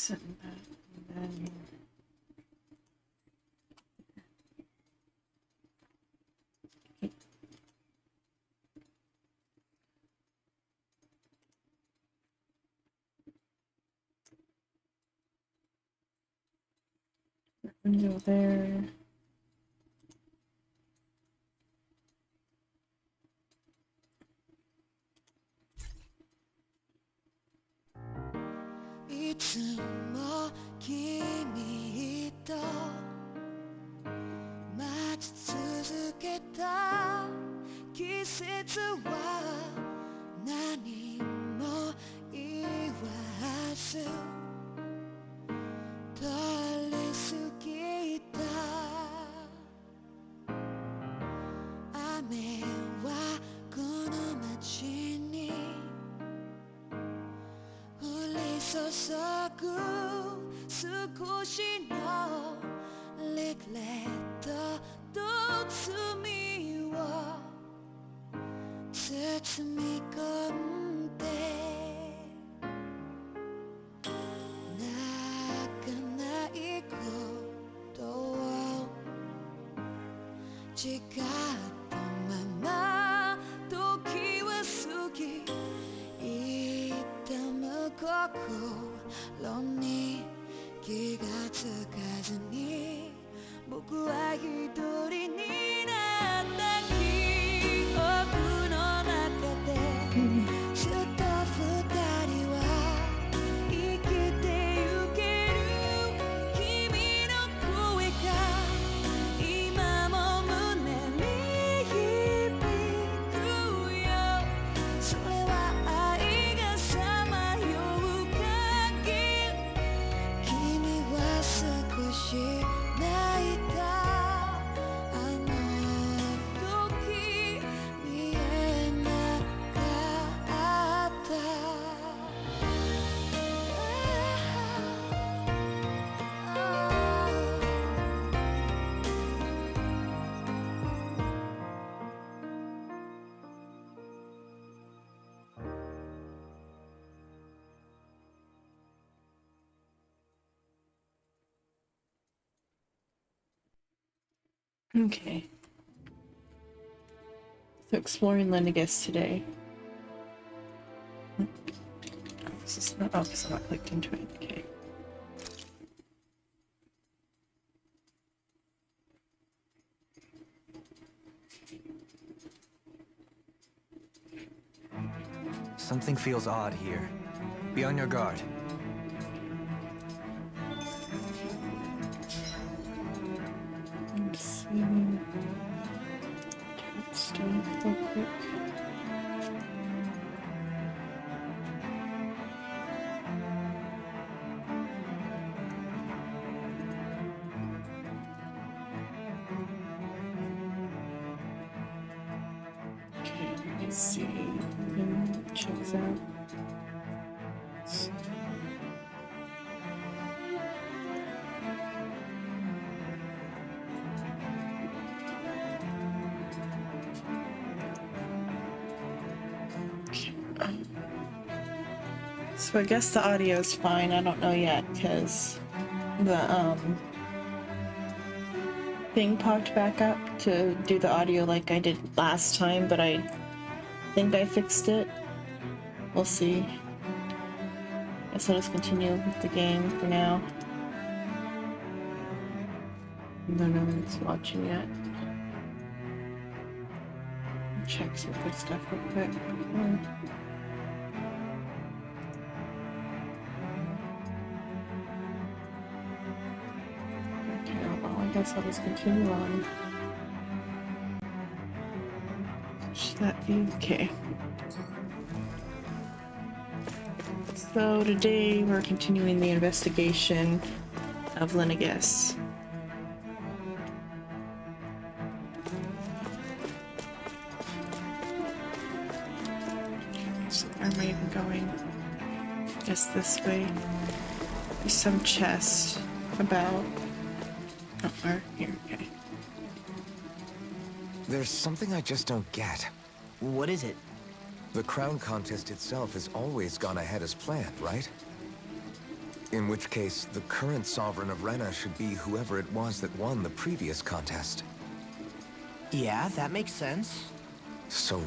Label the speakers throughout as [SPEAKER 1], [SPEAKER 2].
[SPEAKER 1] this and that, and then window there. Okay. So exploring Lennigus today. This is not, oh, because I'm not clicked into it. Okay.
[SPEAKER 2] Something feels odd here. Be on your guard.
[SPEAKER 1] Let's see. Stay real quick. Okay, let's see. Check this out. So I guess the audio is fine. I don't know yet because the thing popped back up to do the audio like I did last time, but I think I fixed it. We'll see. Guess I'll just continue with the game for now. I don't know if it's watching yet. Check some good stuff real quick. I guess I'll just continue on. Should that be okay? So today we're continuing the investigation of Lennigus. So where am I even going? I guess this way. There's some chest about. Oh, where? Here, okay.
[SPEAKER 2] There's something I just don't get.
[SPEAKER 3] What is it?
[SPEAKER 2] The crown contest itself has always gone ahead as planned, right?
[SPEAKER 3] In which case, the current sovereign of Rena should be whoever it was that won the previous contest.
[SPEAKER 4] Yeah, that makes sense.
[SPEAKER 3] So,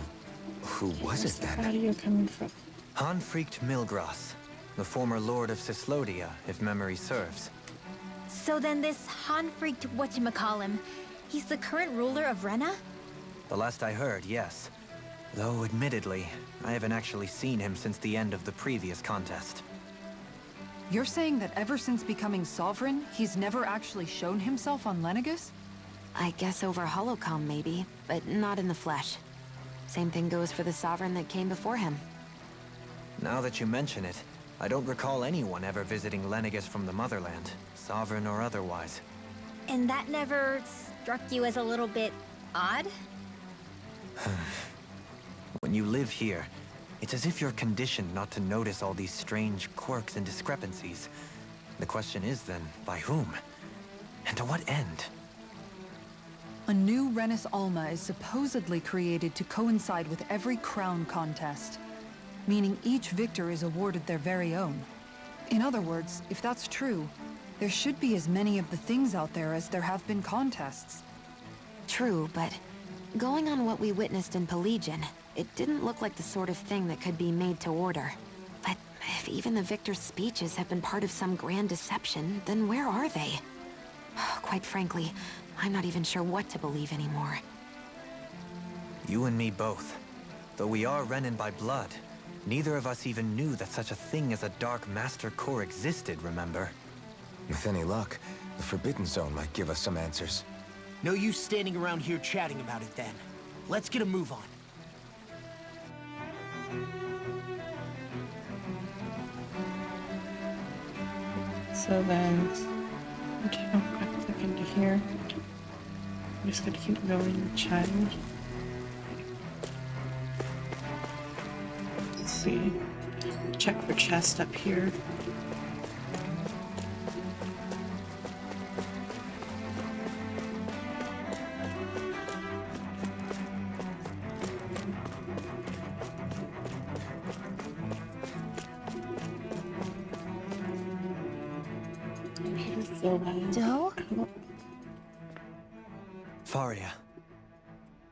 [SPEAKER 3] who was
[SPEAKER 1] Where's
[SPEAKER 3] it
[SPEAKER 1] the
[SPEAKER 3] then?
[SPEAKER 1] audio coming from?
[SPEAKER 2] Hanfried Milgras, the former lord of Cislodia, if memory serves.
[SPEAKER 5] So then this Han-freaked whatchamacallem, he's the current ruler of Rena?
[SPEAKER 2] The last I heard, yes. Though, admittedly, I haven't actually seen him since the end of the previous contest.
[SPEAKER 6] You're saying that ever since becoming sovereign, he's never actually shown himself on Lenegus?
[SPEAKER 7] I guess over holocom maybe, but not in the flesh. Same thing goes for the sovereign that came before him.
[SPEAKER 2] Now that you mention it, I don't recall anyone ever visiting Lenegus from the motherland, sovereign or otherwise.
[SPEAKER 5] And that never struck you as a little bit odd?
[SPEAKER 2] When you live here, it's as if you're conditioned not to notice all these strange quirks and discrepancies. The question is then, by whom? And to what end?
[SPEAKER 6] A new Renis Alma is supposedly created to coincide with every crown contest, meaning each victor is awarded their very own. In other words, if that's true, there should be as many of the things out there as there have been contests.
[SPEAKER 7] True, but going on what we witnessed in Pelagian, it didn't look like the sort of thing that could be made to order. But if even the victor's speeches have been part of some grand deception, then where are they? Quite frankly, I'm not even sure what to believe anymore.
[SPEAKER 2] You and me both. Though we are Renin by blood, neither of us even knew that such a thing as a Dark Master Core existed, remember?
[SPEAKER 3] With any luck, the Forbidden Zone might give us some answers.
[SPEAKER 4] No use standing around here chatting about it then. Let's get a move on.
[SPEAKER 1] So then, okay, oh, I click into here. I'm just gonna keep going, chatting. Let's see. Check for chest up here.
[SPEAKER 5] Doe?
[SPEAKER 2] Faria.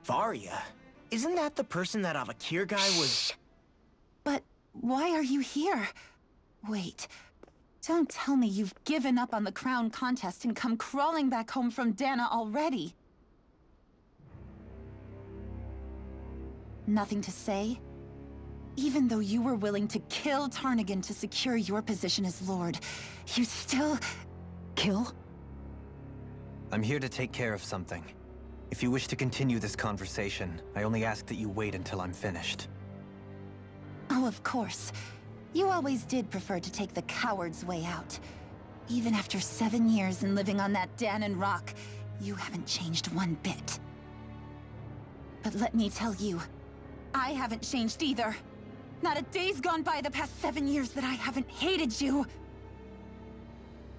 [SPEAKER 4] Varia? Isn't that the person that Avakir guy was...
[SPEAKER 8] But why are you here? Wait, don't tell me you've given up on the crown contest and come crawling back home from Dana already. Nothing to say? Even though you were willing to kill Tarnigan to secure your position as Lord, you still... Kill?
[SPEAKER 2] I'm here to take care of something. If you wish to continue this conversation, I only ask that you wait until I'm finished.
[SPEAKER 8] Oh, of course. You always did prefer to take the coward's way out. Even after 7 years and living on that Danon rock, you haven't changed one bit. But let me tell you, I haven't changed either. Not a day's gone by the past 7 years that I haven't hated you.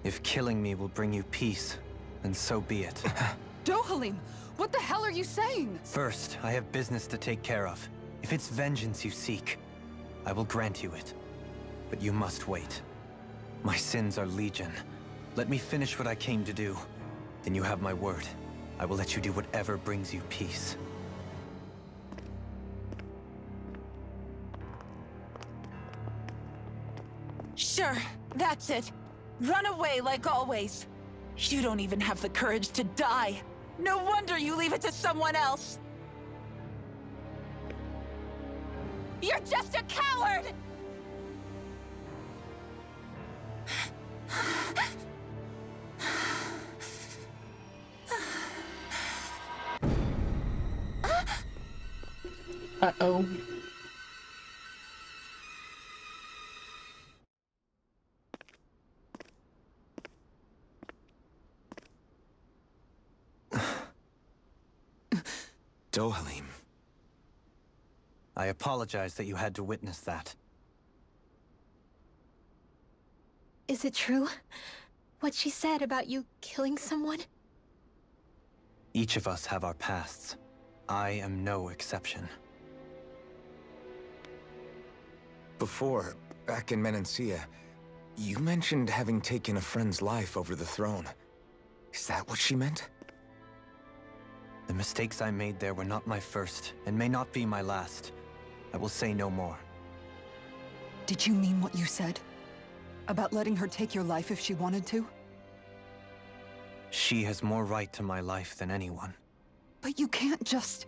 [SPEAKER 2] If killing me will bring you peace, then so be it.
[SPEAKER 6] Dohalim, what the hell are you saying?
[SPEAKER 2] First, I have business to take care of. If it's vengeance you seek, I will grant you it. But you must wait. My sins are legion. Let me finish what I came to do. Then you have my word. I will let you do whatever brings you peace.
[SPEAKER 8] Sure, that's it. Run away like always. You don't even have the courage to die. No wonder you leave it to someone else. You're just a coward!
[SPEAKER 1] Uh-oh.
[SPEAKER 3] Dohalim.
[SPEAKER 2] I apologize that you had to witness that.
[SPEAKER 5] Is it true? What she said about you killing someone?
[SPEAKER 2] Each of us have our pasts. I am no exception.
[SPEAKER 3] Before, back in Menancia, You mentioned having taken a friend's life over the throne. Is that what she meant?
[SPEAKER 2] The mistakes I made there were not my first, and may not be my last. I will say no more.
[SPEAKER 6] Did you mean what you said? About letting her take your life if she wanted to?
[SPEAKER 2] She has more right to my life than anyone.
[SPEAKER 6] But you can't just...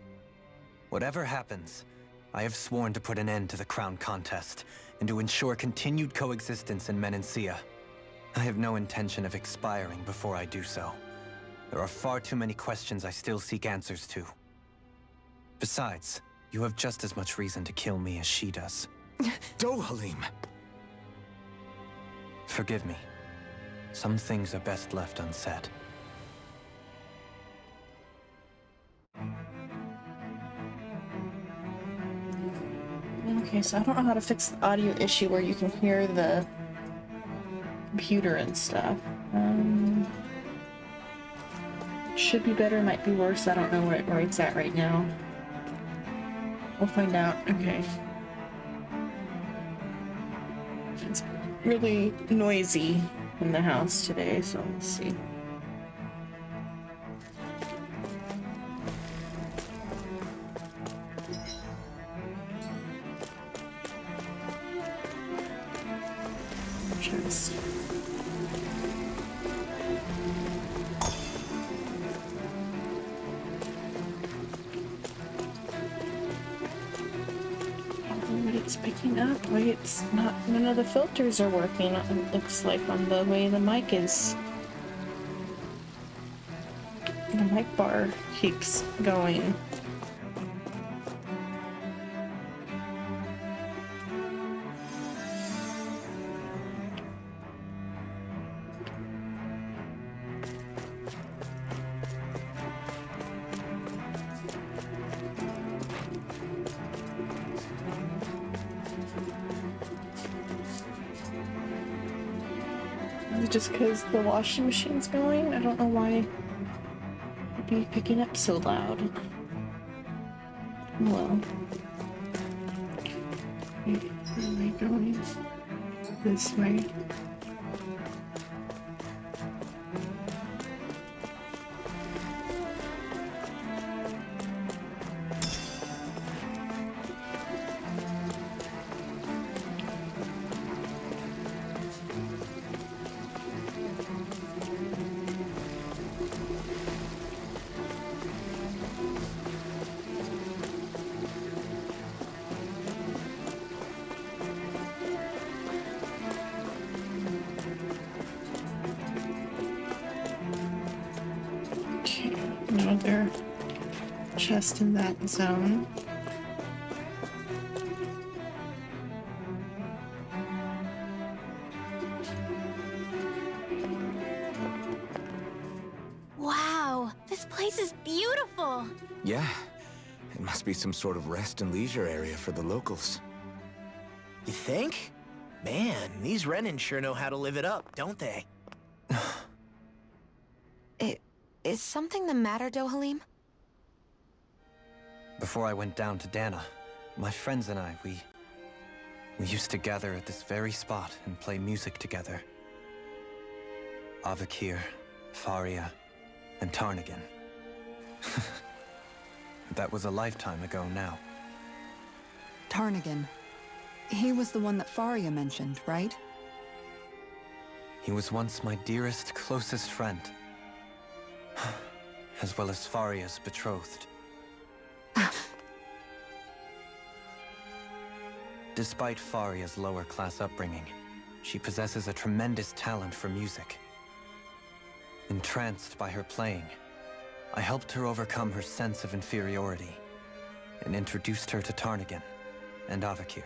[SPEAKER 2] Whatever happens, I have sworn to put an end to the crown contest, and to ensure continued coexistence in Menancia. I have no intention of expiring before I do so. There are far too many questions I still seek answers to. Besides, you have just as much reason to kill me as she does.
[SPEAKER 3] Dohalim!
[SPEAKER 2] Forgive me. Some things are best left unsaid.
[SPEAKER 1] Okay, so I don't know how to fix the audio issue where you can hear the computer and stuff. Should be better, might be worse. I don't know where it's at right now. We'll find out. Okay. It's really noisy in the house today, so we'll see. Just... It's picking up. Wait, it's not. None of the filters are working. It looks like on the way the mic is. The mic bar keeps going. Just because the washing machine's going? I don't know why it'd be picking up so loud. Well. Where am I going? This way. Another chest in that zone.
[SPEAKER 5] Wow, this place is beautiful.
[SPEAKER 3] Yeah. It must be some sort of rest and leisure area for the locals.
[SPEAKER 4] You think? Man, these Renan sure know how to live it up, don't they?
[SPEAKER 7] Is something the matter, Dohalim?
[SPEAKER 2] Before I went down to Dana, my friends and I, we used to gather at this very spot and play music together. Avakir, Faria, and Tarnigan. That was a lifetime ago now.
[SPEAKER 6] Tarnigan. He was the one that Faria mentioned, right?
[SPEAKER 2] He was once my dearest, closest friend. As well as Faria's betrothed. Despite Faria's lower-class upbringing, she possesses a tremendous talent for music. Entranced by her playing, I helped her overcome her sense of inferiority and introduced her to Tarnigan and Avakir.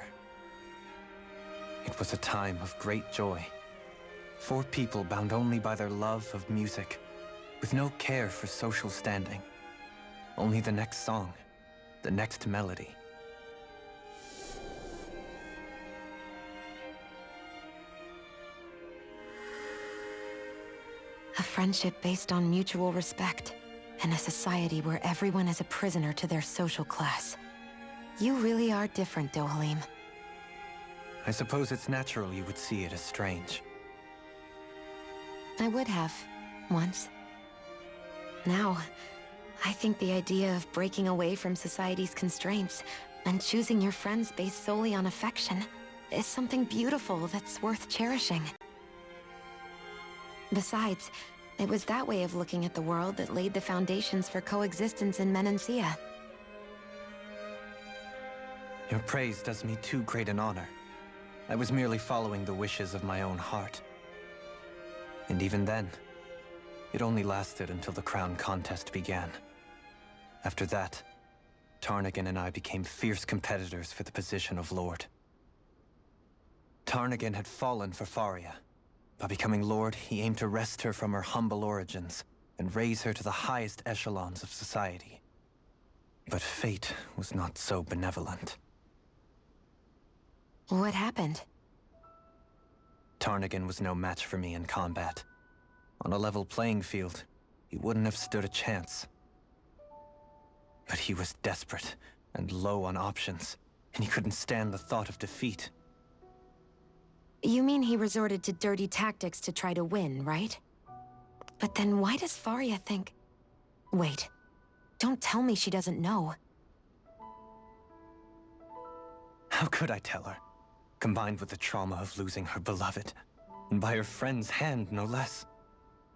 [SPEAKER 2] It was a time of great joy. 4 people bound only by their love of music, with no care for social standing. Only the next song, the next melody.
[SPEAKER 7] A friendship based on mutual respect, and a society where everyone is a prisoner to their social class. You really are different, Dohalim.
[SPEAKER 2] I suppose it's natural you would see it as strange.
[SPEAKER 7] I would have, once. Now, I think the idea of breaking away from society's constraints and choosing your friends based solely on affection is something beautiful that's worth cherishing. Besides, it was that way of looking at the world that laid the foundations for coexistence in Menancia.
[SPEAKER 2] Your praise does me too great an honor. I was merely following the wishes of my own heart. And even then, it only lasted until the crown contest began. After that, Tarnagin and I became fierce competitors for the position of Lord. Tarnagin had fallen for Faria. By becoming Lord, he aimed to wrest her from her humble origins and raise her to the highest echelons of society. But fate was not so benevolent.
[SPEAKER 7] What happened?
[SPEAKER 2] Tarnagin was no match for me in combat. On a level playing field, he wouldn't have stood a chance. But he was desperate and low on options, and he couldn't stand the thought of defeat.
[SPEAKER 7] You mean he resorted to dirty tactics to try to win, right? But then why does Faria think... Wait, don't tell me she doesn't know.
[SPEAKER 2] How could I tell her? Combined with the trauma of losing her beloved, and by her friend's hand, no less,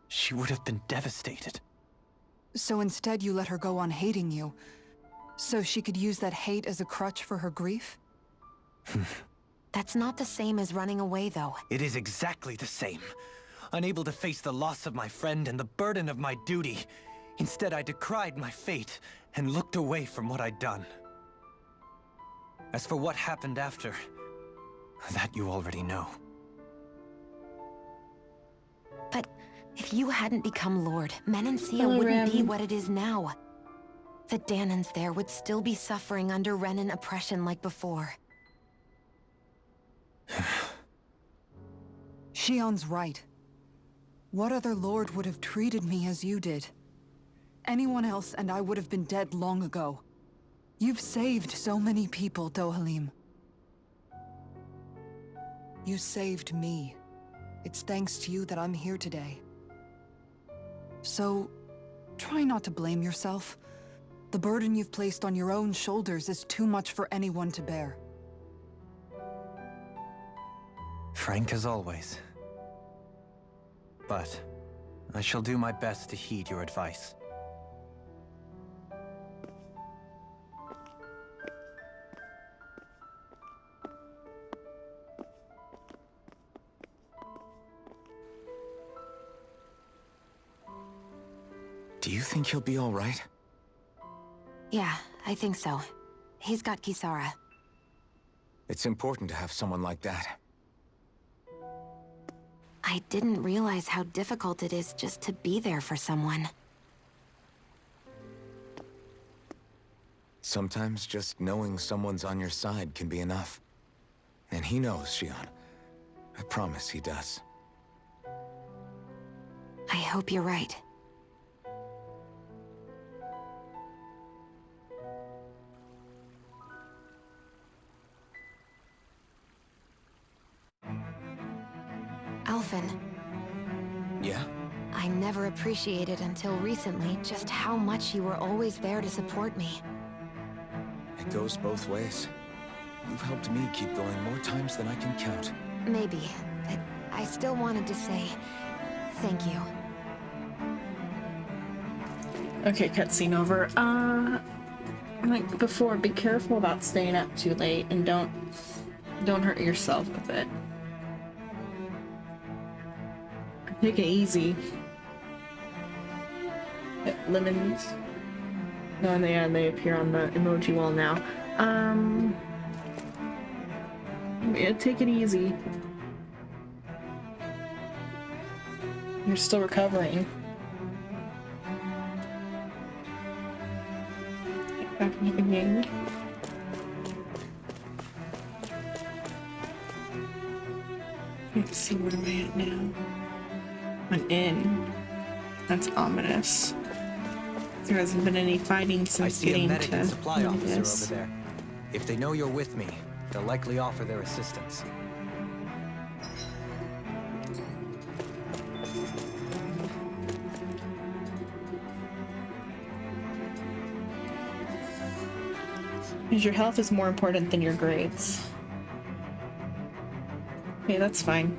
[SPEAKER 2] she would have been devastated.
[SPEAKER 6] So instead you let her go on hating you, so she could use that hate as a crutch for her grief?
[SPEAKER 7] That's not the same as running away, though.
[SPEAKER 2] It is exactly the same. Unable to face the loss of my friend and the burden of my duty, instead I decried my fate and looked away from what I'd done. As for what happened after, that you already know.
[SPEAKER 7] But if you hadn't become Lord, Menancia wouldn't be what it is now. The Danans there would still be suffering under Renan oppression like before.
[SPEAKER 6] Shion's right. What other lord would have treated me as you did? Anyone else and I would have been dead long ago. You've saved so many people, Dohalim. You saved me. It's thanks to you that I'm here today. So, try not to blame yourself. The burden you've placed on your own shoulders is too much for anyone to bear.
[SPEAKER 2] Frank as always. But I shall do my best to heed your advice.
[SPEAKER 3] Do you think he'll be all right?
[SPEAKER 7] Yeah, I think so. He's got Kisara.
[SPEAKER 3] It's important to have someone like that.
[SPEAKER 7] I didn't realize how difficult it is just to be there for someone.
[SPEAKER 3] Sometimes just knowing someone's on your side can be enough. And he knows, Shion. I promise he does.
[SPEAKER 7] I hope you're right. Alphen.
[SPEAKER 3] Yeah?
[SPEAKER 7] I never appreciated until recently just how much you were always there to support me.
[SPEAKER 3] It goes both ways. You've helped me keep going more times than I can count.
[SPEAKER 7] Maybe, but I still wanted to say thank you.
[SPEAKER 1] Okay, cutscene over. Like before, be careful about staying up too late and don't hurt yourself with it. Take it easy. Lemons. No, they appear on the emoji wall now. Yeah, take it easy. You're still recovering. Get back into the game. Let's see, where am I at now? An inn. That's ominous. There hasn't been any fighting
[SPEAKER 2] I
[SPEAKER 1] since
[SPEAKER 2] see a
[SPEAKER 1] getting
[SPEAKER 2] medic and
[SPEAKER 1] to
[SPEAKER 2] supply officer
[SPEAKER 1] this.
[SPEAKER 2] over there. If they know you're with me, they'll likely offer their assistance.
[SPEAKER 1] Because your health is more important than your grades. Okay, that's fine.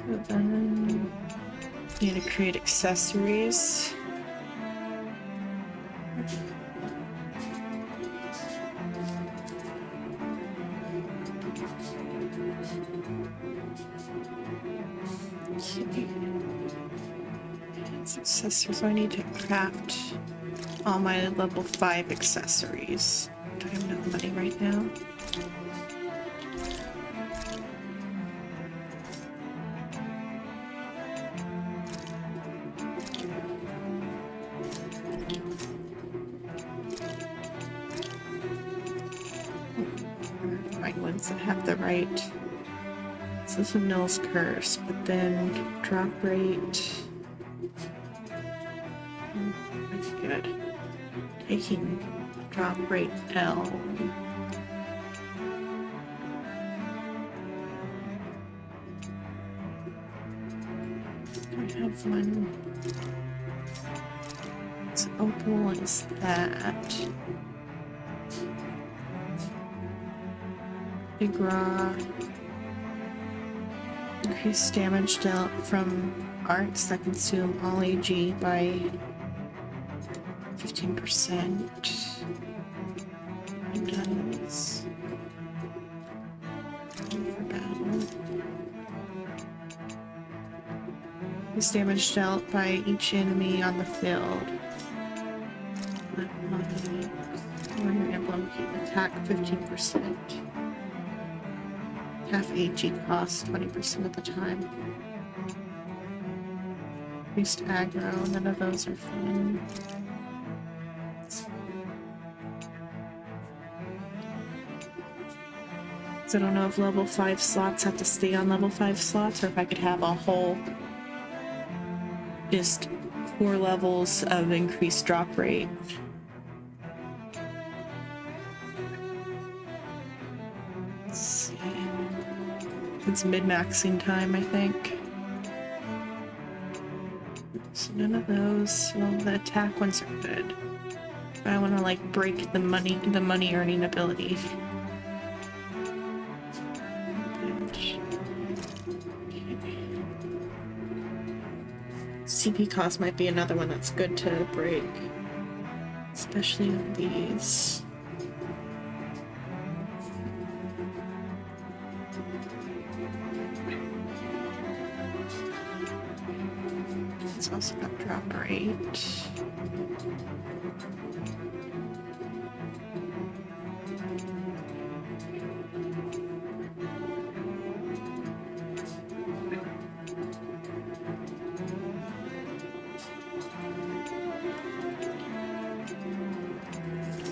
[SPEAKER 1] So then you need to create accessories. Accessories. So I need to craft all my level 5 accessories. I have no money right now. Find ones that have the right. So this is Nill's Curse, but then drop rate. That's good. Taking drop rate L. I have one. So opal is that. Big Raw. Increase damage dealt from arts that consume all AG by 15%. It does. For battle. Increase damage dealt by each enemy on the field. Warrior Emblem can attack 15%. Half AG cost 20% of the time. Increased aggro, none of those are fun. So I don't know if level 5 slots have to stay on level 5 slots, or if I could have a whole just 4 levels of increased drop rate. Let's see. It's mid-maxing time, I think. So none of those. Well, the attack ones are good. But I want to like break the money earning ability. CP cost might be another one that's good to break, especially on these. It's also got drop rate.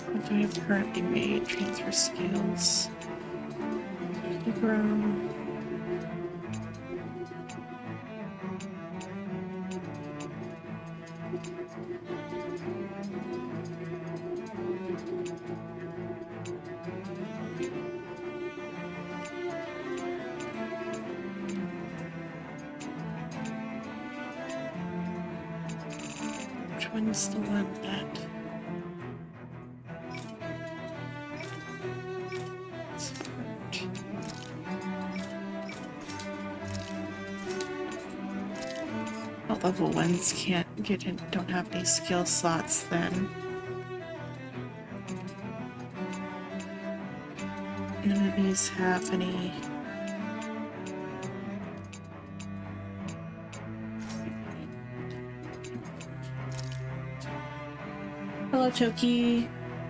[SPEAKER 1] What do I have currently made? Transfer skills. Grow. Which one's the one that... All level 1s can't get in, don't have any skill slots then. None of these have any... Hello, Toki.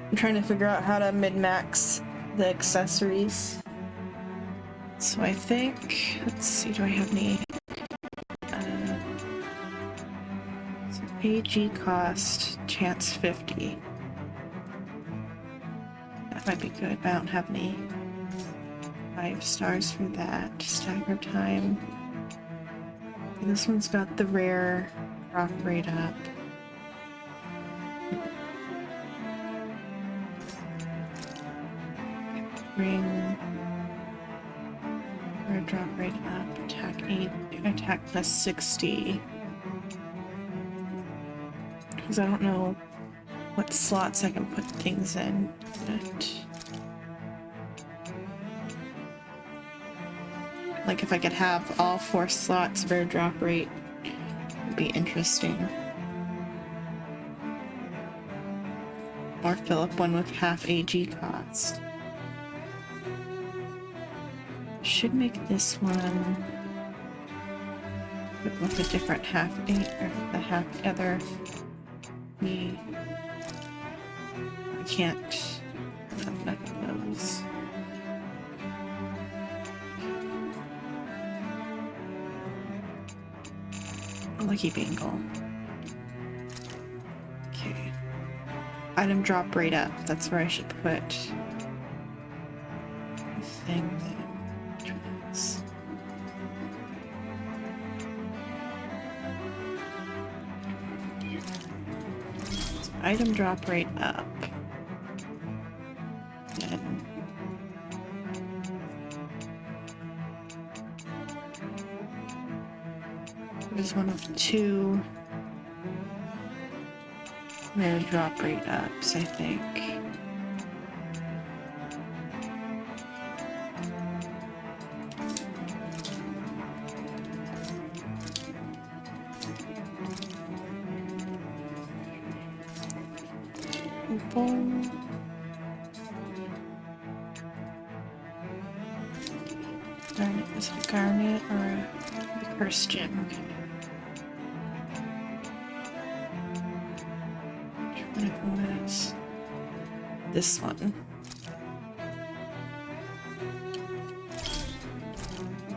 [SPEAKER 1] I'm trying to figure out how to min-max the accessories. So I think, let's see, do I have any? So AG cost, chance 50. That might be good, but I don't have any 5 stars for that. Stagger time. Okay, this one's got the rare drop rate up. Ring. Rare drop rate up, attack 8, attack plus 60. Because I don't know what slots I can put things in, but like if I could have all 4 slots for a drop rate, it'd be interesting. Or fill up one with half AG cost. Should make this one with a different half 8 or the half other. I can't have none of those. Lucky Bangle. Okay. Item drop rate up. That's where I should put the thing that tracks. So item drop rate up. And there's one of 2 rare drop rate ups, I think. Opal. Garnet, is it a garnet or the cursed gem? Okay. Which one is this one?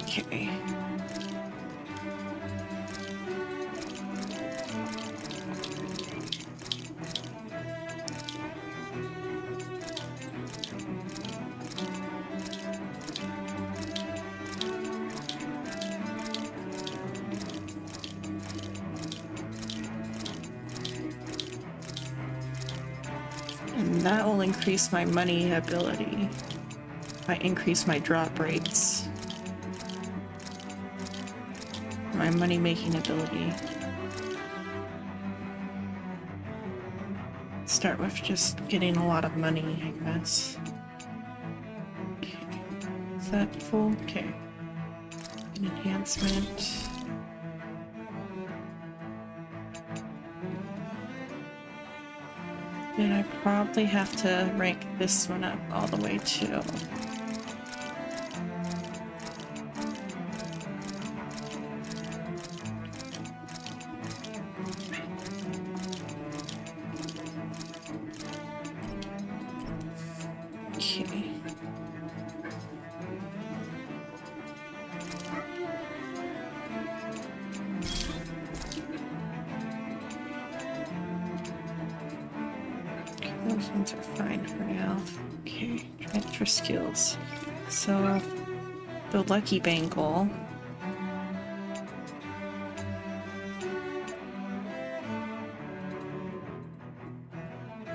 [SPEAKER 1] Okay. And that will increase my money ability if I increase my drop rates. My money making ability. Start with just getting a lot of money, I guess. Okay. Is that full? Okay. An enhancement. Then I probably have to rank this one up all the way too. Okay. Those ones are fine for now. Okay, transfer skills. So, the Lucky Bangle.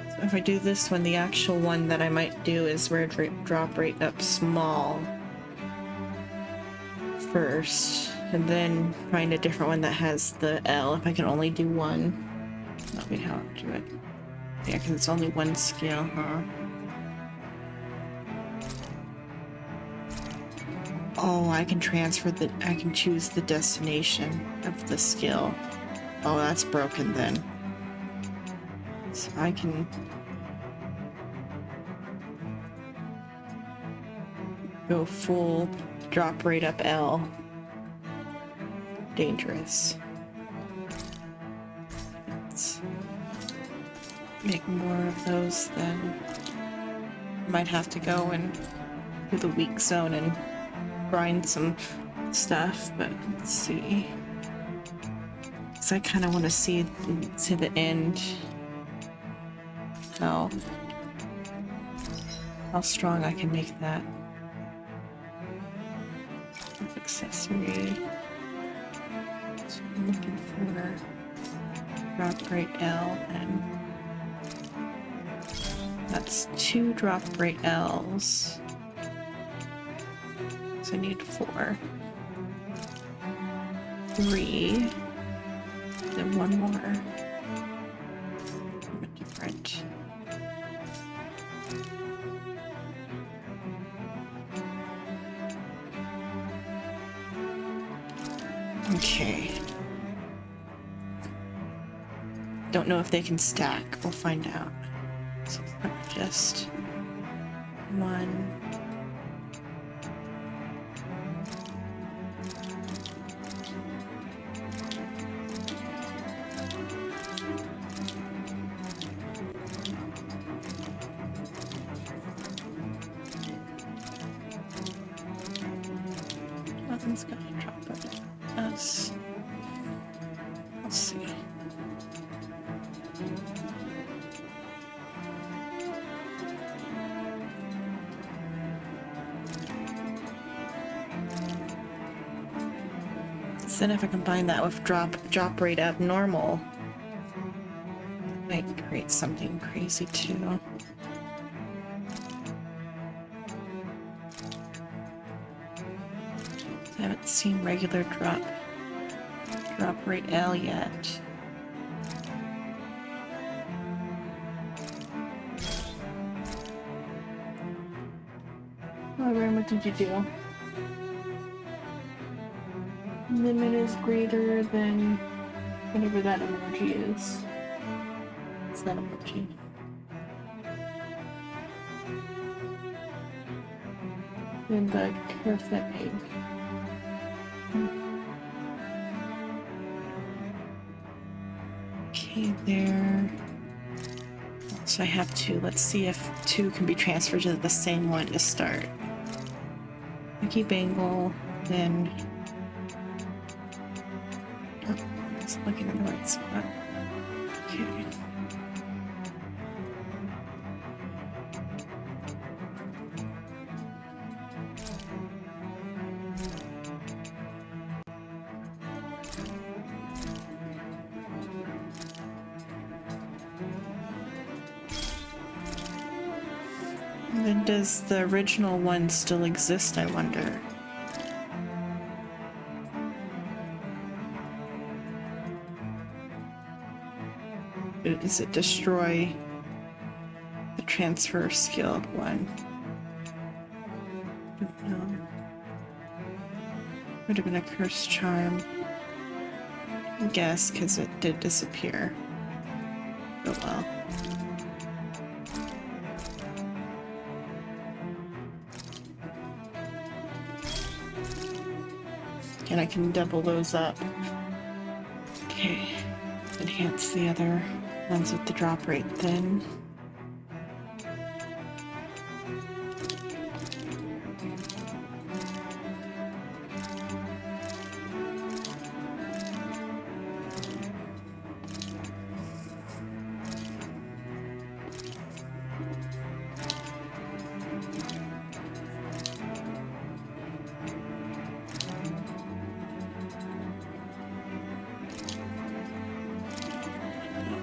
[SPEAKER 1] So if I do this one, the actual one that I might do is rare drop rate up small first, and then find a different one that has the L. If I can only do one, that'll be how I'll do it. Yeah, because it's only one skill, huh? Oh, I can I can choose the destination of the skill. Oh, that's broken then. So I can go full drop rate up L. Dangerous. Let's make more of those then. Might have to go and do the weak zone and grind some stuff, but let's see. Because I kind of want to see to the end how strong I can make that. Accessory. So I'm looking for drop rate L, and that's 2 drop rate L's. So So I need 4. 3. Then 1 more. Different. Okay. Don't know if they can stack. We'll find out. So it's not just 1. Nothing's gonna drop it as. Let's see. So then if I combine that with drop rate abnormal, it might create something crazy too. I haven't seen regular drop rate L yet. Oh, Aaron, what did you do? Limit is greater than whatever that emoji is. It's that emoji. Then the curve that egg. Okay, there. So I have 2. Let's see if 2 can be transferred to the same one to start. I keep angle, then. Oh, it's looking in the right spot. Okay. And then does the original one still exist, I wonder? Does it destroy the transfer skilled one? Don't know. Would have been a cursed charm. I guess, because it did disappear. Oh well. And I can double those up. Okay. Enhance the other ones with the drop rate then.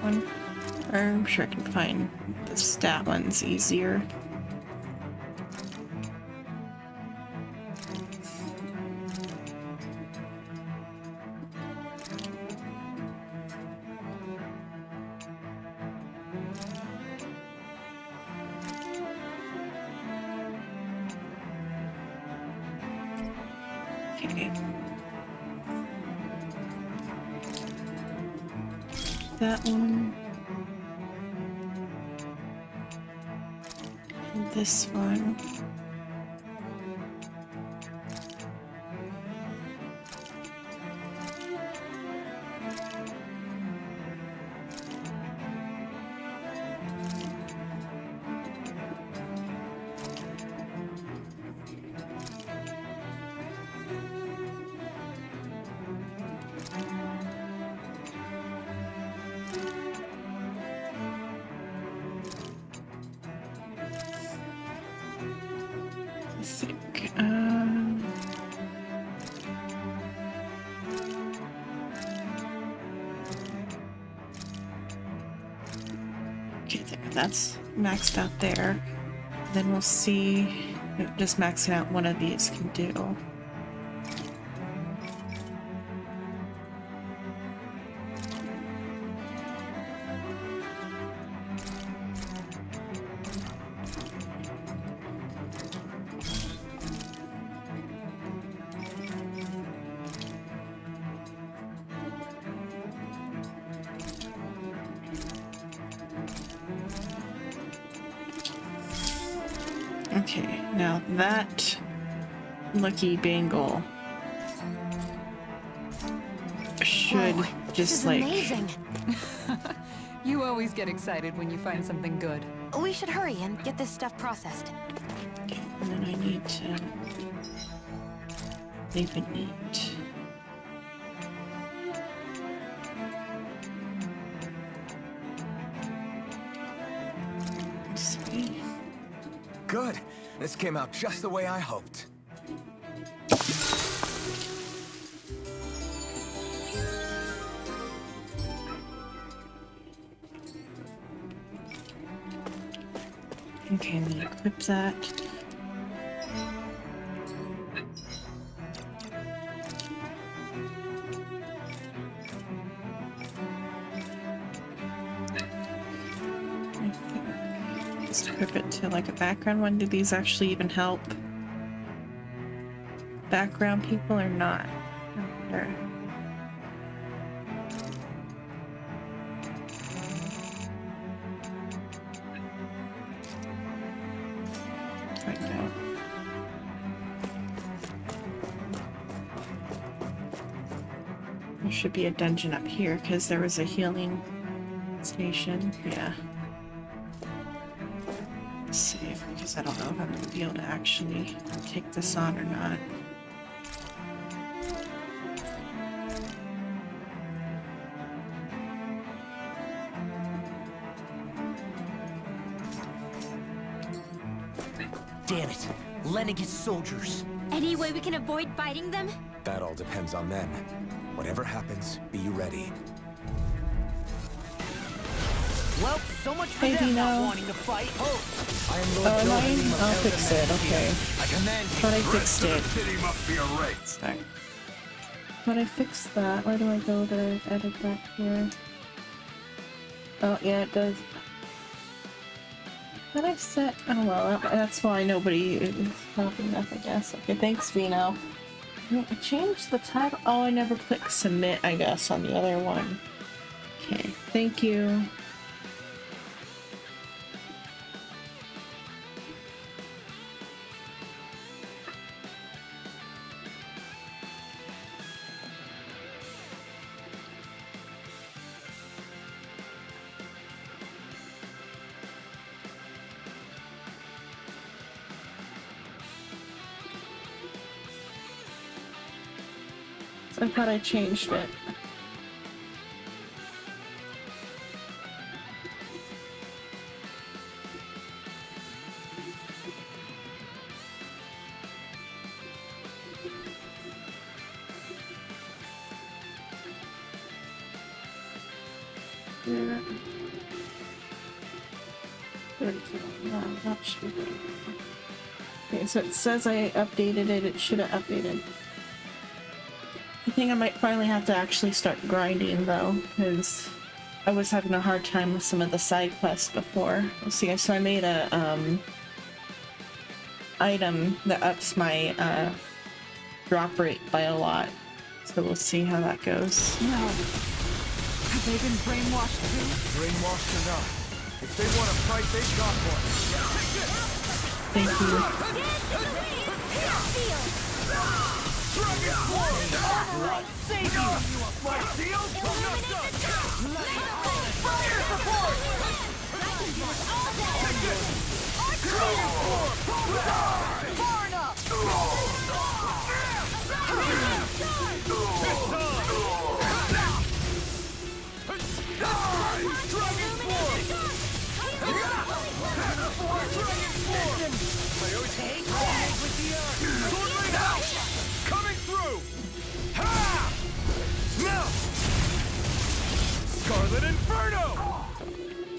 [SPEAKER 1] One. Or I'm sure I can find the stat ones easier. Okay. That one. And this one. I think, okay, there, that's maxed out there. Then we'll see just maxing out one of these can do. Okay, now that lucky bangle should
[SPEAKER 7] Whoa, this
[SPEAKER 1] just
[SPEAKER 7] is
[SPEAKER 1] like
[SPEAKER 7] amazing.
[SPEAKER 6] You always get excited when you find something good.
[SPEAKER 7] We should hurry and get this stuff processed.
[SPEAKER 1] okay, and then I need to leave an 8. Sweet.
[SPEAKER 3] Good. This came out just the way I hoped.
[SPEAKER 1] Okay, I'm gonna equip that. Just equip it to like a background one. Do these actually even help background people or not? I wonder. Find out. There should be a dungeon up here because there was a healing station. Yeah. Save because I don't know if I'm gonna be able to actually take this on or not.
[SPEAKER 4] Damn it. Lenniget's soldiers.
[SPEAKER 5] Any way we can avoid fighting them?
[SPEAKER 3] That all depends on them. Whatever happens, be ready.
[SPEAKER 4] Well, so much for
[SPEAKER 1] Hey,
[SPEAKER 4] them not
[SPEAKER 1] Dino.
[SPEAKER 4] wanting to fight. Oh,
[SPEAKER 3] I am the
[SPEAKER 1] Oh,
[SPEAKER 3] Lord
[SPEAKER 1] mine?
[SPEAKER 3] Name of
[SPEAKER 1] I'll
[SPEAKER 3] Elder
[SPEAKER 1] fix it, okay.
[SPEAKER 3] I command you.
[SPEAKER 1] Thought I fixed it.
[SPEAKER 9] City must be erased.
[SPEAKER 1] Sorry. But I fixed that. Where do I go to edit that here? Oh, yeah, it does. But I set. Oh well, that's why nobody is popping up, I guess. Okay, thanks, Vino. I changed the title. Oh, I never clicked submit, I guess, on the other one. Okay, thank you. I thought I changed it. Yeah. No, that should be good. Okay, so it says I updated it. It should have updated. I think I might finally have to actually start grinding though, because I was having a hard time with some of the side quests before. Let's see, so I made a item that ups my drop rate by a lot. So we'll see how that goes.
[SPEAKER 6] No. Have they been brainwashed too?
[SPEAKER 9] Brainwashed enough. If they want to fight, they got one.
[SPEAKER 1] Thank you.
[SPEAKER 4] save you!
[SPEAKER 9] My deal?
[SPEAKER 4] Far enough!
[SPEAKER 9] Coming through! Ha! Now! Scarlet Inferno!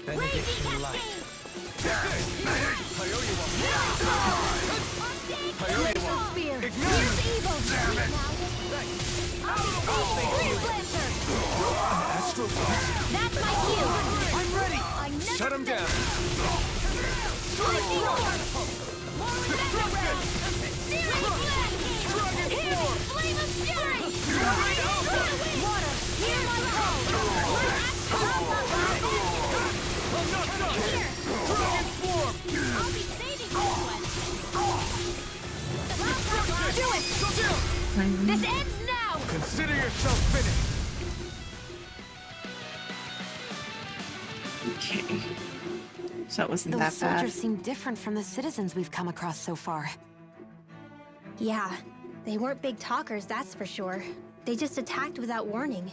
[SPEAKER 2] Benedict in light.
[SPEAKER 9] Astro Blast.
[SPEAKER 5] That's my cue!
[SPEAKER 9] I'm ready.
[SPEAKER 5] I never
[SPEAKER 9] Shut him down.
[SPEAKER 5] Flame of fury! Water, hear my call!
[SPEAKER 9] I'm not done. Dragon form.
[SPEAKER 5] I'll be saving this one! Do it! This ends now!
[SPEAKER 9] Consider yourself finished.
[SPEAKER 1] Okay. So that wasn't
[SPEAKER 7] Those
[SPEAKER 1] that bad.
[SPEAKER 7] soldiers seem different from the citizens we've come across so far.
[SPEAKER 5] Yeah, they weren't big talkers, that's for sure. They just attacked without warning.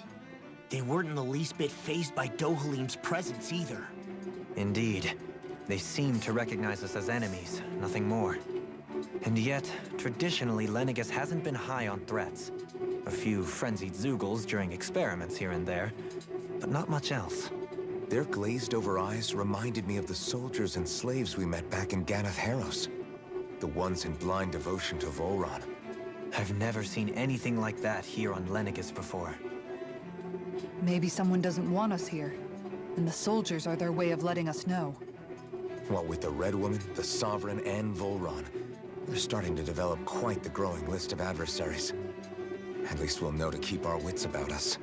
[SPEAKER 4] They weren't in the least bit fazed by Dohalim's presence either.
[SPEAKER 2] Indeed. They seem to recognize us as enemies, nothing more. And yet, traditionally, Lenegis hasn't been high on threats. A few frenzied Zeugles during experiments here and there, but not much else.
[SPEAKER 3] Their glazed-over eyes reminded me of the soldiers and slaves we met back in Ganath Haros. The ones in blind devotion to Volron.
[SPEAKER 2] I've never seen anything like that here on Lenegis before.
[SPEAKER 6] Maybe someone doesn't want us here, and the soldiers are their way of letting us know.
[SPEAKER 3] What with the Red Woman, the Sovereign, and Volron, they're starting to develop quite the growing list of adversaries. At least we'll know to keep our wits about us.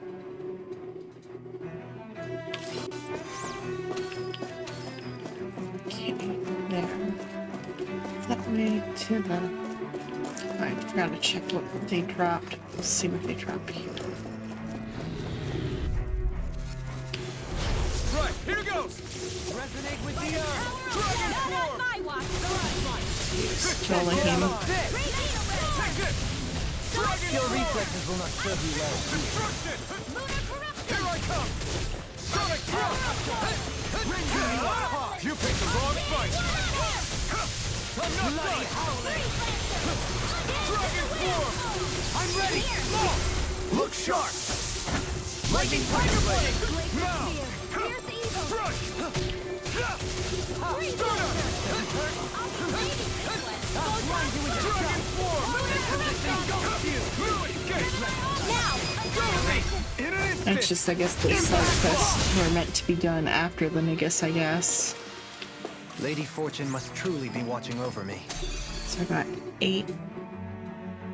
[SPEAKER 1] Okay, there. That way to the... I forgot to check what they dropped. Let's see what they dropped here.
[SPEAKER 9] Right, here goes. Resonate with the Dragon form.
[SPEAKER 1] Killing him.
[SPEAKER 9] Take it. Dragon
[SPEAKER 2] Your
[SPEAKER 9] form.
[SPEAKER 2] reflexes will not serve you well.
[SPEAKER 9] Destruction. Here I come. Sonic thrust. You picked the wrong fight. I'm not done. Dragon form. I'm ready. Look sharp. Lightning Tiger Blade. Now. Crush. Dragon form. In an instant.
[SPEAKER 1] It's just, I guess, the side quests were meant to be done after Lenegis, I guess.
[SPEAKER 2] Lady Fortune must truly be watching over me.
[SPEAKER 1] So I got 8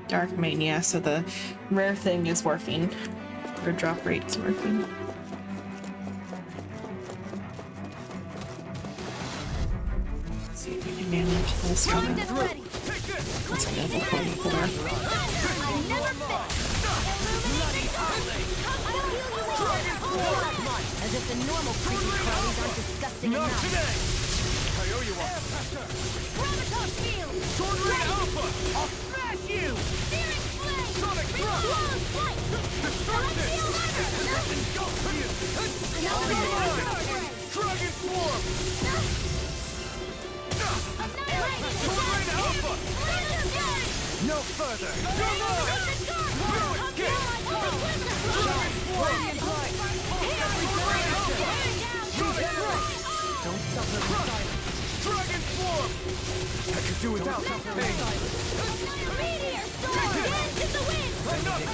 [SPEAKER 1] Dark Mania, so the rare thing is working. Or drop rate is working. Let's see if we can manage this one. That's a level 24.
[SPEAKER 5] As if the normal creepy crawlies aren't disgusting
[SPEAKER 9] Not
[SPEAKER 5] enough.
[SPEAKER 9] today. I owe you one.
[SPEAKER 5] Prototype field!
[SPEAKER 9] Sword Ray Alpha. I'll smash you.
[SPEAKER 5] Searing flame!
[SPEAKER 9] Sonic thrust.
[SPEAKER 5] Flight!
[SPEAKER 9] Destruction. Go for you. Dragon form. Sword Ray Alpha. No further. No more. No escape. Dragon form.
[SPEAKER 2] Don't suffer in silence.
[SPEAKER 9] Dragon form. I could do without that pain.
[SPEAKER 5] Meteor storm! Dance in the wind!
[SPEAKER 9] Enough.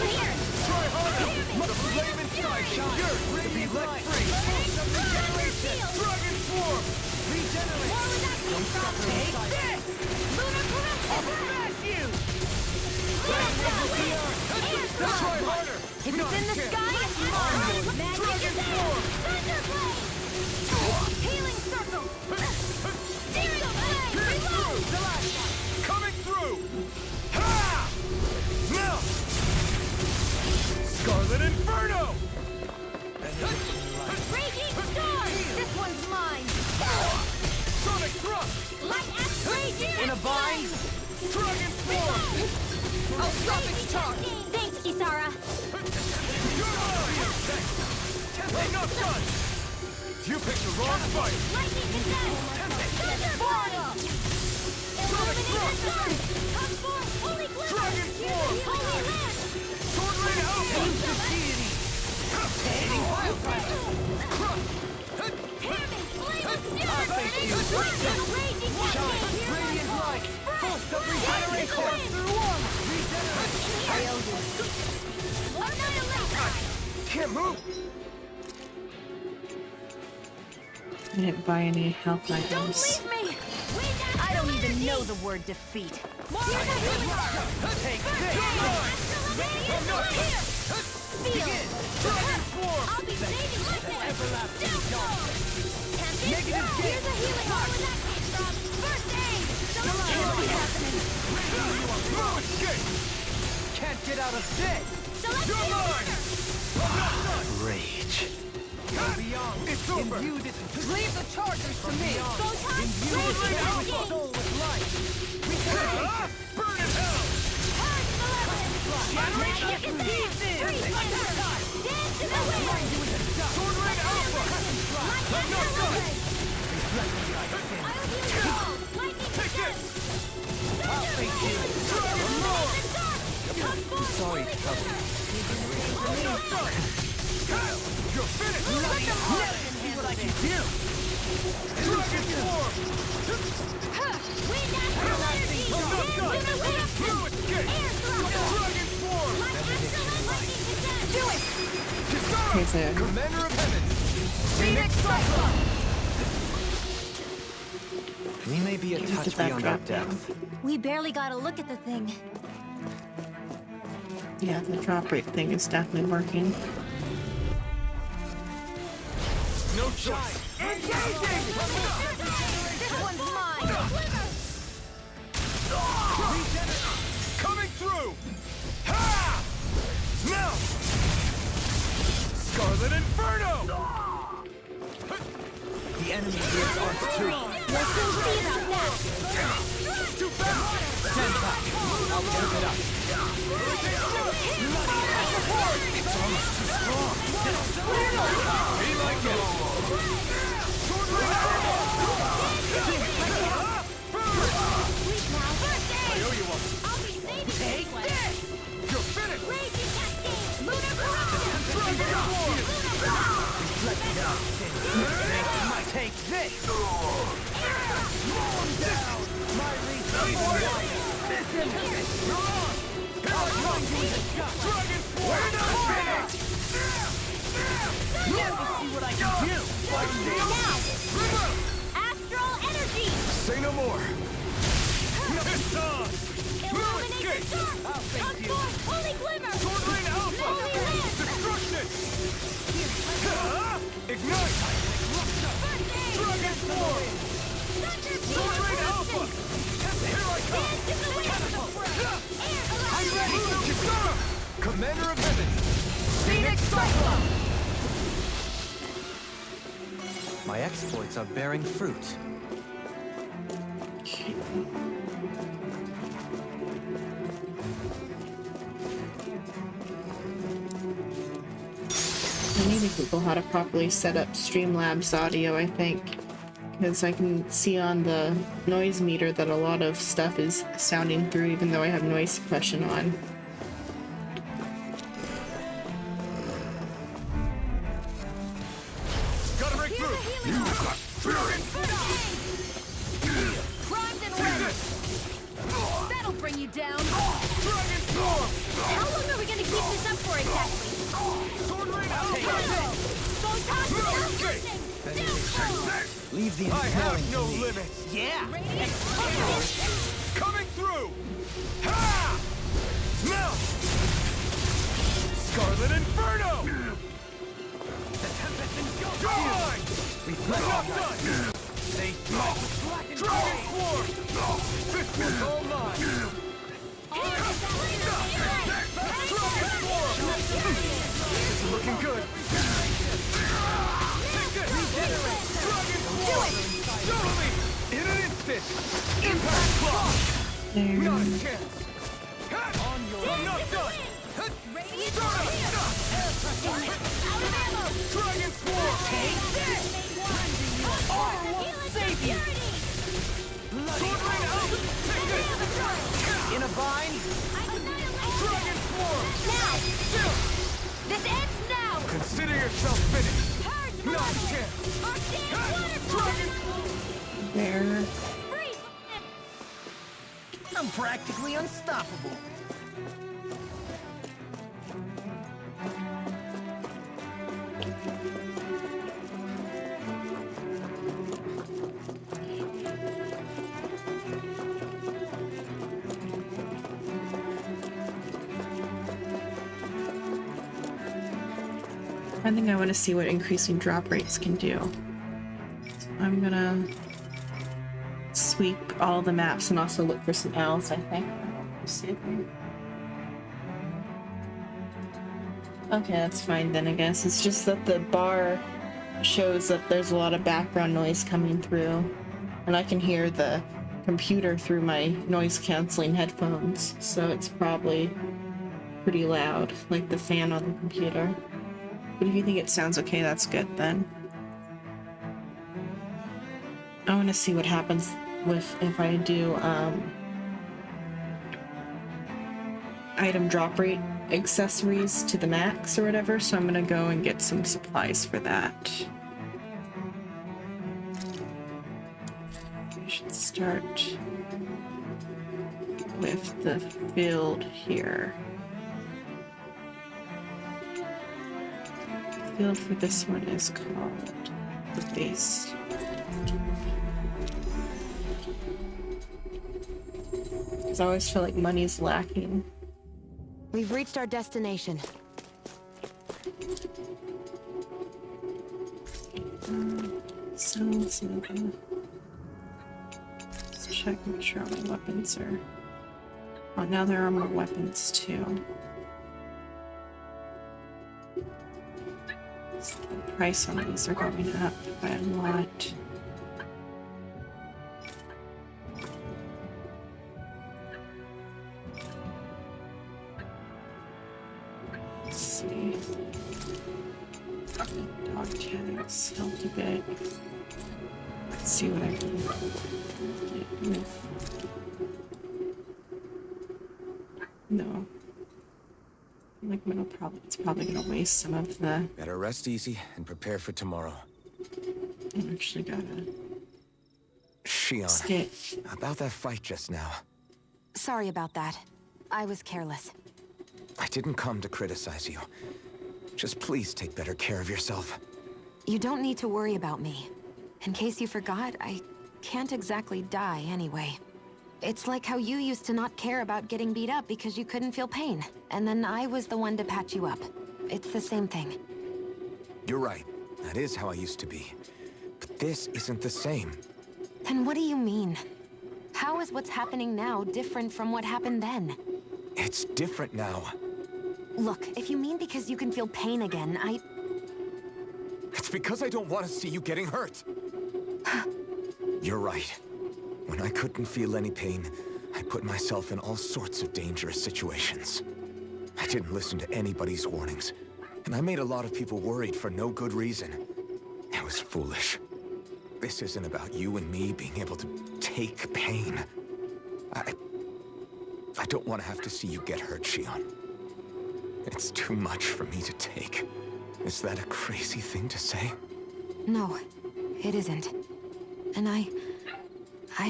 [SPEAKER 5] Here!
[SPEAKER 9] Try harder. The flame inside you. Yours to be let free. Dragon form.
[SPEAKER 5] More with that
[SPEAKER 9] Don't suffer in silence.
[SPEAKER 5] Lunar corruption!
[SPEAKER 9] Smash you.
[SPEAKER 5] Try
[SPEAKER 9] harder.
[SPEAKER 5] If it's in the sky, it's mine! Magic is there! Thunderblade! Healing circle! Searing flame! Reload!
[SPEAKER 9] Coming through. Ha! Now. Scarlet Inferno.
[SPEAKER 5] Raging storm! This one's mine!
[SPEAKER 9] Sonic thrust.
[SPEAKER 5] Light axe raging!
[SPEAKER 9] In a bind. Dragon form.
[SPEAKER 5] I'll stop its charge! Thanks, Kisara!
[SPEAKER 9] You're mine. I'm not done. You picked the wrong fight.
[SPEAKER 5] Lightning descent! Thunderbolt! Illuminated sun! Come forth, holy glimmer!
[SPEAKER 9] Dragon form.
[SPEAKER 5] Holy land!
[SPEAKER 9] Sword Ray Alpha.
[SPEAKER 5] Hear me! Flame of fury burning! Lightning raging cascade!
[SPEAKER 9] Radiant light. Pulse of regeneration.
[SPEAKER 5] Through armor!
[SPEAKER 9] can't move.
[SPEAKER 1] I didn't buy any health
[SPEAKER 5] Don't
[SPEAKER 1] items.
[SPEAKER 5] leave me! I don't even know the word defeat. Here's a healing shot!
[SPEAKER 9] Take
[SPEAKER 5] First
[SPEAKER 9] this!
[SPEAKER 5] aid! Radiant here! Feel it!
[SPEAKER 9] Dragon Swarm!
[SPEAKER 5] I'll be saving my boy! Still strong! Tempest!
[SPEAKER 9] Negative hit.
[SPEAKER 5] Here's a healing heart! Where that came from! First aid! Don't see what's happening!
[SPEAKER 9] No escape! Can't get out of this!
[SPEAKER 5] Select
[SPEAKER 9] You're
[SPEAKER 5] the
[SPEAKER 9] mine!
[SPEAKER 5] order!
[SPEAKER 9] I'm not done!
[SPEAKER 2] Rage.
[SPEAKER 9] Beyond. It's over!
[SPEAKER 6] Leave the chargers to me!
[SPEAKER 5] Photon!
[SPEAKER 9] Radiant
[SPEAKER 5] Soul
[SPEAKER 9] with light! Burn in hell!
[SPEAKER 5] Purge malevolence! Radiant is there! Freeze thunder! Dance to the wind!
[SPEAKER 9] Sword Rain Alpha! I'm not done!
[SPEAKER 5] I'll heal you all! Lightning
[SPEAKER 9] Take
[SPEAKER 5] descent!
[SPEAKER 9] this!
[SPEAKER 5] Thunder blade!
[SPEAKER 9] Dragon Roar!
[SPEAKER 5] Come forth,
[SPEAKER 2] Sorry,
[SPEAKER 5] holy
[SPEAKER 2] Trouble.
[SPEAKER 5] thunder!
[SPEAKER 9] I'm not done! Kyle! You're finished!
[SPEAKER 5] Let them
[SPEAKER 9] See what I can do! Dragon Swarm!
[SPEAKER 5] Wind astral energy!
[SPEAKER 9] I'm not
[SPEAKER 5] Dance
[SPEAKER 9] done!
[SPEAKER 5] to the wind!
[SPEAKER 9] No escape!
[SPEAKER 5] Air thrust!
[SPEAKER 9] Dragon Swarm!
[SPEAKER 5] Light astral and lightning descent! Do it!
[SPEAKER 1] Okay, so
[SPEAKER 9] Commander of Heaven!
[SPEAKER 5] Phoenix Cyclone!
[SPEAKER 2] We may be a
[SPEAKER 1] Get
[SPEAKER 2] touch
[SPEAKER 1] that
[SPEAKER 2] beyond our
[SPEAKER 1] drop down.
[SPEAKER 2] depth.
[SPEAKER 5] We barely got a look at the thing.
[SPEAKER 1] yeah, the drop rate thing is definitely working.
[SPEAKER 9] No choice! Engaging!
[SPEAKER 5] This one's mine!
[SPEAKER 9] Coming through! Ha! Now! Scarlet Inferno!
[SPEAKER 2] The enemy is Arc 2.
[SPEAKER 5] We'll soon see about that!
[SPEAKER 9] Too fast!
[SPEAKER 2] Stand back. I'll get it up. It's almost too strong.
[SPEAKER 9] Be like it! Sword Rain Alpha! I owe you one.
[SPEAKER 5] I'll be saving
[SPEAKER 9] Take
[SPEAKER 5] this one.
[SPEAKER 9] this! You're finished!
[SPEAKER 5] Raging Cascade! Lunar Barrage!
[SPEAKER 9] Dragon Swarm!
[SPEAKER 2] Take this.
[SPEAKER 9] Dragon Swarm!
[SPEAKER 2] See what I can do.
[SPEAKER 5] Now! Astral energy!
[SPEAKER 9] Say no more! It's on!
[SPEAKER 5] Illuminate the dark! Come forth, holy glimmer!
[SPEAKER 9] Sword Rain Alpha!
[SPEAKER 5] Holy wind!
[SPEAKER 9] Destruction! Ignite!
[SPEAKER 5] First aid!
[SPEAKER 9] Dragon Swarm!
[SPEAKER 5] Thunder
[SPEAKER 9] Sword Rain Alpha! Here I come!
[SPEAKER 5] Dance in the wind! Air
[SPEAKER 9] I'm ready! Kisara! Commander of Heaven!
[SPEAKER 5] Phoenix Cyclone!
[SPEAKER 2] My exploits are bearing fruit.
[SPEAKER 1] Okay. I need to Google how to properly set up Streamlabs audio, I think. Because I can see on the noise meter that a lot of stuff is sounding through even though I have noise suppression on.
[SPEAKER 9] Gotta break
[SPEAKER 5] Here's a
[SPEAKER 9] through!
[SPEAKER 5] healing
[SPEAKER 9] You've got fury!
[SPEAKER 5] Primed and ready! That'll bring you down!
[SPEAKER 9] Dragon Swarm!
[SPEAKER 5] How long are we gonna keep this up for exactly?
[SPEAKER 9] Sword Rain Alpha!
[SPEAKER 5] Photon
[SPEAKER 9] No
[SPEAKER 5] Blasting!
[SPEAKER 2] Leave these
[SPEAKER 9] I have
[SPEAKER 2] knowing
[SPEAKER 9] no
[SPEAKER 2] to me.
[SPEAKER 9] limits!
[SPEAKER 2] Yeah.
[SPEAKER 9] Coming through! Ha! Now! Scarlet Inferno!
[SPEAKER 2] The tempest engulfs
[SPEAKER 9] Gone!
[SPEAKER 2] Reflect
[SPEAKER 9] Not
[SPEAKER 2] on
[SPEAKER 9] done!
[SPEAKER 2] They
[SPEAKER 9] Dragon Swarm! This one's all mine! Dragon Swarm! This is looking good! Take this! Dragon Swarm! Totally! In an instant! Impact Claw!
[SPEAKER 1] There.
[SPEAKER 9] Not a chance! I'm not done! Dragon Swarm!
[SPEAKER 5] Take this!
[SPEAKER 9] Sword Rain Alpha! Take this!
[SPEAKER 2] in a bind.
[SPEAKER 9] Dragon Swarm!
[SPEAKER 5] Now!
[SPEAKER 9] Still!
[SPEAKER 5] This ends now!
[SPEAKER 9] Consider yourself finished!
[SPEAKER 5] Purge
[SPEAKER 9] Not a
[SPEAKER 5] malevolence!
[SPEAKER 9] chance!
[SPEAKER 5] Arcane
[SPEAKER 9] Dragon
[SPEAKER 5] waterfall!
[SPEAKER 1] There.
[SPEAKER 5] Freeze!
[SPEAKER 4] I'm practically unstoppable.
[SPEAKER 1] I think I want to see what increasing drop rates can do. So I'm gonna sweep all the maps and also look for some L's, I think. Let's see if okay, that's fine then, I guess. It's just that the bar shows that there's a lot of background noise coming through, and I can hear the computer through my noise-canceling headphones, so it's probably pretty loud, like the fan on the computer. But if you think it sounds okay, that's good then. I want to see what happens with if I do item drop rate accessories to the max or whatever, so I'm gonna go and get some supplies for that. We should start with the field here. The field for this one is called the base. Because I always feel like money's lacking.
[SPEAKER 7] We've reached our destination.
[SPEAKER 1] So let's check, make sure all my weapons are. Oh, now there are more weapons too. So the price on these are going up by a lot. Let's see. Dog tags helped a bit. Let's see what I can get with. No. Like it's probably gonna waste some of the.
[SPEAKER 3] Better rest easy and prepare for tomorrow.
[SPEAKER 1] I actually gotta
[SPEAKER 3] Shion,
[SPEAKER 1] skip.
[SPEAKER 3] about that fight just now.
[SPEAKER 7] Sorry about that. I was careless.
[SPEAKER 3] I didn't come to criticize you. Just please take better care of yourself.
[SPEAKER 7] You don't need to worry about me. In case you forgot, I can't exactly die anyway. It's like how you used to not care about getting beat up because you couldn't feel pain. And then I was the one to patch you up. It's the same thing.
[SPEAKER 3] You're right. That is how I used to be. But this isn't the same.
[SPEAKER 7] Then what do you mean? How is what's happening now different from what happened then?
[SPEAKER 3] It's different now.
[SPEAKER 7] Look, if you mean because you can feel pain again,
[SPEAKER 3] It's because I don't want to see you getting hurt. You're right. When I couldn't feel any pain, I put myself in all sorts of dangerous situations. I didn't listen to anybody's warnings, and I made a lot of people worried for no good reason. It was foolish. This isn't about you and me being able to take pain. I don't want to have to see you get hurt, Shion. It's too much for me to take. Is that a crazy thing to say?
[SPEAKER 7] No, it isn't. And I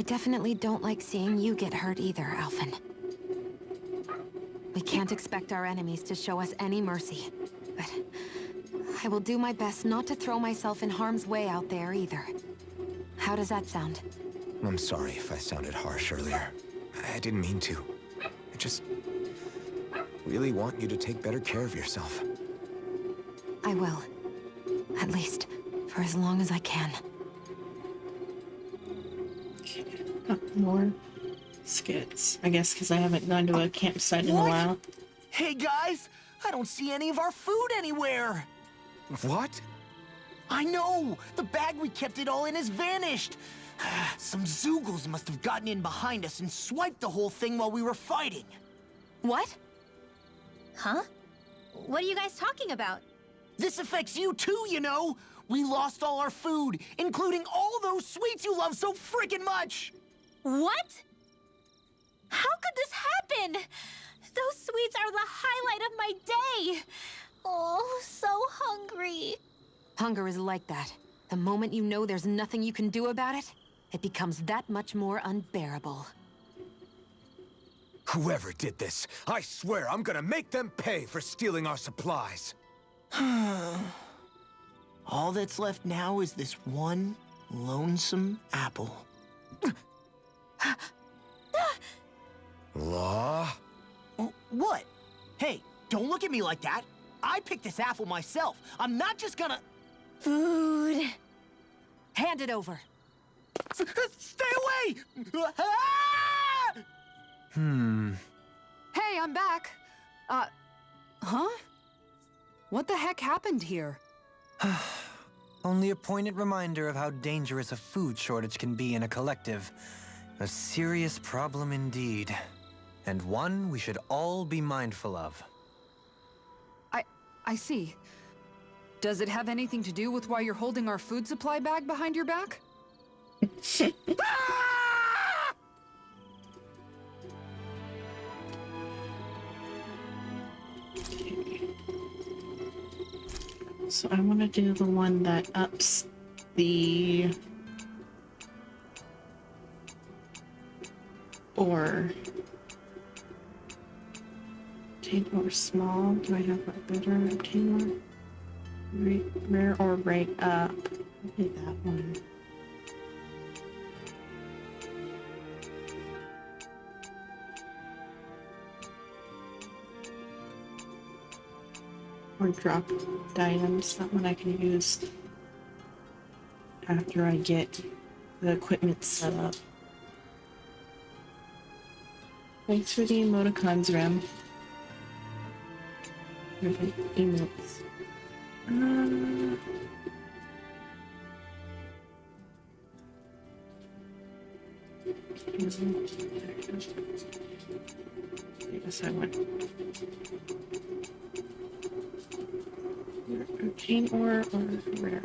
[SPEAKER 7] definitely don't like seeing you get hurt either, Alphen. We can't expect our enemies to show us any mercy. But I will do my best not to throw myself in harm's way out there either. How does that sound?
[SPEAKER 3] I'm sorry if I sounded harsh earlier. I didn't mean to. I just really want you to take better care of yourself.
[SPEAKER 7] I will. At least, for as long as I can.
[SPEAKER 1] More skits. I guess because I haven't gone to a campsite in a while.
[SPEAKER 4] Hey guys, I don't see any of our food anywhere.
[SPEAKER 3] What?
[SPEAKER 4] I know! The bag we kept it all in has vanished! Some Zoogles must have gotten in behind us and swiped the whole thing while we were fighting.
[SPEAKER 7] What?
[SPEAKER 5] Huh? What are you guys talking about?
[SPEAKER 4] This affects you too, you know! We lost all our food, including all those sweets you love so freaking much!
[SPEAKER 5] What? How could this happen? Those sweets are the highlight of my day! Oh, so hungry.
[SPEAKER 7] Hunger is like that. The moment you know there's nothing you can do about it, it becomes that much more unbearable.
[SPEAKER 3] Whoever did this, I swear I'm gonna make them pay for stealing our supplies.
[SPEAKER 4] All that's left now is this one lonesome apple.
[SPEAKER 3] Law?
[SPEAKER 4] What? Hey, don't look at me like that. I picked this apple myself. I'm not just gonna...
[SPEAKER 7] Food. Hand it over.
[SPEAKER 4] Stay away! Ah!
[SPEAKER 6] Hey, I'm back. Huh? What the heck happened here?
[SPEAKER 2] Only a poignant reminder of how dangerous a food shortage can be in a collective. A serious problem indeed. And one we should all be mindful of.
[SPEAKER 6] I see. Does it have anything to do with why you're holding our food supply bag behind your back?
[SPEAKER 1] So I want to do the one that ups the ore. Obtain ore small. Do I have that better? Obtain ore. Rare or right up. I did that one. Or drop the items. That one I can use after I get the equipment set up. Thanks for the emoticons, Rem. Emotes. I guess I went. Obtain ore or rare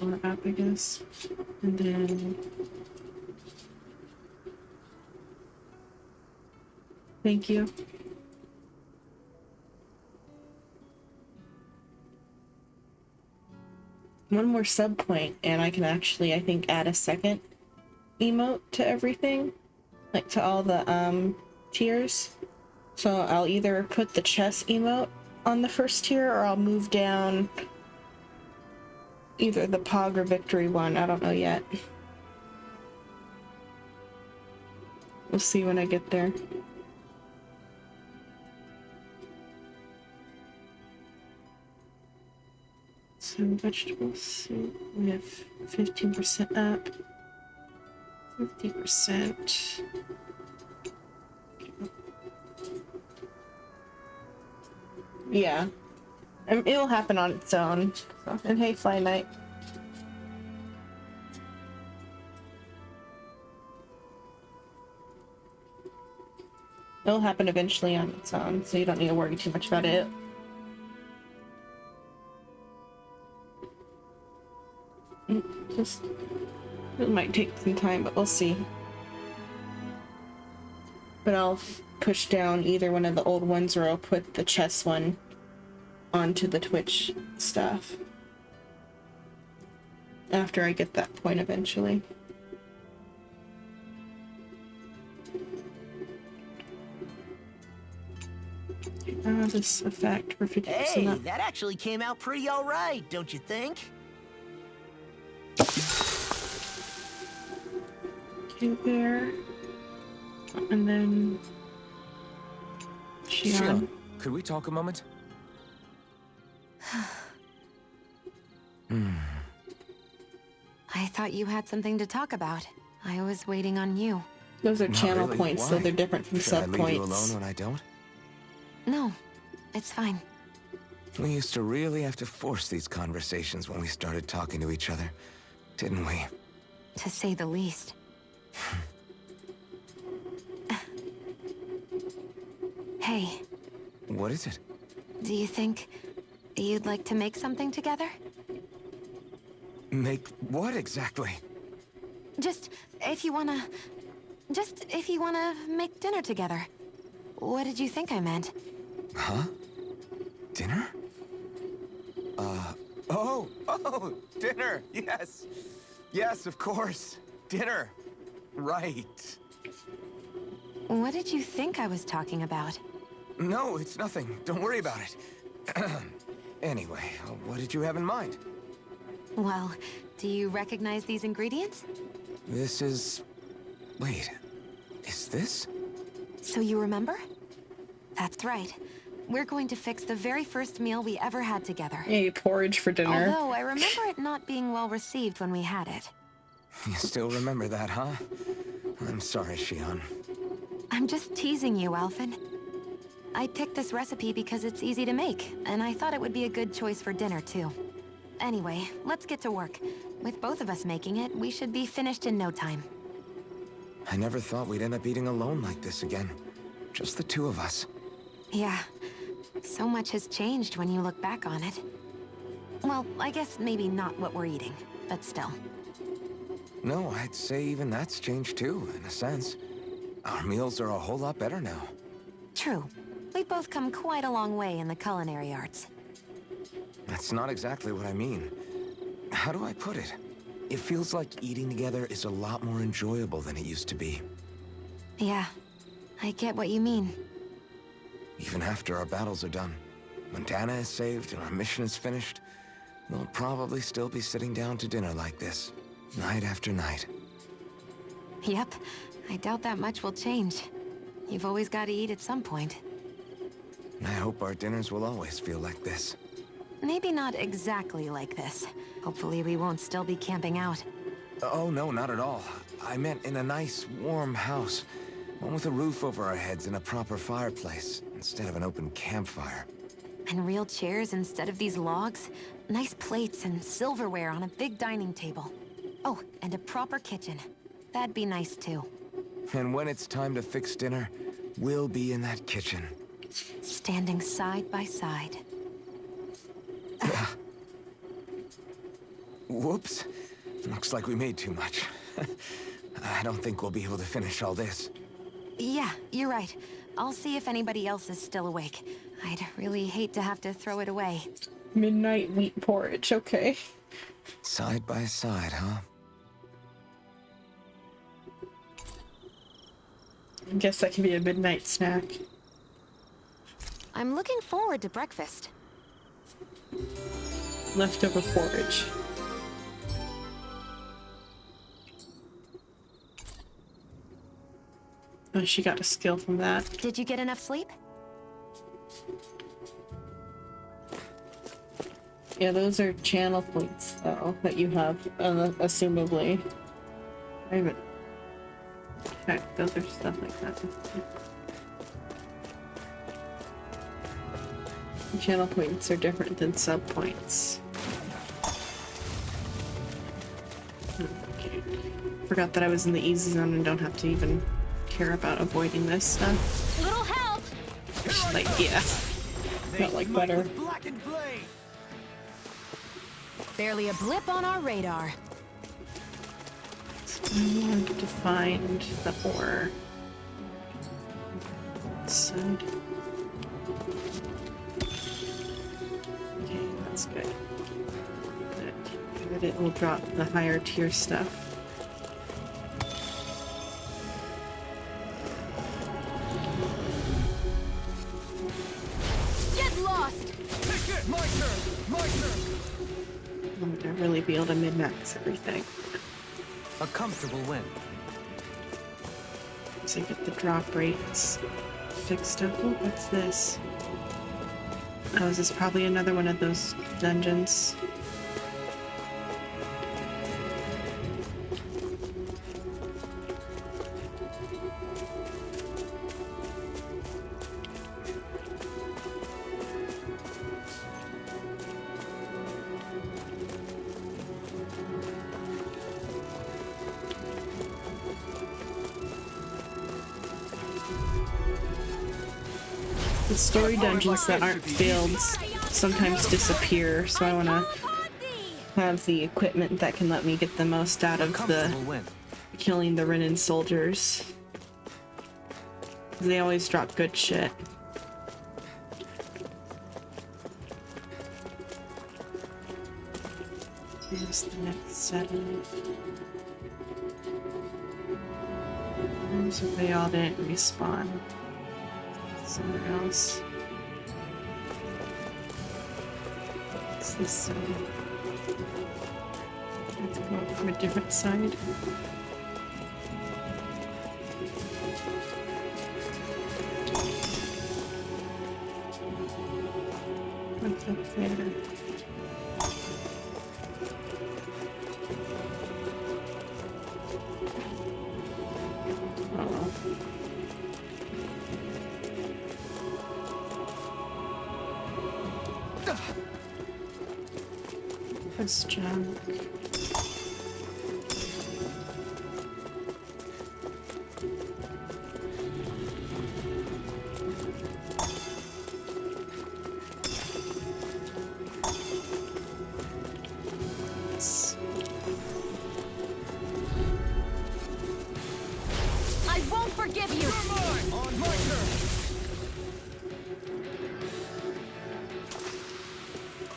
[SPEAKER 1] ore up, I guess. And then thank you. One more sub point and I can actually, I think, add a second emote to everything. Like to all the tiers. So I'll either put the chess emote on the first tier or I'll move down either the Pog or Victory one. I don't know yet. We'll see when I get there. So vegetable soup with 15% up. 50%. Yeah. It'll happen on its own. So, and hey, Fly Knight. It'll happen eventually on its own, so you don't need to worry too much about it. It might take some time, but we'll see. But I'll push down either one of the old ones or I'll put the chess one onto the Twitch stuff. After I get that point eventually. This effect for 50%
[SPEAKER 4] Hey,
[SPEAKER 1] up.
[SPEAKER 4] that actually came out pretty alright, don't you think?
[SPEAKER 1] Okay, there. And then...
[SPEAKER 9] Sheila, could we talk a moment?
[SPEAKER 7] I thought you had something to talk about. I was waiting on you.
[SPEAKER 1] Those are
[SPEAKER 3] Not
[SPEAKER 1] channel
[SPEAKER 3] really.
[SPEAKER 1] points, so
[SPEAKER 3] Why?
[SPEAKER 1] they're different from
[SPEAKER 3] Should I
[SPEAKER 1] sub
[SPEAKER 3] leave you
[SPEAKER 1] points.
[SPEAKER 3] alone when I don't?
[SPEAKER 7] No, it's fine.
[SPEAKER 3] We used to really have to force these conversations when we started talking to each other, didn't we?
[SPEAKER 7] To say the least. Hey,
[SPEAKER 3] What is it?
[SPEAKER 7] do you think you'd like to make something together?
[SPEAKER 3] Make what exactly?
[SPEAKER 7] Just if you wanna make dinner together. What did you think I meant?
[SPEAKER 3] Huh? Dinner? Oh, dinner, yes. Yes, of course. Dinner. Right.
[SPEAKER 7] What did you think I was talking about?
[SPEAKER 3] No, it's nothing. Don't worry about it. Anyway, what did you have in mind?
[SPEAKER 7] Well, do you recognize these ingredients?
[SPEAKER 3] This is... Wait, is this?
[SPEAKER 7] So you remember? That's right. We're going to fix the very first meal we ever had together.
[SPEAKER 1] Yay, porridge for dinner.
[SPEAKER 7] Although I remember it not being well received when we had it.
[SPEAKER 3] You still remember that, huh? I'm sorry, Shion.
[SPEAKER 7] I'm just teasing you, Alphen. I picked this recipe because it's easy to make, and I thought it would be a good choice for dinner, too. Anyway, let's get to work. With both of us making it, we should be finished in no time.
[SPEAKER 3] I never thought we'd end up eating alone like this again. Just the two of us.
[SPEAKER 7] Yeah. So much has changed when you look back on it. Well, I guess maybe not what we're eating, but still.
[SPEAKER 3] No, I'd say even that's changed too, in a sense. Our meals are a whole lot better now.
[SPEAKER 7] True. We've both come quite a long way in the culinary arts.
[SPEAKER 3] That's not exactly what I mean. How do I put it? It feels like eating together is a lot more enjoyable than it used to be.
[SPEAKER 7] Yeah, I get what you mean.
[SPEAKER 3] Even after our battles are done, when Dana is saved and our mission is finished, we'll probably still be sitting down to dinner like this, night after night.
[SPEAKER 7] Yep, I doubt that much will change. You've always got to eat at some point.
[SPEAKER 3] I hope our dinners will always feel like this.
[SPEAKER 7] Maybe not exactly like this. Hopefully we won't still be camping out.
[SPEAKER 3] Oh, no, not at all. I meant in a nice, warm house. One with a roof over our heads and a proper fireplace, instead of an open campfire.
[SPEAKER 7] And real chairs instead of these logs. Nice plates and silverware on a big dining table. Oh, and a proper kitchen. That'd be nice too.
[SPEAKER 3] And when it's time to fix dinner, we'll be in that kitchen.
[SPEAKER 7] Standing side by side.
[SPEAKER 3] Whoops. Looks like we made too much. I don't think we'll be able to finish all this.
[SPEAKER 7] Yeah, you're right. I'll see if anybody else is still awake. I'd really hate to have to throw it away.
[SPEAKER 1] Midnight wheat porridge, okay.
[SPEAKER 3] Side by side, huh?
[SPEAKER 1] I guess that can be a midnight snack.
[SPEAKER 7] I'm looking forward to breakfast.
[SPEAKER 1] Leftover porridge. Oh, she got a skill from that.
[SPEAKER 7] Did you get enough sleep?
[SPEAKER 1] Yeah, those are channel points, though, that you have, assumably. I haven't checked. Those are stuff like that. Channel points are different than sub points. Okay. Forgot that I was in the easy zone and don't have to even care about avoiding this stuff.
[SPEAKER 5] Little help!
[SPEAKER 1] Like, yeah. Felt like better.
[SPEAKER 5] Barely a blip on our radar.
[SPEAKER 1] I want to find the ore. Side. Okay, that's good. Good. It will drop the higher tier stuff.
[SPEAKER 5] Get lost!
[SPEAKER 9] My turn! My turn!
[SPEAKER 1] I'm gonna really be able to min-max everything.
[SPEAKER 2] A comfortable win.
[SPEAKER 1] So I get the drop rates fixed up. Oh, what's this? Oh, is this probably another one of those dungeons? The story dungeons that aren't fields sometimes disappear, so I want to have the equipment that can let me get the most out of the
[SPEAKER 2] Win.
[SPEAKER 1] killing the Renin soldiers. They always drop good shit. Here's the next setting. So they all didn't respawn. Somewhere else. What's this side? I have to go up from a different side. Up there. That's junk.
[SPEAKER 5] I won't forgive you!
[SPEAKER 9] You're mine! On my turn!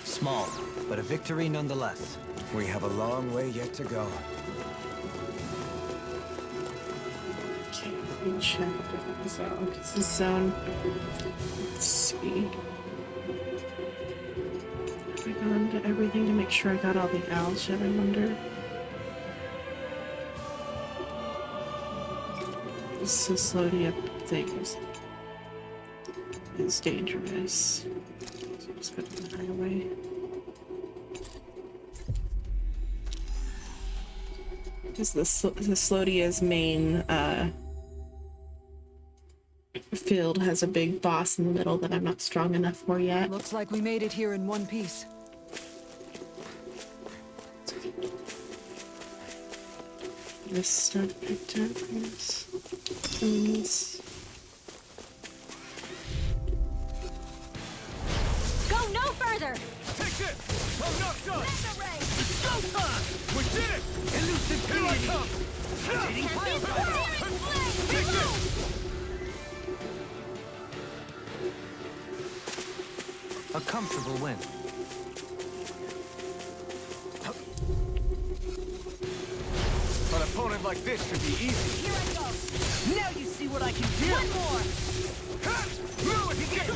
[SPEAKER 2] Small, but a victory nonetheless.
[SPEAKER 3] We have a long way yet to go.
[SPEAKER 1] Okay, let me check the zone. Because the zone. Let's see. Have I gone to everything to make sure I got all the owls yet? I wonder. This Cyslodium thing is dangerous. So I'm just gonna hide away. Because the Slodia's main field has a big boss in the middle that I'm not strong enough for yet.
[SPEAKER 6] Looks like we made it here in one piece.
[SPEAKER 1] This stuff picked up. Yes. Things.
[SPEAKER 5] Go no further!
[SPEAKER 9] Take this! I'm not done!
[SPEAKER 5] Mega ray!
[SPEAKER 9] It's go time! We did it! Elusive Here I come!
[SPEAKER 5] Searing flame!
[SPEAKER 9] Take
[SPEAKER 5] Reload!
[SPEAKER 9] this!
[SPEAKER 2] A comfortable win.
[SPEAKER 9] An opponent like this should be easy.
[SPEAKER 5] Here I go!
[SPEAKER 4] Now you see what I can do!
[SPEAKER 5] One more!
[SPEAKER 9] Ha! Move it!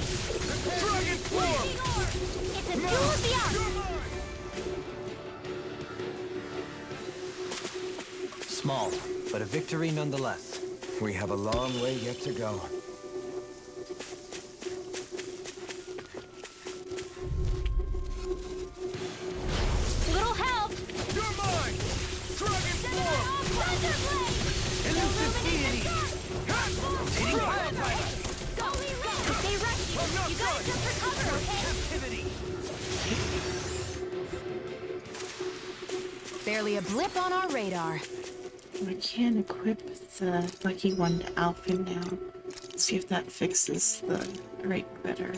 [SPEAKER 9] Dragon Swarm!
[SPEAKER 5] Lightning orb! It's a duel of the arts!
[SPEAKER 9] You're mine!
[SPEAKER 2] Small, but a victory nonetheless.
[SPEAKER 3] We have a long way yet to go.
[SPEAKER 5] Little help!
[SPEAKER 9] You're mine! Dragon Swarm!
[SPEAKER 5] Thunder blade!
[SPEAKER 9] Elusive
[SPEAKER 5] Illuminate the
[SPEAKER 9] Ha! Strike!
[SPEAKER 5] Go, they rush you!
[SPEAKER 9] I'm not
[SPEAKER 5] You gotta
[SPEAKER 9] done.
[SPEAKER 5] just recover, okay?
[SPEAKER 9] Captivity!
[SPEAKER 7] Barely a blip on our radar.
[SPEAKER 1] I can equip the lucky one to Alpha now. See if that fixes the rate better.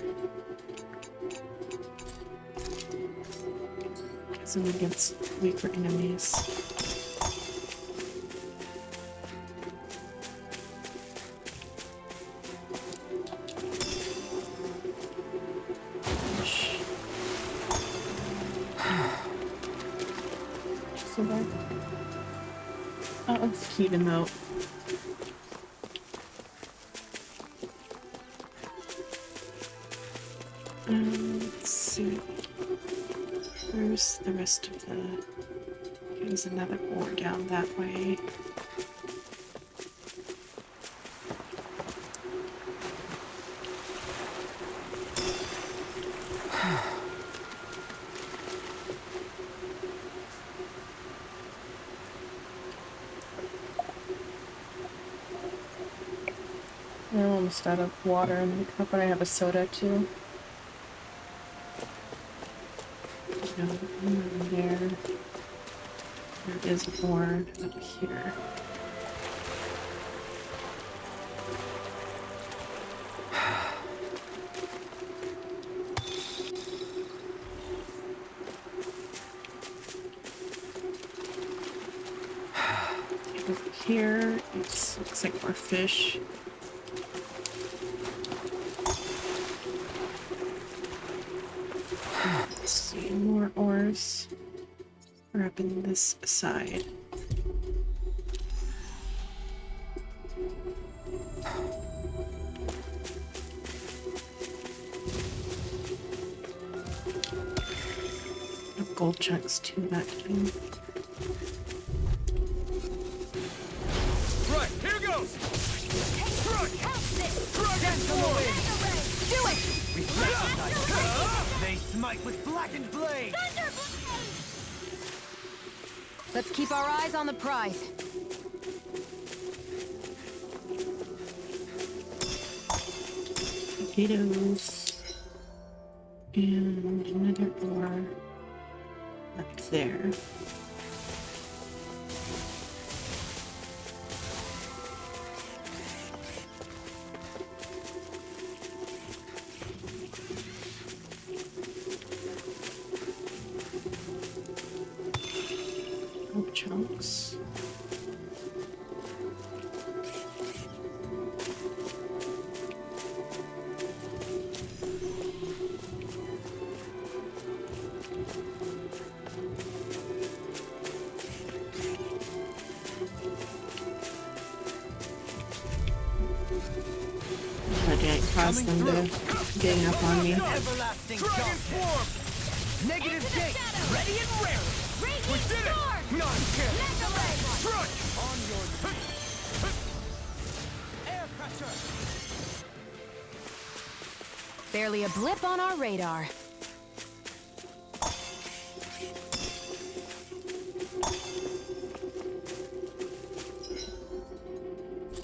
[SPEAKER 1] Because I'm against weaker enemies. So bad. Oh, let's keep him out. Let's see. Where's the rest of the... There's another ore down that way. I'm almost out of water in the cup, but I have a soda too. No, nothing there. There is more up here. Over here, it looks like more fish. Let's see, more ores. We're up in this side. Gold checks too that time.
[SPEAKER 9] Right, here goes! Dragon
[SPEAKER 5] Do it!
[SPEAKER 9] They smite fight with blackened blade!
[SPEAKER 7] Let's keep our eyes on the prize.
[SPEAKER 1] Potatoes. And another ore up there. Chunks. I didn't cause them to gang up on me.
[SPEAKER 9] Everlasting Dragon form! Negative gate! Ready and rare! We did it! Not again! Strike! On your... Air pressure!
[SPEAKER 7] Barely a blip on our radar.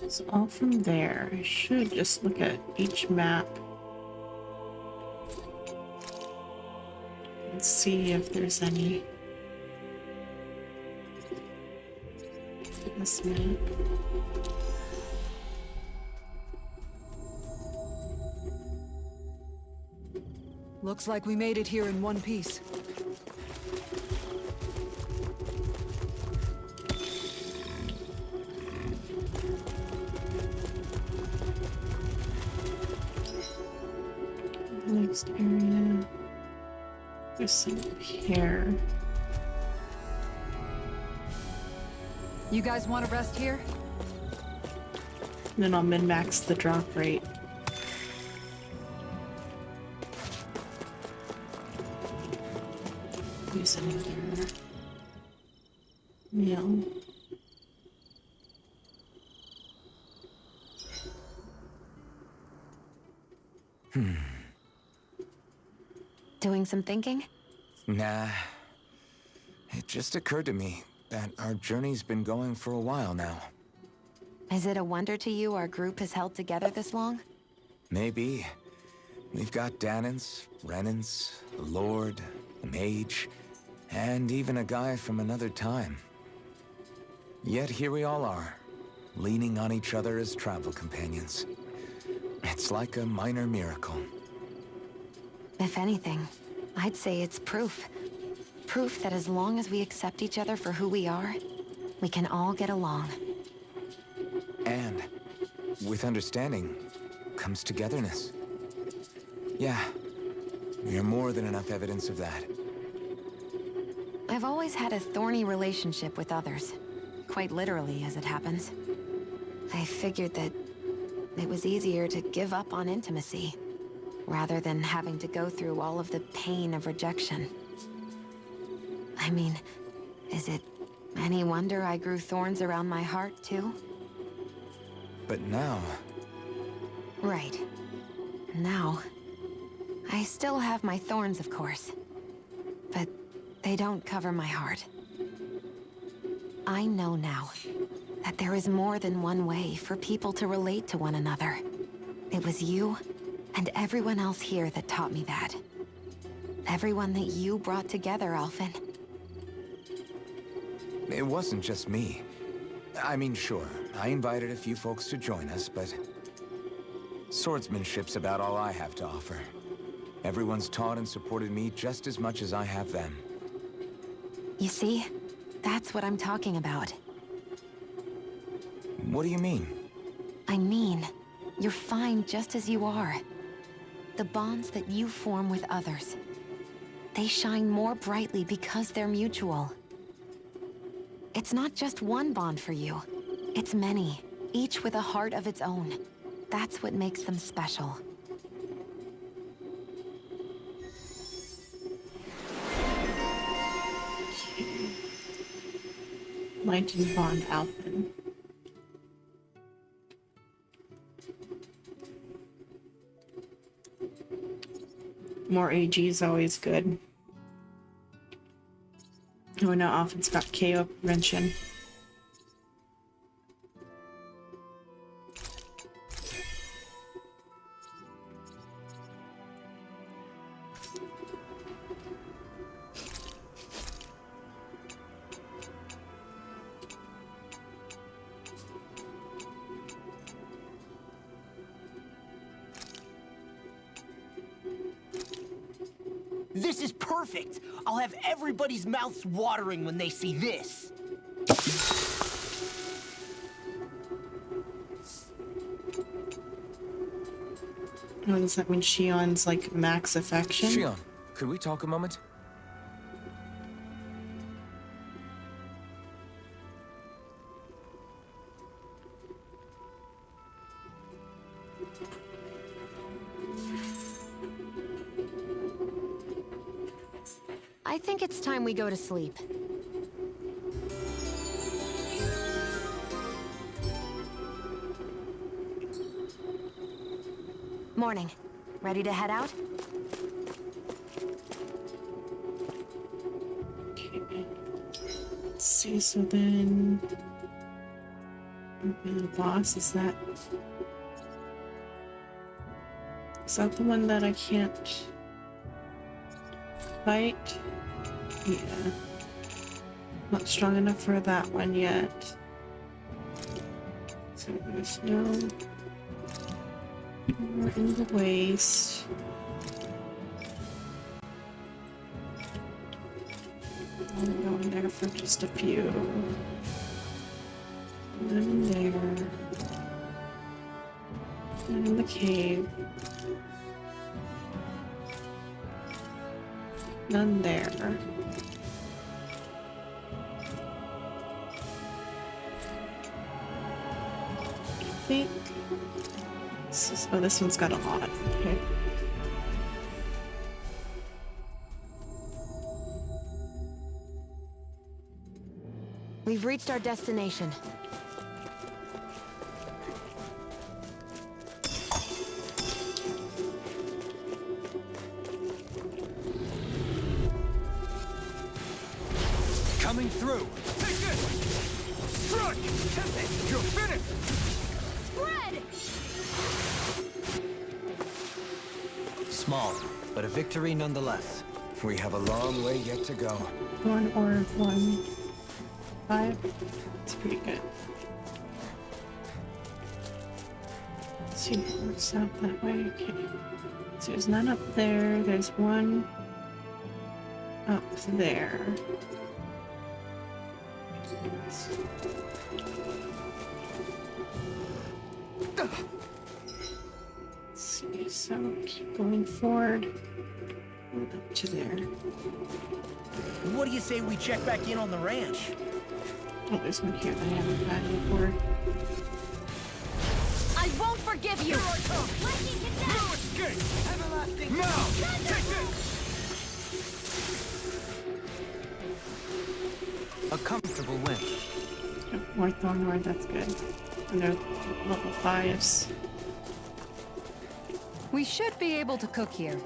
[SPEAKER 1] It's all from there. I should just look at each map and see if there's any. This map.
[SPEAKER 6] Looks like we made it here in one piece.
[SPEAKER 1] Next area. There's some here.
[SPEAKER 6] You guys want to rest here?
[SPEAKER 1] Then I'll min-max the drop rate. Use another meal.
[SPEAKER 7] Doing some thinking?
[SPEAKER 3] Nah. It just occurred to me that our journey's been going for a while now.
[SPEAKER 7] Is it a wonder to you our group has held together this long?
[SPEAKER 3] Maybe. We've got Danans, Renans, a Lord, a Mage, and even a guy from another time. Yet here we all are, leaning on each other as travel companions. It's like a minor miracle.
[SPEAKER 7] If anything, I'd say it's proof. Proof that as long as we accept each other for who we are, we can all get along.
[SPEAKER 3] And with understanding comes togetherness. Yeah, we're more than enough evidence of that.
[SPEAKER 7] I've always had a thorny relationship with others. Quite literally, as it happens. I figured that it was easier to give up on intimacy, rather than having to go through all of the pain of rejection. I mean, is it any wonder I grew thorns around my heart, too?
[SPEAKER 3] But now...
[SPEAKER 7] Right. Now, I still have my thorns, of course. But they don't cover my heart. I know now that there is more than one way for people to relate to one another. It was you and everyone else here that taught me that. Everyone that you brought together, Alphen.
[SPEAKER 3] It wasn't just me. I mean, sure, I invited a few folks to join us, but... swordsmanship's about all I have to offer. Everyone's taught and supported me just as much as I have them.
[SPEAKER 7] You see? That's what I'm talking about.
[SPEAKER 3] What do you mean?
[SPEAKER 7] I mean, you're fine just as you are. The bonds that you form with others, they shine more brightly because they're mutual. It's not just one bond for you. It's many, each with a heart of its own. That's what makes them special.
[SPEAKER 1] Lightning Bond Alphen. More AG is always good. Oh, now offense got KO prevention.
[SPEAKER 4] This is perfect! I'll have everybody's mouths watering when they see this.
[SPEAKER 1] Oh, does that mean Shion's like max affection?
[SPEAKER 3] Shion, could we talk a moment?
[SPEAKER 7] I think it's time we go to sleep. Morning. Ready to head out?
[SPEAKER 1] Okay. Let's see, so then... The boss, is that the one that I can't fight? Yeah. Not strong enough for that one yet. So there's no more in the waste. I'm going there for just a few. None there. None in the cave. None there. I think this one's got a lot. Okay.
[SPEAKER 7] We've reached our destination.
[SPEAKER 9] Coming through. Take this! Strike! You're finished!
[SPEAKER 5] Spread!
[SPEAKER 2] Small, but a victory nonetheless.
[SPEAKER 3] We have a long way yet to go.
[SPEAKER 1] 1 or 1. 5. It's pretty good. Let's see if it works out that way. Okay. So there's none up there. There's one up there. Let's see, so keep going forward. Up to there.
[SPEAKER 4] What do you say we check back in on the ranch?
[SPEAKER 1] Oh, there's one here that I haven't had before.
[SPEAKER 5] I won't forgive you!
[SPEAKER 9] Here I come!
[SPEAKER 5] Lightning
[SPEAKER 9] No
[SPEAKER 5] condemned!
[SPEAKER 9] escape!
[SPEAKER 4] Everlasting
[SPEAKER 9] Now!
[SPEAKER 5] Thunder
[SPEAKER 9] Take
[SPEAKER 5] blow!
[SPEAKER 9] this!
[SPEAKER 2] A comfortable win.
[SPEAKER 1] Oh, more Thornward, that's good. And they're level 5s.
[SPEAKER 6] We should be able to cook here.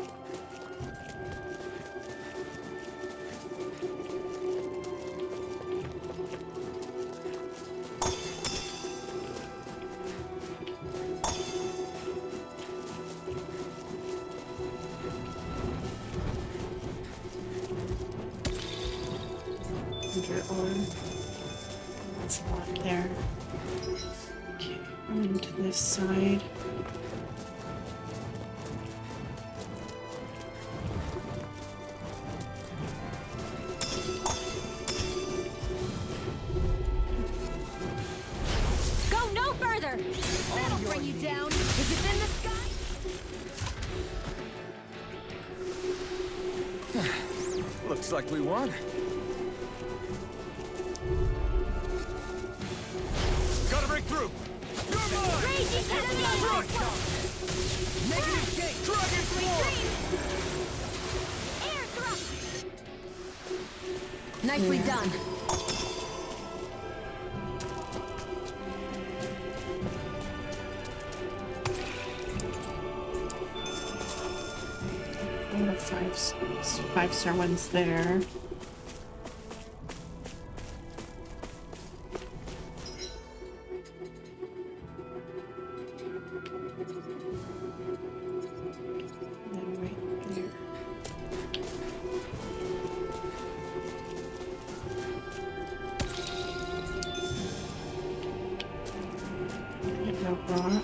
[SPEAKER 1] That's a lot there. Okay, going to this side.
[SPEAKER 5] Go no further! That'll bring you down! Is it in the sky?
[SPEAKER 3] Looks like we won.
[SPEAKER 9] Gotta break through! You're mine!
[SPEAKER 5] Raging enemy!
[SPEAKER 9] Strike!
[SPEAKER 4] Negative gate!
[SPEAKER 9] Dragon Swarm!
[SPEAKER 5] Air thrust!
[SPEAKER 7] Nicely done.
[SPEAKER 1] Oh, 5-star ones there. And right there. No rock.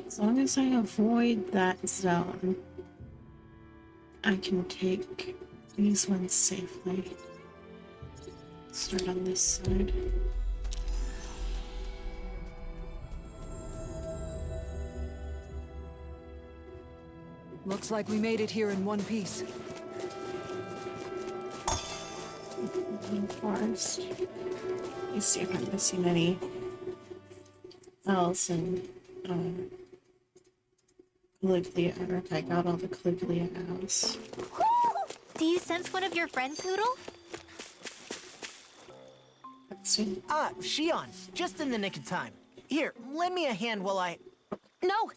[SPEAKER 1] As long as I avoid that zone, I can take these ones safely. Start on this side.
[SPEAKER 6] Looks like we made it here in one piece.
[SPEAKER 1] Forest. Let's see if I'm missing any else in Caligula, or if I got all the Caligula owls.
[SPEAKER 5] Do you sense one of your friends, Hoodle?
[SPEAKER 1] Let's see.
[SPEAKER 4] Ah, Shion, just in the nick of time. Here, lend me a hand while I...
[SPEAKER 5] No!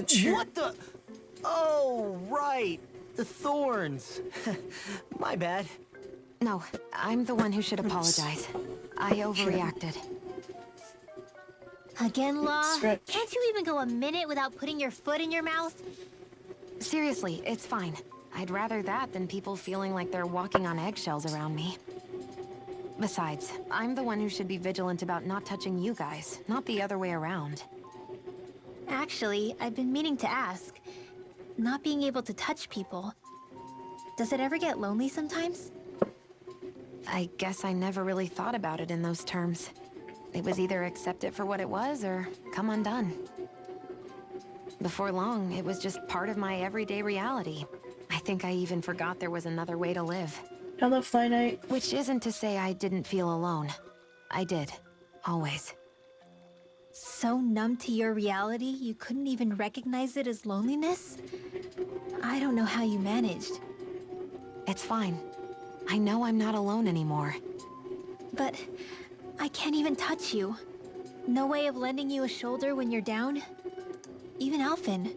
[SPEAKER 1] Sure.
[SPEAKER 4] What the... Oh, right. The thorns. My bad.
[SPEAKER 7] No, I'm the one who should apologize. I overreacted.
[SPEAKER 5] Again, Law?
[SPEAKER 1] Stretch.
[SPEAKER 5] Can't you even go a minute without putting your foot in your mouth?
[SPEAKER 7] Seriously, it's fine. I'd rather that than people feeling like they're walking on eggshells around me. Besides, I'm the one who should be vigilant about not touching you guys, not the other way around.
[SPEAKER 5] Actually, I've been meaning to ask. Not being able to touch people, does it ever get lonely sometimes?
[SPEAKER 7] I guess I never really thought about it in those terms. It was either accept it for what it was or come undone. Before long, it was just part of my everyday reality. I think I even forgot there was another way to live.
[SPEAKER 1] Hello, Fly Knight.
[SPEAKER 7] Which isn't to say I didn't feel alone. I did. Always.
[SPEAKER 5] So numb to your reality, you couldn't even recognize it as loneliness? I don't know how you managed.
[SPEAKER 7] It's fine. I know I'm not alone anymore.
[SPEAKER 5] But I can't even touch you. No way of lending you a shoulder when you're down? Even Alphen.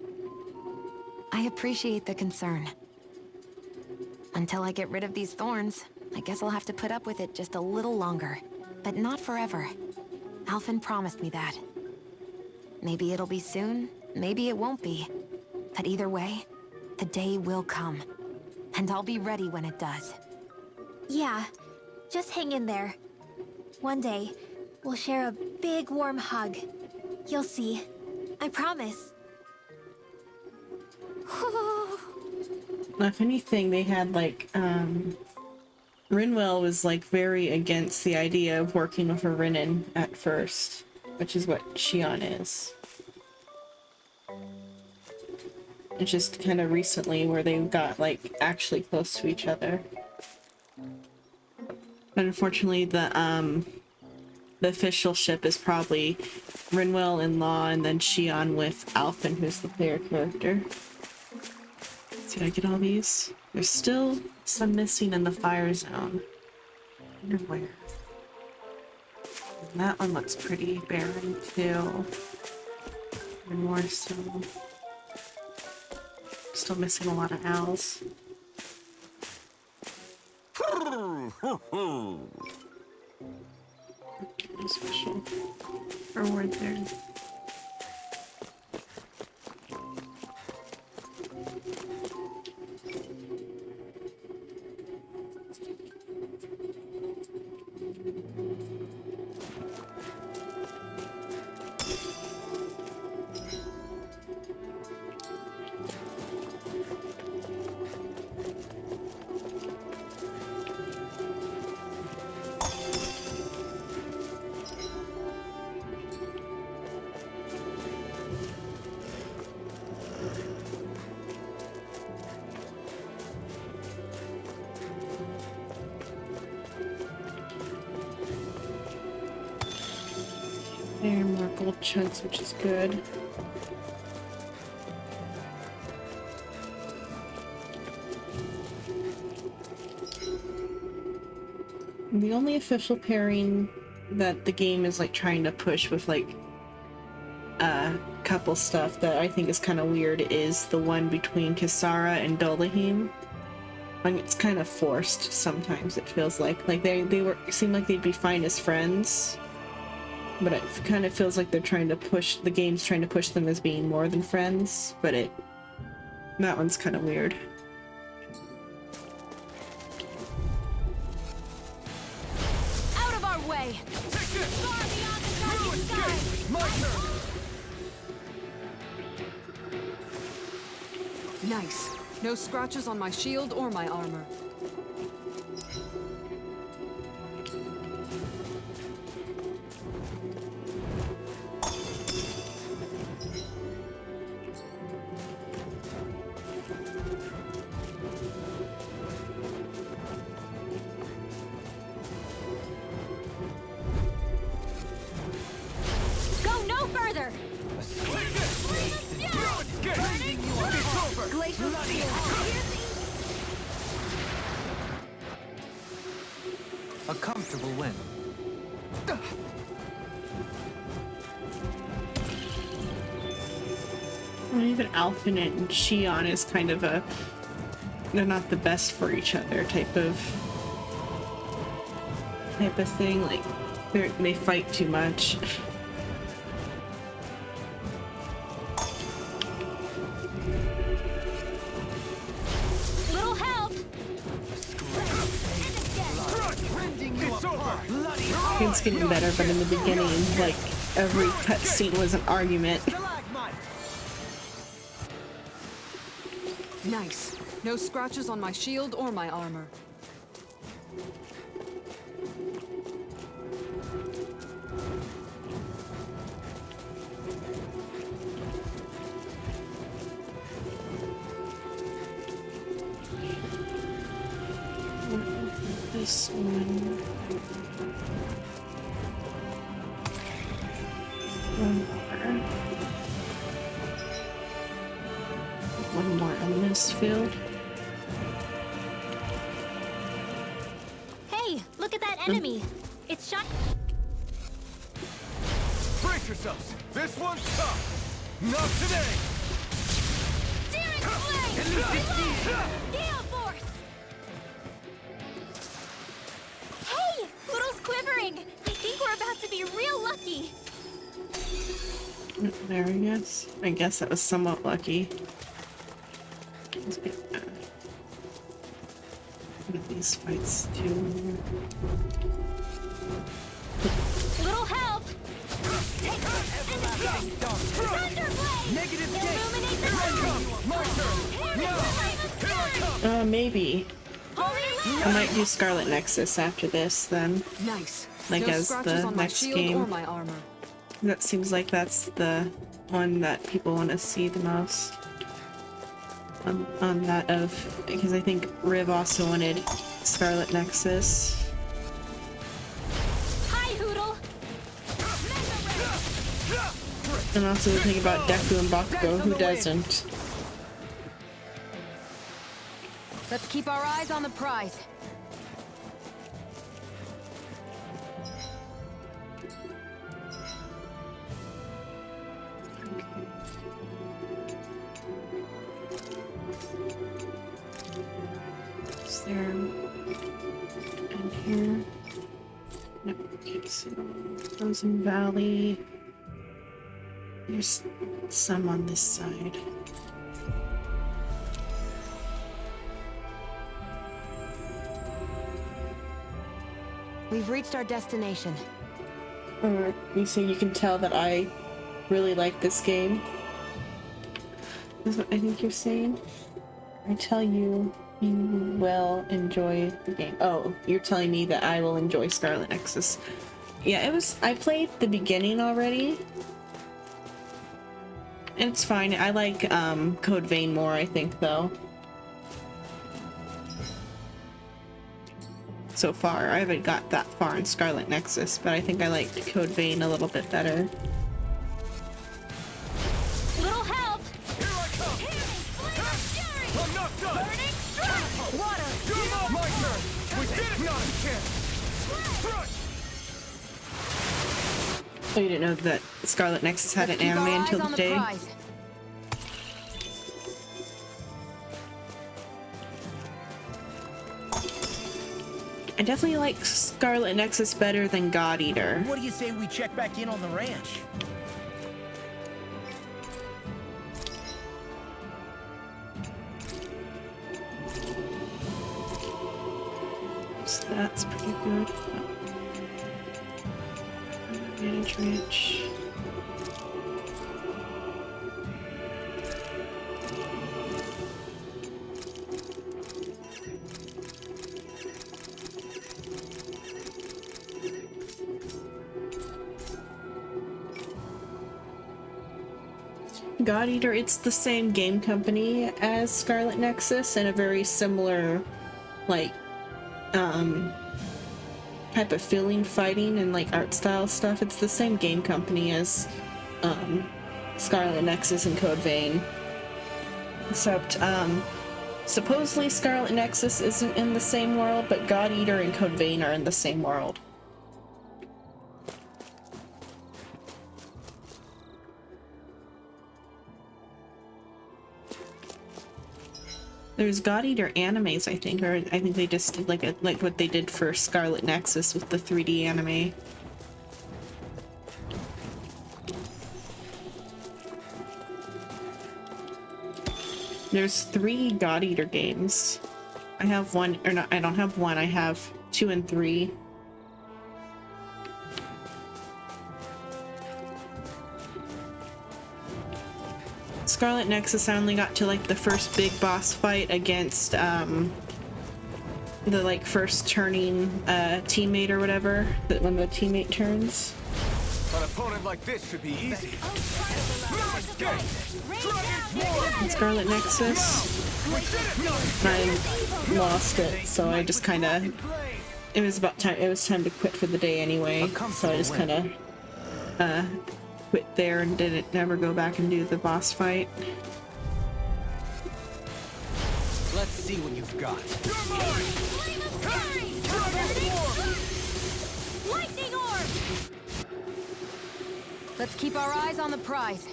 [SPEAKER 7] I appreciate the concern. Until I get rid of these thorns, I guess I'll have to put up with it just a little longer. But not forever. Alphen promised me that. Maybe it'll be soon, maybe it won't be. But either way, the day will come. And I'll be ready when it does.
[SPEAKER 5] Yeah, just hang in there. One day, we'll share a big warm hug. You'll see. I promise.
[SPEAKER 1] If anything, they had like, Rinwell was like very against the idea of working with a Rinnin at first, which is what Shion is. It's just kind of recently where they got like actually close to each other. But unfortunately, the official ship is probably Rinwell in Law, and then Shion with Alphen, who's the player character. Did I get all these? There's still some missing in the fire zone. I wonder where. And that one looks pretty barren too. And more still. Still missing a lot of owls. No special reward there. There are more gold chunks, which is good. The only official pairing that the game is like trying to push with like couple stuff that I think is kind of weird is the one between Kisara and Dolahim. Like it's kind of forced sometimes. It feels like they seem like they'd be fine as friends, but it kind of feels like they're trying to push the game's trying to push them as being more than friends. But that one's kind of weird.
[SPEAKER 5] Out of our way! Far beyond the darkened sky!
[SPEAKER 9] My turn!
[SPEAKER 6] Nice. No scratches on my shield or my armor.
[SPEAKER 5] Go no further!
[SPEAKER 6] Glacial
[SPEAKER 2] A comfortable win.
[SPEAKER 1] Well, even Alphen and Shion is kind of they're not the best for each other type of thing. Like they fight too much.
[SPEAKER 5] Little help!
[SPEAKER 9] It's over!
[SPEAKER 1] It's getting better, but in the beginning, like every cutscene was an argument.
[SPEAKER 6] Nice. No scratches on my shield or my armor.
[SPEAKER 1] This one. One more on this field.
[SPEAKER 5] Hey, look at that enemy! It's shot.
[SPEAKER 9] Brace yourselves! This one's tough! Not today!
[SPEAKER 5] Searing flame! Gale force! Hey! Poodle's quivering! I think we're about to be real lucky!
[SPEAKER 1] There, I guess. I guess that was somewhat lucky. Let's get one of these fights too.
[SPEAKER 5] Little help! Thunderblade!
[SPEAKER 9] Negative
[SPEAKER 5] Illuminate the room!
[SPEAKER 9] My turn! Now!
[SPEAKER 1] Maybe. I might do Scarlet Nexus after this then.
[SPEAKER 6] Nice.
[SPEAKER 1] Like
[SPEAKER 6] no
[SPEAKER 1] as
[SPEAKER 6] scratches
[SPEAKER 1] the
[SPEAKER 6] on my
[SPEAKER 1] next
[SPEAKER 6] shield
[SPEAKER 1] game.
[SPEAKER 6] or my armor.
[SPEAKER 1] That seems like that's the one that people want to see the most. On that of, because I think Riv also wanted Scarlet Nexus.
[SPEAKER 5] Hi, Hoodle!
[SPEAKER 1] And also the thing about Deku and Bakugo, who doesn't?
[SPEAKER 6] Let's keep our eyes on the prize.
[SPEAKER 1] Is there in here? No, okay, so Frozen Valley. There's some on this side.
[SPEAKER 7] We've reached our destination.
[SPEAKER 1] Or you say you can tell that I really like this game. That's what I think you're saying. I tell you, you will enjoy the game. Oh, you're telling me that I will enjoy Scarlet Nexus. Yeah, it was. I played the beginning already. And it's fine. I like Code Vein more, I think, though. So far, I haven't got that far in Scarlet Nexus, but I think I liked Code Vein a little bit better.
[SPEAKER 5] Little help!
[SPEAKER 9] Here I come!
[SPEAKER 5] Flame of fury!
[SPEAKER 9] I'm not done!
[SPEAKER 5] Burning strike!
[SPEAKER 9] Water! My turn! We did it! Not a chance!
[SPEAKER 1] Oh, you didn't know that Scarlet Nexus had
[SPEAKER 5] Let's
[SPEAKER 1] an
[SPEAKER 5] keep our
[SPEAKER 1] anime
[SPEAKER 5] eyes
[SPEAKER 1] until
[SPEAKER 5] on the
[SPEAKER 1] today?
[SPEAKER 5] prize.
[SPEAKER 1] I definitely like Scarlet Nexus better than God Eater.
[SPEAKER 4] What do you say we check back in on the ranch?
[SPEAKER 1] So that's pretty good. Manage ranch. God Eater, it's the same game company as Scarlet Nexus and a very similar, like, type of feeling fighting and like art style stuff. It's the same game company as Scarlet Nexus and Code Vein. Except, supposedly Scarlet Nexus isn't in the same world, but God Eater and Code Vein are in the same world. There's God Eater animes, I think, or I think they just did like what they did for Scarlet Nexus with the 3D anime. There's 3 God Eater games. I have one, or not, I don't have one, I have 2 and 3. Scarlet Nexus, I only got to like the first big boss fight against the like first turning teammate or whatever, that when the teammate turns.
[SPEAKER 9] An opponent like this should be easy.
[SPEAKER 1] Scarlet Nexus. I lost it, so I just kind of. It was about time. It was time to quit for the day anyway, so I just kind of quit there and didn't never go back and do the boss fight.
[SPEAKER 2] Let's see what you've got.
[SPEAKER 5] Lightning orb! Let's keep our eyes on the prize.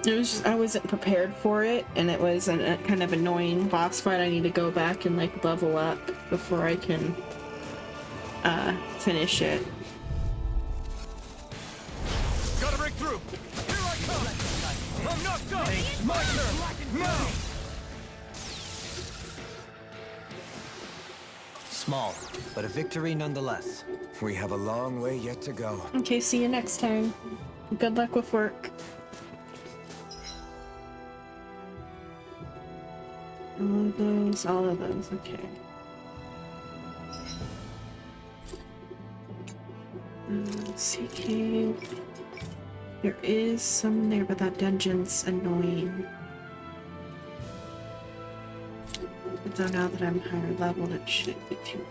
[SPEAKER 1] It was just, I wasn't prepared for it, and it was a kind of annoying boss fight. I need to go back and like level up before I can finish it.
[SPEAKER 9] Gotta break through. Here I come. I'm knocked up. My turn. Now.
[SPEAKER 2] Small, but a victory nonetheless.
[SPEAKER 3] We have a long way yet to go.
[SPEAKER 1] Okay, see you next time. Good luck with work. All of those, okay. Sea cave. There is some there, but that dungeon's annoying. But though now that I'm higher leveled, it should be too.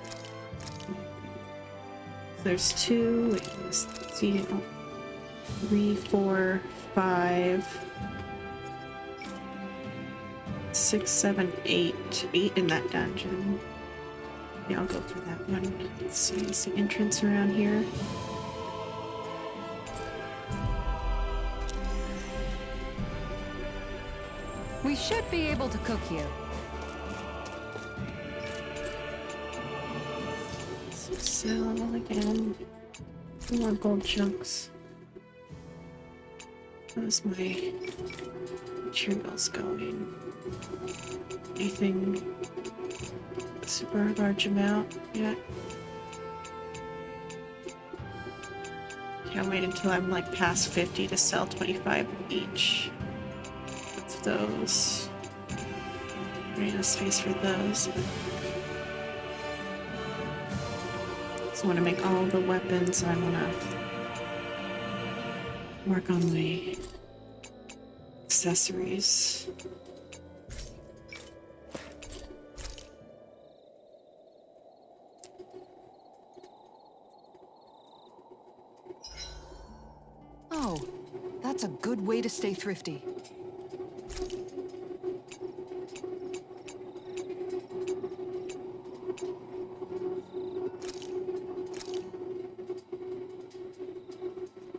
[SPEAKER 1] There's 2. Wait, let's see. 3, 4, 5. 6, 7, 8. 8 in that dungeon. Yeah, I'll go for that one. Let's see, is the entrance around here?
[SPEAKER 6] We should be able to cook you.
[SPEAKER 1] Sell again. More gold chunks. How's my materials going? Anything super large amount yet? Can't wait until I'm like past 50 to sell 25 each of those. I need a space for those. So I want to make all the weapons. I want to work on my accessories.
[SPEAKER 6] Oh, that's a good way to stay thrifty.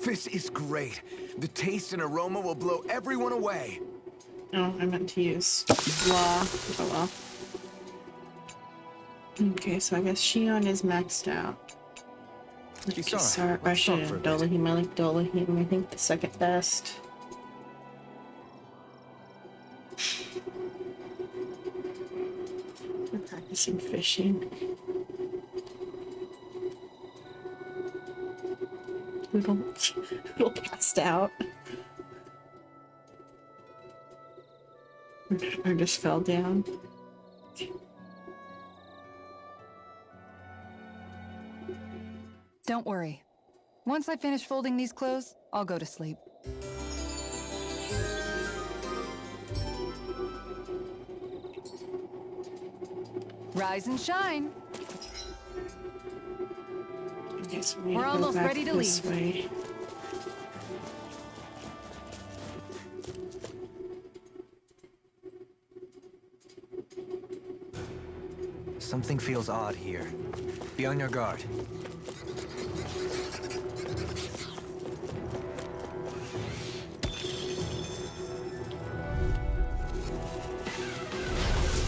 [SPEAKER 3] This is great. The taste and aroma will blow everyone away.
[SPEAKER 1] Oh, I meant to use blah. Oh well. Okay, so I guess Shion is maxed out.
[SPEAKER 3] Kisara,
[SPEAKER 1] I
[SPEAKER 3] let's talk for a
[SPEAKER 1] should
[SPEAKER 3] bit.
[SPEAKER 1] Dolahim. I like Dolahim. I think the second best. We're practicing fishing. Little passed out. Or just fell down.
[SPEAKER 6] Don't worry. Once I finish folding these clothes, I'll go to sleep. Rise and shine.
[SPEAKER 1] Okay, so we need
[SPEAKER 6] We're
[SPEAKER 1] to go
[SPEAKER 6] almost
[SPEAKER 1] back
[SPEAKER 6] ready to
[SPEAKER 1] this
[SPEAKER 6] leave.
[SPEAKER 1] way.
[SPEAKER 2] Something feels odd here. Be on your guard.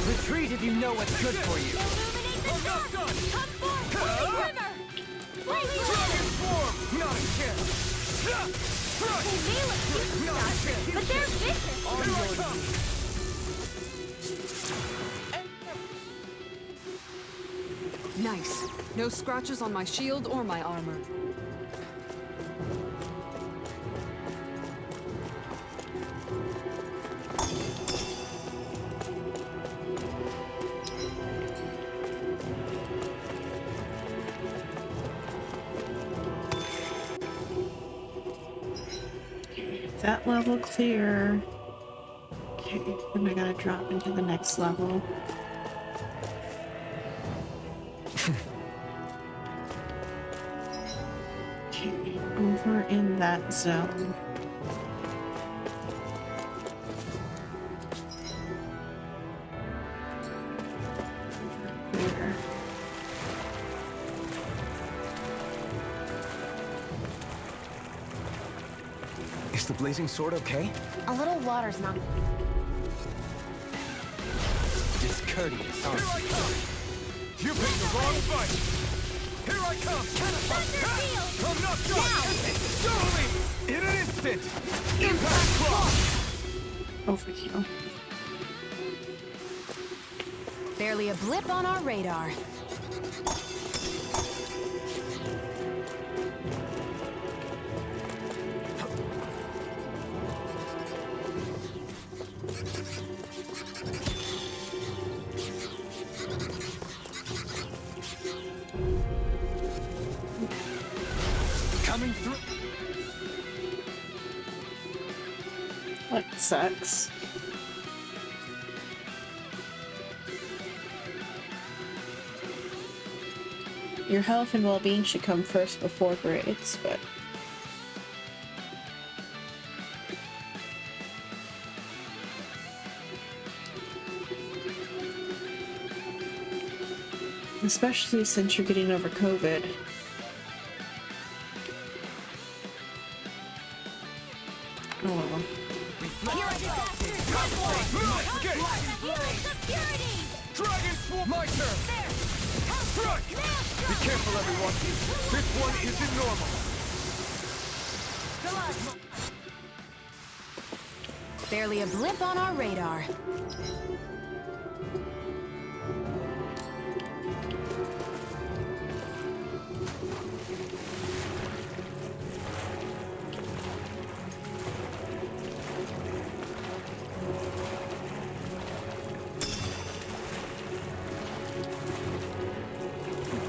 [SPEAKER 9] Retreat if you know what's good for you.
[SPEAKER 5] Illuminate the dark! Come forth, Holy River! Blaze
[SPEAKER 9] Dragon form! Not a chance!
[SPEAKER 5] They may look cute
[SPEAKER 9] Not a
[SPEAKER 5] stuff,
[SPEAKER 9] chance!
[SPEAKER 5] but they're vicious!
[SPEAKER 9] On your knees!
[SPEAKER 10] Nice. No scratches on my shield or my armor.
[SPEAKER 1] That level clear. Okay, then I gotta drop into the next level. Okay, over in that zone. There.
[SPEAKER 3] Is the blazing sword okay?
[SPEAKER 7] A little water's not...
[SPEAKER 2] Discourteous,
[SPEAKER 9] Here
[SPEAKER 2] aren't
[SPEAKER 9] I
[SPEAKER 2] you?
[SPEAKER 9] come! You picked the wrong fight! Here I come!
[SPEAKER 5] Thunder field!
[SPEAKER 9] I'm not done! Surely! In an instant! Impact block!
[SPEAKER 1] Overkill.
[SPEAKER 7] Barely a blip on our radar.
[SPEAKER 9] Coming through.
[SPEAKER 1] That sucks. Your health and well-being should come first before grades, but... especially since you're getting over COVID. Oh well.
[SPEAKER 5] Here are disasters! Come forth!
[SPEAKER 9] Escape!
[SPEAKER 5] Healings of purity!
[SPEAKER 9] Dragon swarm! My turn!
[SPEAKER 5] There!
[SPEAKER 9] Strike! Be careful, everyone! This one isn't normal!
[SPEAKER 7] Barely a blip on our radar.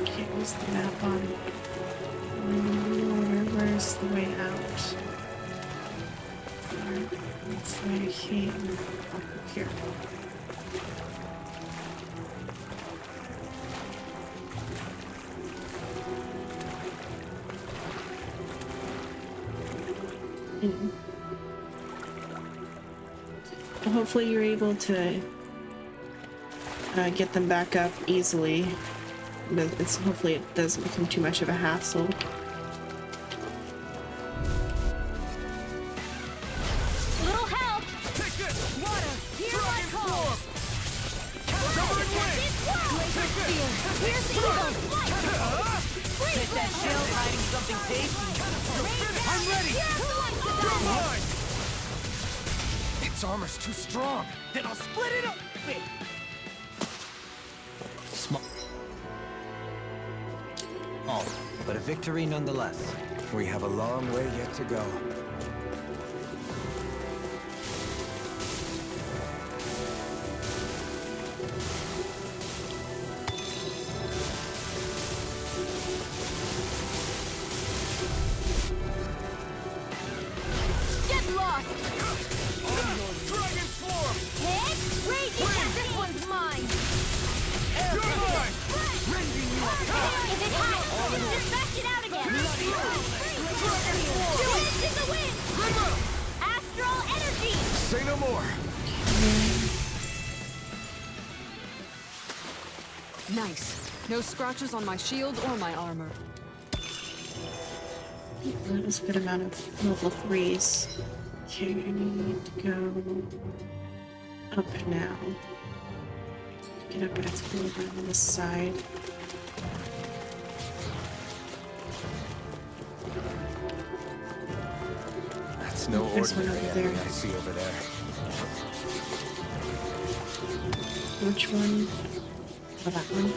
[SPEAKER 1] Okay, where's the map on? Where's the way out? That's the way I came. Oh, here. Well, hopefully you're able to get them back up easily. But hopefully it doesn't become too much of a hassle.
[SPEAKER 5] spear. Pierce eagle.
[SPEAKER 9] Hit that shield hiding something tasty. I'm ready! You're mine! Its armor's too strong. Then I'll split it up a bit.
[SPEAKER 2] Small. Oh, but a victory nonetheless.
[SPEAKER 3] We have a long way yet to go.
[SPEAKER 5] Get lost.
[SPEAKER 9] Dragon form!
[SPEAKER 5] Hit. Raging attack. This one's mine.
[SPEAKER 9] You're mine! Rending you
[SPEAKER 5] If it hides, just bash it out again. Do it in the wind. Astral energy.
[SPEAKER 3] Say no more.
[SPEAKER 10] Nice. No scratches on my shield or my armor.
[SPEAKER 1] That was a good amount of level 3s. Okay, I need to go up now. Get up, but I have to go over on this side.
[SPEAKER 3] That's no
[SPEAKER 1] There's one
[SPEAKER 3] ordinary
[SPEAKER 1] over there.
[SPEAKER 3] enemy I see over there.
[SPEAKER 1] Which one? Oh, that one.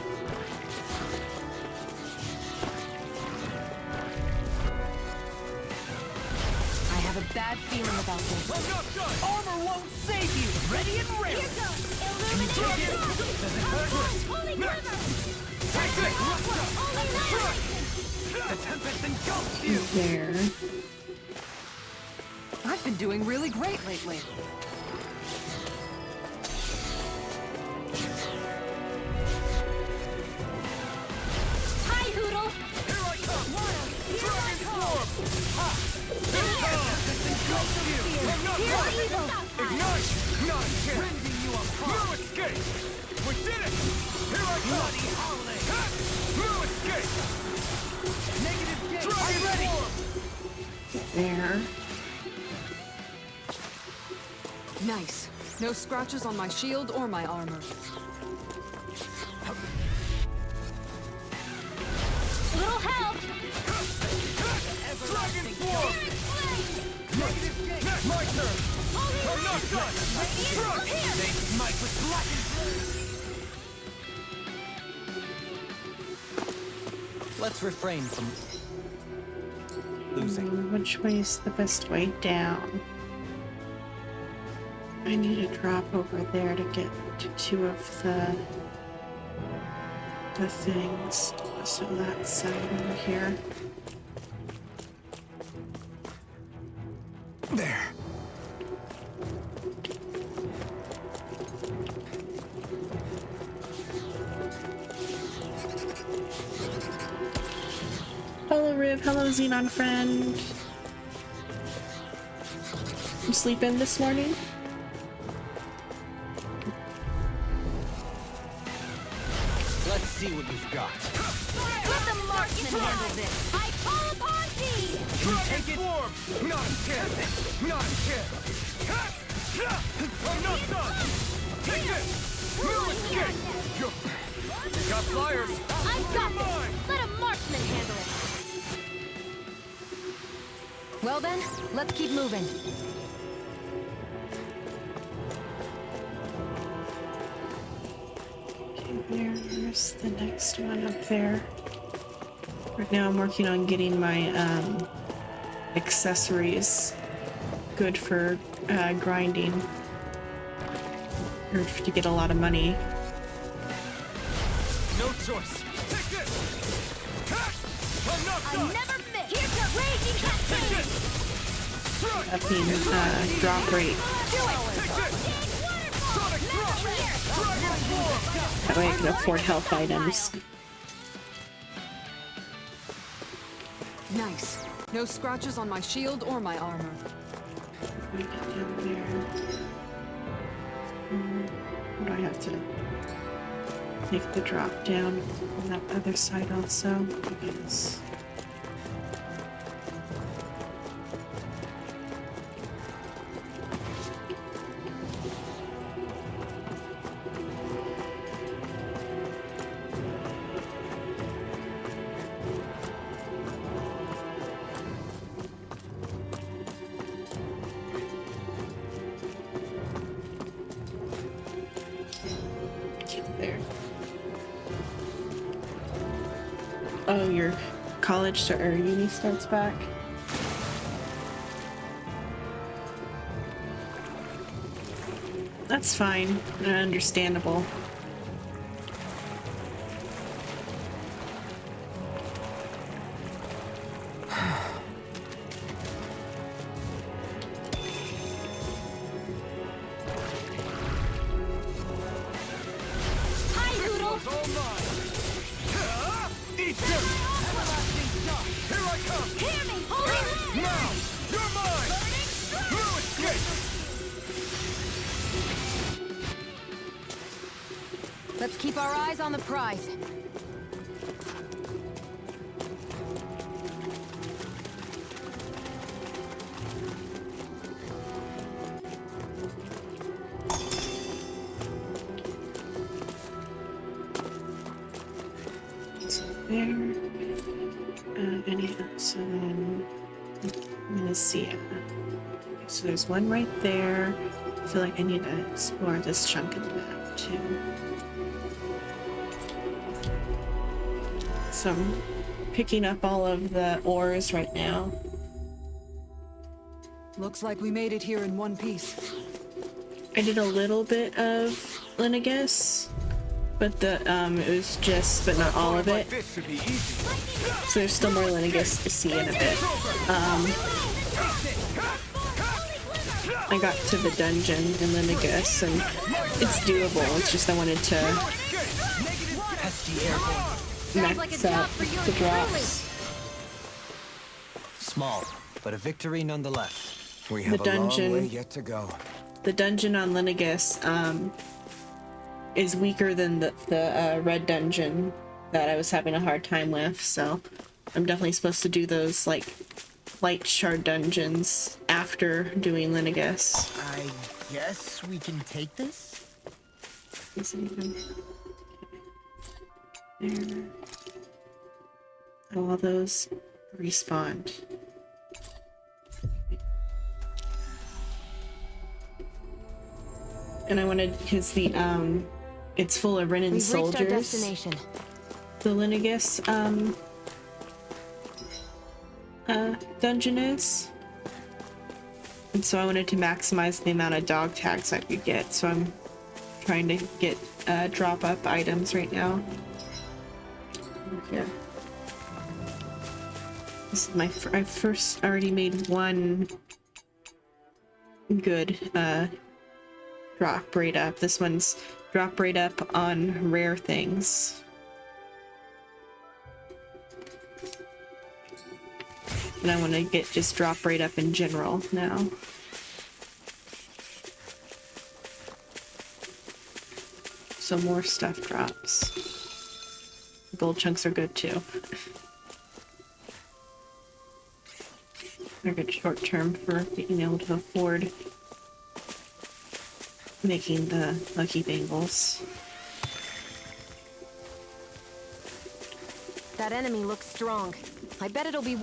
[SPEAKER 10] I have a bad feeling about this.
[SPEAKER 9] I'm not done! Armor won't save you! Ready and ready!
[SPEAKER 5] Here goes. Illuminated. Holy quiver.
[SPEAKER 9] Take it!
[SPEAKER 5] Holy annihilation.
[SPEAKER 9] The tempest engulfs you!
[SPEAKER 1] There.
[SPEAKER 10] I've been doing really great lately.
[SPEAKER 5] Hi, Hoodle.
[SPEAKER 9] Here I come! Dragon form! Ha! This time! Tempest engulfs you! I'm not
[SPEAKER 5] Here's
[SPEAKER 9] done!
[SPEAKER 5] evil.
[SPEAKER 9] Ignite! Not again! Rending you apart! No escape! We did it! Here I come! Bloody howling! Ha! No escape! Negative gate! I'm ready!
[SPEAKER 1] There.
[SPEAKER 10] Nice. No scratches on my shield or my armor.
[SPEAKER 5] Little help.
[SPEAKER 9] Dragon form! Negative gate! My turn! I'm not done! Struck! They smite with blackened...
[SPEAKER 2] Let's refrain from losing.
[SPEAKER 1] Which way is the best way down? I need to drop over there to get to two of the things. So that side over here.
[SPEAKER 3] There.
[SPEAKER 1] Hello Riv, hello Xenon friend. You sleeping this morning?
[SPEAKER 2] Let's see what you've got.
[SPEAKER 5] Let the marksman handle this. I call upon thee.
[SPEAKER 9] Dragon form! Not again! Not again! I'm not done! Take this! No escape! You got flyers!
[SPEAKER 5] I've got this. Let a marksman handle it.
[SPEAKER 10] Well then, let's keep moving.
[SPEAKER 1] Okay, there's the next one up there. Right now I'm working on getting my accessories good for grinding. Or to get a lot of money.
[SPEAKER 9] No choice! Take this! I'm not
[SPEAKER 5] I
[SPEAKER 9] done!
[SPEAKER 5] never miss. Here's a raging
[SPEAKER 9] Take
[SPEAKER 5] cascade.
[SPEAKER 9] this! Struck!
[SPEAKER 1] Upping drop rate.
[SPEAKER 5] Do it.
[SPEAKER 9] Take this! Sonic drop! Dragon form!
[SPEAKER 1] That way I can afford health items.
[SPEAKER 10] Nice. No scratches on my shield or my armor.
[SPEAKER 1] Let me get down there. What do I have to make the drop down on that other side also? I guess. Oh, your college or uni starts back? That's fine. Understandable.
[SPEAKER 5] Hi, Noodle!
[SPEAKER 3] Eat them! Here I come!
[SPEAKER 5] Hear me! Holy
[SPEAKER 3] Now! You're mine! You escape!
[SPEAKER 7] Let's keep our eyes on the prize.
[SPEAKER 1] So there. Any so then I'm gonna see it. Okay, so there's one right there. I feel like I need to explore this chunk of the map too. So I'm picking up all of the ores right now.
[SPEAKER 6] Looks like we made it here in one piece.
[SPEAKER 1] I did a little bit of Linagus, but it was just, but not all of it.
[SPEAKER 3] This should be easy.
[SPEAKER 1] So there's still more Linagus to see in a bit. I got to the dungeon in Linagus, and it's doable. It's just I wanted to max out the drops.
[SPEAKER 2] Small, but a victory nonetheless.
[SPEAKER 3] We have
[SPEAKER 1] The
[SPEAKER 3] a long
[SPEAKER 1] dungeon.
[SPEAKER 3] way yet to go.
[SPEAKER 1] The dungeon on Linagus is weaker than the red dungeon that I was having a hard time with, so I'm definitely supposed to do those like light shard dungeons after doing Linagus.
[SPEAKER 4] I guess we can take this?
[SPEAKER 1] Is it even there? All those respawned. And I wanted, because the it's full of Renin
[SPEAKER 7] We've reached our
[SPEAKER 1] soldiers.
[SPEAKER 7] destination.
[SPEAKER 1] The Linagus dungeon is. And so I wanted to maximize the amount of dog tags I could get, so I'm trying to get drop up items right now. Here. This is my I first already made one good drop rate up. This one's drop rate up on rare things. And I want to get just drop rate up in general now. So more stuff drops. Gold chunks are good too. They're good short term for being able to afford making the lucky bangles.
[SPEAKER 7] That enemy looks strong. I bet it'll be...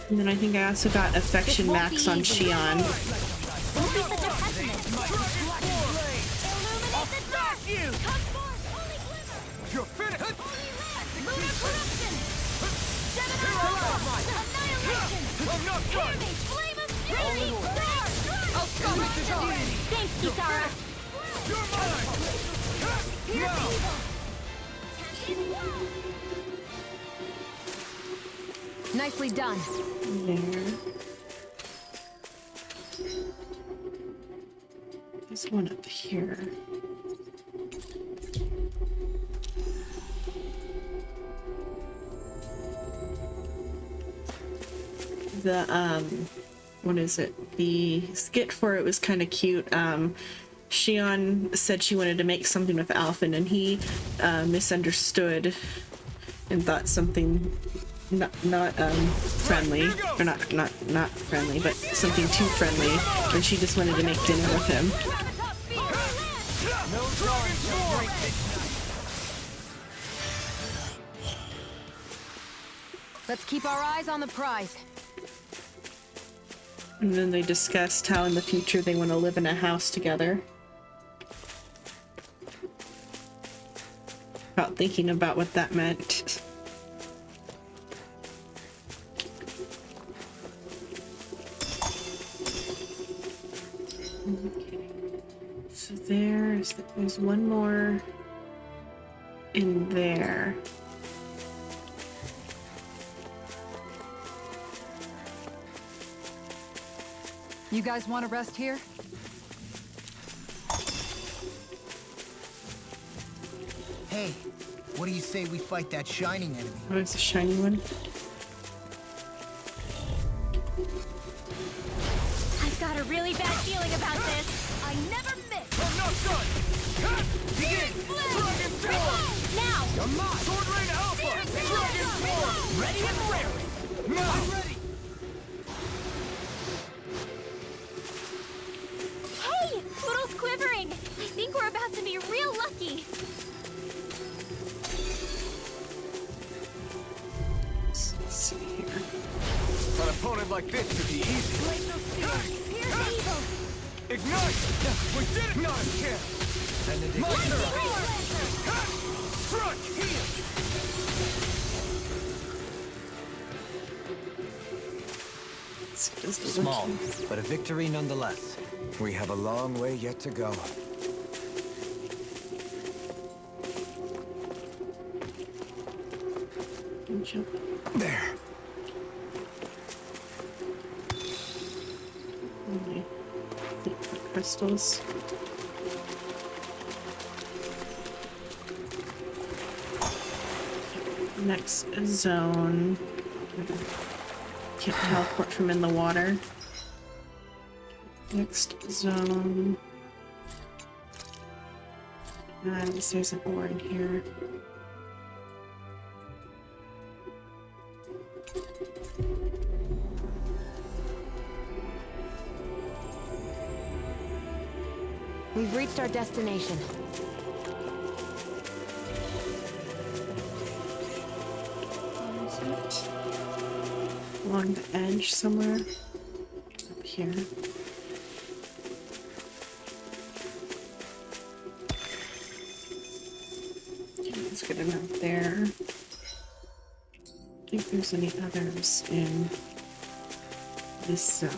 [SPEAKER 1] And then I think I also got affection max on Xion.
[SPEAKER 5] Don't be such a pessimist! Illuminate the dark! Come forth, holy glimmer!
[SPEAKER 3] You're finished!
[SPEAKER 5] Holy red! Lunar corruption! Gemini annihilation!
[SPEAKER 3] I'm not
[SPEAKER 5] Hear
[SPEAKER 3] done!
[SPEAKER 5] me! Flame of fury! Strike!
[SPEAKER 3] I'll stop it this time!
[SPEAKER 5] Thanks, Kisara!
[SPEAKER 3] You're mine!
[SPEAKER 5] Here's
[SPEAKER 3] Now!
[SPEAKER 5] evil! Tempest wall!
[SPEAKER 7] Nicely done.
[SPEAKER 1] There. There's one up here. The what is it? The skit for it was kind of cute. Xion said she wanted to make something with Alphen, and he misunderstood and thought something not friendly, or not friendly, but something too friendly, and she just wanted to make dinner with him.
[SPEAKER 3] No drawing shall break this.
[SPEAKER 7] Let's keep our eyes on the prize.
[SPEAKER 1] And then they discussed how in the future they want to live in a house together. About thinking about what that meant. There's one more in there.
[SPEAKER 6] You guys want to rest here?
[SPEAKER 4] Hey, what do you say we fight that shining enemy?
[SPEAKER 1] Oh, it's a shiny one.
[SPEAKER 5] I've got a really bad feeling about this. I never miss.
[SPEAKER 9] I'm not done! Cut! Begin! Dragon Form!
[SPEAKER 5] Now!
[SPEAKER 9] I'm not! Sword Rain Alpha! Dragon Form!
[SPEAKER 4] Ready and raring!
[SPEAKER 9] Now! I'm ready!
[SPEAKER 5] Hey! Poodle's quivering! I think we're about to be real lucky.
[SPEAKER 1] Let's see here.
[SPEAKER 3] An opponent like this could be easy.
[SPEAKER 5] Here's evil!
[SPEAKER 9] Ignite! We did it! Not a chance! My turn! Cut! Struck! Heal!
[SPEAKER 1] Let's see, does the
[SPEAKER 2] Small,
[SPEAKER 1] witch-
[SPEAKER 2] but a victory nonetheless.
[SPEAKER 3] We have a long way yet to go.
[SPEAKER 1] jump.
[SPEAKER 3] There.
[SPEAKER 1] Okay. Crystals. Next zone. Can't teleport from in the water. Next zone. And there's an ore in here.
[SPEAKER 7] We've reached our destination.
[SPEAKER 1] Where is it? Along the edge somewhere. Up here. Okay, that's good enough there. I think there's any others in this zone.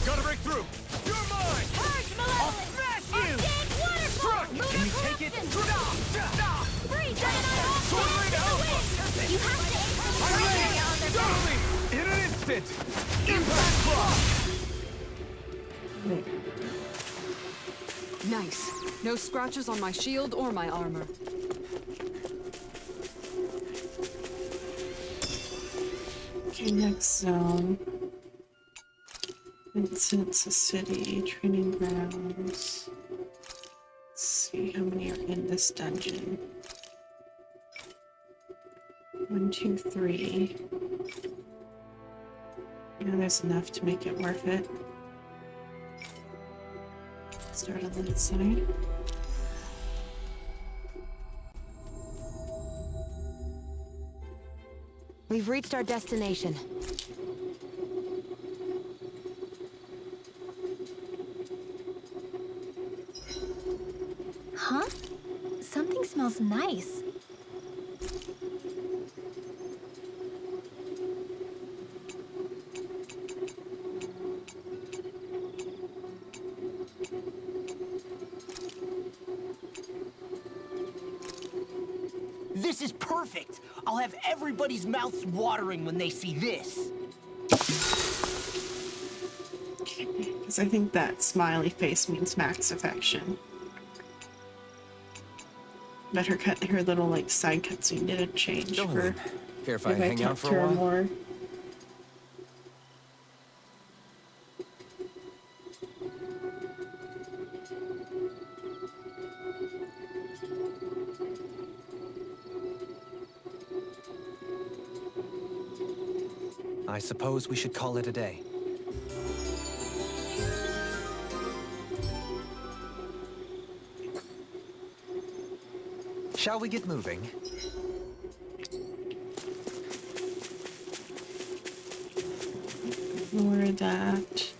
[SPEAKER 9] Gotta break through! You're mine!
[SPEAKER 5] Purge,
[SPEAKER 9] I'll
[SPEAKER 5] Malevolent!
[SPEAKER 9] smash
[SPEAKER 5] I'll
[SPEAKER 9] you!
[SPEAKER 5] dig waterfall!
[SPEAKER 9] Struck! Can you take it?
[SPEAKER 5] Freeze!
[SPEAKER 9] Sword Rain Alpha!
[SPEAKER 5] You have to aim for the
[SPEAKER 9] I'm
[SPEAKER 5] gray
[SPEAKER 9] ready!
[SPEAKER 5] area on their back!
[SPEAKER 9] Darling! In an instant! Impact block!
[SPEAKER 1] Wait,
[SPEAKER 10] Nice. No scratches on my shield or my armor.
[SPEAKER 1] okay, next zone. Vincent's a city, training grounds. Let's see how many are in this dungeon. 1, 2, 3. Yeah, there's enough to make it worth it. Start on that side.
[SPEAKER 7] We've reached our destination.
[SPEAKER 5] Huh? Something smells nice.
[SPEAKER 4] This is perfect! I'll have everybody's mouths watering when they see this.
[SPEAKER 1] Because I think that smiley face means max affection. But her little like side cutscene didn't change for
[SPEAKER 2] Darling, care if I
[SPEAKER 1] if
[SPEAKER 2] hang out
[SPEAKER 1] talked
[SPEAKER 2] for
[SPEAKER 1] to
[SPEAKER 2] a
[SPEAKER 1] her
[SPEAKER 2] while?
[SPEAKER 1] more.
[SPEAKER 2] I suppose we should call it a day. Shall we get moving?
[SPEAKER 1] Ignore that.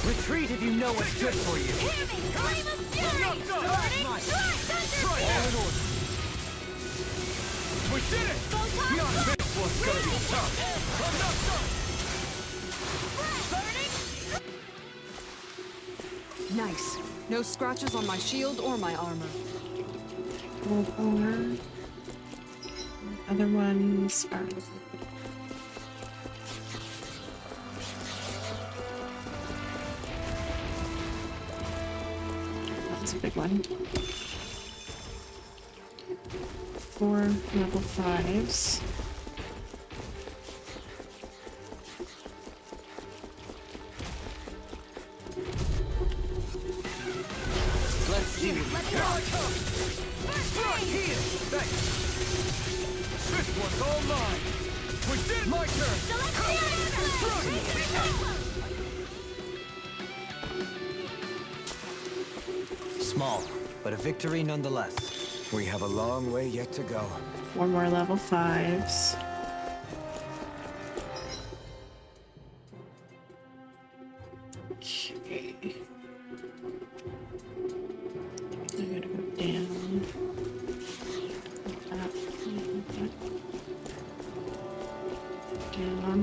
[SPEAKER 9] Retreat if you know what's good for you!
[SPEAKER 5] Hear me! Flame of fury! Starting! Strike! Thunder!
[SPEAKER 9] All in order!
[SPEAKER 3] We did it! Not this one's gonna be tough! I'm not done!
[SPEAKER 10] Nice. No scratches on my shield or my armor.
[SPEAKER 1] Gold ore. Other ones are. That's a big one. 4 level 5s.
[SPEAKER 9] Let's see what we got. Right here! Thanks! This one's all mine! We did my turn!
[SPEAKER 2] Small, but a victory nonetheless.
[SPEAKER 3] We have a long way yet to go.
[SPEAKER 1] 4 more level 5s. Okay. I'm gonna go down. Up. Down.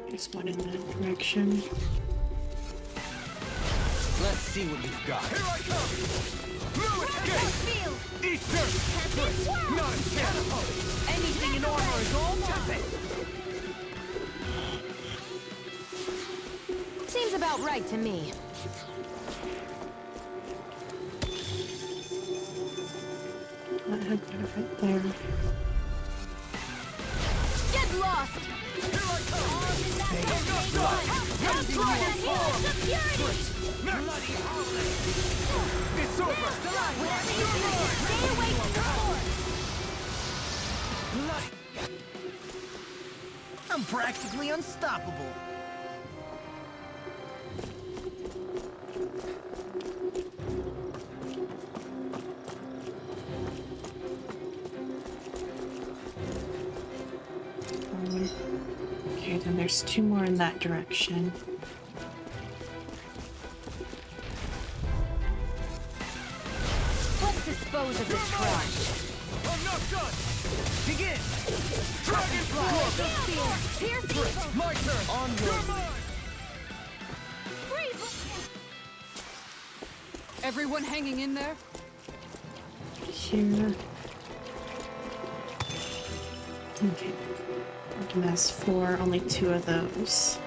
[SPEAKER 1] There's one in that direction.
[SPEAKER 9] Let's see what you've got.
[SPEAKER 3] Here I come! No escape! Eastern! Not a chance!
[SPEAKER 9] Anything in armor is all mine!
[SPEAKER 7] Seems about right to me.
[SPEAKER 1] That had quite a bit there.
[SPEAKER 5] Get lost!
[SPEAKER 3] Here I come! I'm not done!
[SPEAKER 9] Bloody howling!
[SPEAKER 3] It's over!
[SPEAKER 5] Stay away from the force!
[SPEAKER 9] Bloody...
[SPEAKER 4] I'm practically unstoppable.
[SPEAKER 1] Okay, then there's 2 more in that direction.
[SPEAKER 5] Let's dispose of this trash.
[SPEAKER 3] I'm not done!
[SPEAKER 9] Begin!
[SPEAKER 3] Dragonfly!
[SPEAKER 5] Pierce evil!
[SPEAKER 3] My turn!
[SPEAKER 9] On your...
[SPEAKER 3] You're mine!
[SPEAKER 10] Everyone hanging in there?
[SPEAKER 1] Here. Okay. And that's 4, only 2 of those.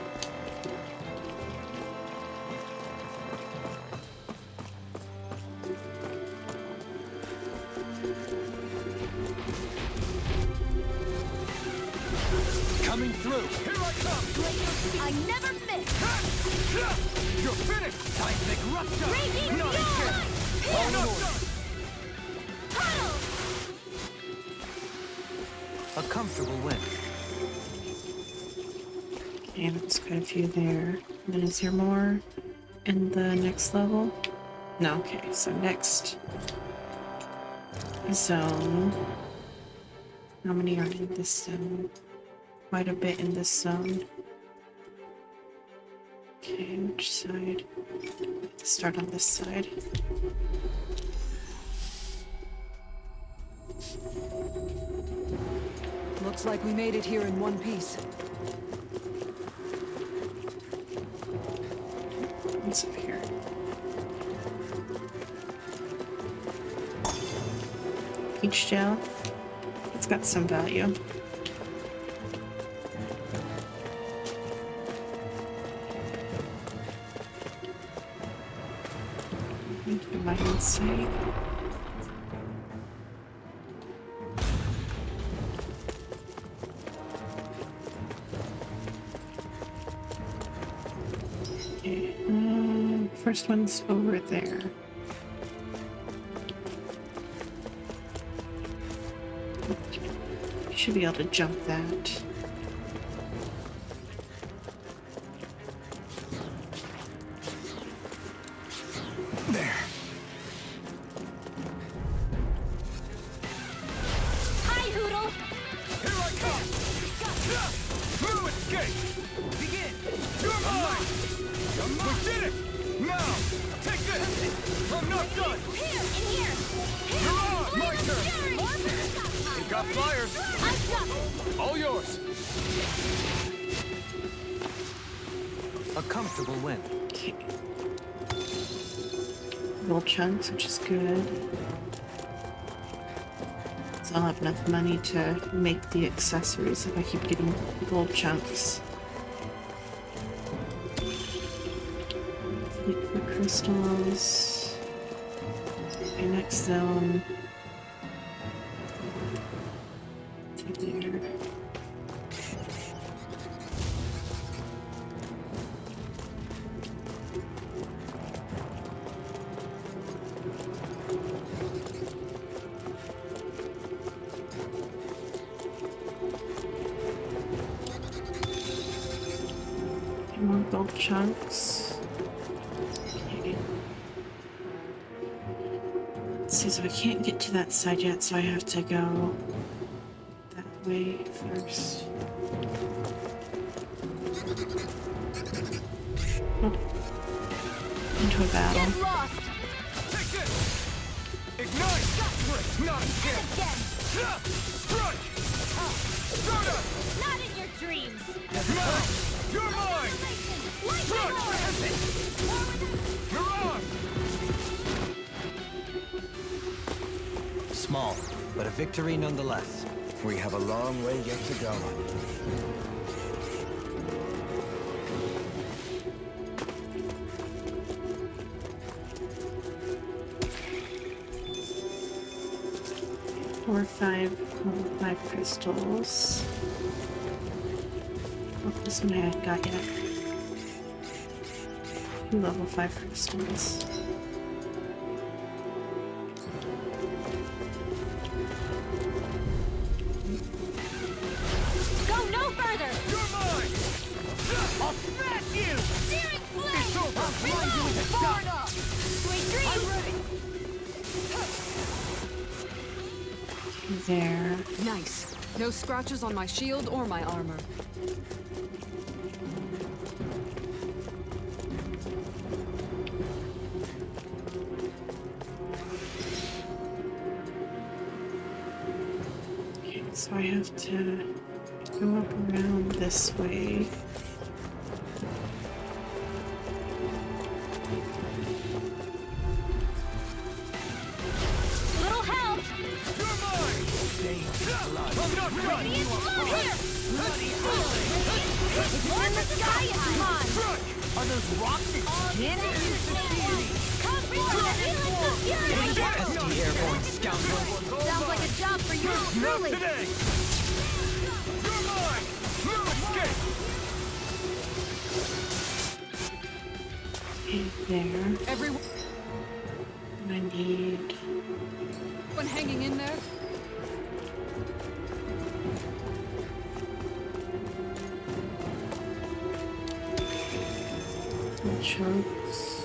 [SPEAKER 9] Coming through!
[SPEAKER 3] Here I come!
[SPEAKER 5] I never miss!
[SPEAKER 3] You're finished!
[SPEAKER 9] Seismic rupture!
[SPEAKER 5] Raging
[SPEAKER 9] Not a
[SPEAKER 5] fury!
[SPEAKER 9] chance! All in order!
[SPEAKER 5] Tunnel!
[SPEAKER 2] A comfortable win.
[SPEAKER 1] Okay, that's quite a few there. And then is there more in the next level? No, okay, so next zone. How many are in this zone? Quite a bit in this zone. Okay, which side? Let's start on this side.
[SPEAKER 6] Looks like we made it here in one piece.
[SPEAKER 1] What's up here? Peach gel. It's got some value. Into my insight. Okay, first one's over there. You should be able to jump that.
[SPEAKER 3] There.
[SPEAKER 5] Hi, Hoodle!
[SPEAKER 3] Here I come! No escape!
[SPEAKER 9] Begin!
[SPEAKER 3] You're We did it! Now, take this! I'm not done!
[SPEAKER 5] Here, in here!
[SPEAKER 3] You're on! My turn! You got flyers!
[SPEAKER 5] I've got it!
[SPEAKER 3] All yours!
[SPEAKER 2] A comfortable win.
[SPEAKER 1] Okay. Gold chunks, which is good. So I'll have enough money to make the accessories if I keep getting gold chunks. Fleet for crystals. Okay, next zone. To there. More gold chunks. Okay. Let's see, so I can't get to that side yet, so I have to go that way first. Oh. Into a battle.
[SPEAKER 5] Get lost!
[SPEAKER 3] Take this! Ignite! Not again!
[SPEAKER 5] Again!
[SPEAKER 3] Strike! Soda!
[SPEAKER 5] Not in your dreams!
[SPEAKER 3] Now! You're mine! Strike! You're on!
[SPEAKER 2] Small, but a victory nonetheless.
[SPEAKER 3] We have a long way yet to go.
[SPEAKER 1] Level 5 crystals. Oh, this one I haven't got yet. 2 level 5 crystals.
[SPEAKER 5] Go no further!
[SPEAKER 4] You're mine! I'll smash you!
[SPEAKER 5] Searing flame!
[SPEAKER 4] It's over! I'll blind you with a
[SPEAKER 5] Far
[SPEAKER 4] shot!
[SPEAKER 5] enough! Sweet dreams!
[SPEAKER 1] There.
[SPEAKER 10] Nice. No scratches on my shield or my armor.
[SPEAKER 1] Okay, so I have to go up around this way.
[SPEAKER 5] Little help!
[SPEAKER 4] You're mine! I'm not done!
[SPEAKER 5] Radiant flow! Here! More in the sky is mine!
[SPEAKER 4] Are those rocks again?
[SPEAKER 5] Come forward! Helix of fury!
[SPEAKER 2] Pesky airborne scoundrel.
[SPEAKER 5] Sounds like a job for yours
[SPEAKER 3] Not
[SPEAKER 5] truly!
[SPEAKER 3] today! You're mine! No escape!
[SPEAKER 1] Okay, there.
[SPEAKER 10] Everyone
[SPEAKER 1] I need
[SPEAKER 10] hanging in there?
[SPEAKER 1] some chunks.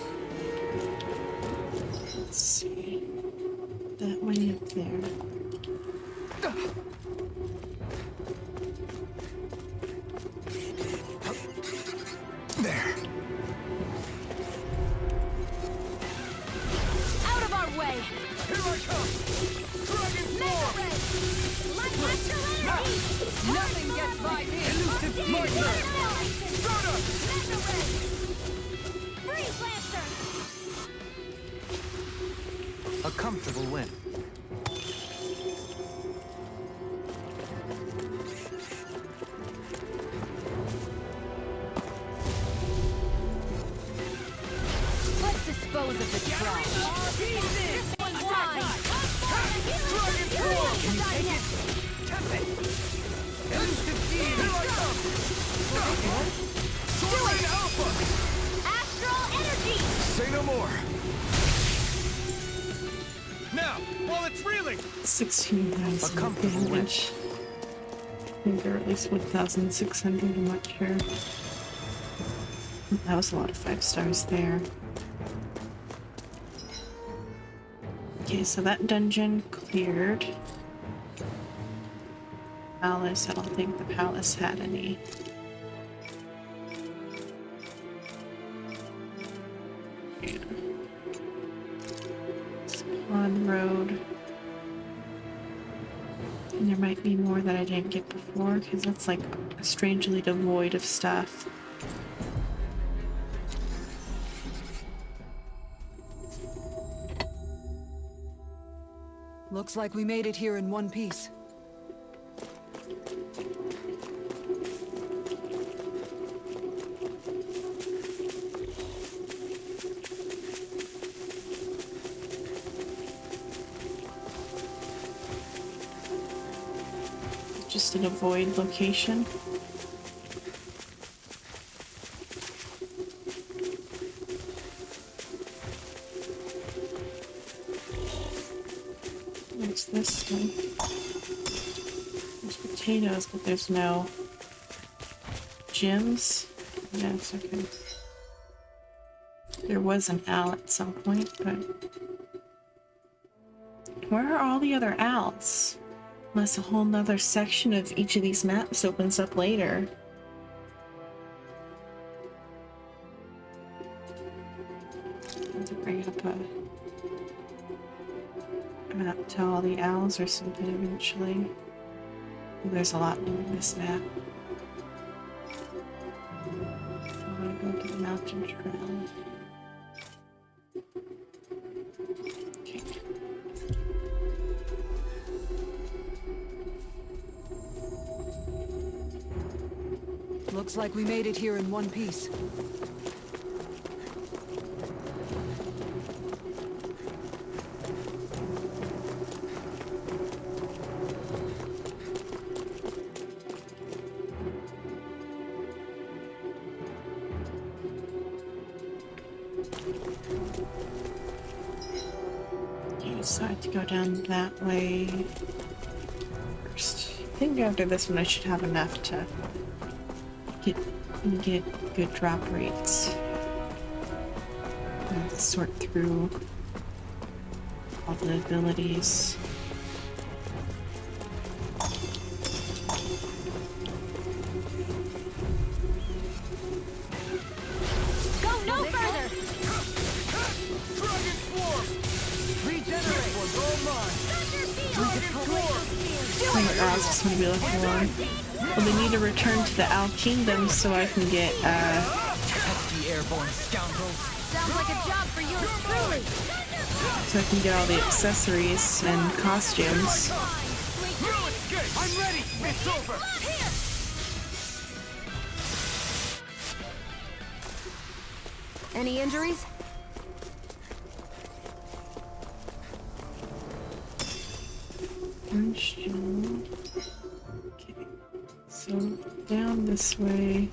[SPEAKER 1] Let's see. That one up there.
[SPEAKER 3] There.
[SPEAKER 5] Out of our way!
[SPEAKER 3] Here I come! Dragon
[SPEAKER 5] Mega
[SPEAKER 3] Form!
[SPEAKER 5] Red! Light Astral Energy!
[SPEAKER 10] Nothing gets by me!
[SPEAKER 3] Elusive my turn! Soda!
[SPEAKER 5] Mega Red! Freeze Lancer!
[SPEAKER 2] A comfortable win.
[SPEAKER 5] Let's dispose of the trash. This one's mine!
[SPEAKER 3] Dragon Form!
[SPEAKER 5] Can you take it?
[SPEAKER 3] Elusive Beam! Here I come! Soaring Alpha!
[SPEAKER 5] Astral Energy!
[SPEAKER 3] Say no more! Now, while it's reeling!
[SPEAKER 1] 16,000
[SPEAKER 2] A comfortable win.
[SPEAKER 1] damage. I think they're at least 1,600, I'm not sure. That was a lot of 5 stars there. Okay, so that dungeon cleared. Palace, I don't think the palace had any. road. And there might be more that I didn't get before, because that's like strangely devoid of stuff.
[SPEAKER 6] Looks like we made it here in one piece.
[SPEAKER 1] Just an avoid location. What's this one? There's potatoes, but there's no gems. Yes, okay. There was an owl at some point, but where are all the other owls? Unless a whole nother section of each of these maps opens up later. I have to bring up a map to all the owls or something eventually. There's a lot more in this map. I want to go to the mountain trail. Okay.
[SPEAKER 6] Looks like we made it here in one piece.
[SPEAKER 1] You decide to go down that way first. I think after this one I should have enough to get good drop rates. And sort through all the abilities.
[SPEAKER 5] Go no further!
[SPEAKER 9] Dragon Swarm! Regenerate! Was all mine!
[SPEAKER 1] I was just gonna be looking for. Well, they need to return to the Owl Kingdom so I can get
[SPEAKER 9] Pesky airborne scoundrels!
[SPEAKER 5] Sounds like a job for yours truly!
[SPEAKER 1] so I can get all the accessories and costumes.
[SPEAKER 9] I'm ready! It's over!
[SPEAKER 7] Any injuries?
[SPEAKER 1] Orange gel. Okay, so down this way.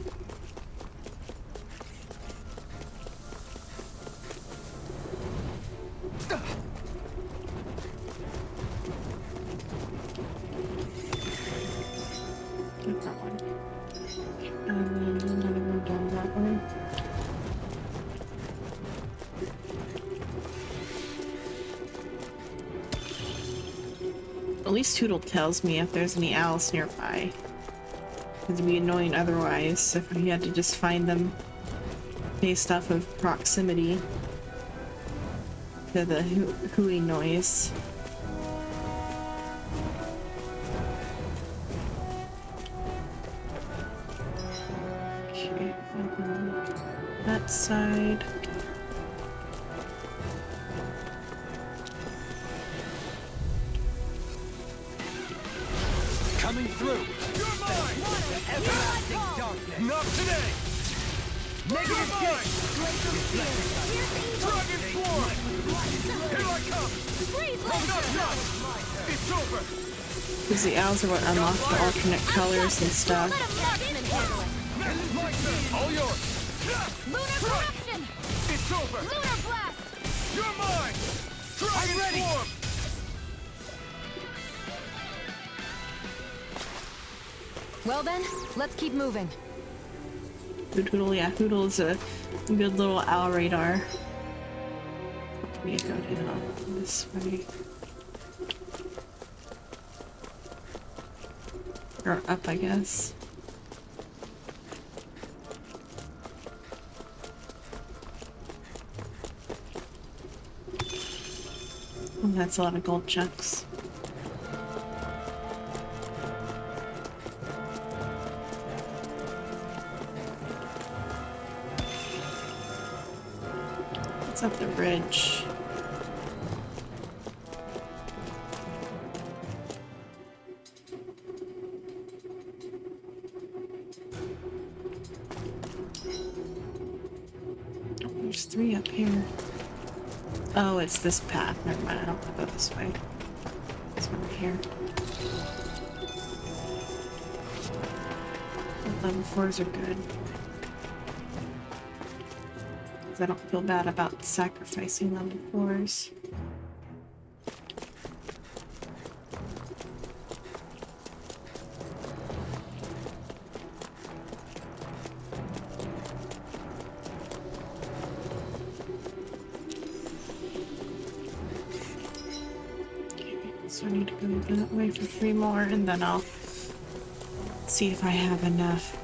[SPEAKER 1] Get that one. And then another one down that way. At least Tootle tells me if there's any owls nearby. It'd be annoying otherwise if we had to just find them based off of proximity to the hooey noise. Okay, that side.
[SPEAKER 9] Coming through! You're mine! Everlasting darkness! Not today! Negative mine! Dragon Swarm! Here I come! Not done! It's over!
[SPEAKER 1] Because the owls are what unlock the alternate colors and stuff.
[SPEAKER 9] This is my turn! All yours!
[SPEAKER 5] Lunar corruption!
[SPEAKER 9] It's over!
[SPEAKER 5] Lunar blast!
[SPEAKER 9] You're mine! Dragon Swarm!
[SPEAKER 7] Well then, let's keep moving.
[SPEAKER 1] Hootle, yeah, Hootle is a good little owl radar. We go down this way. Or up, I guess. Oh, that's a lot of gold chunks. It's up the ridge. Oh, there's 3 up here. Oh, it's this path. Never mind, I don't want to go this way. This one here. Level 4s are good. Because I don't feel bad about sacrificing level 4s. So I need to go that way for 3 more, and then I'll see if I have enough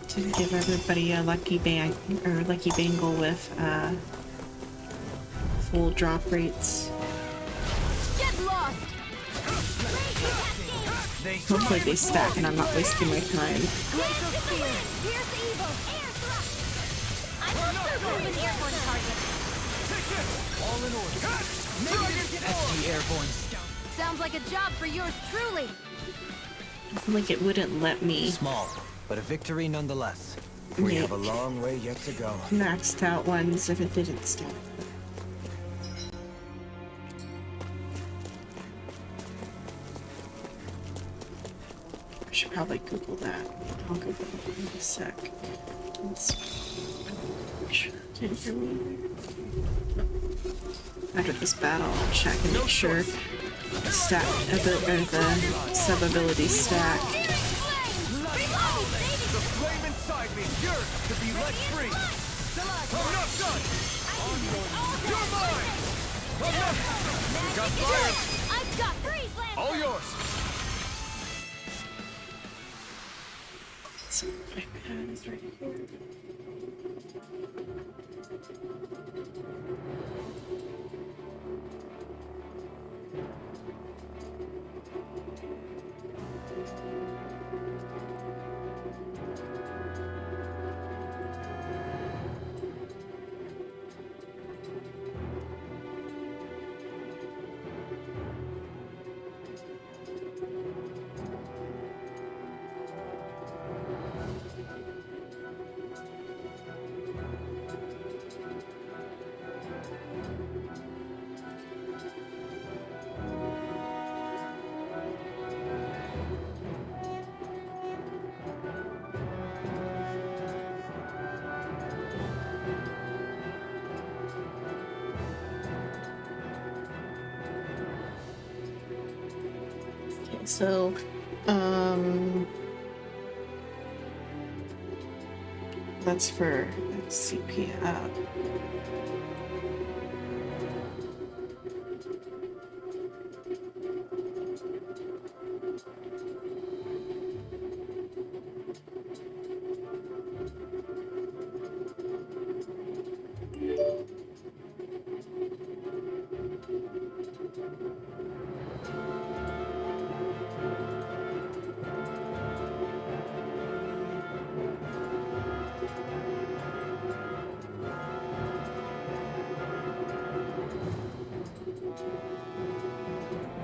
[SPEAKER 1] to give everybody a lucky bang or lucky bangle with full drop rates.
[SPEAKER 5] Get lost!
[SPEAKER 1] Hopefully they stack and I'm not wasting my time.
[SPEAKER 5] Glacial spear! Pierce evil! Air thrust! I'm also moving airborne target.
[SPEAKER 9] All in order. SD airborne.
[SPEAKER 5] Sounds like a job for yours truly.
[SPEAKER 1] I feel like it wouldn't let me
[SPEAKER 2] Small, but a victory nonetheless.
[SPEAKER 3] We
[SPEAKER 1] make
[SPEAKER 3] have a long way yet to go.
[SPEAKER 1] maxed out ones if it didn't stack. I should probably Google that. I'll Google it in a sec. Let's make sure it didn't hear me. After this battle, I'll check and make sure the stack or the sub abilities stack.
[SPEAKER 9] The flame inside me yearns to be let free. I'm not done. You're mine. I'm not. You got fire.
[SPEAKER 5] I've got freeze land.
[SPEAKER 9] All yours.
[SPEAKER 1] So my pad is right here. So, that's for CP.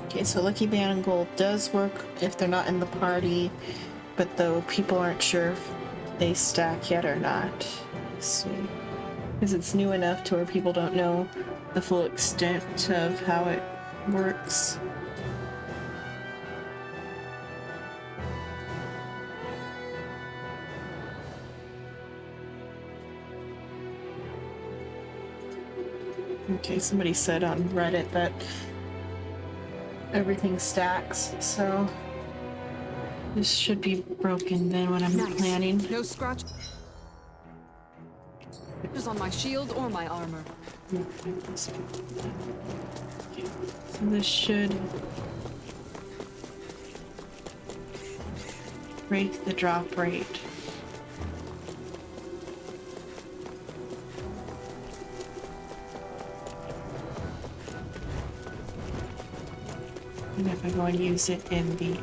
[SPEAKER 1] Okay, so Lucky Band and Gold does work if they're not in the party, but though people aren't sure if they stack yet or not. Let's see. Because it's new enough to where people don't know the full extent of how it works. Okay, somebody said on Reddit that everything stacks, so this should be broken then what I'm planning.
[SPEAKER 10] No scratches on my shield or my armor.
[SPEAKER 1] Okay, so this should break the drop rate. And if I go and use it in the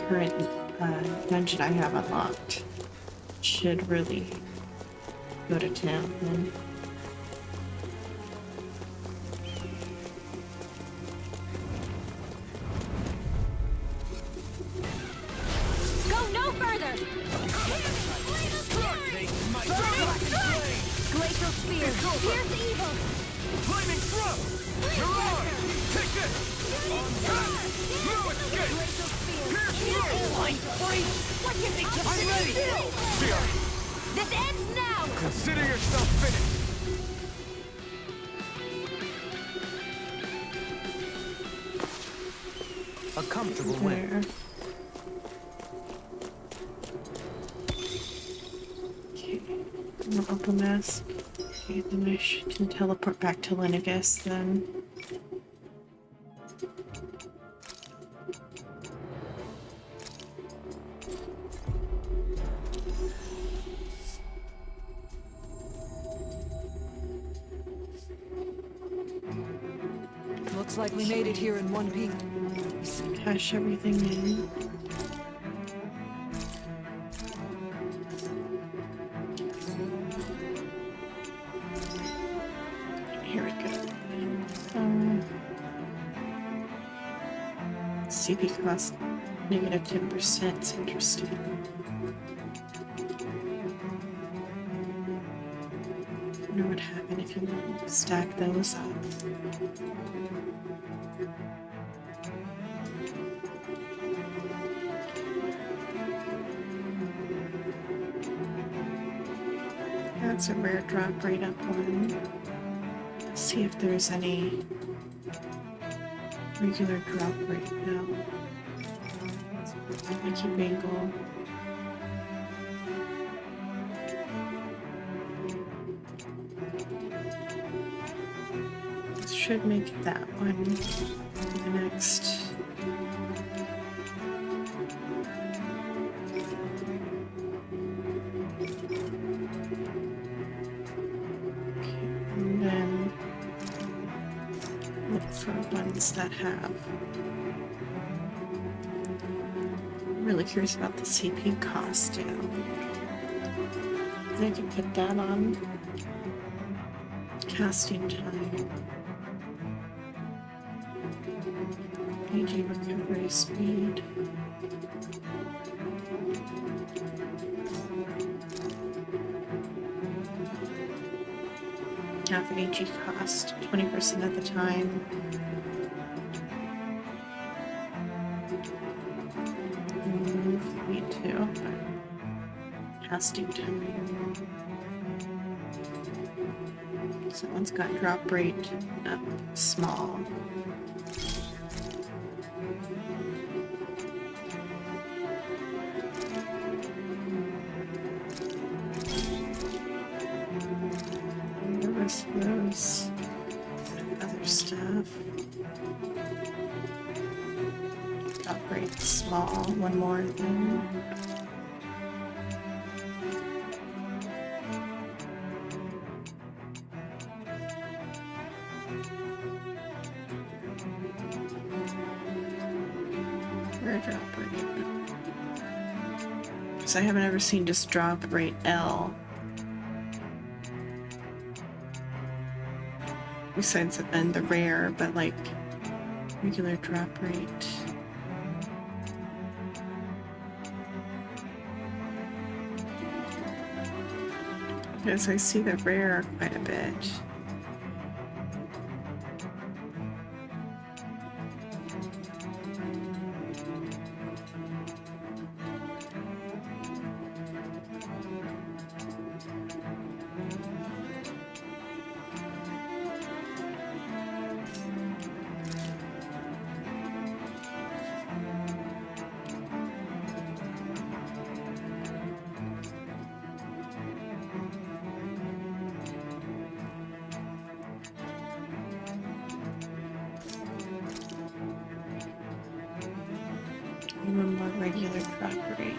[SPEAKER 1] current dungeon I have unlocked, should really go to town then.
[SPEAKER 5] Go no further! Glacial Spear! Here's evil!
[SPEAKER 9] Flaming thrust! You're on! Take this! No escape!
[SPEAKER 5] Glacial Spear!
[SPEAKER 9] Pierce
[SPEAKER 5] Here's
[SPEAKER 9] through!
[SPEAKER 5] evil! What can they just
[SPEAKER 9] I'm ready! Fear!
[SPEAKER 5] This ends now!
[SPEAKER 9] Consider yourself finished!
[SPEAKER 2] A comfortable win.
[SPEAKER 1] There. Okay, not up a mess. Okay, then I can teleport back to Lenegus then.
[SPEAKER 10] Looks like we made it here in one piece.
[SPEAKER 1] Cash everything in. Here we go. CP cost negative 10%. It's interesting. I wonder what would happen if you stack those up. That's a rare drop rate up one. Let's see if there's any regular drop rate now. Lucky Bangle. This should make it that one. The next. And then look for ones that have. I'm really curious about the CP cost down. I can put that on. Casting time. AG recovery speed. Half AG cost, 20% of the time. Move me to casting time. So one's got drop rate up small. Those other stuff. Drop rate small, one more thing. Where drop rate? Because I haven't ever seen just drop rate L. Besides and the rare, but like regular drop rate. Because I see the rare quite a bit. One more regular drop rate.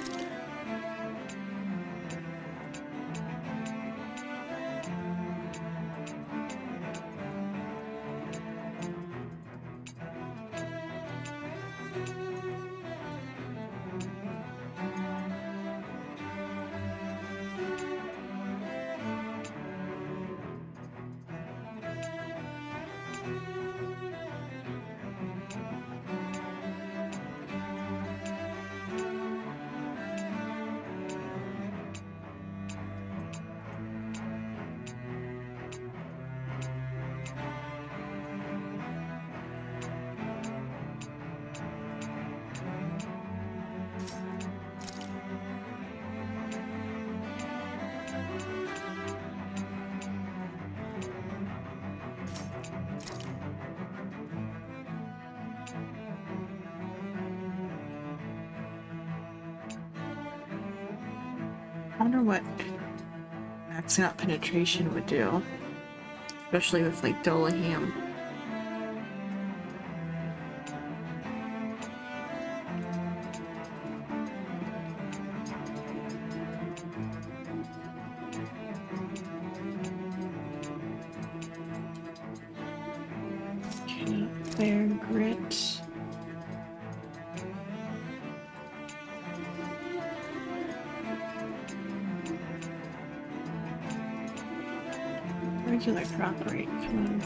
[SPEAKER 1] I wonder what maxing out penetration would do, especially with like Dolaham. Bear grit. Regular drop rate, come on.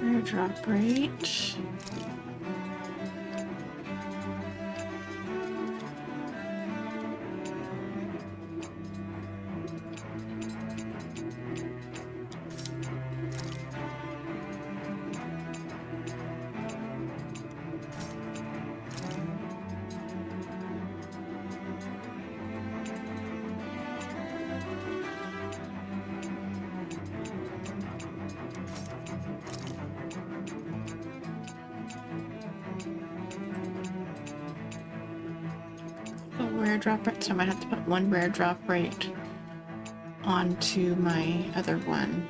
[SPEAKER 1] Rare drop rate. Rare drop rate, so I might have to put one rare drop rate onto my other one.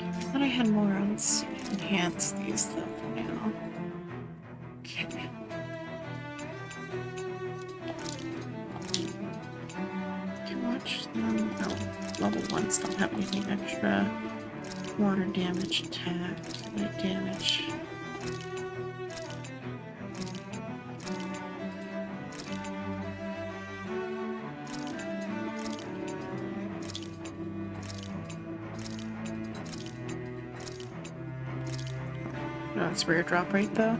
[SPEAKER 1] I thought I had more. Let's enhance these though for now. Okay. Can watch them. Oh, level 1s don't have anything extra. Water damage, attack, light damage. No, it's rare drop rate though.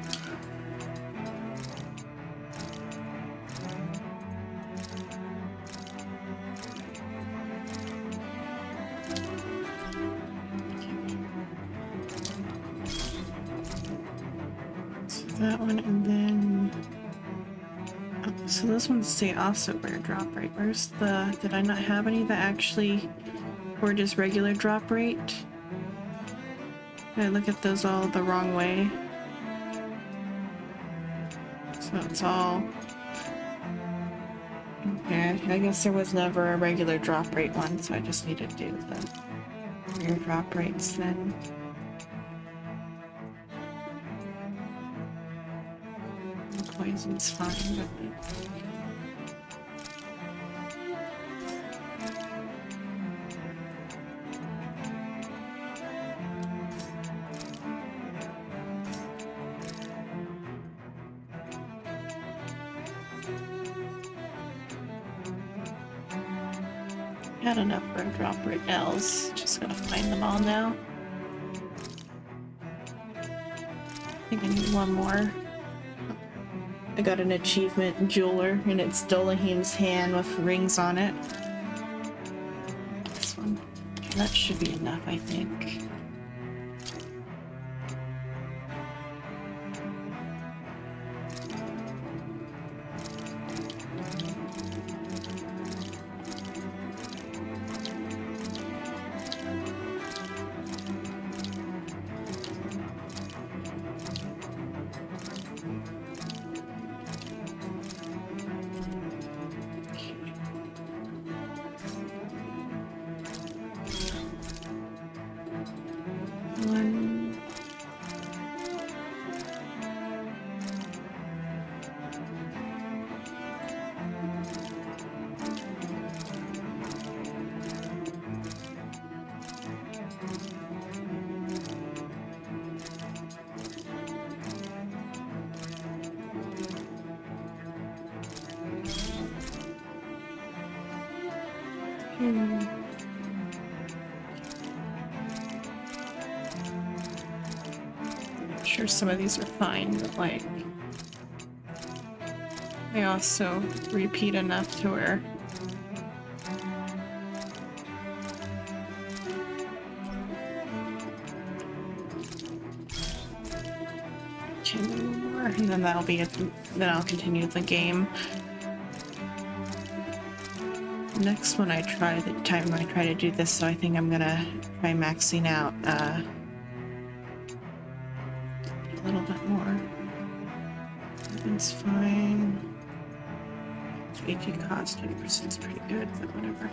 [SPEAKER 1] So that one, and then oh, so those ones say also rare drop rate. Where's the? Did I not have any that actually were just regular drop rate? I look at those all the wrong way. So it's all... Yeah, I guess there was never a regular drop rate one, so I just need to do the rare drop rates then. Poison's fine, but... Had enough for a drop rate L's. Just gotta find them all now. I think I need one more. I got an achievement jeweler, and it's Dolaheem's hand with rings on it. This one. That should be enough, I think. I'm sure some of these are fine, but like they also repeat enough to where more, and then that'll be it. Then I'll continue the game. Next one I try, the time I try to do this, so I think I'm gonna try maxing out a little bit more. It's fine. AP cost 20% is pretty good, but whatever.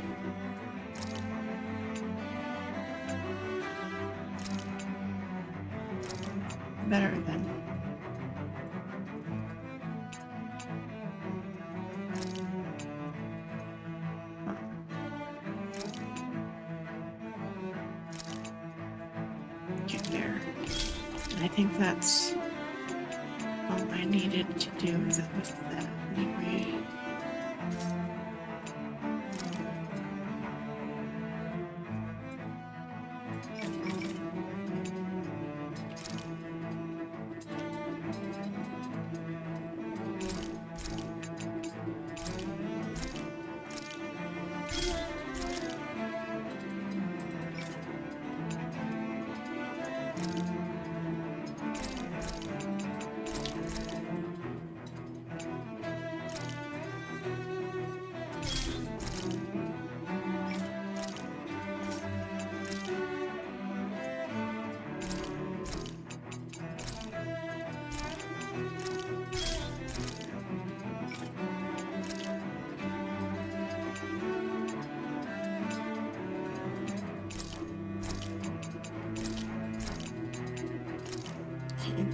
[SPEAKER 1] Better than. Get there. And I think that's all I needed to do with that anyway.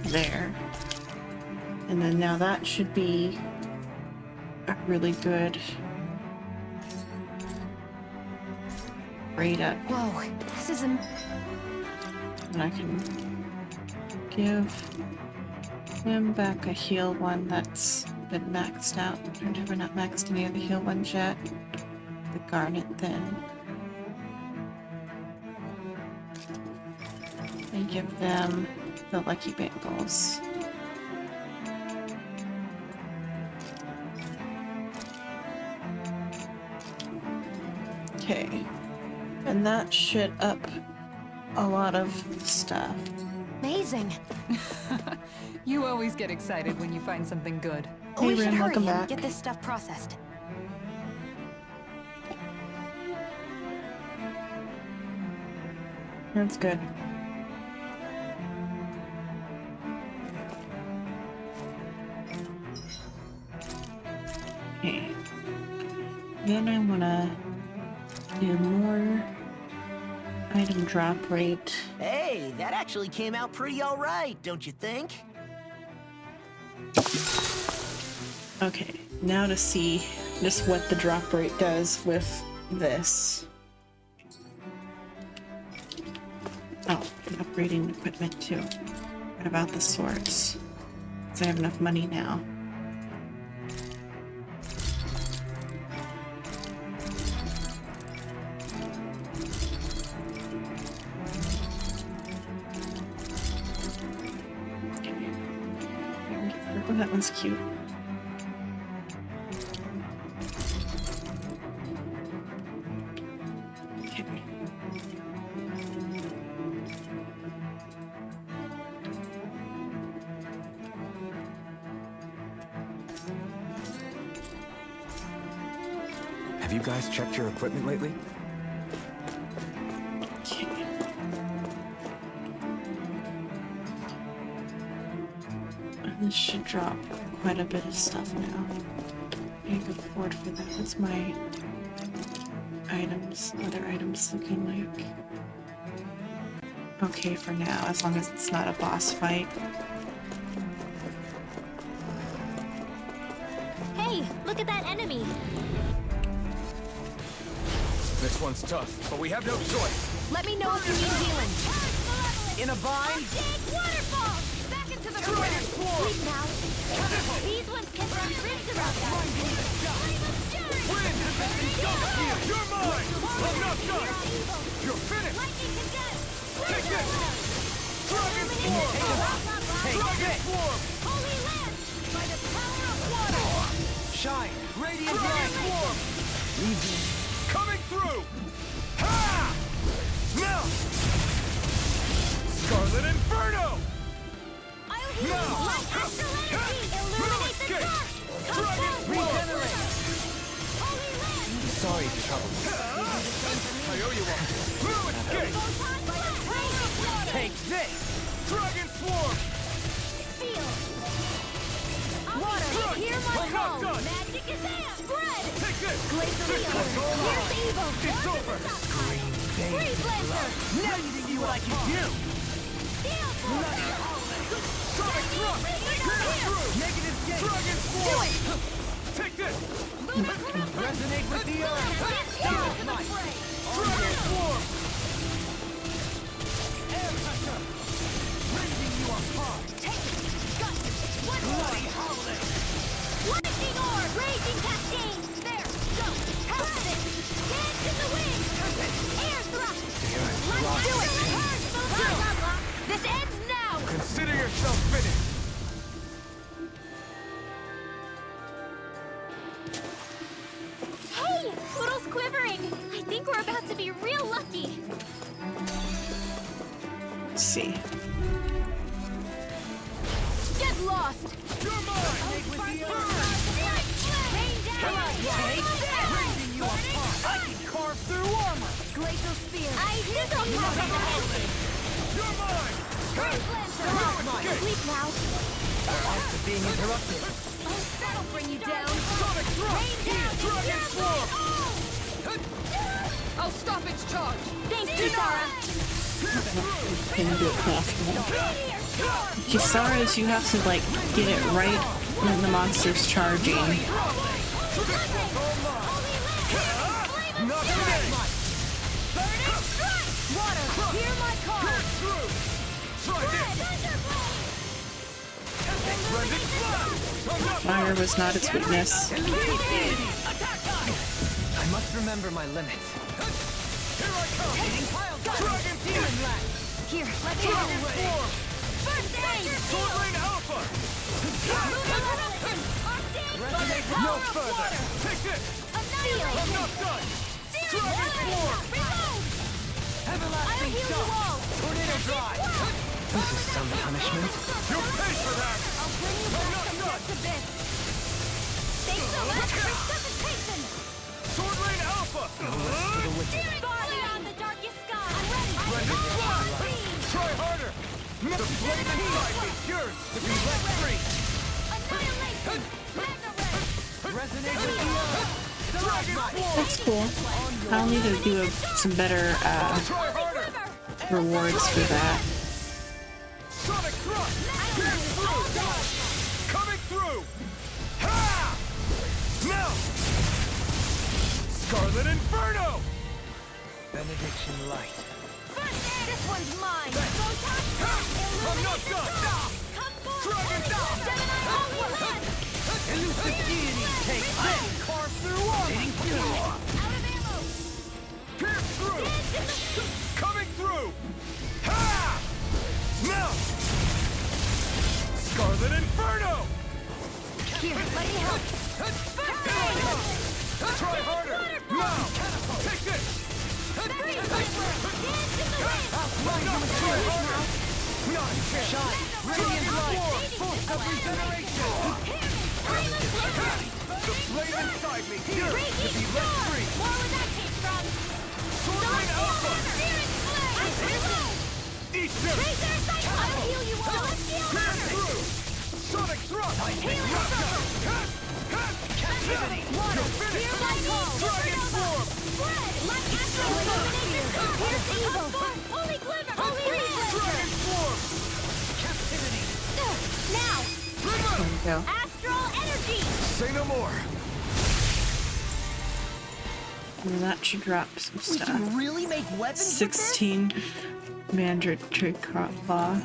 [SPEAKER 1] There. And then now that should be a really good rate up.
[SPEAKER 7] Whoa, this is a...
[SPEAKER 1] And I can give him back a heal one that's been maxed out. I've never not maxed any of the heal ones yet. The garnet then. And give them the lucky bangles. Okay. And that should up a lot of stuff.
[SPEAKER 7] Amazing.
[SPEAKER 6] You always get excited when you find something good.
[SPEAKER 1] Hey,
[SPEAKER 7] We should
[SPEAKER 1] Rin,
[SPEAKER 7] hurry
[SPEAKER 1] welcome
[SPEAKER 7] and
[SPEAKER 1] back.
[SPEAKER 7] get this stuff processed.
[SPEAKER 1] That's good. Okay. Then I wanna do more item drop rate.
[SPEAKER 4] Hey, that actually came out pretty all right, don't you think?
[SPEAKER 1] Okay, now to see just what the drop rate does with this. Oh, and upgrading equipment too. What about the swords? Because I have enough money now. Oh, that one's cute. Okay.
[SPEAKER 3] Have you guys checked your equipment lately?
[SPEAKER 1] Okay. And this should drop quite a bit of stuff now. I can afford for that. What's my items, other items looking like? Okay for now, as long as it's not a boss fight.
[SPEAKER 5] Hey, look at that enemy.
[SPEAKER 3] This one's tough, but we have no choice.
[SPEAKER 7] Let me know if you need healing.
[SPEAKER 4] In a bind?
[SPEAKER 5] Big waterfalls! Back into the forest! Sleep now. These ones can run rings around us.
[SPEAKER 3] Wind! You're mine!
[SPEAKER 9] Dragon Swarm! Take this!
[SPEAKER 5] Holy Lance! By the power of water!
[SPEAKER 9] Shine! Radiant
[SPEAKER 3] Dragon
[SPEAKER 9] light!
[SPEAKER 3] Swarm! Coming through! Ha! Now! Scarlet Inferno!
[SPEAKER 5] I'll heal you!
[SPEAKER 3] No!
[SPEAKER 5] Light astral energy! Illuminate the
[SPEAKER 3] Escape!
[SPEAKER 5] dark! Come
[SPEAKER 3] Dragon
[SPEAKER 5] forth!
[SPEAKER 9] Regenerate!
[SPEAKER 5] Holy Lance!
[SPEAKER 2] Sorry to trouble you.
[SPEAKER 3] I owe you one. No escape!
[SPEAKER 5] Photon blast! Power of water!
[SPEAKER 9] Take this!
[SPEAKER 3] Dragon Swarm!
[SPEAKER 5] Feel!
[SPEAKER 9] Water!
[SPEAKER 5] Hear my
[SPEAKER 3] I'm not
[SPEAKER 5] call!
[SPEAKER 3] done.
[SPEAKER 5] Magic is amped! Spread!
[SPEAKER 3] Take this!
[SPEAKER 5] Glacial
[SPEAKER 3] This
[SPEAKER 5] healer!
[SPEAKER 3] one's all
[SPEAKER 5] Here's
[SPEAKER 3] mine.
[SPEAKER 5] evil!
[SPEAKER 3] It's over!
[SPEAKER 5] Freeze Blazer!
[SPEAKER 9] Now you see what I can do!
[SPEAKER 5] Steel Force!
[SPEAKER 3] Sonic Thrust! Pierce through!
[SPEAKER 9] Negative gate!
[SPEAKER 3] Dragon Swarm! Take this!
[SPEAKER 9] Resonate with the earth!
[SPEAKER 5] Dragon
[SPEAKER 3] Dragon Swarm!
[SPEAKER 9] Air pressure! Rending you apart! Bloody howling!
[SPEAKER 5] Lightning Orb! Raging Cascade! There! Go! Help this! Dance in the wind! Air Thrust! Let's do it! Blah, blah, blah. This ends now!
[SPEAKER 3] Consider yourself finished!
[SPEAKER 5] Hey! Poodle's quivering! I think we're about to be real lucky!
[SPEAKER 1] Let's see.
[SPEAKER 5] Get lost!
[SPEAKER 3] You're mine!
[SPEAKER 5] Rain down!
[SPEAKER 9] Rending you apart! I can carve through armor!
[SPEAKER 5] Glacial Spear! I think I'll
[SPEAKER 3] You're mine!
[SPEAKER 5] Sleep now!
[SPEAKER 9] After being interrupted!
[SPEAKER 5] That'll bring you down!
[SPEAKER 3] Sonic Thrust!
[SPEAKER 5] Rain down!
[SPEAKER 3] Dragon Swarm!
[SPEAKER 10] I'll stop its charge.
[SPEAKER 5] Thanks, Kisara!
[SPEAKER 1] Can do it possible. Kisara's, you have to like get it right when the monster's charging.
[SPEAKER 3] Not today!
[SPEAKER 5] Water, hear my call!
[SPEAKER 3] Pierce through! Try this! Rending Blast! I'm not
[SPEAKER 1] Fire was not its weakness.
[SPEAKER 2] I must remember my limits.
[SPEAKER 3] Here I come! Dragon
[SPEAKER 9] Demon Lash!
[SPEAKER 5] Here, let's go!
[SPEAKER 3] Dragon Swarm!
[SPEAKER 5] First aid!
[SPEAKER 3] Sword Rain Alpha!
[SPEAKER 5] Resonate
[SPEAKER 3] No further! Take this! I'm not done! Dragon Swarm!
[SPEAKER 9] Everlasting Shock! Tornado Drive!
[SPEAKER 2] This is some punishment.
[SPEAKER 3] You'll pay for that!
[SPEAKER 5] I'll bring you back from just a bit. Thanks so much for resuscitation!
[SPEAKER 3] Sword Rain Alpha!
[SPEAKER 5] Body on the darkest sky! I'm ready!
[SPEAKER 3] Rending Blast! Try harder! The flame inside me yours to be let free!
[SPEAKER 5] Annihilation! Mega Ray!
[SPEAKER 9] Resonate with the earth!
[SPEAKER 3] Dragon Swarm!
[SPEAKER 1] That's cool. I'll need to do some better
[SPEAKER 3] Try harder!
[SPEAKER 1] rewards for that.
[SPEAKER 3] Sonic Thrust! Pierce through! Coming through! Ha! Now! Scarlet Inferno!
[SPEAKER 2] Benediction light.
[SPEAKER 5] First aid! This one's mine! Photon
[SPEAKER 3] I'm not done!
[SPEAKER 5] Come forth!
[SPEAKER 3] Dragon Dawn!
[SPEAKER 5] Gemini Holy Lance!
[SPEAKER 9] Elusive deity! Take this! Carve through armor!
[SPEAKER 5] Out of ammo!
[SPEAKER 3] Pierce through! Coming through! Ha! Now! Scarlet Inferno!
[SPEAKER 5] Here, let me help! First aid!
[SPEAKER 3] Try harder! Now! Take this!
[SPEAKER 5] Freeze Blazer! Dance in the wind!
[SPEAKER 3] Try harder! Not a chance!
[SPEAKER 9] Shine! Radiant light! Force of regeneration!
[SPEAKER 3] The flame inside me here to be let free!
[SPEAKER 5] More where that came from!
[SPEAKER 3] Sword Rain Alpha! Eat this!
[SPEAKER 5] I'll heal you all!
[SPEAKER 3] Pierce through! Sonic Thrust!
[SPEAKER 9] Captivity!
[SPEAKER 5] Water! Hear my call!
[SPEAKER 3] Dragon Swarm!
[SPEAKER 5] Spread! Like astral illumination! Here's evil! Holy Glimmer! Holy
[SPEAKER 3] Dragon Swarm!
[SPEAKER 9] Captivity!
[SPEAKER 5] Now!
[SPEAKER 1] There we go.
[SPEAKER 5] Astral energy!
[SPEAKER 3] Say no more!
[SPEAKER 1] And that should drop some
[SPEAKER 4] We
[SPEAKER 1] stuff.
[SPEAKER 4] can really make weapons with this?
[SPEAKER 1] 16 mandatory law.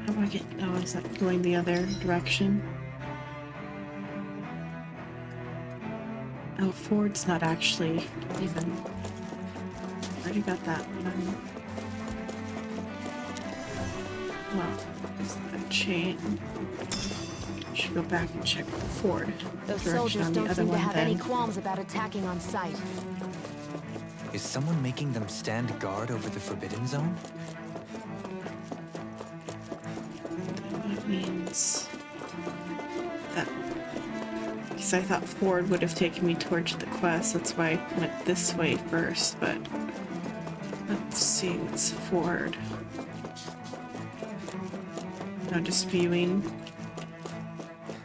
[SPEAKER 1] How do I get? Oh, is that going the other direction? Oh, Ford's not actually even. I already got that one. Well, it's that chain. Should go back and check the Ford
[SPEAKER 5] Those
[SPEAKER 1] direction
[SPEAKER 5] soldiers
[SPEAKER 1] on the
[SPEAKER 5] don't
[SPEAKER 1] other
[SPEAKER 5] seem to
[SPEAKER 1] one
[SPEAKER 5] have
[SPEAKER 1] then.
[SPEAKER 5] any qualms about attacking on sight.
[SPEAKER 2] Is someone making them stand guard over the Forbidden Zone?
[SPEAKER 1] That means that, because I thought Ford would have taken me towards the quest, that's why I went this way first, but let's see what's Ford. No, just viewing.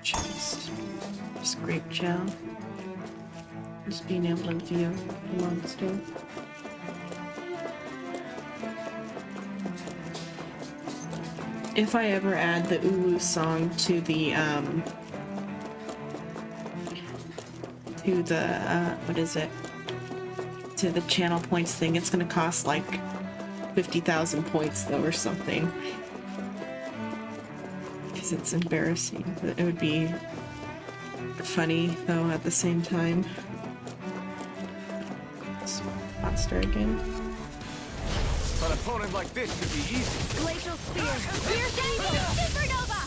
[SPEAKER 1] Just grape gel. Just being able to view the monster. If I ever add the Ulu song to the what is it? To the channel points thing, it's gonna cost like 50,000 points though or something. Because it's embarrassing, but it would be funny though at the same time. It's monster again.
[SPEAKER 3] An opponent like this should be easy.
[SPEAKER 5] Glacial Spear! Here's Evil! Supernova!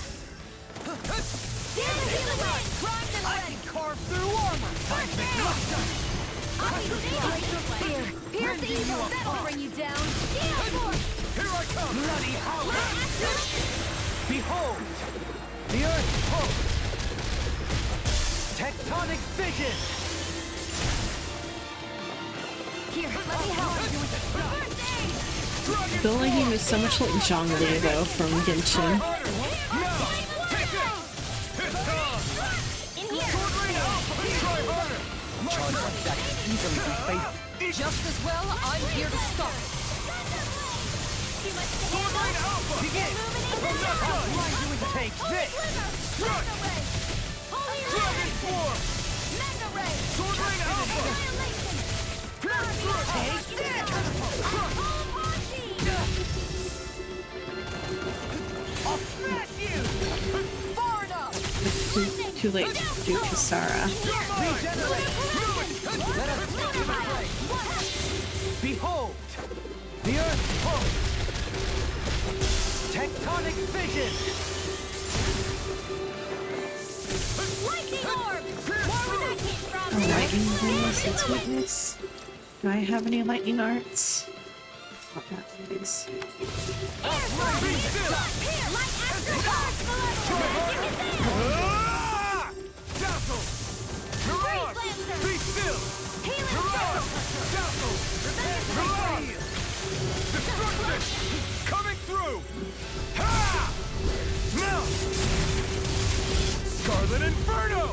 [SPEAKER 5] Here's the healing line! Primed and ready!
[SPEAKER 9] Carve through armor!
[SPEAKER 5] Glacial Spear! Pierce Evil! That'll bring you down! Gale Force!
[SPEAKER 3] Here I come!
[SPEAKER 9] Bloody hollow! Behold! The Earth's hope! Tectonic vision!
[SPEAKER 5] Here, let me help you with the first aid!
[SPEAKER 1] The only game is so much like Zhongli though from Genshin.
[SPEAKER 5] In here!
[SPEAKER 9] Charge like that can easily be fatal. Just as well, I'm here to stop it.
[SPEAKER 5] You must handle!
[SPEAKER 9] Begin! How blind do we take this?
[SPEAKER 5] Mega Ray! Holy
[SPEAKER 3] Dragon
[SPEAKER 5] Ray!
[SPEAKER 3] Form!
[SPEAKER 5] Mega Ray!
[SPEAKER 3] Sword Rain Alpha!
[SPEAKER 5] Annihilation!
[SPEAKER 9] Take this! I'll smash you! Far enough!
[SPEAKER 1] It's too late to do Kisara.
[SPEAKER 9] Regenerate! Let us give it a break! Behold! The Earth's hope! Tectonic vision!
[SPEAKER 5] Lightning Orb! More where that came from!
[SPEAKER 1] A lightning witness, its witness. Do I have any lightning arts? Oh, that please.
[SPEAKER 5] Air Force! Here! Light Astro Guards below!
[SPEAKER 3] Ah! Dazzle! Mirage!
[SPEAKER 5] Lancer!
[SPEAKER 3] Be still!
[SPEAKER 5] Healing
[SPEAKER 3] Mirage!
[SPEAKER 5] Storm!
[SPEAKER 3] Dazzle! Mirage! Destruction! Coming through! Ha! Melt! Scarlet Inferno!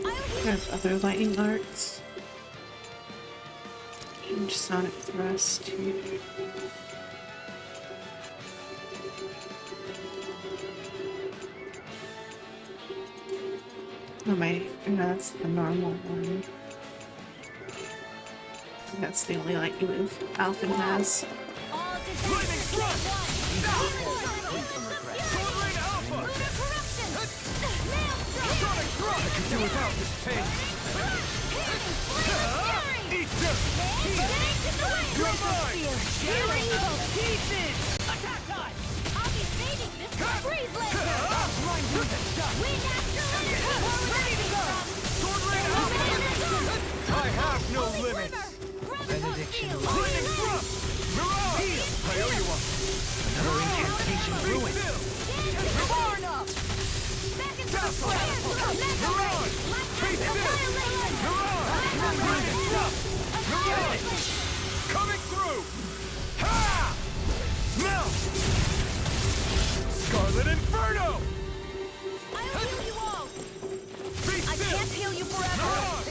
[SPEAKER 1] I have other lightning arts. And Sonic Thrust. Oh my, no, that's the normal one. I think that's the only lightning move Alphen has.
[SPEAKER 5] All
[SPEAKER 3] Lightning Thrust!
[SPEAKER 5] Sword Rain Alpha! Corruption! Maelstrom!
[SPEAKER 3] Sonic Thrust! I could do without this pain. Eat this! You're mine!
[SPEAKER 5] Here's Evil!
[SPEAKER 9] Pieces! Attack time!
[SPEAKER 5] I'll be saving this for Freeze Lancer!
[SPEAKER 9] Blind do the stuff!
[SPEAKER 5] Wind Astral! Ready to go!
[SPEAKER 3] Sword Rain Alpha! I have no limits!
[SPEAKER 9] Benediction.
[SPEAKER 3] Lightning Thrust! Mirage! I owe you one!
[SPEAKER 9] Another incantation
[SPEAKER 3] Be
[SPEAKER 9] ruined.
[SPEAKER 3] still!
[SPEAKER 9] Far enough!
[SPEAKER 5] Back into the
[SPEAKER 3] Dazzle!
[SPEAKER 5] square! Mega Ray!
[SPEAKER 3] Mirage!
[SPEAKER 5] Light
[SPEAKER 3] Be
[SPEAKER 5] Astral
[SPEAKER 3] still!
[SPEAKER 5] Annihilation!
[SPEAKER 3] Mirage! Bring it! Stop! Mirage! Coming through! Ha! Melt! Scarlet Inferno!
[SPEAKER 5] I'll heal you all!
[SPEAKER 3] Be
[SPEAKER 5] I
[SPEAKER 3] still!
[SPEAKER 5] can't heal you forever!
[SPEAKER 3] Mirage!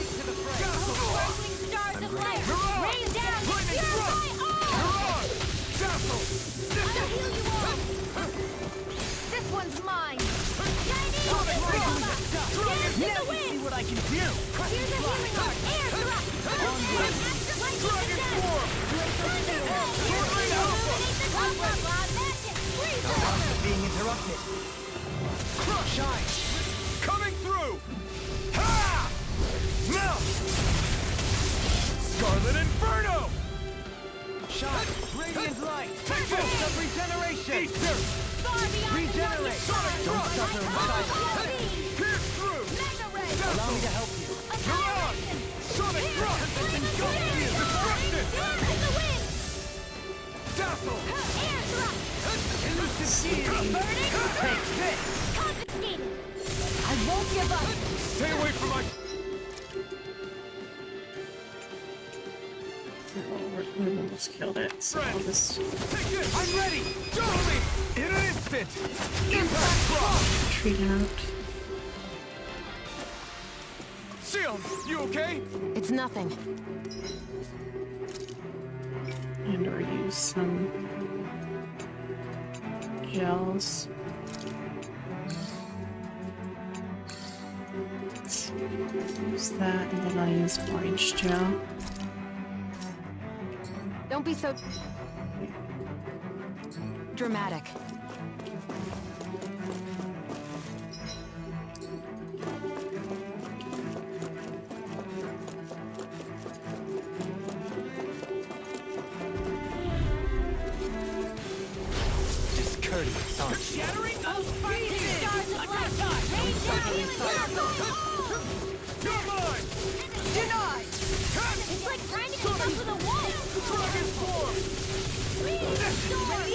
[SPEAKER 5] Sparkling stars of light!
[SPEAKER 3] Mirage!
[SPEAKER 5] Rain down!
[SPEAKER 3] Lightning
[SPEAKER 5] Purify
[SPEAKER 3] Thrust!
[SPEAKER 5] all!
[SPEAKER 3] Mirage! Dazzle!
[SPEAKER 5] I'll heal you all! This one's mine! Chinese Supernova! Dance in the wind!
[SPEAKER 9] See what I can do!
[SPEAKER 5] Here's a healing art! Air thrust! Light Astral Lightning
[SPEAKER 3] Dragon
[SPEAKER 5] Descent!
[SPEAKER 3] Form!
[SPEAKER 5] Thunderbolt!
[SPEAKER 3] Sword Rain Alpha!
[SPEAKER 5] Illuminate the Alpha! Magic! Freeze Lancer!
[SPEAKER 9] Being interrupted.
[SPEAKER 3] Crush!
[SPEAKER 9] Shine!
[SPEAKER 3] Coming through! Ha! Melt!
[SPEAKER 9] Regeneration!
[SPEAKER 5] Far beyond
[SPEAKER 9] Regenerate! Don't suffer in silence.
[SPEAKER 3] Pierce through!
[SPEAKER 9] Allow me to help you.
[SPEAKER 5] Annihilation!
[SPEAKER 3] Sonic thrust! Destruction!
[SPEAKER 5] In the wind!
[SPEAKER 3] Dazzle!
[SPEAKER 5] Air thrust!
[SPEAKER 9] Elusive deity!
[SPEAKER 5] Burning!
[SPEAKER 9] Take this!
[SPEAKER 5] Confiscated! I won't give up!
[SPEAKER 3] Stay away from my...
[SPEAKER 1] We almost killed it, so I'll just
[SPEAKER 3] Take this! I'm ready! Follow me! In an instant! Impact thrust!
[SPEAKER 1] retreat out.
[SPEAKER 3] Sion, you okay?
[SPEAKER 7] It's nothing.
[SPEAKER 1] And or use some gels. Let's use that, and then I'll use orange gel.
[SPEAKER 7] Don't be so dramatic.
[SPEAKER 9] Discourteous, aren't you?
[SPEAKER 5] Shattering of freezing! Stars of light! Rain down healing circle!
[SPEAKER 3] You're mine!
[SPEAKER 5] Denied! It's like grinding yourself with a wall!
[SPEAKER 3] Dragon form!
[SPEAKER 5] Storm!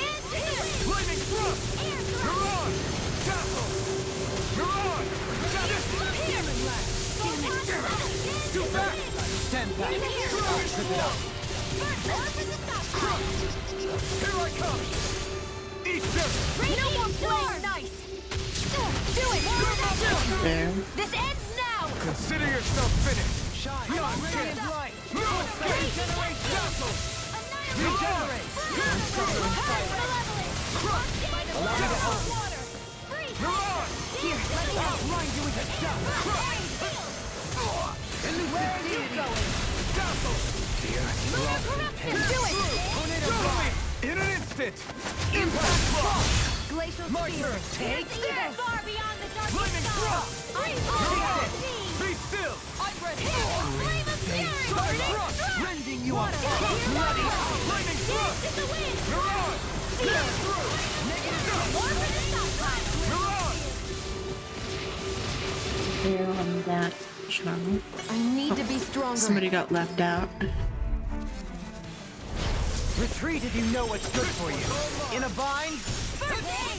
[SPEAKER 3] Lightning thrust!
[SPEAKER 5] Air
[SPEAKER 3] You're
[SPEAKER 5] thrust!
[SPEAKER 3] on! Dazzle! You're on! Too fast!
[SPEAKER 9] Stand back. I'll trip it up.
[SPEAKER 3] Here I come! Eat them!
[SPEAKER 5] No more playing nice! Do it!
[SPEAKER 1] There.
[SPEAKER 5] This ends now!
[SPEAKER 3] Consider yourself finished!
[SPEAKER 9] Shine.
[SPEAKER 3] Beyond
[SPEAKER 9] Radiant
[SPEAKER 3] chance!
[SPEAKER 9] light.
[SPEAKER 3] No escape! Dazzle!
[SPEAKER 9] Regenerate. Don't suffer in silence. Allow me to help you.
[SPEAKER 3] You're on!
[SPEAKER 9] Here, let me help grind you into dust. Elusive deity.
[SPEAKER 3] Dazzle!
[SPEAKER 9] The earth throbs in pain.
[SPEAKER 5] Do it!
[SPEAKER 9] Tornado
[SPEAKER 3] Follow me!
[SPEAKER 9] blast.
[SPEAKER 3] In an instant! Impact thrust!
[SPEAKER 5] Glacial
[SPEAKER 9] My
[SPEAKER 5] spear!
[SPEAKER 9] turn. Take
[SPEAKER 5] It's
[SPEAKER 9] this.
[SPEAKER 5] far beyond the darkest
[SPEAKER 3] Lightning
[SPEAKER 5] star!
[SPEAKER 3] thrust! Be still!
[SPEAKER 5] I'm ready! Flame of fury!
[SPEAKER 3] Sonic thrust!
[SPEAKER 9] Rending you up.
[SPEAKER 3] Bloody! Lightning thrust!
[SPEAKER 5] In the wind!
[SPEAKER 3] You're on! Pierce through!
[SPEAKER 5] More for the stockpile!
[SPEAKER 3] You're on!
[SPEAKER 1] There on that channel.
[SPEAKER 7] I need to be stronger.
[SPEAKER 1] Somebody got left out.
[SPEAKER 9] Retreat if you know what's good for you. In a bind?
[SPEAKER 5] First aid!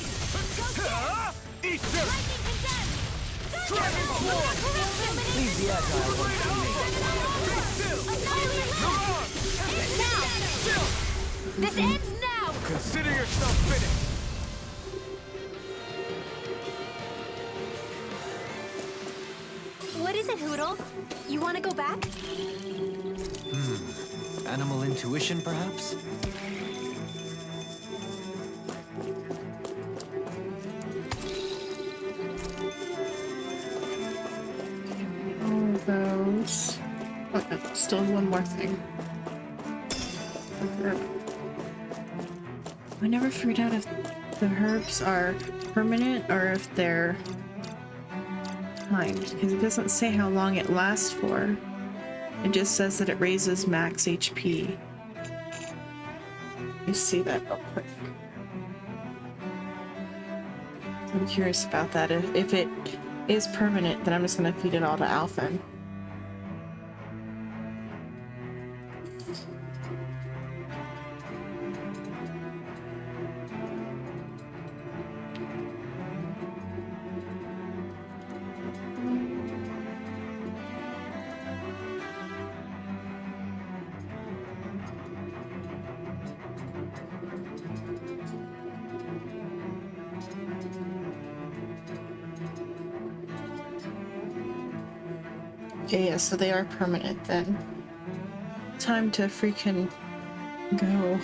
[SPEAKER 3] Eat them!
[SPEAKER 5] Lightning condemned!
[SPEAKER 3] Dragon form!
[SPEAKER 9] Leave the agile ones to me.
[SPEAKER 3] Be still! You're on!
[SPEAKER 5] Now!
[SPEAKER 3] Still!
[SPEAKER 5] This ends now!
[SPEAKER 3] Consider yourself finished!
[SPEAKER 5] What is it, Hoodle? You want to go back?
[SPEAKER 2] Animal intuition, perhaps?
[SPEAKER 1] All those. Oh, no, still one more thing. A herb. I never figured out if the herbs are permanent or if they're timed, because it doesn't say how long it lasts for. It just says that it raises max HP. You see that real quick. I'm curious about that. If it is permanent, then I'm just gonna feed it all to Alphen. Okay, yeah, so they are permanent then. Time to freaking go.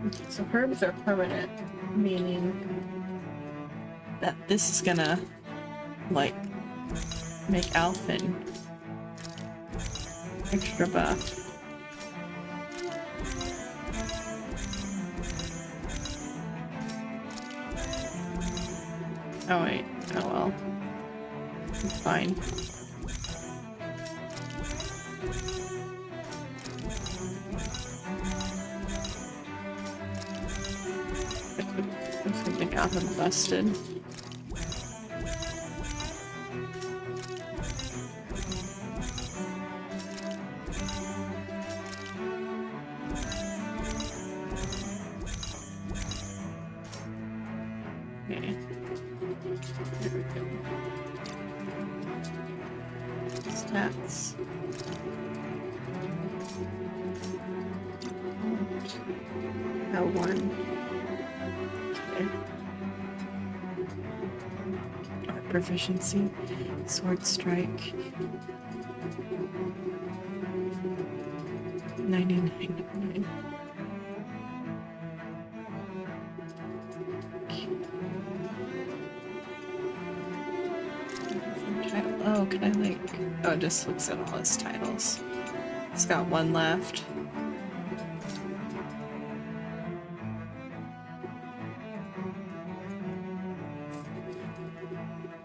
[SPEAKER 1] Okay, so herbs are permanent, meaning that this is gonna, like, make Alphen extra buff. Oh wait, oh well. It's fine. Yeah, I'm busted. Okay. There we go. Stats. Oh, one. Okay. Art proficiency. Sword strike. 99. Oh, can I like... Oh, it just looks at all his titles. He's got one left.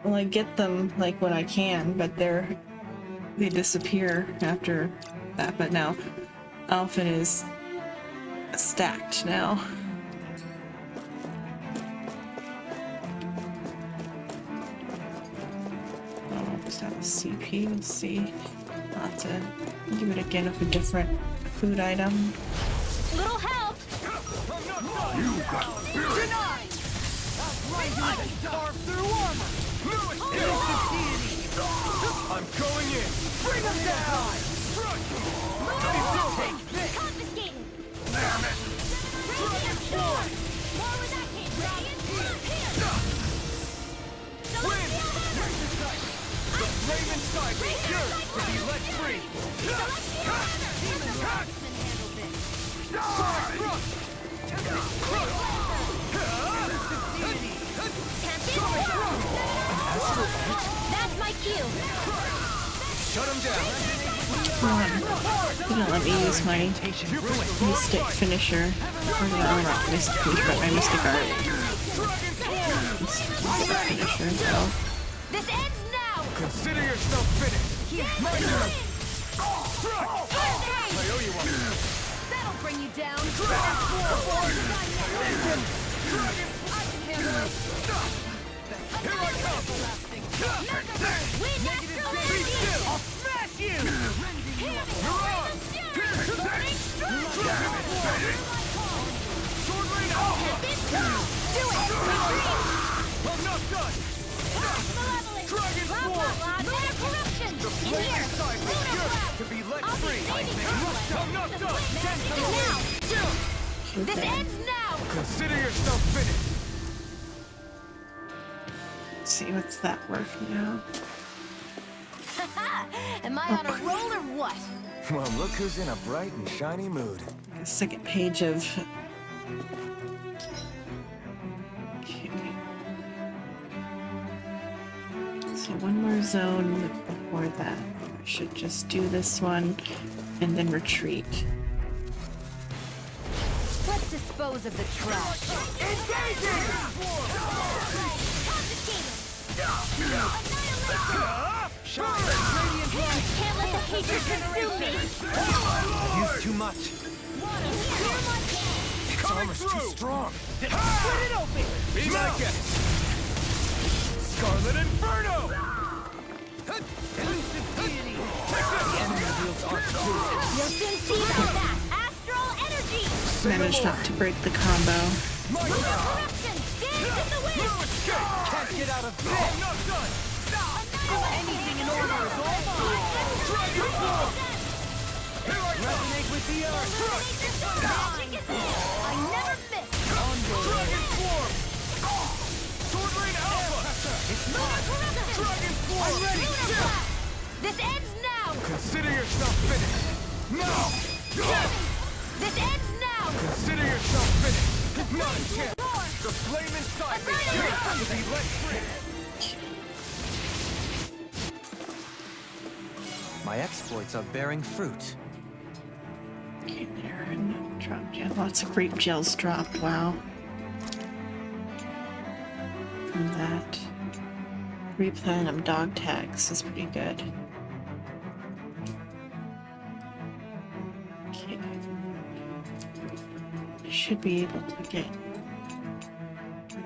[SPEAKER 1] Well, I get them like when I can, but they disappear after that. But now Alphen is stacked now. Oh, just have a CP. Let's see. I'll have to do it again with a different food item.
[SPEAKER 5] Little help!
[SPEAKER 9] You got spirit! I can carve through armor! I'm going in! Bring them down!
[SPEAKER 5] Confiscated!
[SPEAKER 9] Damn it!
[SPEAKER 5] Radiant sword! More where that came from! Radiant here!
[SPEAKER 9] Win! The flaming side is yours to be let free!
[SPEAKER 5] That's my cue!
[SPEAKER 9] Shut him down!
[SPEAKER 1] He didn't let me use my mystic finisher. Or not mystic finisher, but my mystic art. Mystic finisher, so.
[SPEAKER 5] This ends now!
[SPEAKER 9] Consider yourself finished! My turn! I owe you one!
[SPEAKER 5] That'll bring you down!
[SPEAKER 9] I can handle it! Here I come!
[SPEAKER 5] We natural energy!
[SPEAKER 9] I'll smash you! You're on! Sword rain out!
[SPEAKER 5] Do it!
[SPEAKER 9] I'm not done!
[SPEAKER 5] Malevolent!
[SPEAKER 9] Dragon
[SPEAKER 5] Blah,
[SPEAKER 9] Swarm!
[SPEAKER 5] blah, blah! Better corruption!
[SPEAKER 9] The
[SPEAKER 5] In
[SPEAKER 9] flaming
[SPEAKER 5] here!
[SPEAKER 9] side is
[SPEAKER 5] Lunar
[SPEAKER 9] yours
[SPEAKER 5] Blast!
[SPEAKER 9] to be let
[SPEAKER 5] I'll be
[SPEAKER 9] free!
[SPEAKER 5] saving
[SPEAKER 9] I'm not done!
[SPEAKER 5] This now! This
[SPEAKER 1] Okay.
[SPEAKER 5] ends now!
[SPEAKER 9] Consider yourself finished!
[SPEAKER 1] Let's see, what's that worth now?
[SPEAKER 5] Am I on a roll or what?
[SPEAKER 3] Well, look who's in a bright and shiny mood.
[SPEAKER 1] A second page of... Okay. So one more zone before that. I should just do this one and then retreat.
[SPEAKER 5] Let's dispose of the trash. Engaging! Can't let the hatred consume me!
[SPEAKER 2] I've used too much.
[SPEAKER 9] Its armor's too strong! Split it open! Be my guest! Scarlet Inferno! Elusive deity! The enemy wields our truth!
[SPEAKER 5] You'll soon see about that! Astral energy!
[SPEAKER 1] Managed not to break the combo.
[SPEAKER 9] My
[SPEAKER 5] Lunar
[SPEAKER 9] turn!
[SPEAKER 5] corruption! Stand in the wind!
[SPEAKER 9] No escape! Can't get out of this! I'm not done!
[SPEAKER 5] Anything in order is all mine!
[SPEAKER 9] Dragon Swarm! Here I come!
[SPEAKER 2] Resonate with the earth.
[SPEAKER 5] Magic is in! I never miss!
[SPEAKER 9] Dragon Swarm! Sword Rain Alpha!
[SPEAKER 5] It's mine!
[SPEAKER 9] Dragon Swarm!
[SPEAKER 5] I'm ready! This ends now!
[SPEAKER 9] Consider yourself finished! Now!
[SPEAKER 5] This ends now!
[SPEAKER 9] Consider yourself finished! Not a chance! The flame inside me yearns to be let free!
[SPEAKER 2] My exploits are bearing fruit.
[SPEAKER 1] Okay, there, and dropped. Yeah, lots of grape gels dropped. Wow. From that. 3 platinum dog tags is pretty good. Okay. I should be able to get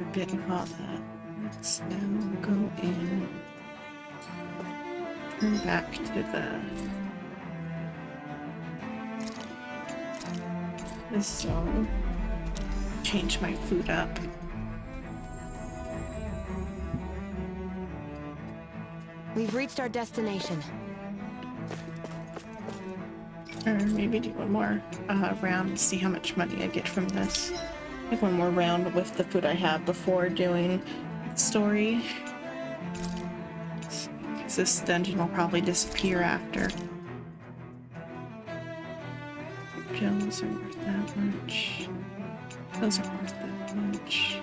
[SPEAKER 1] Forbidden all that. Let's now go in. Turn back to this zone. Change my food up.
[SPEAKER 7] We've reached our destination.
[SPEAKER 1] Or maybe do one more round and see how much money I get from this. Like one more round with the food I have before doing the story. Because this dungeon will probably disappear after. Gems are worth that much. Those are worth that much.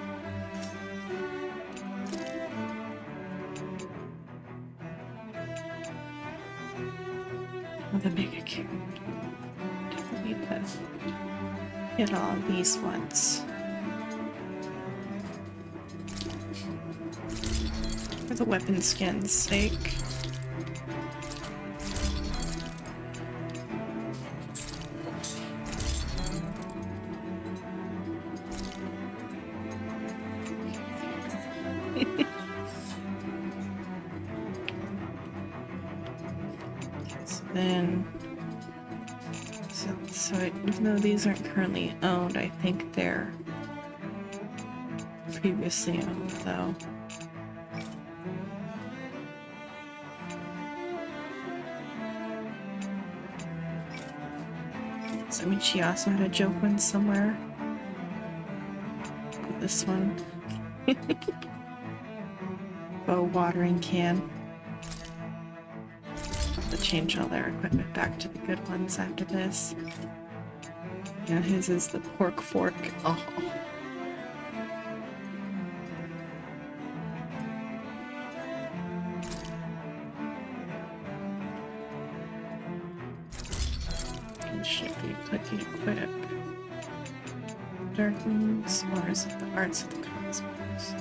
[SPEAKER 1] Oh, the mega carrot. Definitely need to hit all these ones. For the weapon skin's sake. Even though these aren't currently owned, I think they're previously owned, though. So, I mean, she also had a joke one somewhere. This one. Oh, watering can. I'll have to change all their equipment back to the good ones after this. Yeah, his is the pork fork. Oh. It should be clicking equip. Darkens, or is it the arts of the cosmos?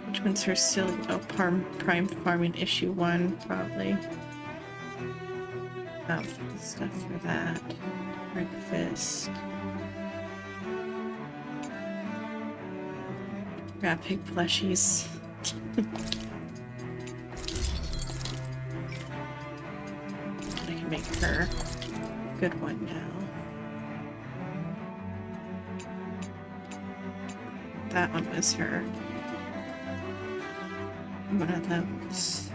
[SPEAKER 1] Which one's her silly? Oh, prime farming issue 1, probably. Oh, the stuff for that. Breakfast. Got pig plushies. I can make her a good one now. That one was her. One of those.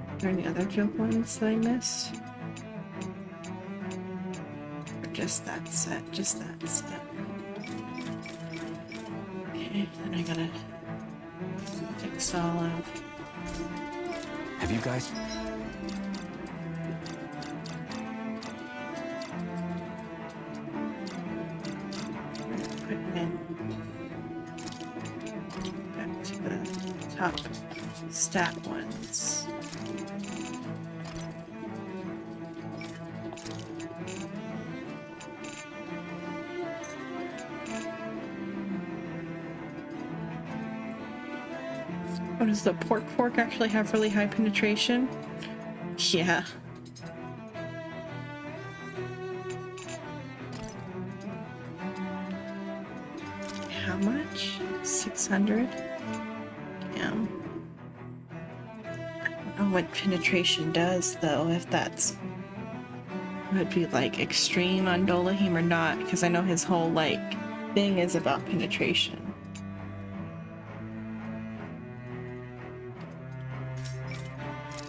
[SPEAKER 1] Are there any other joke ones that I missed? Just that set, just that set. Okay, then I gotta fix all of.
[SPEAKER 3] Have you guys?
[SPEAKER 1] Equipment. Back to the top stat ones. Oh, does the pork fork actually have really high penetration? Yeah. How much? 600? Yeah. I don't know what penetration does, though, if that's... would be, like, extreme on Dolahim or not, because I know his whole, like, thing is about penetration.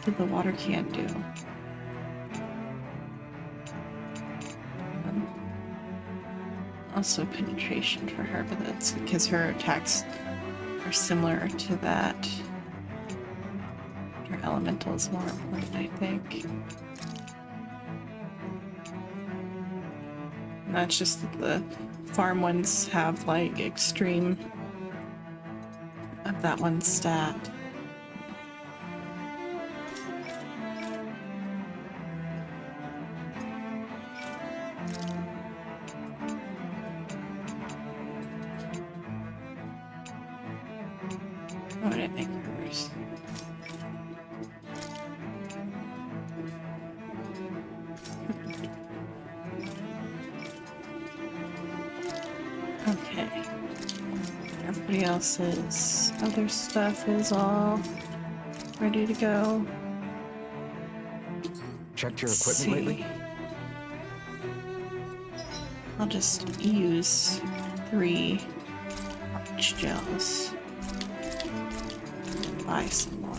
[SPEAKER 1] What the water can't do. Also penetration for her, but that's because her attacks are similar to that. Her elemental is more important, I think. And that's just that the farm ones have like extreme of that one stat. What did I make hers? Okay. Everybody else's other stuff is all ready to go.
[SPEAKER 3] Checked your
[SPEAKER 1] Let's
[SPEAKER 3] equipment lately?
[SPEAKER 1] see. I'll just use 3 orange gels. And buy some more.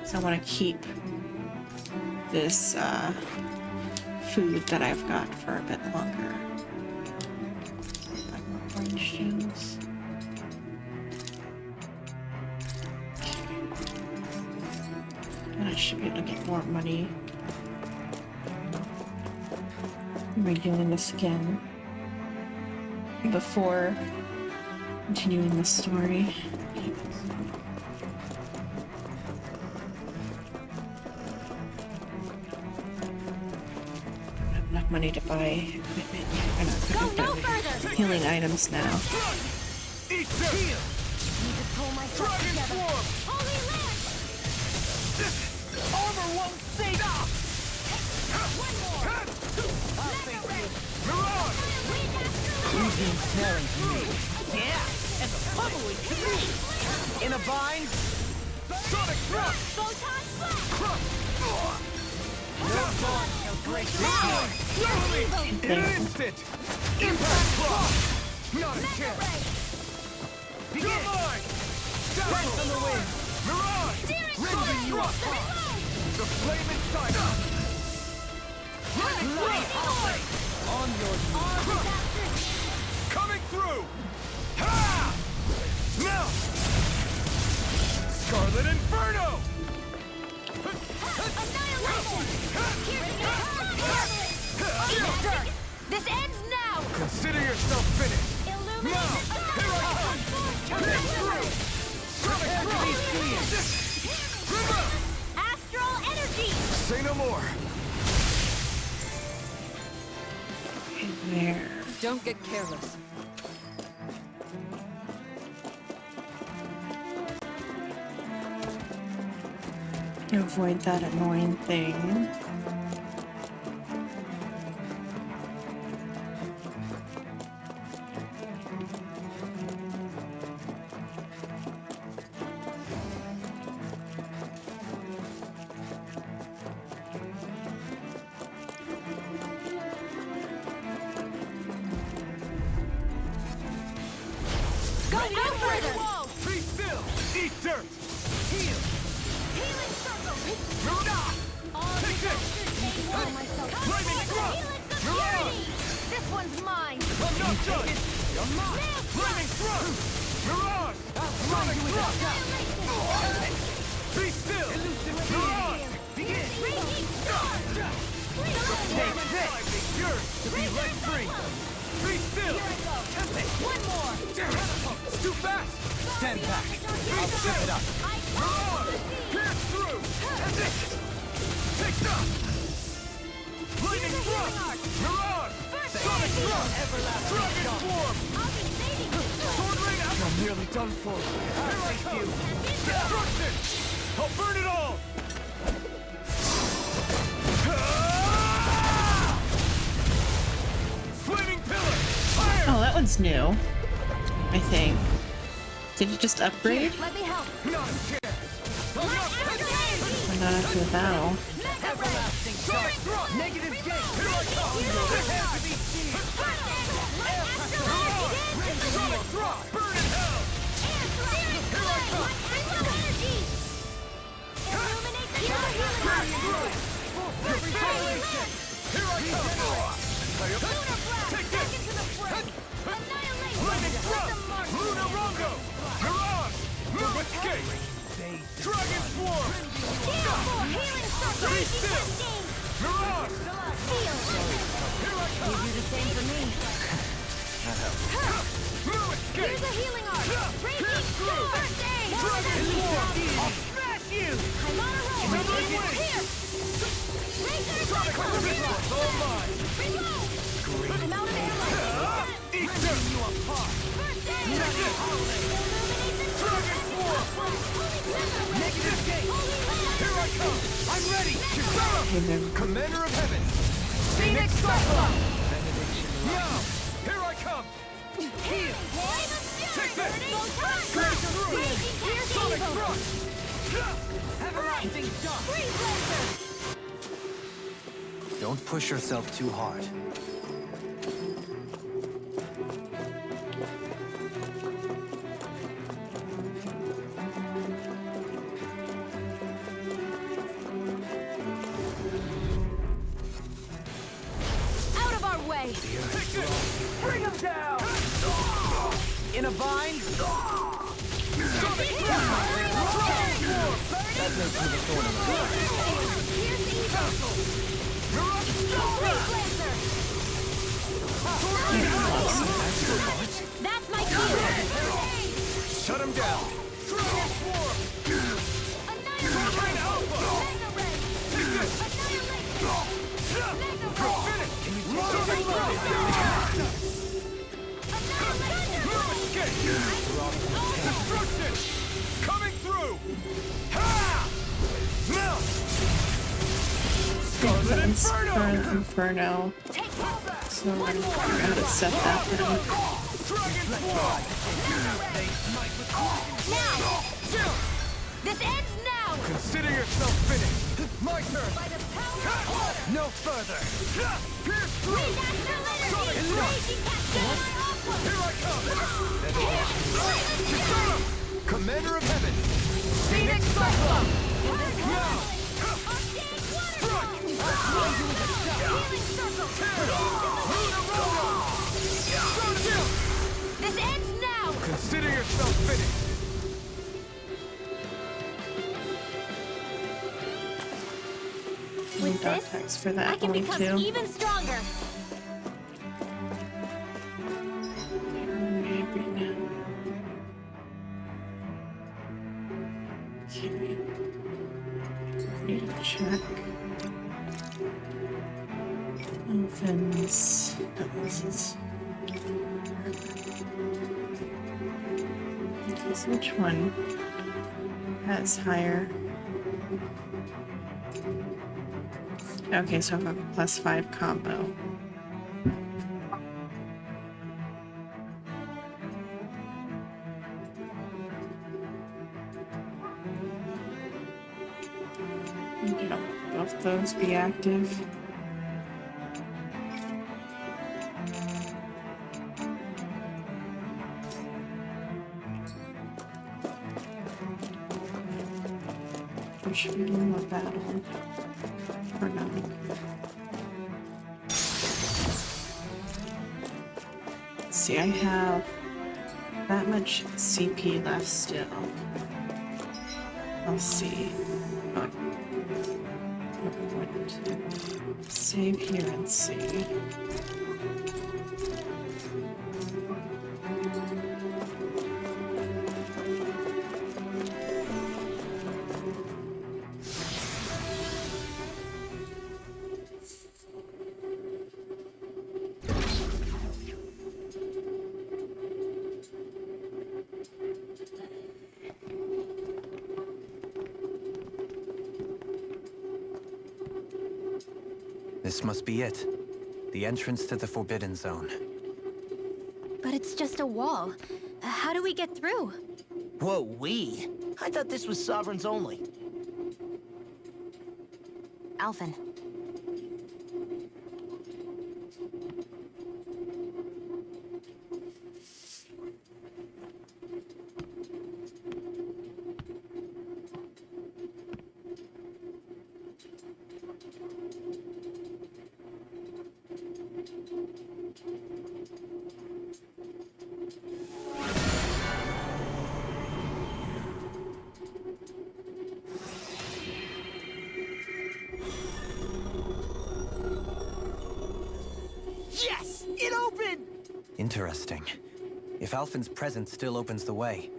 [SPEAKER 1] So I want to keep this food that I've got for a bit longer. Buy more orange gels. And I should be able to get more money. Am I doing this again? Before continuing the story. I don't have enough money to buy equipment. I'm not
[SPEAKER 5] Go
[SPEAKER 1] gonna
[SPEAKER 5] no
[SPEAKER 1] buy
[SPEAKER 5] further!
[SPEAKER 1] healing items now.
[SPEAKER 9] Eat them! Heal!
[SPEAKER 5] Need to pull myself
[SPEAKER 9] Dragon
[SPEAKER 5] together.
[SPEAKER 9] Swarm!
[SPEAKER 5] Holy Lance!
[SPEAKER 9] Armor won't save us!
[SPEAKER 5] One more!
[SPEAKER 9] I'll thank you.
[SPEAKER 5] Mirage!
[SPEAKER 9] You've been snaring to me. Yeah, and the pummeling to me. In a bind? Sonic thrust!
[SPEAKER 5] Photon blast!
[SPEAKER 9] No dawn shall break this one. Thoroughly! In an instant! Impact cross! Not a chance! Begin! Strength on the wind! Mirage! Rending you apart! The flame inside us! Lightning thrust! On your knees! Coming through! Ha! Now! Scarlet Inferno!
[SPEAKER 5] This ends now!
[SPEAKER 9] Consider yourself finished!
[SPEAKER 5] Illuminate
[SPEAKER 9] Now!
[SPEAKER 5] the
[SPEAKER 9] Here I come! Break through! Prepare to be seen!
[SPEAKER 5] Astral energy!
[SPEAKER 9] Say no more!
[SPEAKER 1] There.
[SPEAKER 10] Don't get careless.
[SPEAKER 1] To avoid that annoying thing.
[SPEAKER 5] Go no further!
[SPEAKER 9] Be still! Eat dirt! Heal!
[SPEAKER 5] Healing circle!
[SPEAKER 9] Mirage! Take this! Flaming thrust! Mirage!
[SPEAKER 5] This one's mine!
[SPEAKER 9] I'm not done! You're not! Flaming thrust! Mirage! Sonic thrust! Be still! Mirage! Begin! Take this! Yours to be let free! Be still!
[SPEAKER 5] One more!
[SPEAKER 9] It's too fast! Stand back! I'll zip it up! Mirage! Pierce through! Take that! Lightning thrust! Mirage! Sonic thrust! Dragon swarm!
[SPEAKER 5] I'll be saving you!
[SPEAKER 9] Sword rain out! I'm nearly done for. Here I come! Destruction! I'll burn it all! Flaming pillar! Fire!
[SPEAKER 1] Oh, that one's new. I think. Did it just upgrade?
[SPEAKER 5] Let me help!
[SPEAKER 9] Not a chance! I'm not
[SPEAKER 1] Or not after the battle?
[SPEAKER 9] Everlasting sonic thrust! Negative gate! Here I come! Prepare to be seen! Sonic thrust! Burn in hell! Here I come! Retaliation! Here I come! Take this! Lightning thrust! Lunar Rondo! Mirage! No escape! Dragon swarm! Be still! Mirage! Here I come!
[SPEAKER 5] You do the same for me.
[SPEAKER 9] No escape!
[SPEAKER 5] Here's a healing art.
[SPEAKER 9] Pierce through! Dragon swarm! I'll smash you!
[SPEAKER 5] I'm on a roll.
[SPEAKER 9] Remember
[SPEAKER 5] Here.
[SPEAKER 9] wings!
[SPEAKER 5] Here.
[SPEAKER 9] Sonic thrust! All mine!
[SPEAKER 5] I'm out of ammo.
[SPEAKER 9] Eat them! You apart! Take this! Dragon swarm! Negative gate! Here I come! I'm ready! Kisara! Commander of Heaven! Phoenix Cyclone! Benediction
[SPEAKER 3] Now! Here I come!
[SPEAKER 5] Here! Wave of fury,
[SPEAKER 3] Take this!
[SPEAKER 5] Bernie!
[SPEAKER 3] Raging Sonic thrust!
[SPEAKER 9] Everlasting dust!
[SPEAKER 5] Freeze laser!
[SPEAKER 2] Don't push yourself too hard.
[SPEAKER 5] Out of our way!
[SPEAKER 9] Bring him down! In a bind? That makes me the thorn in the flesh.
[SPEAKER 5] Here's evil! Freeze laser! That's my cue!
[SPEAKER 3] Shut him down!
[SPEAKER 5] Annihilate! Mega ray! Annihilate!
[SPEAKER 3] Destruction! Coming through! Ha! Now! Scarlet Inferno!
[SPEAKER 1] Inferno. So I'm gonna figure out how to set that then.
[SPEAKER 3] Dragon Form!
[SPEAKER 5] Now! This ends now!
[SPEAKER 3] Consider yourself finished! My turn!
[SPEAKER 5] By the power of order!
[SPEAKER 3] No further! Pierce through!
[SPEAKER 5] Raging cascade!
[SPEAKER 3] Here I come! Commander of Heaven!
[SPEAKER 5] Phoenix Cyclone!
[SPEAKER 3] Now!
[SPEAKER 5] This ends now!
[SPEAKER 3] Consider yourself finished!
[SPEAKER 5] With
[SPEAKER 1] Dot
[SPEAKER 5] this,
[SPEAKER 1] text for that
[SPEAKER 5] I can
[SPEAKER 1] only
[SPEAKER 5] become
[SPEAKER 1] two.
[SPEAKER 5] even stronger!
[SPEAKER 1] Okay. Need to check. Opens. This is. Okay, so which one has higher? Okay, so I have a +5 combo. You know, both those be active. We should be doing a battle. Or not. See, I have that much CP left still. I'll see. Oh, I'm going to save here and see.
[SPEAKER 2] This must be it. The entrance to the Forbidden Zone.
[SPEAKER 5] But it's just a wall. How do we get through?
[SPEAKER 4] Whoa, we? I thought this was Sovereigns only.
[SPEAKER 7] Alphen.
[SPEAKER 4] Yes! It opened!
[SPEAKER 2] Interesting. If Alphen's presence still opens the way,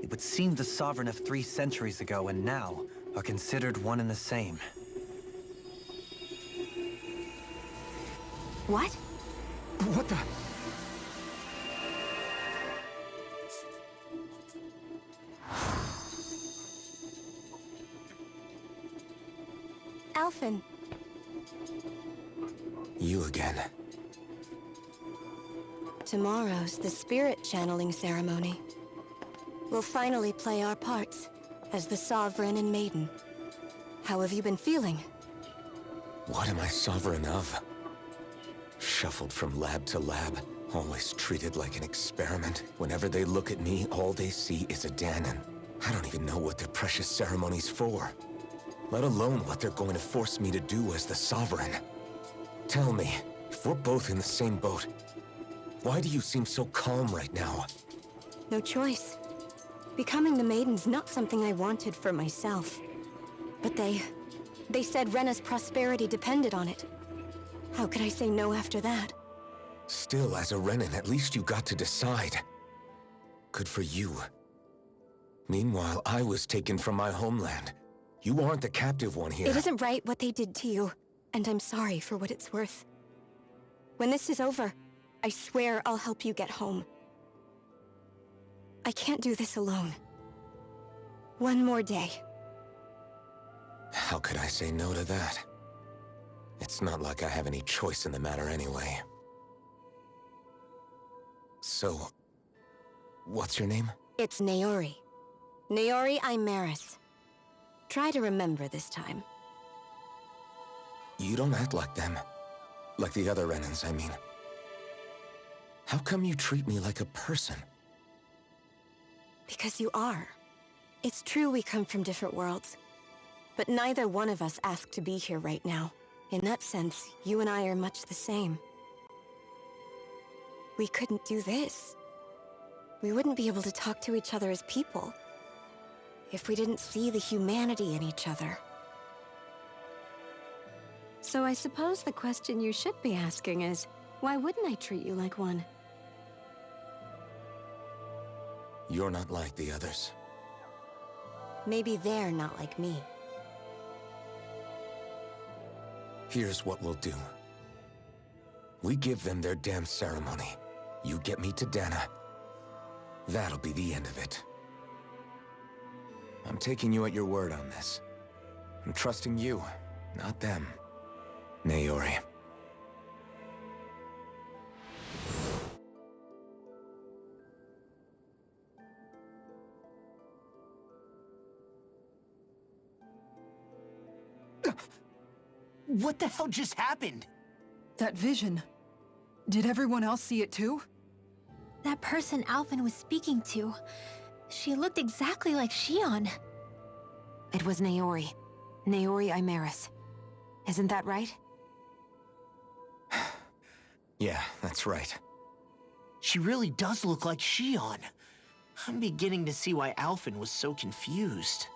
[SPEAKER 2] it would seem the Sovereign of 3 centuries ago and now are considered one and the same.
[SPEAKER 7] What?
[SPEAKER 3] What the?
[SPEAKER 5] Alphen.
[SPEAKER 3] You again.
[SPEAKER 11] Tomorrow's the spirit channeling ceremony. We'll finally play our parts as the Sovereign and Maiden. How have you been feeling?
[SPEAKER 3] What am I sovereign of? Shuffled from lab to lab, always treated like an experiment. Whenever they look at me, all they see is a Danon. I don't even know what their precious ceremony's for, let alone what they're going to force me to do as the Sovereign. Tell me, if we're both in the same boat, why do you seem so calm right now?
[SPEAKER 11] No choice. Becoming the Maiden's not something I wanted for myself. But they said Rena's prosperity depended on it. How could I say no after that?
[SPEAKER 3] Still, as a Renan, at least you got to decide. Good for you. Meanwhile, I was taken from my homeland. You aren't the captive one here.
[SPEAKER 11] It isn't right what they did to you, and I'm sorry for what it's worth. When this is over, I swear I'll help you get home. I can't do this alone. One more day.
[SPEAKER 3] How could I say no to that? It's not like I have any choice in the matter anyway. So, what's your name?
[SPEAKER 11] It's Naori. Naori Imaris. Try to remember this time.
[SPEAKER 3] You don't act like them. Like the other Renans, I mean. How come you treat me like a person?
[SPEAKER 11] Because you are. It's true we come from different worlds. But neither one of us asked to be here right now. In that sense, you and I are much the same. We couldn't do this. We wouldn't be able to talk to each other as people if we didn't see the humanity in each other. So I suppose the question you should be asking is, why wouldn't I treat you like one?
[SPEAKER 3] You're not like the others.
[SPEAKER 11] Maybe they're not like me.
[SPEAKER 3] Here's what we'll do. We give them their damn ceremony. You get me to Dana. That'll be the end of it. I'm taking you at your word on this. I'm trusting you, not them. Naori.
[SPEAKER 4] What the hell just happened?
[SPEAKER 6] That vision. Did everyone else see it too?
[SPEAKER 5] That person Alphen was speaking to, she looked exactly like Shion.
[SPEAKER 7] It was Naori. Naori Imaris. Isn't that right?
[SPEAKER 3] Yeah, that's right.
[SPEAKER 4] She really does look like Shion. I'm beginning to see why Alphen was so confused.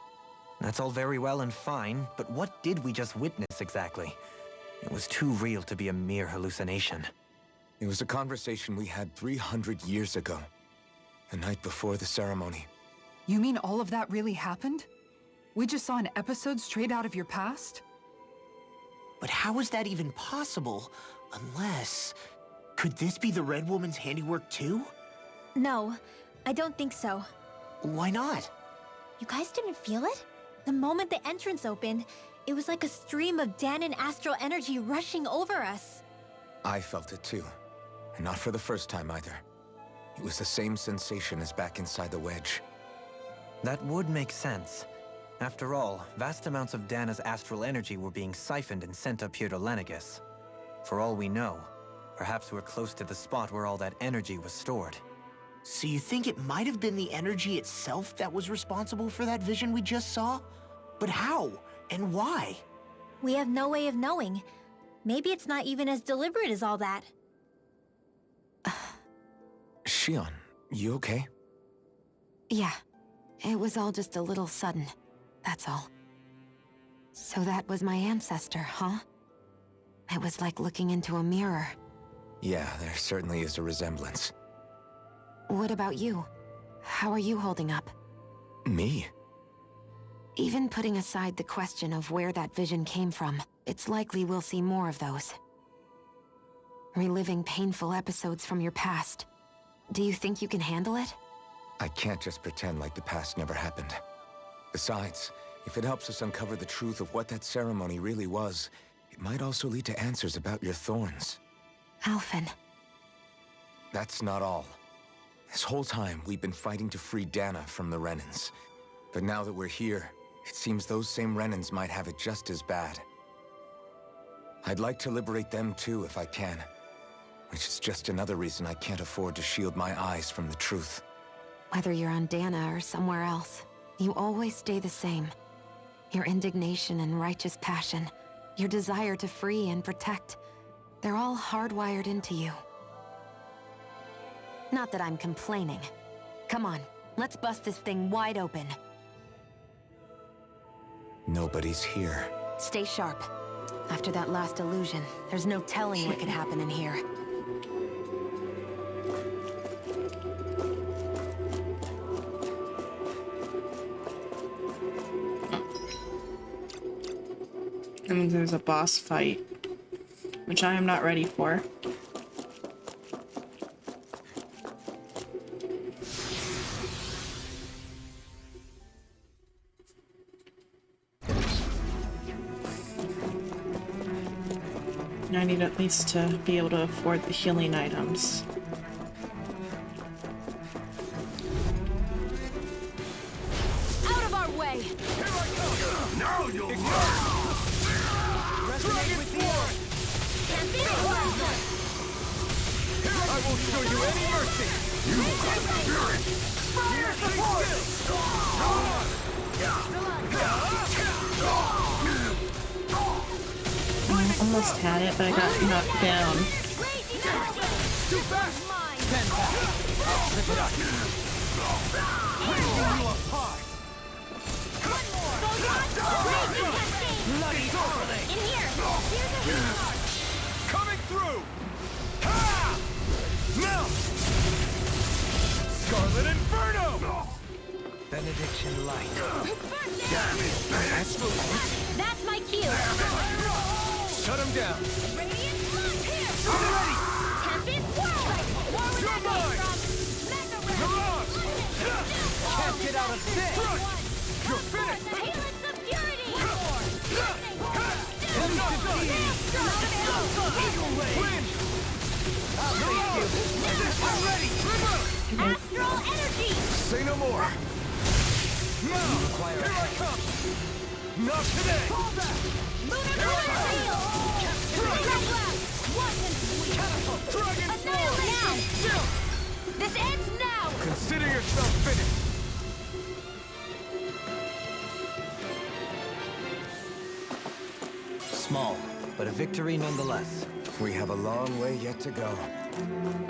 [SPEAKER 2] That's all very well and fine, but what did we just witness exactly? It was too real to be a mere hallucination.
[SPEAKER 3] It was a conversation we had 300 years ago. The night before the ceremony.
[SPEAKER 6] You mean all of that really happened? We just saw an episode straight out of your past?
[SPEAKER 4] But how is that even possible? Unless... Could this be the Red Woman's handiwork too?
[SPEAKER 5] No, I don't think so.
[SPEAKER 4] Why not?
[SPEAKER 5] You guys didn't feel it? The moment the entrance opened, it was like a stream of Danon astral energy rushing over us.
[SPEAKER 3] I felt it too. And not for the first time either. It was the same sensation as back inside the wedge.
[SPEAKER 2] That would make sense. After all, vast amounts of Dana's astral energy were being siphoned and sent up here to Lenegus. For all we know, perhaps we're close to the spot where all that energy was stored.
[SPEAKER 4] So you think it might have been the energy itself that was responsible for that vision we just saw? But how? And why?
[SPEAKER 5] We have no way of knowing. Maybe it's not even as deliberate as all that.
[SPEAKER 3] Shion, you okay?
[SPEAKER 7] Yeah. It was all just a little sudden. That's all. So that was my ancestor, huh? It was like looking into a mirror.
[SPEAKER 3] Yeah, there certainly is a resemblance.
[SPEAKER 7] What about you? How are you holding up?
[SPEAKER 3] Me?
[SPEAKER 7] Even putting aside the question of where that vision came from, it's likely we'll see more of those. Reliving painful episodes from your past. Do you think you can handle it?
[SPEAKER 3] I can't just pretend like the past never happened. Besides, if it helps us uncover the truth of what that ceremony really was, it might also lead to answers about your thorns.
[SPEAKER 7] Alphen.
[SPEAKER 3] That's not all. This whole time, we've been fighting to free Dana from the Renans. But now that we're here, it seems those same Renans might have it just as bad. I'd like to liberate them too, if I can. Which is just another reason I can't afford to shield my eyes from the truth.
[SPEAKER 7] Whether you're on Dana or somewhere else, you always stay the same. Your indignation and righteous passion, your desire to free and protect, they're all hardwired into you. Not that I'm complaining. Come on, let's bust this thing wide open.
[SPEAKER 3] Nobody's here.
[SPEAKER 7] Stay sharp. After that last illusion, there's no telling what could happen in here.
[SPEAKER 1] And there's a boss fight, which I am not ready for. I need at least to be able to afford the healing items.
[SPEAKER 5] Out of our way!
[SPEAKER 9] Here I come! Now you'll learn! Resonate with the earth! I won't show you any mercy! You have spirit! Fire support!
[SPEAKER 1] I almost had it, but I got knocked down.
[SPEAKER 9] Too fast! 10 back! I'll pick it up! Bringing you apart! Bloody darling!
[SPEAKER 5] In here! Here's a healing.
[SPEAKER 9] Coming through! Ha! Now! Scarlet Inferno! Benediction Light. Damn it,
[SPEAKER 5] That's my cue!
[SPEAKER 9] Shut him down!
[SPEAKER 5] Radiant Blood here!
[SPEAKER 9] I'm ready!
[SPEAKER 5] Tempest Whirl! Where would that
[SPEAKER 9] You're
[SPEAKER 5] come from? Mega Red!
[SPEAKER 9] Mirage! Can't get out of this! You're finished!
[SPEAKER 5] Helix of Purity!
[SPEAKER 9] Win! I'll take you! I'm ready!
[SPEAKER 5] Astral Energy!
[SPEAKER 9] Say no more! Now! Here I come! Not today! Fall back!
[SPEAKER 5] Lunar Seal! Red Blast! Wasn't sweet!
[SPEAKER 9] Dragon
[SPEAKER 5] Annihilation!
[SPEAKER 9] Now!
[SPEAKER 5] This ends now!
[SPEAKER 9] Consider yourself finished!
[SPEAKER 2] Small, but a victory nonetheless.
[SPEAKER 3] We have a long way yet to go.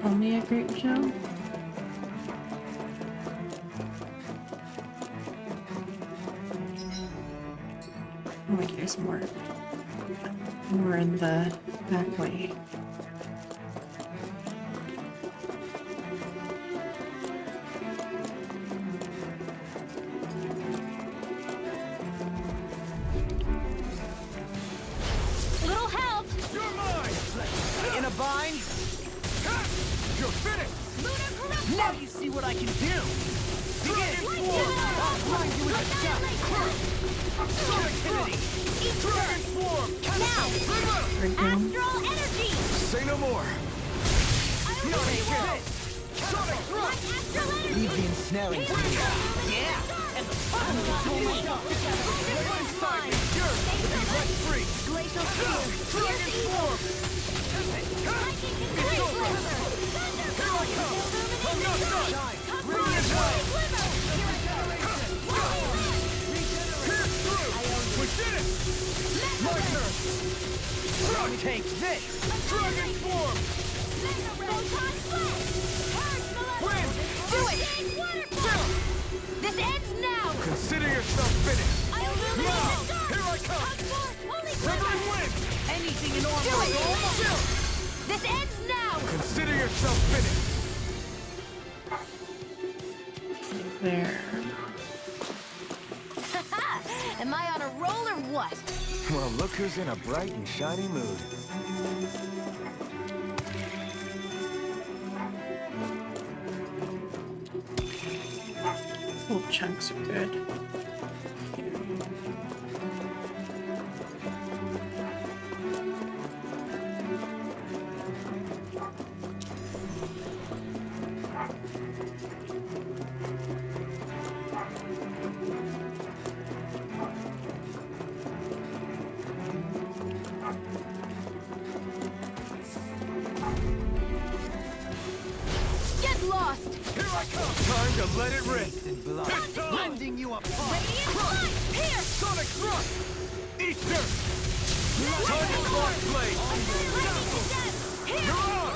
[SPEAKER 1] Call me a grape gel? Oh wait, there's more. More in the back way.
[SPEAKER 5] Little help!
[SPEAKER 9] You're mine! In a bind? You're finished!
[SPEAKER 5] Lunar Corruption!
[SPEAKER 9] Now you see what I can do! Begin! I'll blind you with a shot! Selectivity! Dragon Swarm!
[SPEAKER 5] Now!
[SPEAKER 1] Right down.
[SPEAKER 5] Astral Energy!
[SPEAKER 9] Say no more!
[SPEAKER 5] I
[SPEAKER 9] No,
[SPEAKER 5] already
[SPEAKER 9] take
[SPEAKER 5] will!
[SPEAKER 9] it! Sonic
[SPEAKER 5] My
[SPEAKER 9] Thrust!
[SPEAKER 5] Astral Energy!
[SPEAKER 2] Leave the ensnaring to me.
[SPEAKER 9] Yeah! And the final What's inside me? Yours! Let free!
[SPEAKER 5] Glacial Spear!
[SPEAKER 9] Dragon Swarm!
[SPEAKER 5] Lightning
[SPEAKER 9] It's
[SPEAKER 5] Control!
[SPEAKER 9] over! Here I come! I'm not done! Radiant Light! Pierce through! We did it! My turn! Now take this! Dragon Swarm! Win!
[SPEAKER 5] Do it! This ends now!
[SPEAKER 9] Consider yourself finished!
[SPEAKER 5] I illuminate
[SPEAKER 9] Now!
[SPEAKER 5] the dark!
[SPEAKER 9] Here I come!
[SPEAKER 5] Holy
[SPEAKER 9] Severing Wind!
[SPEAKER 5] Anything in order!
[SPEAKER 9] Do it!
[SPEAKER 5] This ends now!
[SPEAKER 9] Consider yourself finished!
[SPEAKER 1] There.
[SPEAKER 5] Am I on a roll or what?
[SPEAKER 3] Well, look who's in a bright and shiny mood.
[SPEAKER 1] Little chunks are good.
[SPEAKER 3] Time to let it rip.
[SPEAKER 9] Rending you apart.
[SPEAKER 5] Here!
[SPEAKER 3] Sonic thrust. Easter. Time to cross blade. You're on.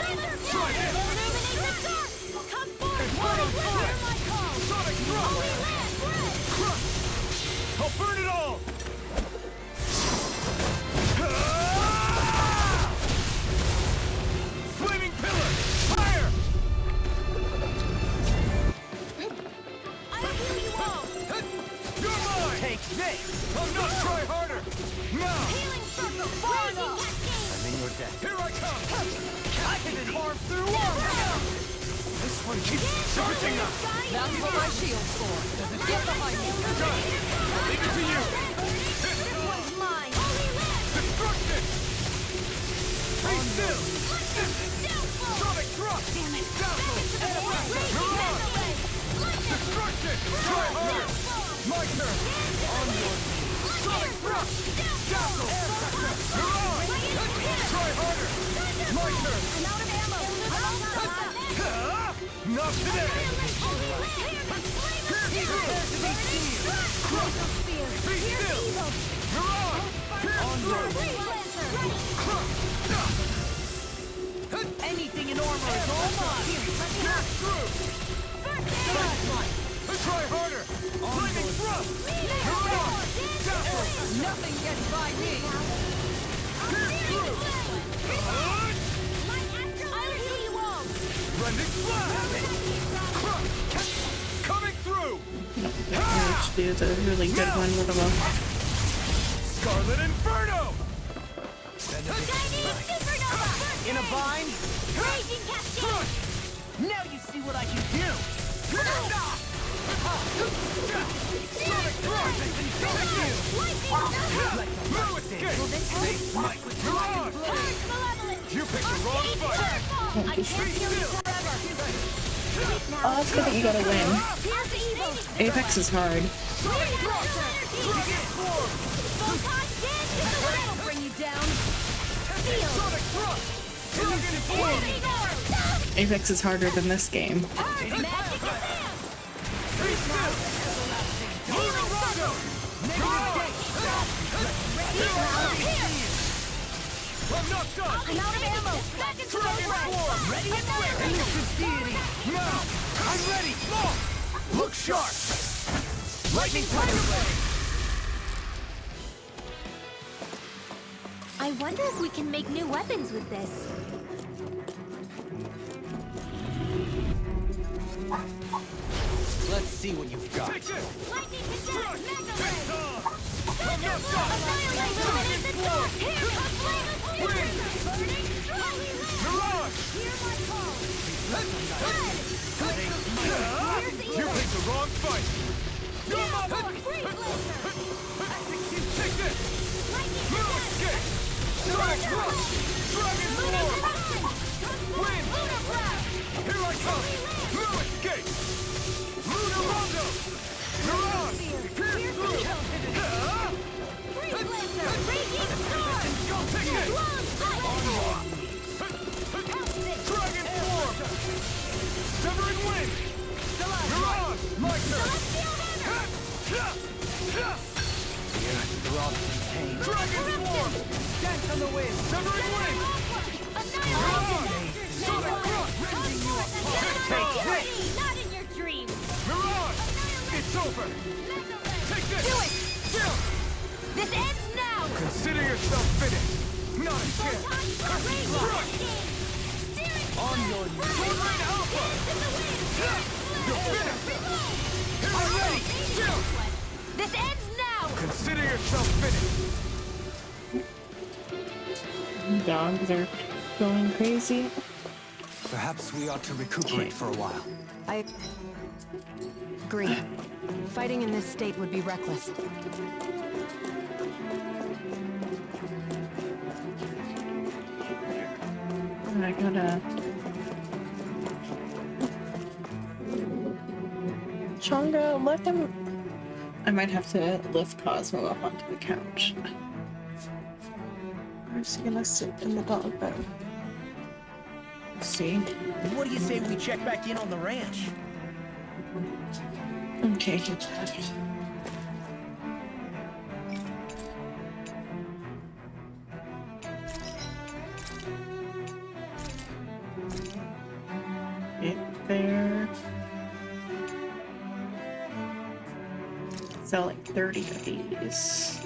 [SPEAKER 3] Try it.
[SPEAKER 5] Come forth!
[SPEAKER 3] Inferno turret.
[SPEAKER 5] Hear my call!
[SPEAKER 3] Sonic thrust.
[SPEAKER 5] Holy land, bread!
[SPEAKER 3] Crush. I'll burn it all. Flaming pillar. Fire.
[SPEAKER 5] I'll heal you all!
[SPEAKER 3] You're mine.
[SPEAKER 9] Take this.
[SPEAKER 3] I'll not try harder. Now.
[SPEAKER 5] Healing circle! Raging cascade!
[SPEAKER 9] I'm in your debt.
[SPEAKER 3] Here I come.
[SPEAKER 9] I can carve through armor.
[SPEAKER 3] This one keeps charging up.
[SPEAKER 10] That's what my shield's for. Get behind me.
[SPEAKER 3] Got it. Leave it to you.
[SPEAKER 5] This one's mine! Holy land!
[SPEAKER 3] Destruction. Be still.
[SPEAKER 5] Doubtful!
[SPEAKER 3] Sonic thrust.
[SPEAKER 5] Damn it!
[SPEAKER 3] Dazzle.
[SPEAKER 5] Raging
[SPEAKER 3] You're on.
[SPEAKER 5] cascade!
[SPEAKER 3] Destruction. Try harder. My turn. On your knees. Sonic thrust. Dazzle. You're on. Try harder. My turn.
[SPEAKER 5] I'm out of ammo!
[SPEAKER 3] Not today. Be still. You're on.
[SPEAKER 9] Anything in armor is all mine.
[SPEAKER 3] Pierce through. Try harder. Lightning thrust. You're on. Dazzle.
[SPEAKER 10] Nothing gets by me.
[SPEAKER 3] Pierce through. Rending blast. Coming through.
[SPEAKER 1] Which is a really good one. What about?
[SPEAKER 3] Scarlet Inferno.
[SPEAKER 9] In a bind?
[SPEAKER 5] Raging cascade!
[SPEAKER 9] Now you see what I can do.
[SPEAKER 3] Sonic thrust. No escape. You're on. You picked the wrong fight.
[SPEAKER 5] I can't kill you forever!
[SPEAKER 1] Oh, that's good that you gotta win. Apex is hard.
[SPEAKER 5] That'll bring you down!
[SPEAKER 3] Sonic thrust. Dragon form.
[SPEAKER 1] Apex is harder than this game.
[SPEAKER 5] Magic is
[SPEAKER 3] Be still. Colorado. I'm not done.
[SPEAKER 5] I'm out of ammo! Back into
[SPEAKER 3] Dragon form.
[SPEAKER 5] Ready and quick!
[SPEAKER 9] Ancient deity.
[SPEAKER 3] Now. I'm ready. Look sharp. Lightning tiger blade.
[SPEAKER 5] I wonder if we can make new weapons with this.
[SPEAKER 9] Let's see what you've got.
[SPEAKER 3] Take this.
[SPEAKER 5] Lightning
[SPEAKER 3] Crush.
[SPEAKER 5] Mega
[SPEAKER 3] Take
[SPEAKER 5] Ray!
[SPEAKER 3] on. I'm
[SPEAKER 5] Thunder
[SPEAKER 3] not
[SPEAKER 5] Blow!
[SPEAKER 3] done.
[SPEAKER 5] Annihilate! Illuminate the dark! Here comes Flame of Fury! Burning strike!
[SPEAKER 3] Mirage.
[SPEAKER 5] Hear my call! Red!
[SPEAKER 3] You picked the wrong fight.
[SPEAKER 5] Downpour! Freeze Laser!
[SPEAKER 3] Take this.
[SPEAKER 5] Lightning
[SPEAKER 3] No
[SPEAKER 5] Attack!
[SPEAKER 3] escape. Sonic thrust. Dragon
[SPEAKER 5] Lunar
[SPEAKER 3] form.
[SPEAKER 5] Eruption!
[SPEAKER 3] Wind.
[SPEAKER 5] Lunar Blast!
[SPEAKER 3] Here I come. No escape. Lunar Rondo. You're on. Pierce through.
[SPEAKER 5] Freeze Laser! Raging Storm!
[SPEAKER 3] Take it.
[SPEAKER 5] Long Sight!
[SPEAKER 3] Dragon form. Severing wind. You're on. My turn. Dragon form.
[SPEAKER 9] Dance on the wind.
[SPEAKER 3] Severing wind. You're on. Sonic thrust.
[SPEAKER 5] Take this! Not in your dreams!
[SPEAKER 3] Mirage. It's over. Take this.
[SPEAKER 5] Do it!
[SPEAKER 3] Still.
[SPEAKER 5] This ends now!
[SPEAKER 3] Consider yourself finished. Not a chance. Crush.
[SPEAKER 9] On your knees.
[SPEAKER 3] Swordline Alpha. You're finished. I'm ready. Still.
[SPEAKER 5] This ends now!
[SPEAKER 3] Consider yourself finished.
[SPEAKER 1] Dogs are going crazy.
[SPEAKER 2] Perhaps we ought to recuperate for a while.
[SPEAKER 6] I agree. Fighting in this state would be reckless.
[SPEAKER 1] I gotta... Chonga, let him... I might have to lift Cosmo up onto the couch. Or is he gonna sit in the dog bed? Let's see.
[SPEAKER 4] What do you say we check back in on the ranch?
[SPEAKER 1] Okay, get that. Get there. Sell like 30 of these.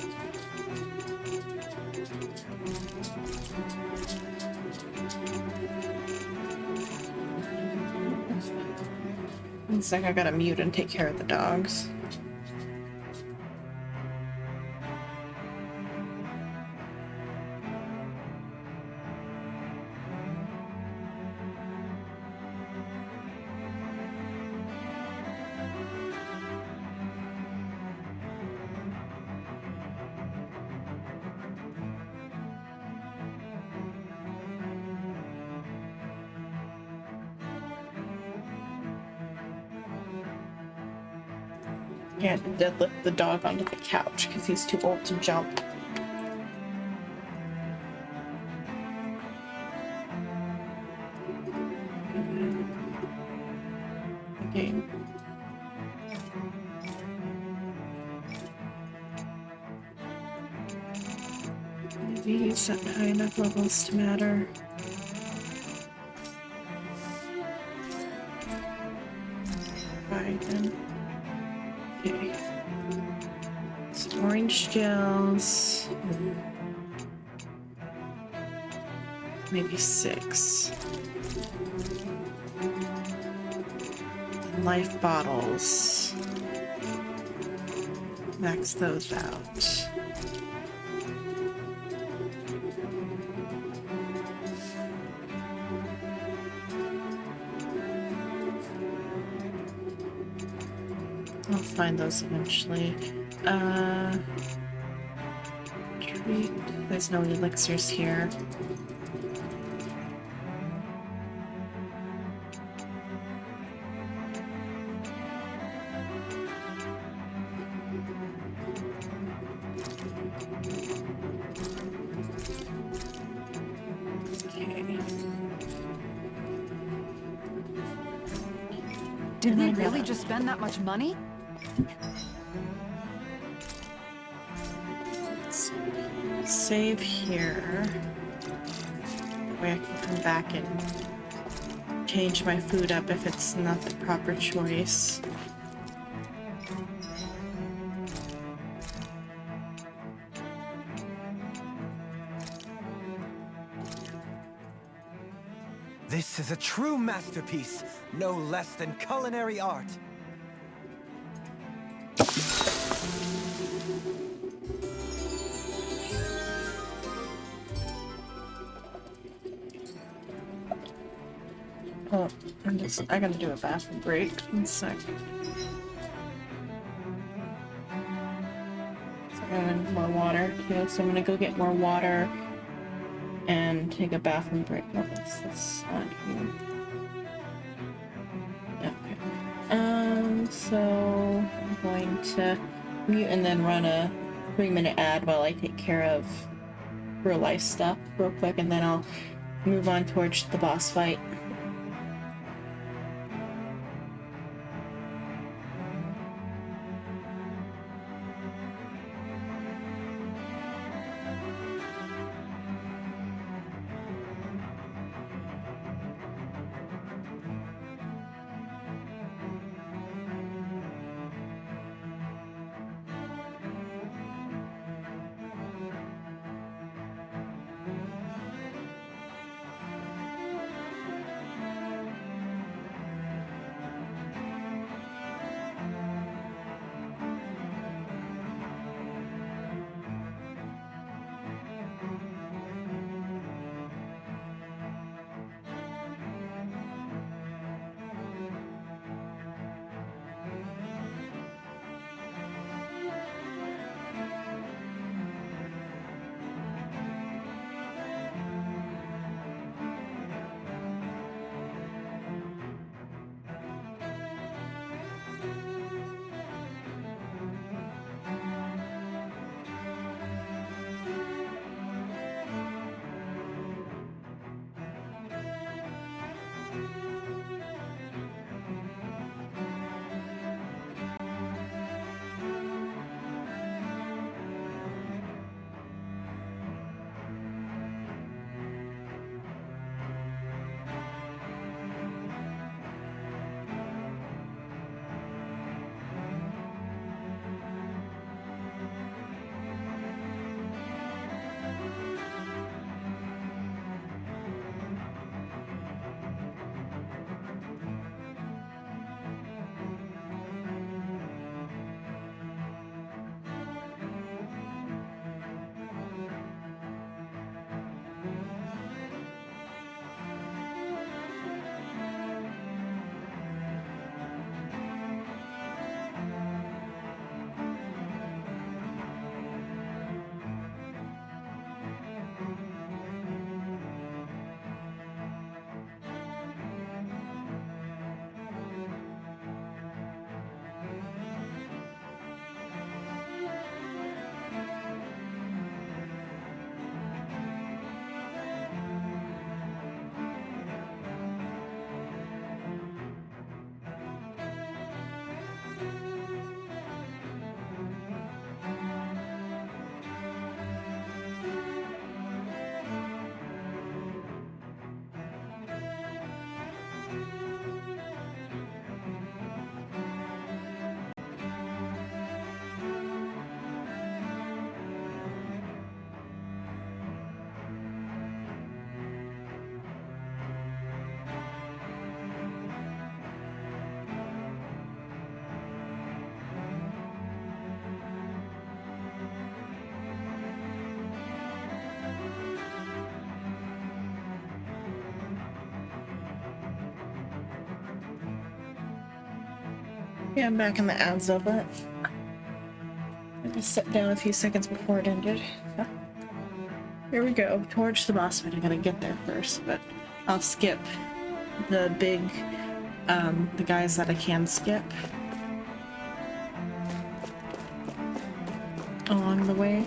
[SPEAKER 1] One sec, I gotta mute and take care of the dogs. Can't deadlift the dog onto the couch because he's too old to jump. Okay. These at high enough levels to matter. Right then. Okay. Some orange gels. Maybe 6. Life bottles. Max those out. I'll find those eventually. Treat. There's no elixirs here.
[SPEAKER 6] Did we really just spend that much money?
[SPEAKER 1] Save here. That way I can come back and change my food up if it's not the proper choice.
[SPEAKER 2] This is a true masterpiece, no less than culinary art.
[SPEAKER 1] Oh, I gotta do a bathroom break. 1 sec. So I need more water too, so I'm gonna go get more water and take a bathroom break. Oh, what's this on here? Okay. So I'm going to mute and then run a 3-minute ad while I take care of real life stuff real quick, and then I'll move on towards the boss fight. Yeah, I'm back in the ads of it. I just sat down a few seconds before it ended. Here we go, towards the boss fight. I gotta get there first, but I'll skip the big, the guys that I can skip along the way.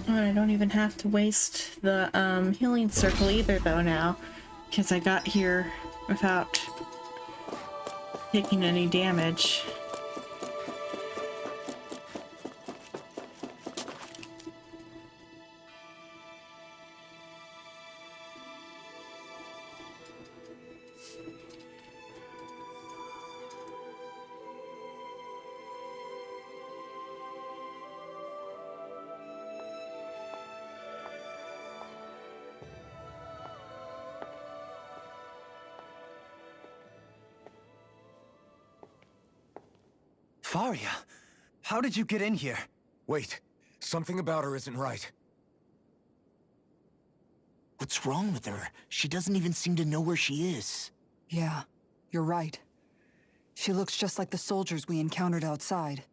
[SPEAKER 1] I don't even have to waste the healing circle either though now, because I got here without taking any damage.
[SPEAKER 2] Faria, how did you get in here?
[SPEAKER 3] Wait, something about her isn't right.
[SPEAKER 4] What's wrong with her? She doesn't even seem to know where she is.
[SPEAKER 6] Yeah, you're right. She looks just like the soldiers we encountered outside.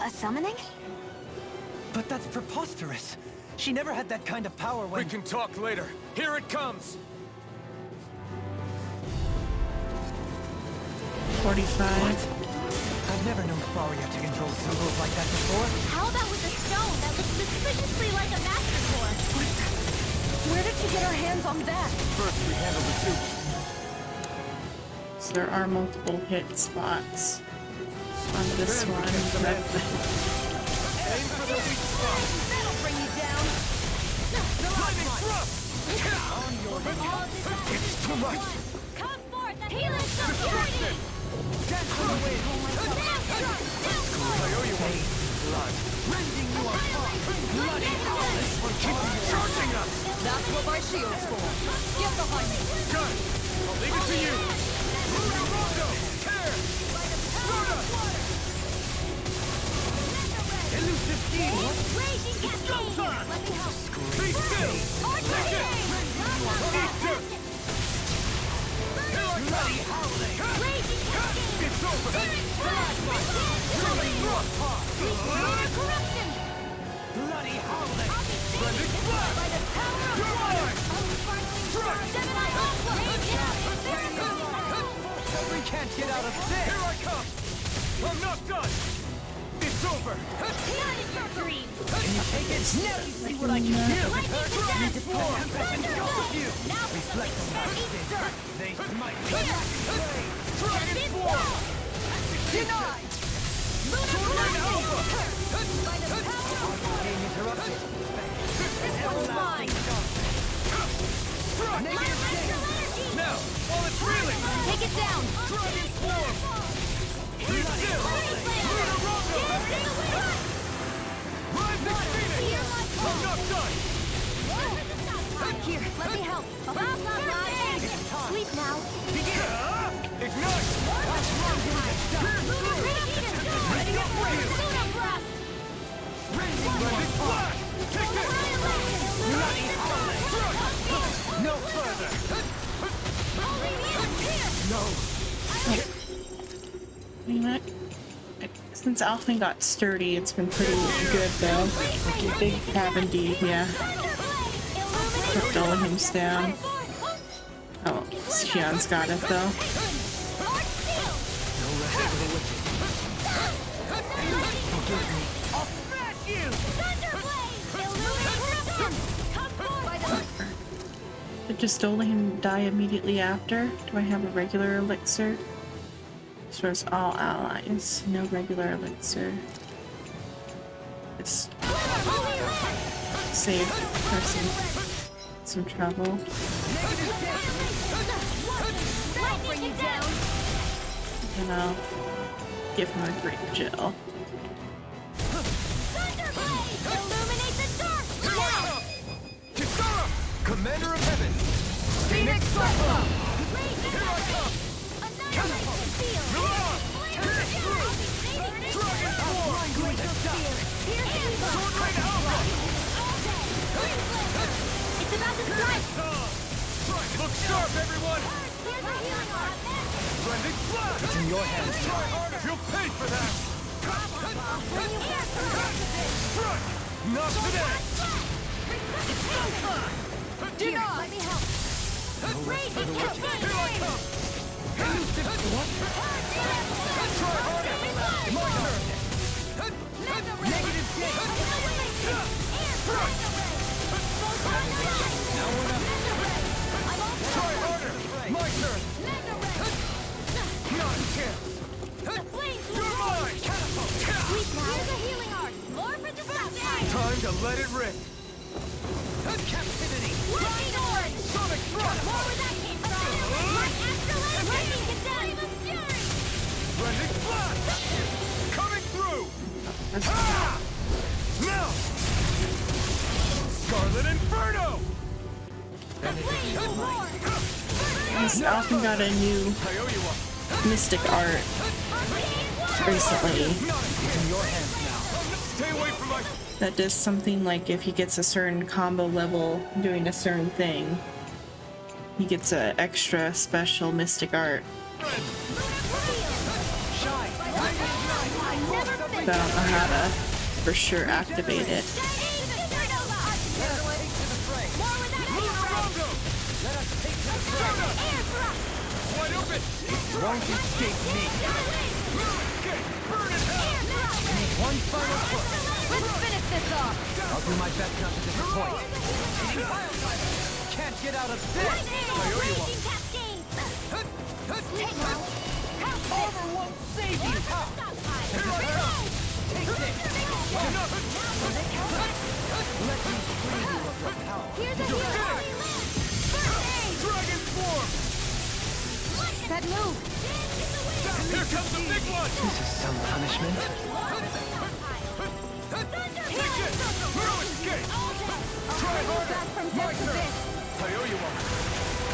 [SPEAKER 7] A summoning?
[SPEAKER 2] But that's preposterous. She never had that kind of power when—
[SPEAKER 3] We can talk later. Here it comes!
[SPEAKER 1] 45.
[SPEAKER 2] I've never known Faria to control symbols like that before.
[SPEAKER 5] How about with a stone that looks suspiciously like a master sword?
[SPEAKER 10] Where did she get her hands on that?
[SPEAKER 3] First, we handle the suit.
[SPEAKER 1] So there are multiple hit spots on this
[SPEAKER 3] Then we
[SPEAKER 1] one.
[SPEAKER 3] get some
[SPEAKER 1] but-
[SPEAKER 3] Aim for the weak spot.
[SPEAKER 10] That'll bring you down.
[SPEAKER 3] Lightning thrust! It's too much!
[SPEAKER 5] Come forth and heal us security!
[SPEAKER 2] Dance on the wind!
[SPEAKER 3] I owe you one. Blood.
[SPEAKER 2] Rending you apart! Bloody howling!
[SPEAKER 3] Keep charging us!
[SPEAKER 10] That's what my shield's for. Get behind me.
[SPEAKER 3] Gun! I'll leave it to you! Rondo! Tear! Soda!
[SPEAKER 2] Elusive steam!
[SPEAKER 5] Raging cascade! Let me help.
[SPEAKER 3] Be still!
[SPEAKER 5] Archer here!
[SPEAKER 3] Easter!
[SPEAKER 2] Bloody howling!
[SPEAKER 5] Raging cascade!
[SPEAKER 3] It's over!
[SPEAKER 5] Lightning corruption!
[SPEAKER 2] Bloody howling!
[SPEAKER 3] Splendid blast!
[SPEAKER 5] By the power of
[SPEAKER 3] You're
[SPEAKER 5] water!
[SPEAKER 3] mine!
[SPEAKER 5] Gemini Aqua! Raging!
[SPEAKER 2] So we can't get out of this!
[SPEAKER 3] Here I come! I'm not done! It's over!
[SPEAKER 5] Green!
[SPEAKER 2] Can you take it? Now you see what I can do!
[SPEAKER 5] Lightning to death!
[SPEAKER 2] You!
[SPEAKER 5] Now
[SPEAKER 2] Reflect on that sting! They might be
[SPEAKER 3] Dragon Swarm!
[SPEAKER 2] denied!
[SPEAKER 3] Tornado Alpha!
[SPEAKER 5] By the power of water!
[SPEAKER 2] Being interrupted!
[SPEAKER 5] This one's mine!
[SPEAKER 3] Struck!
[SPEAKER 2] Negative sting!
[SPEAKER 3] Now, while it's reeling!
[SPEAKER 5] Take it down!
[SPEAKER 3] Dragon Swarm! Be still! Lunar Rondo! Rising Phoenix! I'm not done!
[SPEAKER 5] Here, let me help. Blah, blah, blah. Sleep now.
[SPEAKER 3] Ignite!
[SPEAKER 5] Lunar Radiant!
[SPEAKER 3] Ready up ready!
[SPEAKER 5] Lunar Blast!
[SPEAKER 3] Splendid blast! Kick it!
[SPEAKER 5] Bloody howling!
[SPEAKER 1] since Alphen got sturdy, it's been pretty good though. Big have indeed, yeah. Put Dolahim's down. Oh, Shion's got it though. Did just Dolahim die immediately after? Do I have a regular elixir? Restores all allies. No regular elixir. Just save person some trouble. And I'll give him a grape gel.
[SPEAKER 9] Commander of Heaven! Phoenix Cyclone! Here I come! Milan! Dragon Form! Sword Rain Alpha!
[SPEAKER 5] It's about to strike!
[SPEAKER 9] Look sharp, everyone! Blending Flash! It's in your hands. Try harder! You'll pay for that! Not today!
[SPEAKER 5] Here, let me help. Raging Cascade!
[SPEAKER 9] Here I come! What? Try harder! My turn! Negative gate! Now we're not. Try harder! My turn! Not a chance! You're mine!
[SPEAKER 5] Here's a healing art. More for the south side.
[SPEAKER 9] Time to let it rip! Captivity!
[SPEAKER 5] Lightning Orange!
[SPEAKER 9] Sonic Thrust!
[SPEAKER 5] More where that came from. My Astrolabe Lightning Condemn of Fury!
[SPEAKER 9] Blending Flash! Coming through! Ah! Now! Scarlet Inferno!
[SPEAKER 1] He's often got a new
[SPEAKER 9] I owe you one.
[SPEAKER 1] mystic art recently
[SPEAKER 9] In your hands now. Stay away from my...
[SPEAKER 1] that does something like if he gets a certain combo level doing a certain thing, he gets an extra special mystic art. But I don't know how to for sure activate it.
[SPEAKER 9] Wide open! It won't escape me! Burn in hell! One final push!
[SPEAKER 5] Let's finish this off!
[SPEAKER 9] I'll do my best not to disappoint. Can't get out of this! I owe you one. Armor won't save you! Here I come! Take this! Enough! Let me free you of your power.
[SPEAKER 5] Here's a
[SPEAKER 9] You're
[SPEAKER 5] healing art! First aid!
[SPEAKER 9] Dragon Form!
[SPEAKER 5] That move!
[SPEAKER 9] Here comes the big one!
[SPEAKER 2] This is some punishment.
[SPEAKER 9] Take it! Throw escape! Try harder! My turn! I owe you one.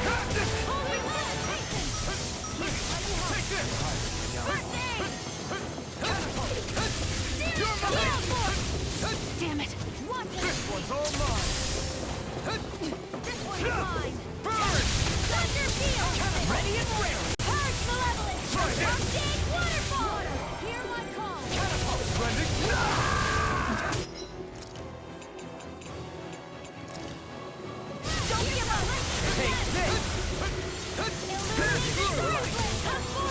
[SPEAKER 9] Take this! You're mine!
[SPEAKER 5] Damn it!
[SPEAKER 9] This one's all mine!
[SPEAKER 5] This one's mine!
[SPEAKER 9] Burn!
[SPEAKER 5] Thunder Field!
[SPEAKER 9] Ready and ready!
[SPEAKER 5] Purge Malevolence!
[SPEAKER 9] Try it!
[SPEAKER 5] Update Waterfall! Hear my call!
[SPEAKER 9] Catapult! Blending!
[SPEAKER 5] Don't give up!
[SPEAKER 9] Take this!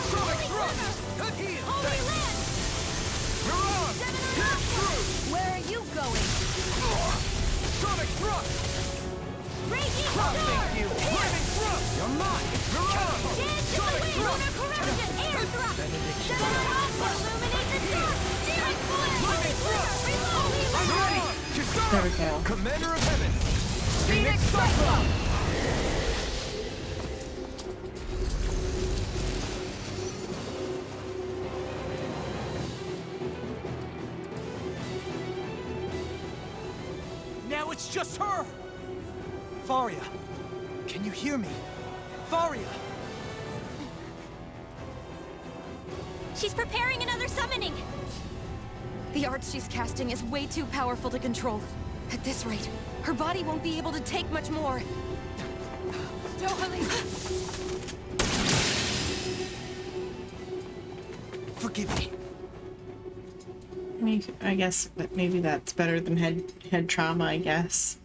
[SPEAKER 9] Sonic Thrust! Heal!
[SPEAKER 5] Holy Land!
[SPEAKER 9] You're on! Get through!
[SPEAKER 5] Where are you going?
[SPEAKER 9] Sonic Thrust!
[SPEAKER 5] Raging
[SPEAKER 9] Thank
[SPEAKER 5] Storm!
[SPEAKER 9] you! Flaming Thrust! You're mine! You're on!
[SPEAKER 5] Dance to the
[SPEAKER 9] Sonic
[SPEAKER 5] wind!
[SPEAKER 9] Thrust!
[SPEAKER 5] Lunar Corruption! Air Thrust!
[SPEAKER 9] Benediction!
[SPEAKER 5] Seven Rock! Illuminate the sun! Searing Flare! Holy Flare! Reload!
[SPEAKER 9] I'm ready!
[SPEAKER 1] There we go.
[SPEAKER 9] Commander of Heaven! Phoenix Cyclone! Now it's just her! Faria, can you hear me? Faria!
[SPEAKER 5] She's preparing another summoning!
[SPEAKER 11] The art she's casting is way too powerful to control. At this rate, her body won't be able to take much more.
[SPEAKER 4] Forgive me.
[SPEAKER 1] I guess that maybe that's better than head trauma, I guess.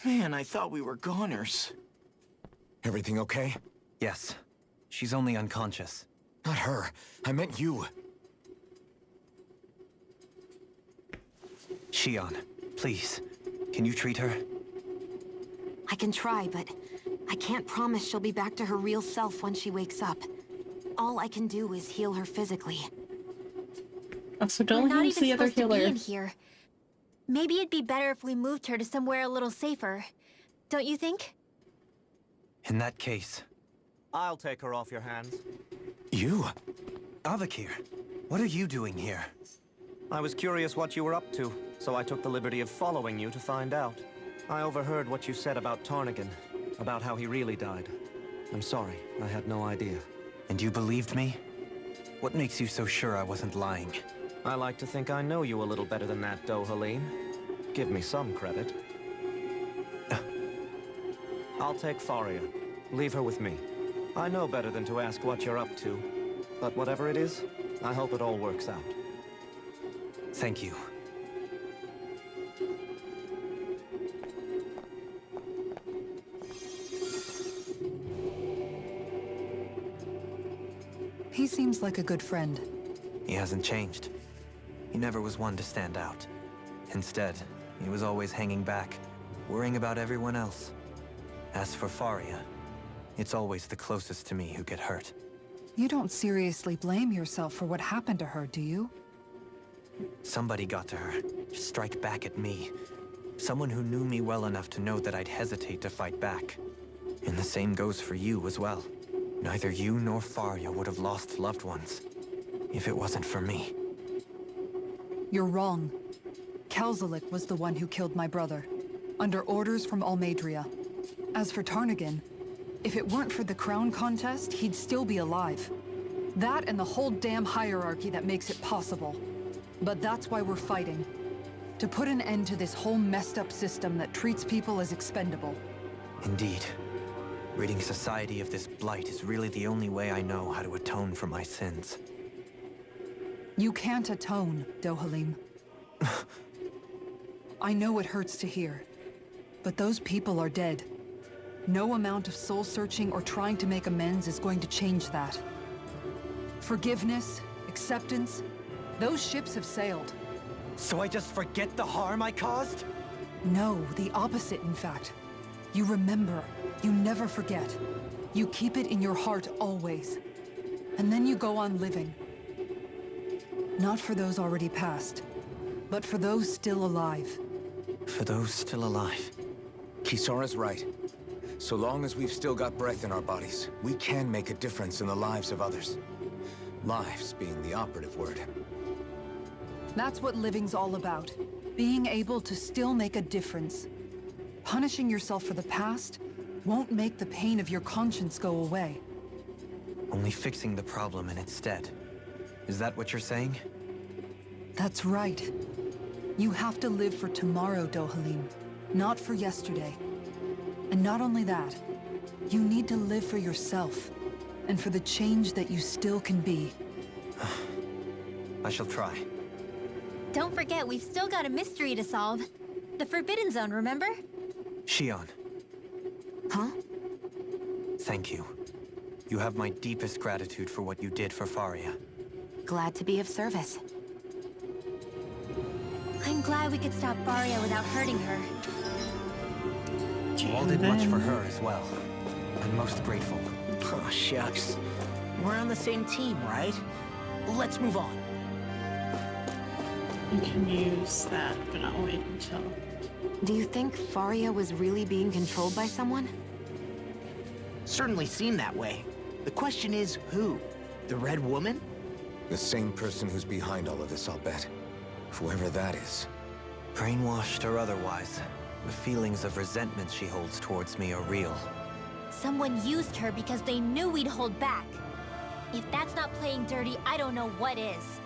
[SPEAKER 4] Man, I thought we were goners.
[SPEAKER 3] Everything okay?
[SPEAKER 2] Yes. She's only unconscious.
[SPEAKER 3] Not her. I meant you.
[SPEAKER 2] Shion, please. Can you treat her?
[SPEAKER 7] I can try, but I can't promise she'll be back to her real self when she wakes up. All I can do is heal her physically.
[SPEAKER 1] Also,
[SPEAKER 5] We're
[SPEAKER 1] don't
[SPEAKER 5] not
[SPEAKER 1] use
[SPEAKER 5] even
[SPEAKER 1] the other
[SPEAKER 5] supposed to be
[SPEAKER 1] healer.
[SPEAKER 5] in here. Maybe it'd be better if we moved her to somewhere a little safer. Don't you think?
[SPEAKER 2] In that case...
[SPEAKER 9] I'll take her off your hands.
[SPEAKER 3] You?
[SPEAKER 2] Avakir, what are you doing here?
[SPEAKER 9] I was curious what you were up to, so I took the liberty of following you to find out. I overheard what you said about Tarnigan, about how he really died. I'm sorry, I had no idea.
[SPEAKER 2] And you believed me? What makes you so sure I wasn't lying?
[SPEAKER 9] I like to think I know you a little better than that, Dohalim. Give me some credit. I'll take Faria. Leave her with me. I know better than to ask what you're up to. But whatever it is, I hope it all works out.
[SPEAKER 2] Thank you.
[SPEAKER 6] He seems like a good friend.
[SPEAKER 2] He hasn't changed. He never was one to stand out. Instead, he was always hanging back, worrying about everyone else. As for Faria, it's always the closest to me who get hurt.
[SPEAKER 6] You don't seriously blame yourself for what happened to her, do you?
[SPEAKER 2] Somebody got to her, to strike back at me. Someone who knew me well enough to know that I'd hesitate to fight back. And the same goes for you as well. Neither you nor Faria would have lost loved ones, if it wasn't for me.
[SPEAKER 6] You're wrong. Kelzelik was the one who killed my brother, under orders from Almadria. As for Tarnigan, if it weren't for the crown contest, he'd still be alive. That and the whole damn hierarchy that makes it possible. But that's why we're fighting. To put an end to this whole messed up system that treats people as expendable.
[SPEAKER 2] Indeed. Ridding society of this blight is really the only way I know how to atone for my sins.
[SPEAKER 6] You can't atone, Dohalim. I know it hurts to hear, but those people are dead. No amount of soul-searching or trying to make amends is going to change that. Forgiveness, acceptance, those ships have sailed.
[SPEAKER 2] So I just forget the harm I caused?
[SPEAKER 6] No, the opposite, in fact. You remember. You never forget. You keep it in your heart always. And then you go on living. Not for those already passed, but for those still alive.
[SPEAKER 2] For those still alive.
[SPEAKER 3] Kisara's right. So long as we've still got breath in our bodies, we can make a difference in the lives of others. Lives being the operative word.
[SPEAKER 6] That's what living's all about. Being able to still make a difference. Punishing yourself for the past won't make the pain of your conscience go away.
[SPEAKER 2] Only fixing the problem in its stead. Is that what you're saying?
[SPEAKER 6] That's right. You have to live for tomorrow, Dohalim, not for yesterday. And not only that, you need to live for yourself, and for the change that you still can be.
[SPEAKER 2] I shall try.
[SPEAKER 5] Don't forget, we've still got a mystery to solve. The Forbidden Zone, remember?
[SPEAKER 2] Shion.
[SPEAKER 7] Huh?
[SPEAKER 2] Thank you. You have my deepest gratitude for what you did for Faria.
[SPEAKER 7] Glad to be of service.
[SPEAKER 5] I'm glad we could stop Faria without hurting her.
[SPEAKER 2] You all did much for her as well. I'm most grateful.
[SPEAKER 4] Oh, shucks. We're on the same team, right? Let's move on.
[SPEAKER 1] You can use that, but I'll wait until...
[SPEAKER 7] Do you think Faria was really being controlled by someone?
[SPEAKER 4] Certainly seemed that way. The question is, who? The Red Woman?
[SPEAKER 3] The same person who's behind all of this, I'll bet. Whoever that is.
[SPEAKER 2] Brainwashed or otherwise, the feelings of resentment she holds towards me are real.
[SPEAKER 5] Someone used her because they knew we'd hold back. If that's not playing dirty, I don't know what is.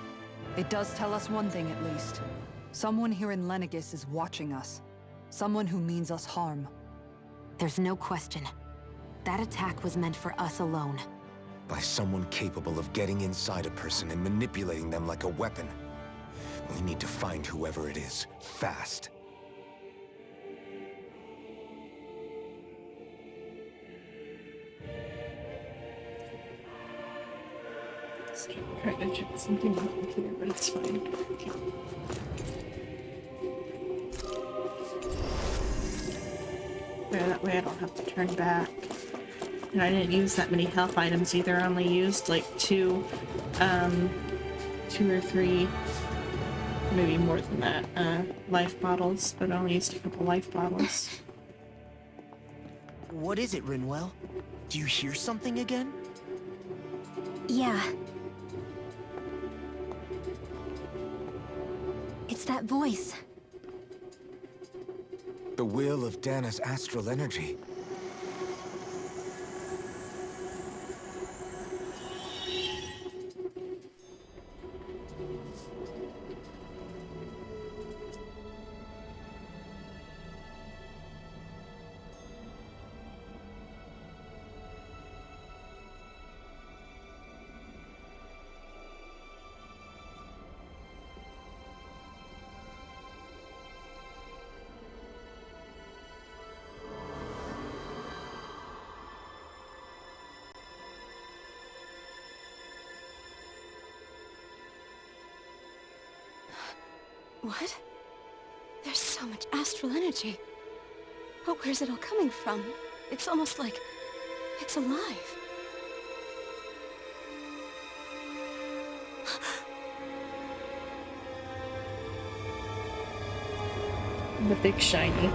[SPEAKER 6] It does tell us one thing at least. Someone here in Lenegis is watching us. Someone who means us harm.
[SPEAKER 7] There's no question. That attack was meant for us alone.
[SPEAKER 3] By someone capable of getting inside a person and manipulating them like a weapon. We need to find whoever it is, fast.
[SPEAKER 1] Trying to check something on the computer, but it's fine. Okay. Yeah, that way I don't have to turn back. And I didn't use that many health items either. I only used like two or three, maybe more than that, life bottles, but I only used a couple life bottles.
[SPEAKER 4] What is it, Rinwell? Do you hear something again?
[SPEAKER 11] Yeah. It's that voice.
[SPEAKER 3] The will of Dana's astral energy.
[SPEAKER 11] What? There's so much astral energy. But where's it all coming from? It's almost like it's alive.
[SPEAKER 1] The big shiny.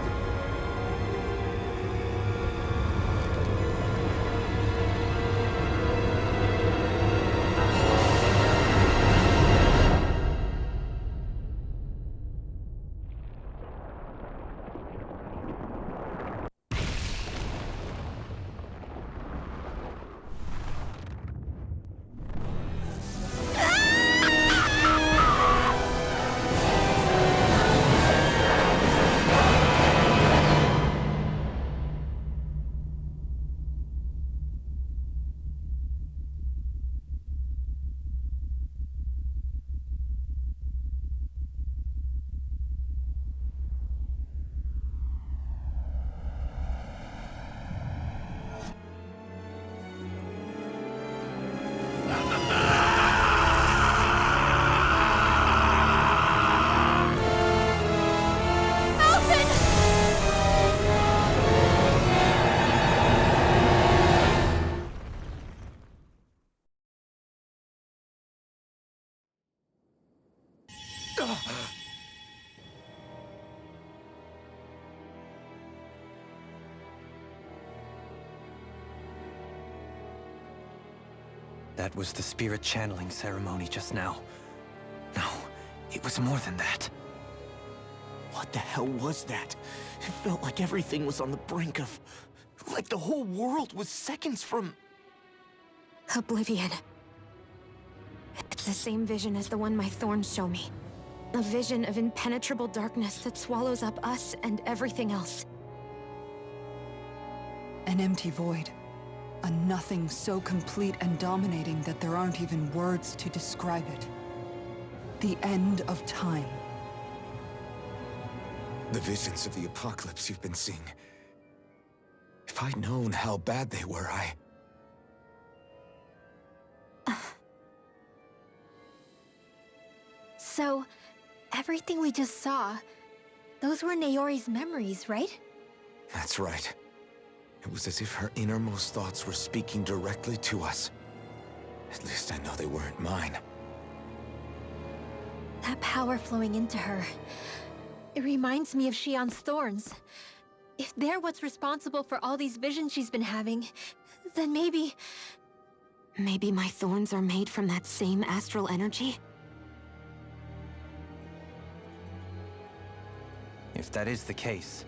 [SPEAKER 2] That was the spirit channeling ceremony just now. No, it was more than that.
[SPEAKER 4] What the hell was that? It felt like everything was on the brink of... like the whole world was seconds from...
[SPEAKER 11] Oblivion. It's the same vision as the one my thorns show me. A vision of impenetrable darkness that swallows up us and everything else.
[SPEAKER 6] An empty void. A nothing so complete and dominating that there aren't even words to describe it. The end of time.
[SPEAKER 3] The visions of the apocalypse you've been seeing. If I'd known how bad they were,
[SPEAKER 11] So, everything we just saw, those were Naori's memories, right?
[SPEAKER 3] That's right. It was as if her innermost thoughts were speaking directly to us. At least I know they weren't mine.
[SPEAKER 11] That power flowing into her, it reminds me of Shion's thorns. If they're what's responsible for all these visions she's been having, then maybe...
[SPEAKER 7] Maybe my thorns are made from that same astral energy?
[SPEAKER 2] If that is the case,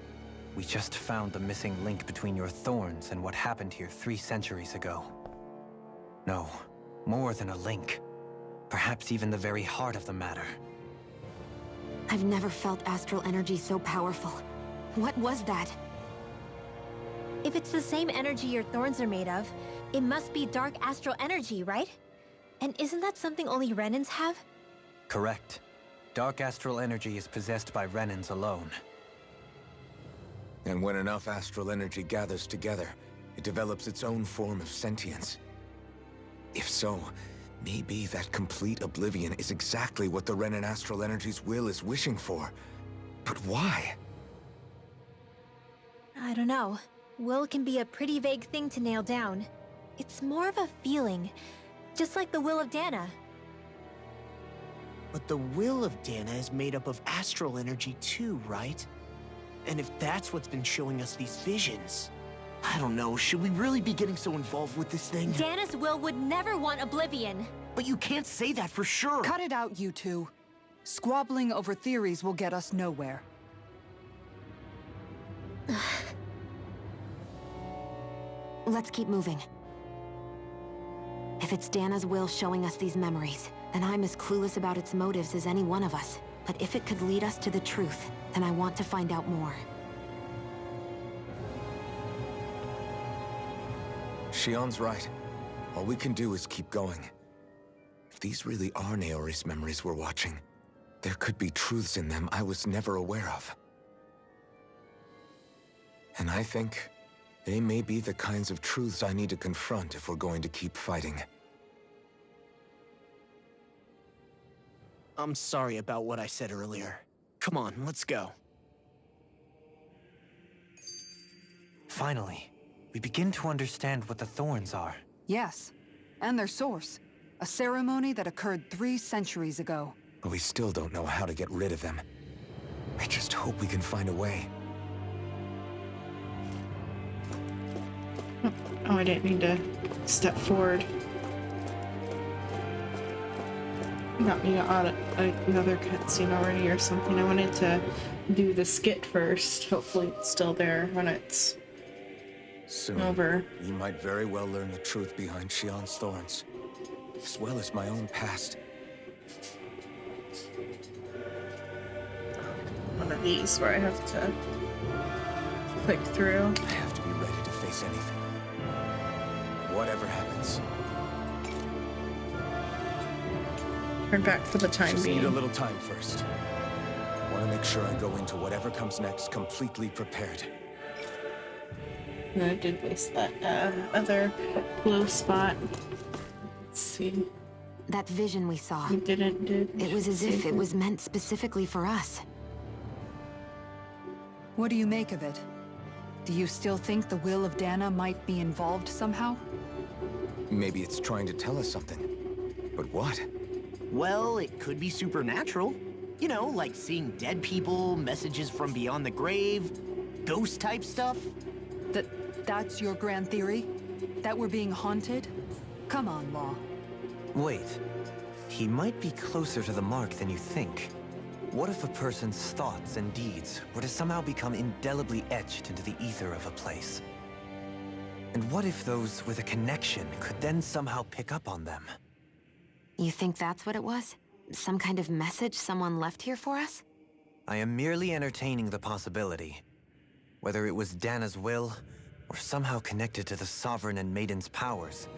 [SPEAKER 2] we just found the missing link between your thorns and what happened here 3 centuries ago. No, more than a link. Perhaps even the very heart of the matter.
[SPEAKER 7] I've never felt astral energy so powerful. What was that?
[SPEAKER 11] If it's the same energy your thorns are made of,
[SPEAKER 5] It must be dark astral energy, right? And isn't that something only Renans have?
[SPEAKER 2] Correct. Dark astral energy is possessed by Renans alone.
[SPEAKER 3] And when enough astral energy gathers together, it develops its own form of sentience. If so, maybe that complete oblivion is exactly what the Renan astral energy's will is wishing for. But why?
[SPEAKER 5] I don't know. Will can be a pretty vague thing to nail down. It's more of a feeling, just like the will of Dana.
[SPEAKER 4] But the will of Dana is made up of astral energy too, right? And if that's what's been showing us these visions... I don't know, should we really be getting so involved with this thing?
[SPEAKER 5] Dana's will would never want oblivion.
[SPEAKER 4] But you can't say that for sure.
[SPEAKER 6] Cut it out, you two. Squabbling over theories will get us nowhere.
[SPEAKER 7] Let's keep moving. If it's Dana's will showing us these memories, then I'm as clueless about its motives as any one of us. But if it could lead us to the truth, then I want to find out more.
[SPEAKER 3] Shion's right. All we can do is keep going. If these really are Naori's memories we're watching, there could be truths in them I was never aware of. And I think they may be the kinds of truths I need to confront if we're going to keep fighting.
[SPEAKER 4] I'm sorry about what I said earlier. Come on, let's go.
[SPEAKER 2] Finally, we begin to understand what the thorns are.
[SPEAKER 6] Yes, and their source. A ceremony that occurred 3 centuries ago.
[SPEAKER 3] But we still don't know how to get rid of them. I just hope we can find a way.
[SPEAKER 1] Oh, I didn't mean to step forward. Got me on another cutscene already or something. I wanted to do the skit first. Hopefully it's still there when it's
[SPEAKER 3] Soon,
[SPEAKER 1] over.
[SPEAKER 3] we might very well learn the truth behind Shion's thorns, as well as my own past.
[SPEAKER 1] One of these where I have to click through.
[SPEAKER 3] I have to be ready to face anything. Whatever happens.
[SPEAKER 1] Turn back for the time
[SPEAKER 3] Just
[SPEAKER 1] being.
[SPEAKER 3] need a little time first. I want to make sure I go into whatever comes next completely prepared.
[SPEAKER 1] And I did waste that other blue spot. Let's see.
[SPEAKER 7] That vision we saw.
[SPEAKER 1] You didn't do.
[SPEAKER 7] It was as if it was meant specifically for us.
[SPEAKER 6] What do you make of it? Do you still think the will of Dana might be involved somehow?
[SPEAKER 3] Maybe it's trying to tell us something. But what?
[SPEAKER 4] Well, it could be supernatural. You know, like seeing dead people, messages from beyond the grave, ghost-type stuff.
[SPEAKER 6] That's your grand theory? That we're being haunted? Come on, Law.
[SPEAKER 2] Wait. He might be closer to the mark than you think. What if a person's thoughts and deeds were to somehow become indelibly etched into the ether of a place? And what if those with a connection could then somehow pick up on them?
[SPEAKER 7] You think that's what it was? Some kind of message someone left here for us?
[SPEAKER 2] I am merely entertaining the possibility. Whether it was Dana's will, or somehow connected to the Sovereign and Maiden's powers,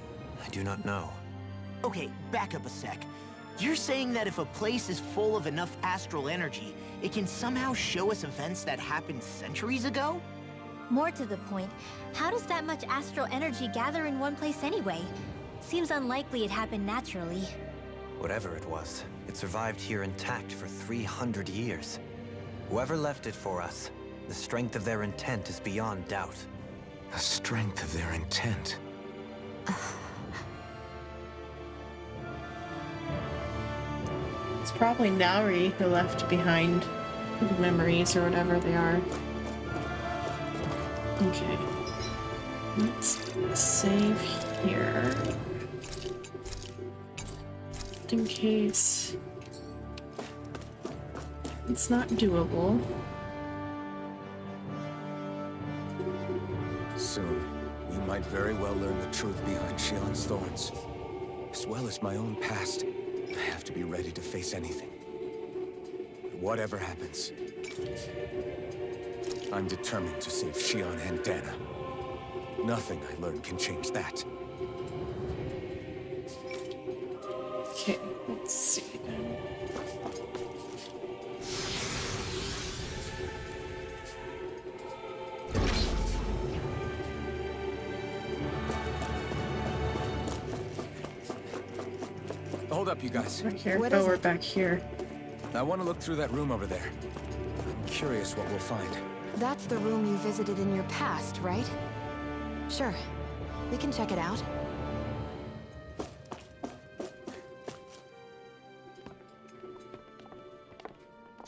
[SPEAKER 2] I do not know.
[SPEAKER 4] Okay, back up a sec. You're saying that if a place is full of enough astral energy, it can somehow show us events that happened centuries ago?
[SPEAKER 5] More to the point, how does that much astral energy gather in one place anyway? Seems unlikely it happened naturally.
[SPEAKER 2] Whatever it was, it survived here intact for 300 years. Whoever left it for us, the strength of their intent is beyond doubt.
[SPEAKER 3] The strength of their intent.
[SPEAKER 1] It's probably Naori who left behind the memories or whatever they are. Okay. Let's save here. Just in case it's not doable.
[SPEAKER 3] Soon, we might very well learn the truth behind Shion's thorns, as well as my own past. I have to be ready to face anything. Whatever happens, I'm determined to save Shion and Dana. Nothing I learn can change that.
[SPEAKER 1] Let's see then.
[SPEAKER 3] Hold up, you guys.
[SPEAKER 1] Right here.
[SPEAKER 11] What
[SPEAKER 1] Oh,
[SPEAKER 11] is
[SPEAKER 1] we're
[SPEAKER 11] it?
[SPEAKER 1] back here.
[SPEAKER 3] I want to look through that room over there. I'm curious what we'll find.
[SPEAKER 7] That's the room you visited in your past, right? Sure. We can check it out.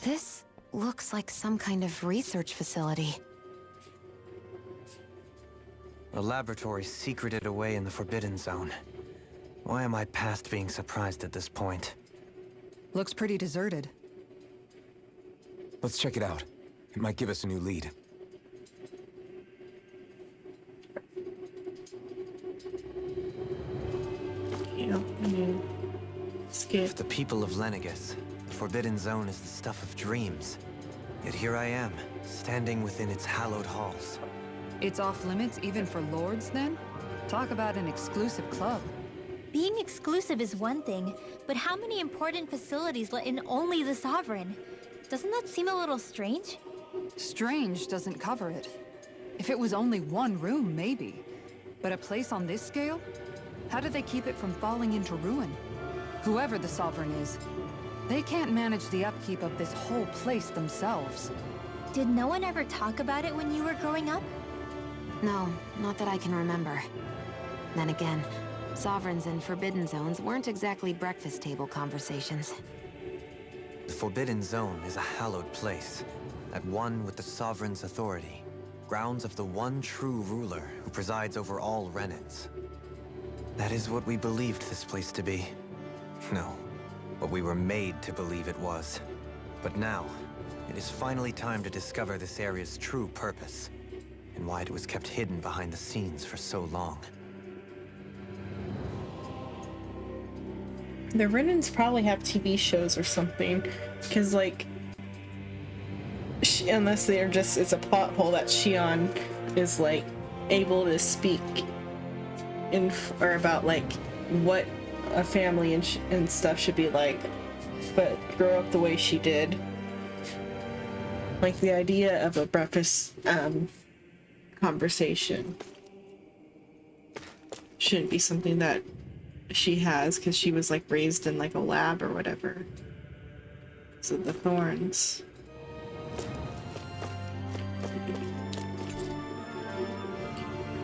[SPEAKER 7] This looks like some kind of research facility.
[SPEAKER 2] A laboratory secreted away in the Forbidden Zone. Why am I past being surprised at this point?
[SPEAKER 6] Looks pretty deserted.
[SPEAKER 3] Let's check it out. It might give us a new lead.
[SPEAKER 1] Yeah, skip.
[SPEAKER 2] If the people of Lenegus, the Forbidden Zone is the stuff of dreams. Yet here I am, standing within its hallowed halls.
[SPEAKER 6] It's off limits even for lords, then? Talk about an exclusive club.
[SPEAKER 5] Being exclusive is one thing, but how many important facilities let in only the Sovereign? Doesn't that seem a little strange?
[SPEAKER 6] Strange doesn't cover it. If it was only one room, maybe. But a place on this scale? How do they keep it from falling into ruin? Whoever the Sovereign is, they can't manage the upkeep of this whole place themselves.
[SPEAKER 5] Did no one ever talk about it when you were growing up?
[SPEAKER 7] No, not that I can remember. Then again, Sovereigns and Forbidden Zones weren't exactly breakfast table conversations.
[SPEAKER 2] The Forbidden Zone is a hallowed place, at one with the Sovereign's authority. Grounds of the one true ruler who presides over all Renans. That is what we believed this place to be. No, what we were made to believe it was. But now, it is finally time to discover this area's true purpose, and why it was kept hidden behind the scenes for so long.
[SPEAKER 1] The Renans probably have TV shows or something, because like, unless they're just, it's a plot hole that Shion is like able to speak or about like what a family and stuff should be like, but grow up the way she did. Like the idea of a breakfast conversation shouldn't be something that she has, because she was like raised in like a lab or whatever. So the thorns.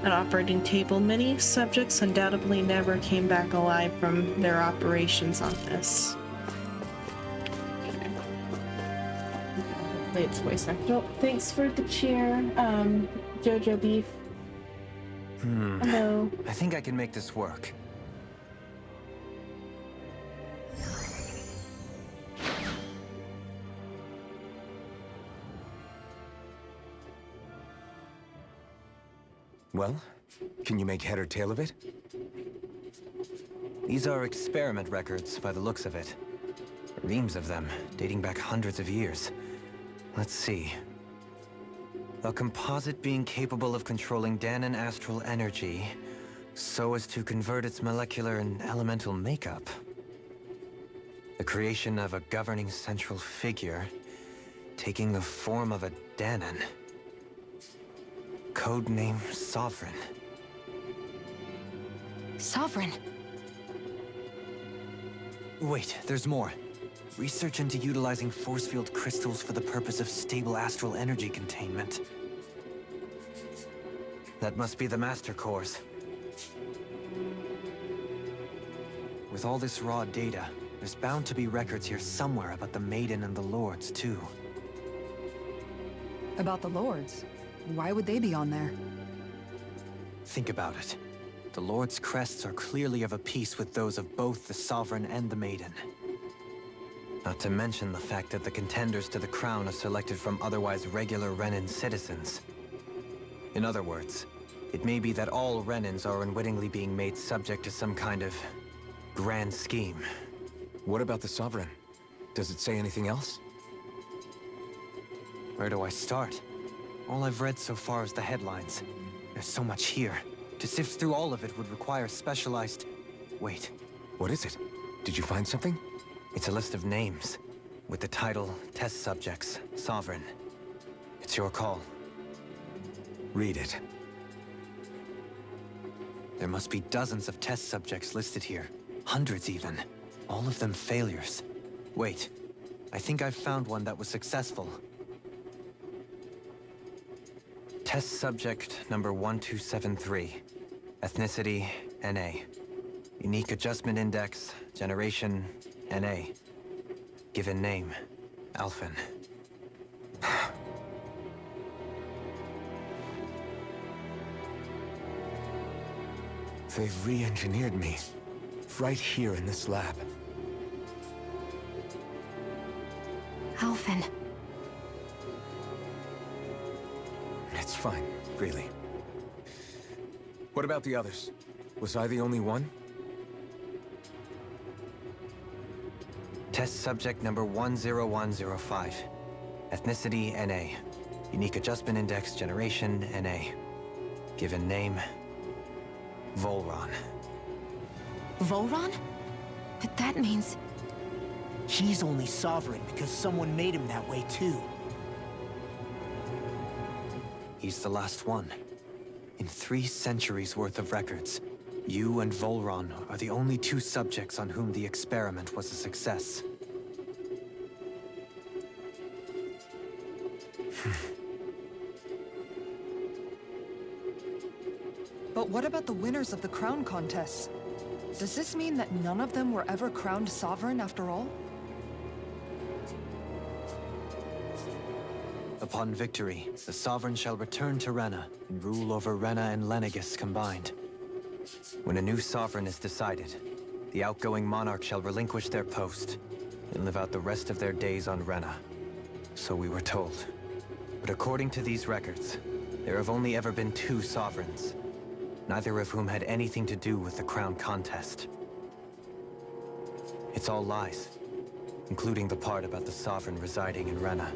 [SPEAKER 1] An operating table. Many subjects undoubtedly never came back alive from their operations on this. Hopefully it's voice acted. Oh, thanks for the cheer, Jojo Beef. Hello.
[SPEAKER 2] I think I can make this work.
[SPEAKER 3] Well, can you make head or tail of it?
[SPEAKER 2] These are experiment records, by the looks of it. Reams of them, dating back hundreds of years. Let's see. A composite being capable of controlling Danon astral energy, so as to convert its molecular and elemental makeup. The creation of a governing central figure, taking the form of a Danon. Codename Sovereign.
[SPEAKER 7] Sovereign?
[SPEAKER 2] Wait, there's more. Research into utilizing force field crystals for the purpose of stable astral energy containment. That must be the Master Cores. With all this raw data, there's bound to be records here somewhere about the Maiden and the Lords, too.
[SPEAKER 6] About the Lords? Why would they be on there?
[SPEAKER 2] Think about it. The Lord's crests are clearly of a piece with those of both the Sovereign and the Maiden. Not to mention the fact that the contenders to the crown are selected from otherwise regular Renan citizens. In other words, it may be that all Renans are unwittingly being made subject to some kind of grand scheme.
[SPEAKER 3] What about the Sovereign? Does it say anything else?
[SPEAKER 2] Where do I start? All I've read so far is the headlines. There's so much here. To sift through all of it would require specialized... Wait.
[SPEAKER 3] What is it? Did you find something?
[SPEAKER 2] It's a list of names, with the title, Test Subjects, Sovereign. It's your call.
[SPEAKER 3] Read it.
[SPEAKER 2] There must be dozens of test subjects listed here. Hundreds even. All of them failures. Wait, I think I've found one that was successful. Test subject number 1273. Ethnicity, NA. Unique adjustment index, generation, NA. Given name, Alphen.
[SPEAKER 3] They've re-engineered me. Right here in this lab.
[SPEAKER 7] Alphen.
[SPEAKER 3] It's fine, really. What about the others? Was I the only one?
[SPEAKER 2] Test subject number 10105. Ethnicity, NA. Unique adjustment index, generation, NA. Given name, Volron.
[SPEAKER 7] Volron? But that means...
[SPEAKER 4] He's only sovereign because someone made him that way too.
[SPEAKER 2] He's the last one. In 3 centuries worth of records, you and Volron are the only 2 subjects on whom the experiment was a success.
[SPEAKER 6] But what about the winners of the crown contests? Does this mean that none of them were ever crowned sovereign after all?
[SPEAKER 2] Upon victory, the Sovereign shall return to Rena and rule over Rena and Lenegis combined. When a new Sovereign is decided, the outgoing monarch shall relinquish their post and live out the rest of their days on Rena. So we were told. But according to these records, there have only ever been 2 Sovereigns, neither of whom had anything to do with the crown contest. It's all lies, including the part about the Sovereign residing in Rena.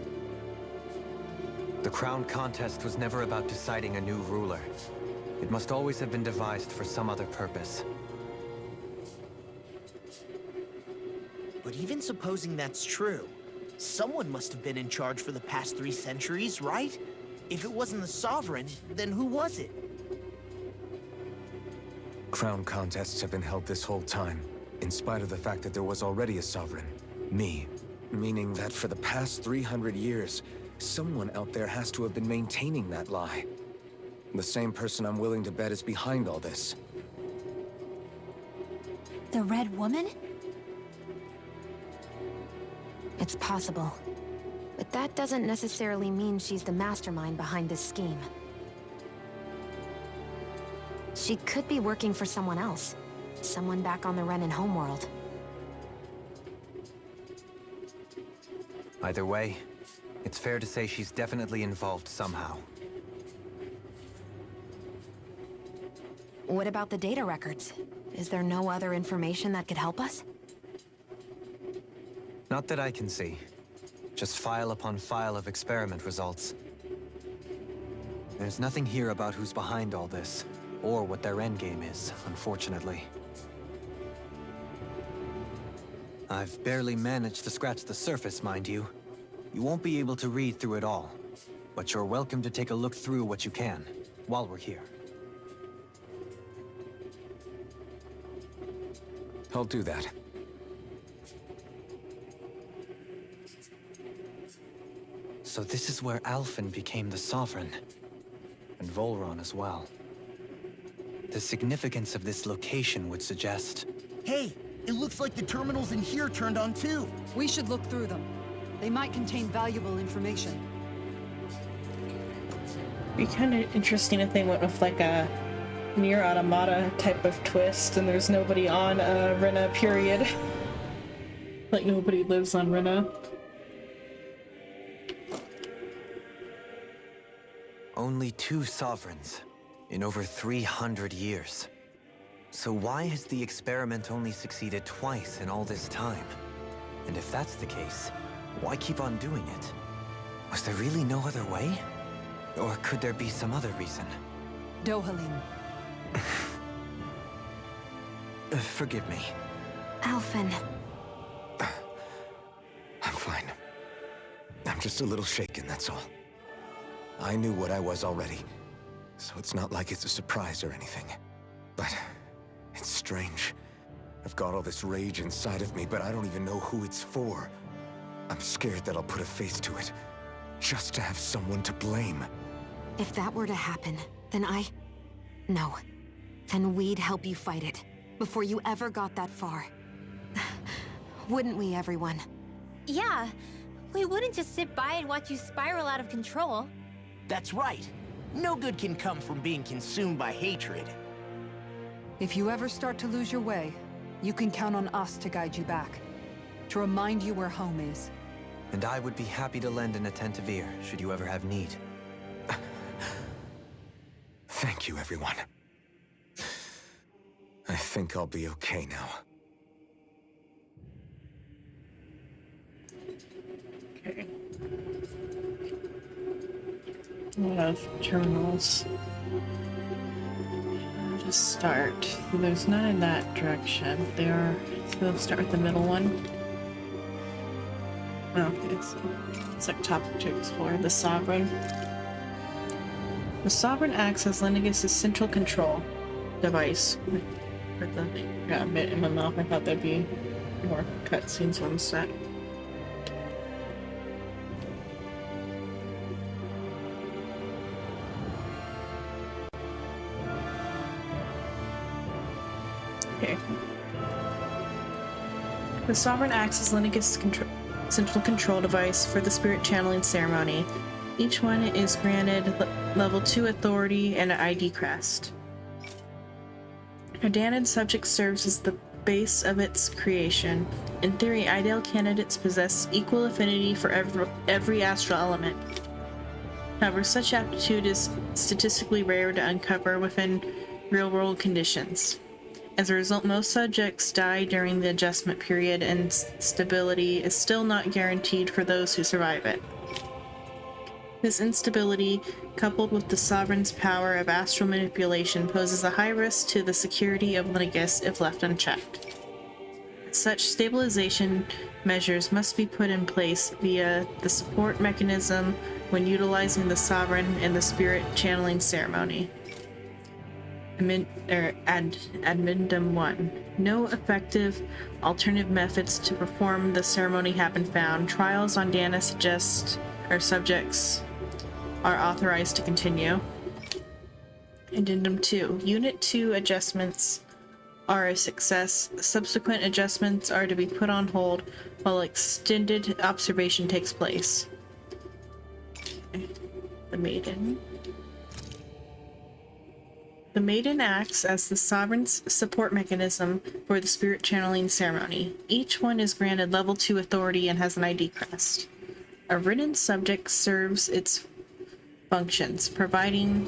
[SPEAKER 2] The crown contest was never about deciding a new ruler. It must always have been devised for some other purpose.
[SPEAKER 4] But even supposing that's true, someone must have been in charge for the past 3 centuries, right? If it wasn't the Sovereign, then who was it?
[SPEAKER 3] Crown contests have been held this whole time, in spite of the fact that there was already a Sovereign. Me. Meaning that for the past 300 years, someone out there has to have been maintaining that lie. The same person I'm willing to bet is behind all this.
[SPEAKER 8] The Red Woman?
[SPEAKER 7] It's possible. But that doesn't necessarily mean she's the mastermind behind this scheme. She could be working for someone else. Someone back on the Renan homeworld.
[SPEAKER 2] Either way, it's fair to say she's definitely involved somehow.
[SPEAKER 7] What about the data records? Is there no other information that could help us?
[SPEAKER 2] Not that I can see. Just file upon file of experiment results. There's nothing here about who's behind all this, or what their endgame is, unfortunately. I've barely managed to scratch the surface, mind you. You won't be able to read through it all, but you're welcome to take a look through what you can, while we're here.
[SPEAKER 3] I'll do that.
[SPEAKER 2] So this is where Alphen became the Sovereign, and Volron as well. The significance of this location would suggest...
[SPEAKER 4] Hey, it looks like the terminals in here turned on too.
[SPEAKER 10] We should look through them. They might contain valuable information.
[SPEAKER 1] It'd be kind of interesting if they went with like a Nier Automata type of twist and there's nobody on Rena, period. Like nobody lives on Rena.
[SPEAKER 2] Only 2 sovereigns in over 300 years. So why has the experiment only succeeded twice in all this time? And if that's the case, why keep on doing it? Was there really no other way? Or could there be some other reason?
[SPEAKER 6] Dohalim.
[SPEAKER 2] Forgive me.
[SPEAKER 7] Alphen.
[SPEAKER 3] I'm fine. I'm just a little shaken, that's all. I knew what I was already, so it's not like it's a surprise or anything. But it's strange. I've got all this rage inside of me, but I don't even know who it's for. I'm scared that I'll put a face to it, just to have someone to blame.
[SPEAKER 7] If that were to happen, then No. Then we'd help you fight it, before you ever got that far. Wouldn't we, everyone?
[SPEAKER 5] Yeah, we wouldn't just sit by and watch you spiral out of control.
[SPEAKER 4] That's right. No good can come from being consumed by hatred.
[SPEAKER 6] If you ever start to lose your way, you can count on us to guide you back. To remind you where home is.
[SPEAKER 2] And I would be happy to lend an attentive ear, should you ever have need.
[SPEAKER 3] Thank you, everyone. I think I'll be okay now.
[SPEAKER 1] Okay. A lot of terminals. I'll just start. There's none in that direction. They are. So we'll start with the middle one. Okay, so it's like topic to explore. The Sovereign. The Sovereign acts as Lenegis' central control device. Got a bit in my mouth. I thought there'd be more cutscenes on set. Okay. The Sovereign acts as Lenegis' central control device for the spirit channeling ceremony. Each one is granted level 2 authority and an ID crest. A Danon subject serves as the base of its creation. In theory, ideal candidates possess equal affinity for every astral element. However, such aptitude is statistically rare to uncover within real-world conditions. As a result, most subjects die during the adjustment period, and stability is still not guaranteed for those who survive it. This instability, coupled with the Sovereign's power of astral manipulation, poses a high risk to the security of Lenegis if left unchecked. Such stabilization measures must be put in place via the support mechanism when utilizing the Sovereign in the spirit channeling ceremony. Addendum 1. No effective alternative methods to perform the ceremony have been found. Trials on Dana subjects are authorized to continue. Addendum 2. Unit 2 adjustments are a success. Subsequent adjustments are to be put on hold while extended observation takes place. Okay. The Maiden. The Maiden acts as the Sovereign's support mechanism for the spirit channeling ceremony. Each one is granted level 2 authority and has an ID crest. A written subject serves its functions, providing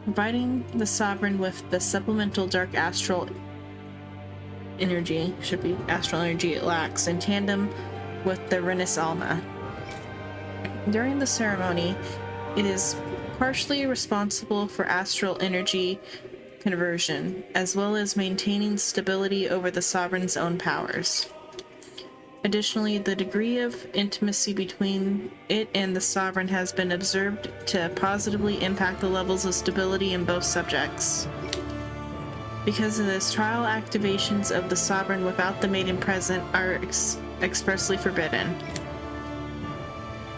[SPEAKER 1] the Sovereign with the supplemental dark astral energy, should be astral energy it lacks, in tandem with the Renis Alma. During the ceremony, it is partially responsible for astral energy conversion, as well as maintaining stability over the Sovereign's own powers. Additionally, the degree of intimacy between it and the Sovereign has been observed to positively impact the levels of stability in both subjects. Because of this, trial activations of the Sovereign without the Maiden present are expressly forbidden.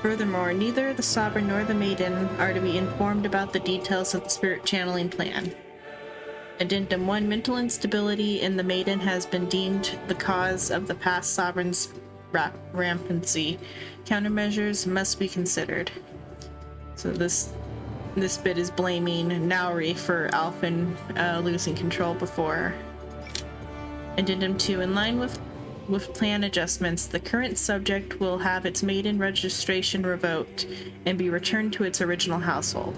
[SPEAKER 1] Furthermore, neither the Sovereign nor the Maiden are to be informed about the details of the spirit channeling plan. Addendum 1. Mental instability in the Maiden has been deemed the cause of the past Sovereign's rampancy. Countermeasures must be considered. So this bit is blaming Nauri for Alphen losing control before. Addendum 2. In line with plan adjustments, the current subject will have its Maiden registration revoked and be returned to its original household.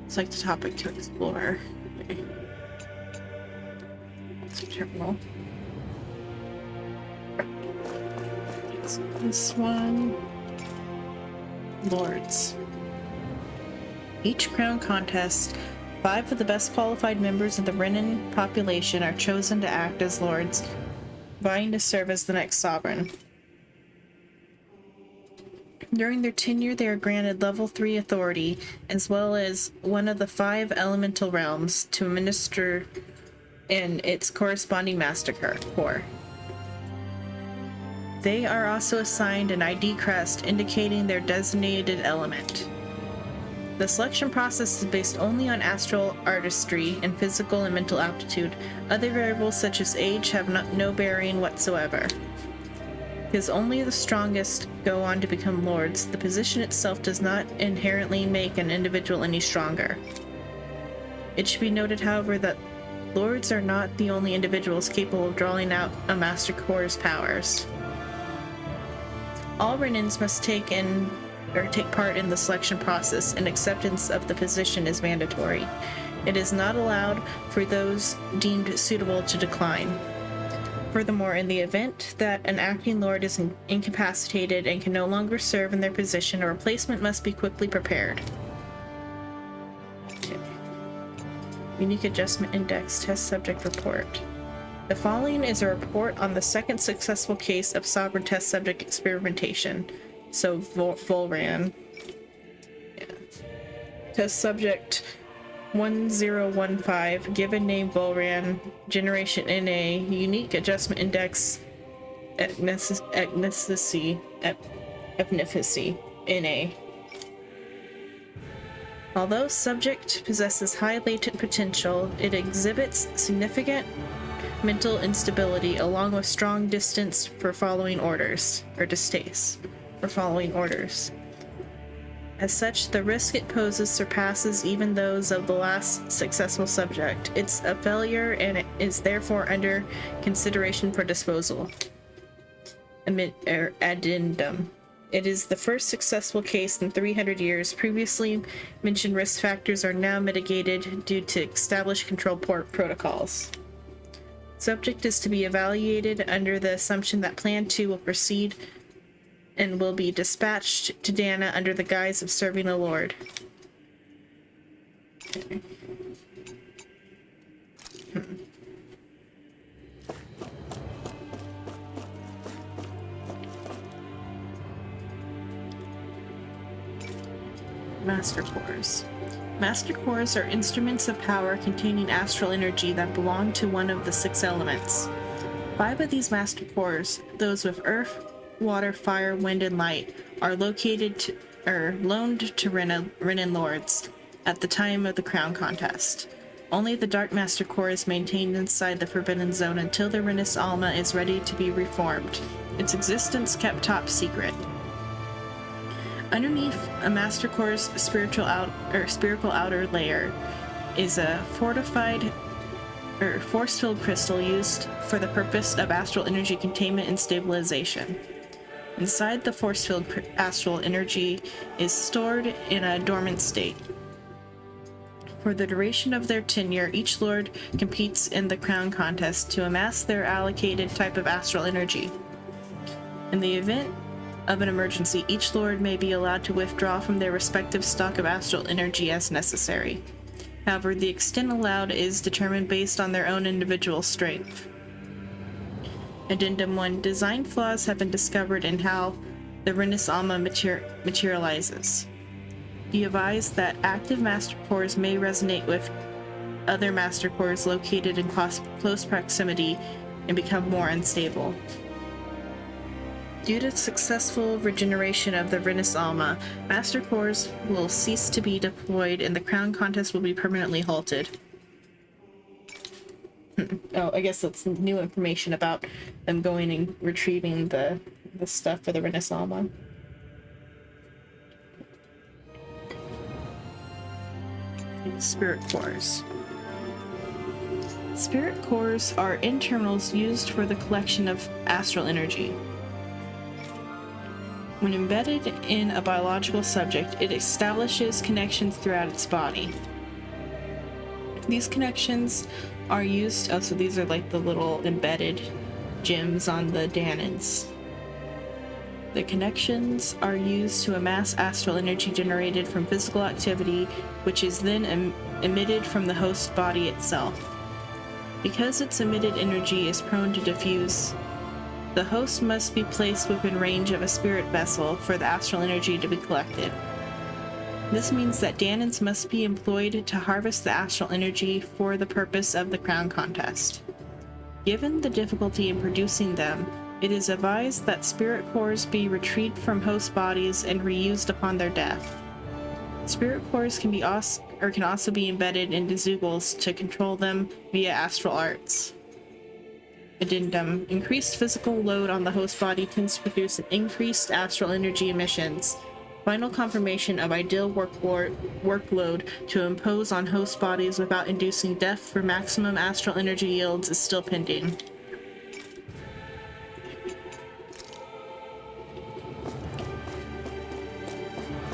[SPEAKER 1] It's like the topic to explore. Okay. It's a terminal. So this one. Lords. Each crown contest 5 of the best qualified members of the Renan population are chosen to act as lords, vying to serve as the next sovereign. During their tenure, they are granted level 3 authority, as well as one of the 5 elemental realms to administer in its corresponding master core. They are also assigned an ID crest indicating their designated element. The selection process is based only on astral artistry and physical and mental aptitude. Other variables such as age have no bearing whatsoever. Because only the strongest go on to become lords, the position itself does not inherently make an individual any stronger. It should be noted, however, that lords are not the only individuals capable of drawing out a Master Core's powers. All Renans must take part in the selection process, and acceptance of the position is mandatory. It is not allowed for those deemed suitable to decline. Furthermore, in the event that an acting lord is incapacitated and can no longer serve in their position, a replacement must be quickly prepared. Okay. Unique Adjustment Index Test Subject Report. The following is a report on the second successful case of sovereign test subject experimentation. So, Volran. Yeah. Test subject 1015, given name Volran, generation NA, unique adjustment index ethnicity NA. Although subject possesses high latent potential, it exhibits significant mental instability along with strong distaste for following orders, or distaste for following orders. As such, the risk it poses surpasses even those of the last successful subject. It's a failure and it is therefore under consideration for disposal. Addendum. It is the first successful case in 300 years. Previously mentioned risk factors are now mitigated due to established control protocols. Subject is to be evaluated under the assumption that Plan 2 will proceed and will be dispatched to Dana under the guise of serving a lord. Okay. Master Cores. Master Cores are instruments of power containing astral energy that belong to one of the 6 elements. 5 of these Master Cores, those with earth, water, fire, wind, and light, are loaned to Renan lords at the time of the crown contest. Only the Dark Master Core is maintained inside the Forbidden Zone until the Renis Alma is ready to be reformed, its existence kept top secret. Underneath a Master Core's spherical outer layer is a fortified force-filled crystal used for the purpose of astral energy containment and stabilization. Inside the force-filled astral energy is stored in a dormant state. For the duration of their tenure, each lord competes in the crown contest to amass their allocated type of astral energy. In the event of an emergency, each lord may be allowed to withdraw from their respective stock of astral energy as necessary. However, the extent allowed is determined based on their own individual strength. Addendum 1. Design flaws have been discovered in how the Renis Alma materializes. Be advised that active Master Cores may resonate with other Master Cores located in close proximity and become more unstable. Due to successful regeneration of the Renis Alma, Master Cores will cease to be deployed and the crown contest will be permanently halted. Oh, I guess that's new information about them going and retrieving the stuff for the Renis Alma. Spirit Cores. Spirit Cores are internals used for the collection of astral energy. When embedded in a biological subject, it establishes connections throughout its body. These connections are used, so these are like the little embedded gems on the Danans. The connections are used to amass astral energy generated from physical activity, which is then emitted from the host body itself. Because its emitted energy is prone to diffuse, the host must be placed within range of a spirit vessel for the astral energy to be collected. This means that Danans must be employed to harvest the astral energy for the purpose of the crown contest. Given the difficulty in producing them, it is advised that spirit cores be retrieved from host bodies and reused upon their death. Spirit cores can also be embedded into Zeugles to control them via astral arts. Addendum: increased physical load on the host body tends to produce an increased astral energy emissions. Final confirmation of ideal workload to impose on host bodies without inducing death for maximum astral energy yields is still pending.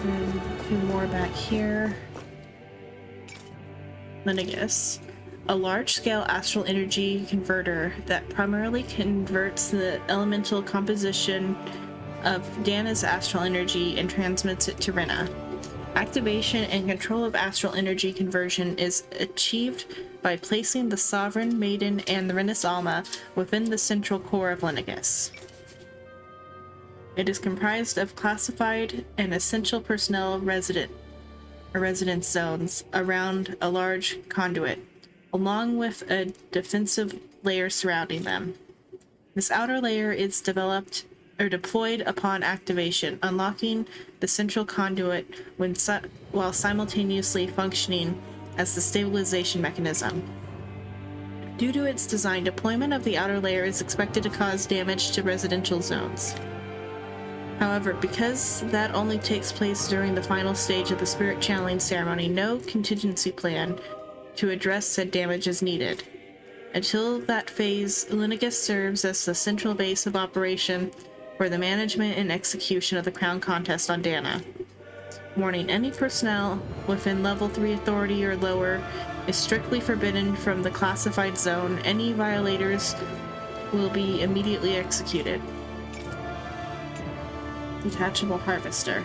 [SPEAKER 1] And two more back here. Lenegus, a large-scale astral energy converter that primarily converts the elemental composition of Dana's astral energy and transmits it to Rena. Activation and control of astral energy conversion is achieved by placing the Sovereign, Maiden, and the Renis Alma within the central core of Lenegus. It is comprised of classified and essential personnel residence zones around a large conduit, along with a defensive layer surrounding them. This outer layer is deployed upon activation, unlocking the central conduit while simultaneously functioning as the stabilization mechanism. Due to its design, deployment of the outer layer is expected to cause damage to residential zones. However, because that only takes place during the final stage of the spirit channeling ceremony, no contingency plan to address said damage is needed. Until that phase, Lenegus serves as the central base of operation for the management and execution of the crown contest on Dana. Warning: any personnel within level 3 authority or lower is strictly forbidden from the classified zone. Any violators will be immediately executed. Detachable harvester.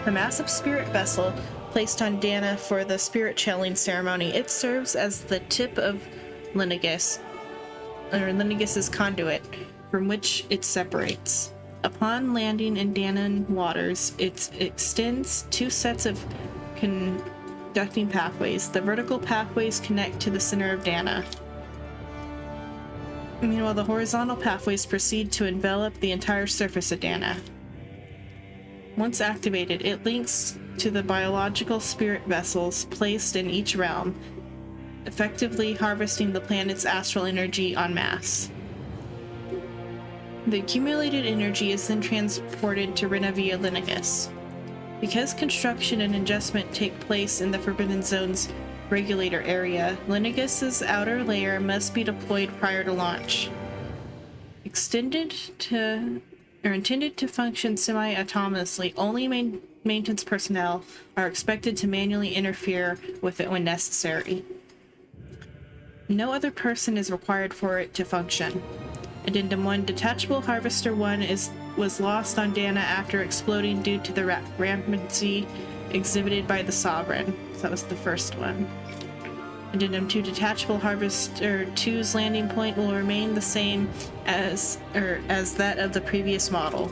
[SPEAKER 1] A massive spirit vessel placed on Dana for the spirit channeling ceremony. It serves as the tip of Lenegus's conduit, from which it separates. Upon landing in Danan waters, it extends two sets of conducting pathways. The vertical pathways connect to the center of Dana. Meanwhile, the horizontal pathways proceed to envelop the entire surface of Dana. Once activated, it links to the biological spirit vessels placed in each realm, effectively harvesting the planet's astral energy en masse. The accumulated energy is then transported to Rena via Lenegus. Because construction and adjustment take place in the Forbidden Zone's regulator area, Lenegus's outer layer must be deployed prior to launch. Intended to function semi-autonomously, only maintenance personnel are expected to manually interfere with it when necessary. No other person is required for it to function. Addendum 1: Detachable Harvester 1 was lost on Dana after exploding due to the rampancy exhibited by the Sovereign. So that was the first one. Addendum 2: Detachable Harvester 2's landing point will remain the same as that of the previous model.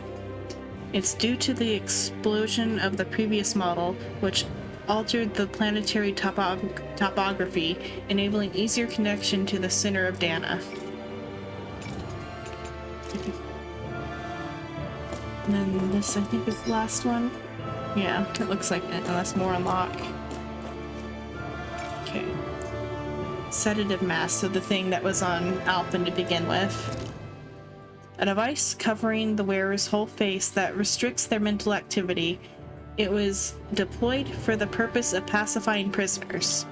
[SPEAKER 1] It's due to the explosion of the previous model, which altered the planetary topography, enabling easier connection to the center of Dana. And then this, I think, is the last one. Yeah, it looks like it, unless more unlock. Okay. Sedative mask, so the thing that was on Alphen to begin with. A device covering the wearer's whole face that restricts their mental activity. It was deployed for the purpose of pacifying prisoners.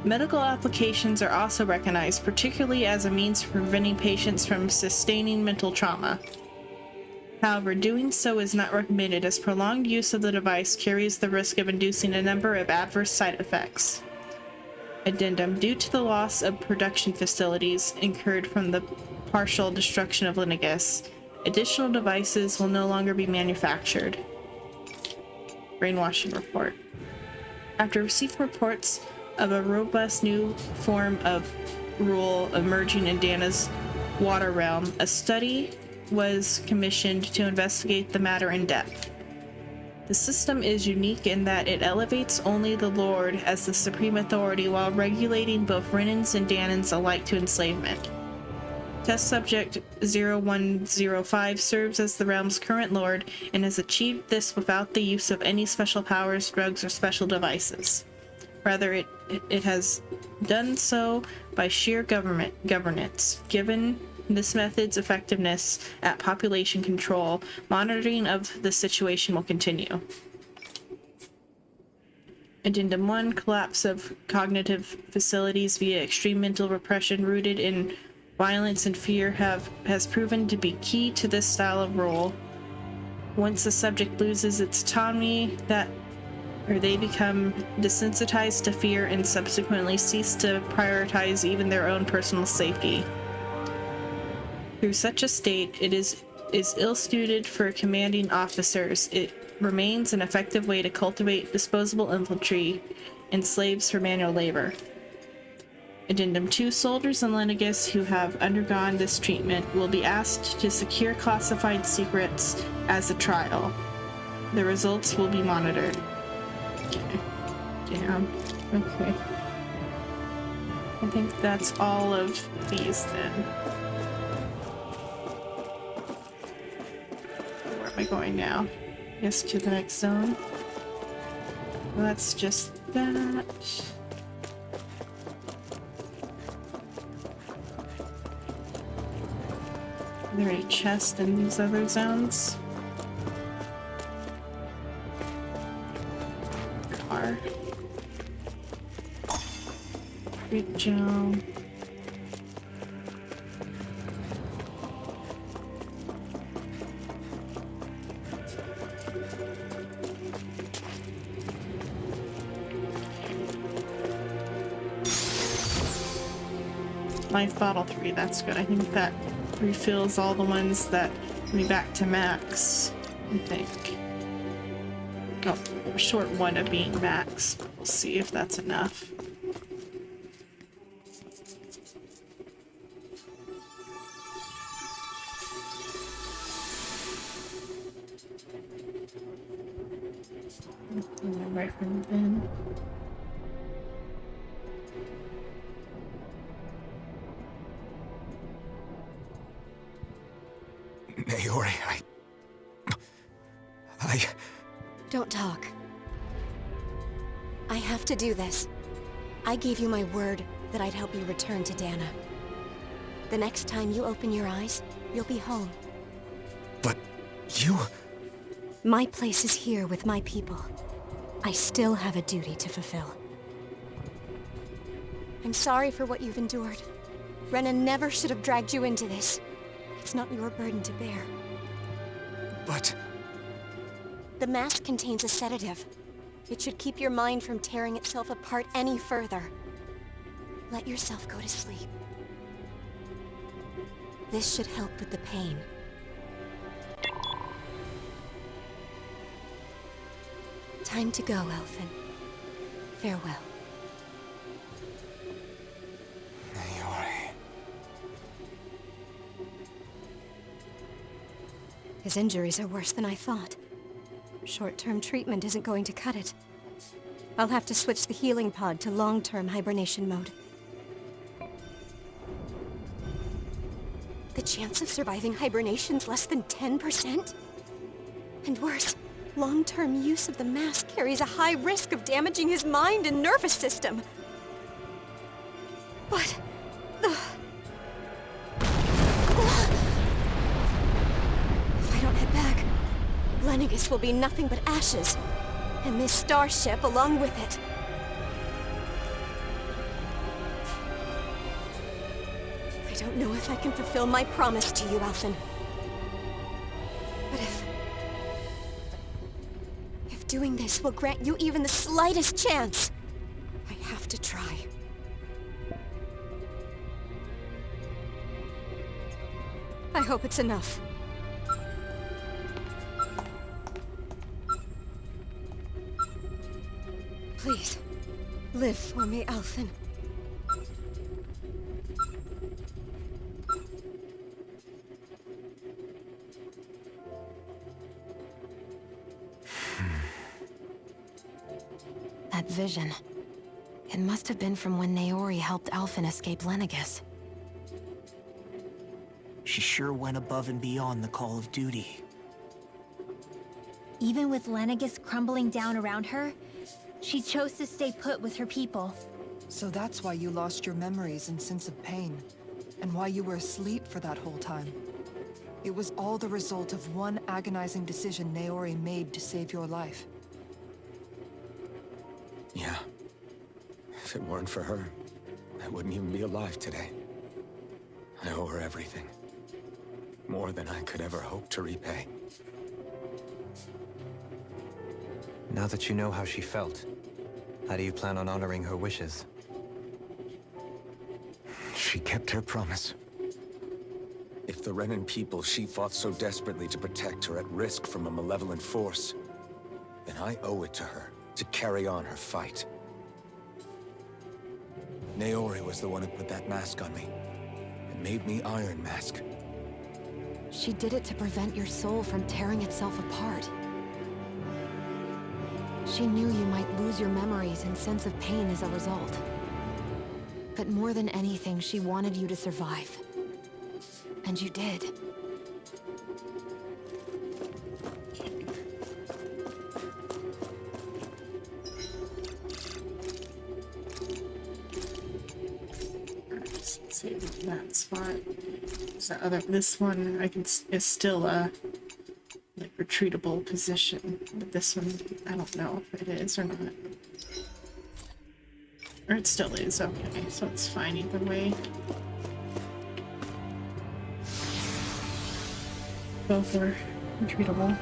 [SPEAKER 1] Medical applications are also recognized, particularly as a means for preventing patients from sustaining mental trauma. However, doing so is not recommended, as prolonged use of the device carries the risk of inducing a number of adverse side effects. Addendum: due to the loss of production facilities incurred from the partial destruction of Lenegus, Additional devices will no longer be manufactured. Brainwashing report. After receiving reports of a robust new form of rule emerging in Dana's water realm, a study was commissioned to investigate the matter in depth. The system is unique in that it elevates only the Lord as the supreme authority while regulating both Renans and Danans alike to enslavement. Test subject 0105 serves as the realm's current lord and has achieved this without the use of any special powers, drugs, or special devices. Rather, it has done so by sheer governance. Given this method's effectiveness at population control, monitoring of the situation will continue. Addendum 1, collapse of cognitive facilities via extreme mental repression rooted in violence and fear has proven to be key to this style of rule. Once the subject loses its autonomy, they become desensitized to fear and subsequently cease to prioritize even their own personal safety. Through such a state, it is ill-suited for commanding officers. It remains an effective way to cultivate disposable infantry and slaves for manual labor. Addendum 2, soldiers and Lenegus who have undergone this treatment will be asked to secure classified secrets as a trial. The results will be monitored. Okay. Damn. Okay. I think that's all of these then. Where am I going now? Yes, to the next zone. Well, that's just that. Are there any chests in these other zones? Car. Good job. Life bottle 3, that's good. I think that refills all the ones that bring me back to max, I think. Oh, we're short one of being max. We'll see if that's enough. Right from then.
[SPEAKER 3] Naori, I...
[SPEAKER 11] Don't talk. I have to do this. I gave you my word that I'd help you return to Dana. The next time you open your eyes, you'll be home.
[SPEAKER 3] But you...
[SPEAKER 11] My place is here with my people. I still have a duty to fulfill. I'm sorry for what you've endured. Renan never should have dragged you into this. It's not your burden to bear.
[SPEAKER 3] But...
[SPEAKER 11] The mask contains a sedative. It should keep your mind from tearing itself apart any further. Let yourself go to sleep. This should help with the pain. Time to go, Elfin. Farewell.
[SPEAKER 3] Naori...
[SPEAKER 11] His injuries are worse than I thought. Short-term treatment isn't going to cut it. I'll have to switch the healing pod to long-term hibernation mode. The chance of surviving hibernation's less than 10%? And worse, long-term use of the mask carries a high risk of damaging his mind and nervous system. But... If I don't head back, Lenegus will be nothing but ashes, and this starship along with it. I don't know if I can fulfill my promise to you, Alphen. But if doing this will grant you even the slightest chance, I have to try. I hope it's enough. Please, live for me, Alphen.
[SPEAKER 7] That vision. It must have been from when Naori helped Alphen escape Lenegus.
[SPEAKER 4] She sure went above and beyond the call of duty.
[SPEAKER 5] Even with Lenegus crumbling down around her, she chose to stay put with her people.
[SPEAKER 6] So that's why you lost your memories and sense of pain, and why you were asleep for that whole time. It was all the result of one agonizing decision Naori made to save your life.
[SPEAKER 3] Yeah. If it weren't for her, I wouldn't even be alive today. I owe her everything. More than I could ever hope to repay.
[SPEAKER 2] Now that you know how she felt, how do you plan on honoring her wishes?
[SPEAKER 3] She kept her promise. If the Renan people she fought so desperately to protect are at risk from a malevolent force, then I owe it to her to carry on her fight. Naori was the one who put that mask on me. It made me Iron Mask.
[SPEAKER 7] She did it to prevent your soul from tearing itself apart. She knew you might lose your memories and sense of pain as a result. But more than anything, she wanted you to survive. And you did.
[SPEAKER 1] Save that spot. This one I can is still a like retreatable position, but this one I don't know if it is or not. Or it still is. Okay, so it's fine either way. Both are retreatable.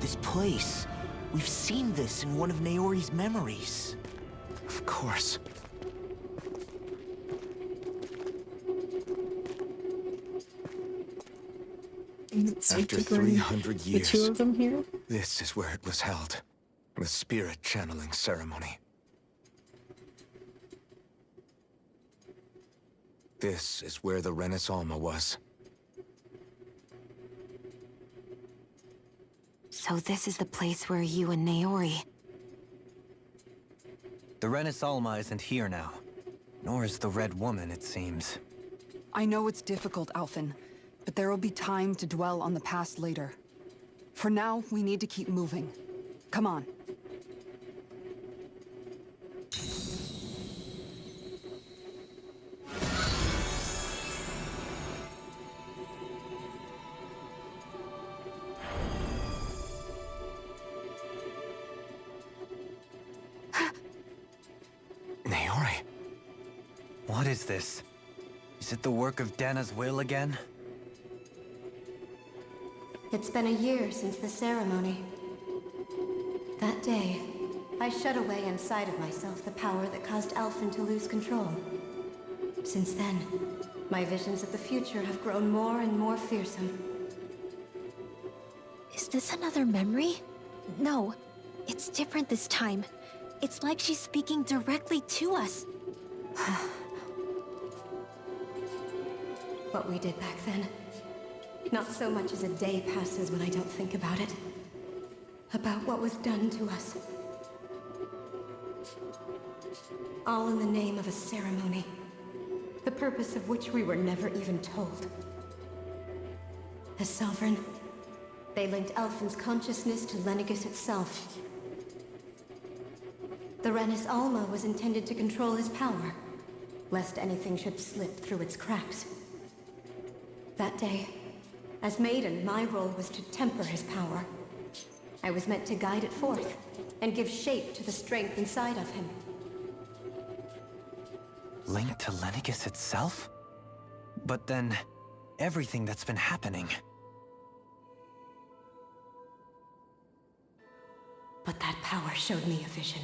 [SPEAKER 4] This place. We've seen this in one of Naori's memories.
[SPEAKER 3] Of course. After 300 years,
[SPEAKER 1] the two of them here?
[SPEAKER 3] This is where it was held. The spirit channeling ceremony. This is where the Renis Alma was.
[SPEAKER 7] So this is the place where you and Naori...
[SPEAKER 2] The Renis Alma isn't here now. Nor is the Red Woman, it seems.
[SPEAKER 6] I know it's difficult, Alphen, but there will be time to dwell on the past later. For now, we need to keep moving. Come on.
[SPEAKER 3] Naori.
[SPEAKER 2] What is this? Is it the work of Dana's will again?
[SPEAKER 11] It's been a year since the ceremony. That day, I shut away inside of myself the power that caused Alphen to lose control. Since then, my visions of the future have grown more and more fearsome.
[SPEAKER 5] Is this another memory? No, it's different this time. It's like she's speaking directly to us.
[SPEAKER 11] What we did back then. Not so much as a day passes when I don't think about it. About what was done to us. All in the name of a ceremony. The purpose of which we were never even told. As Sovereign, they linked Alphen's consciousness to Lenegus itself. The Renis Alma was intended to control his power, lest anything should slip through its cracks. That day, as Maiden, my role was to temper his power. I was meant to guide it forth, and give shape to the strength inside of him.
[SPEAKER 2] Linked to Lenegus itself? But then, everything that's been happening.
[SPEAKER 11] But that power showed me a vision.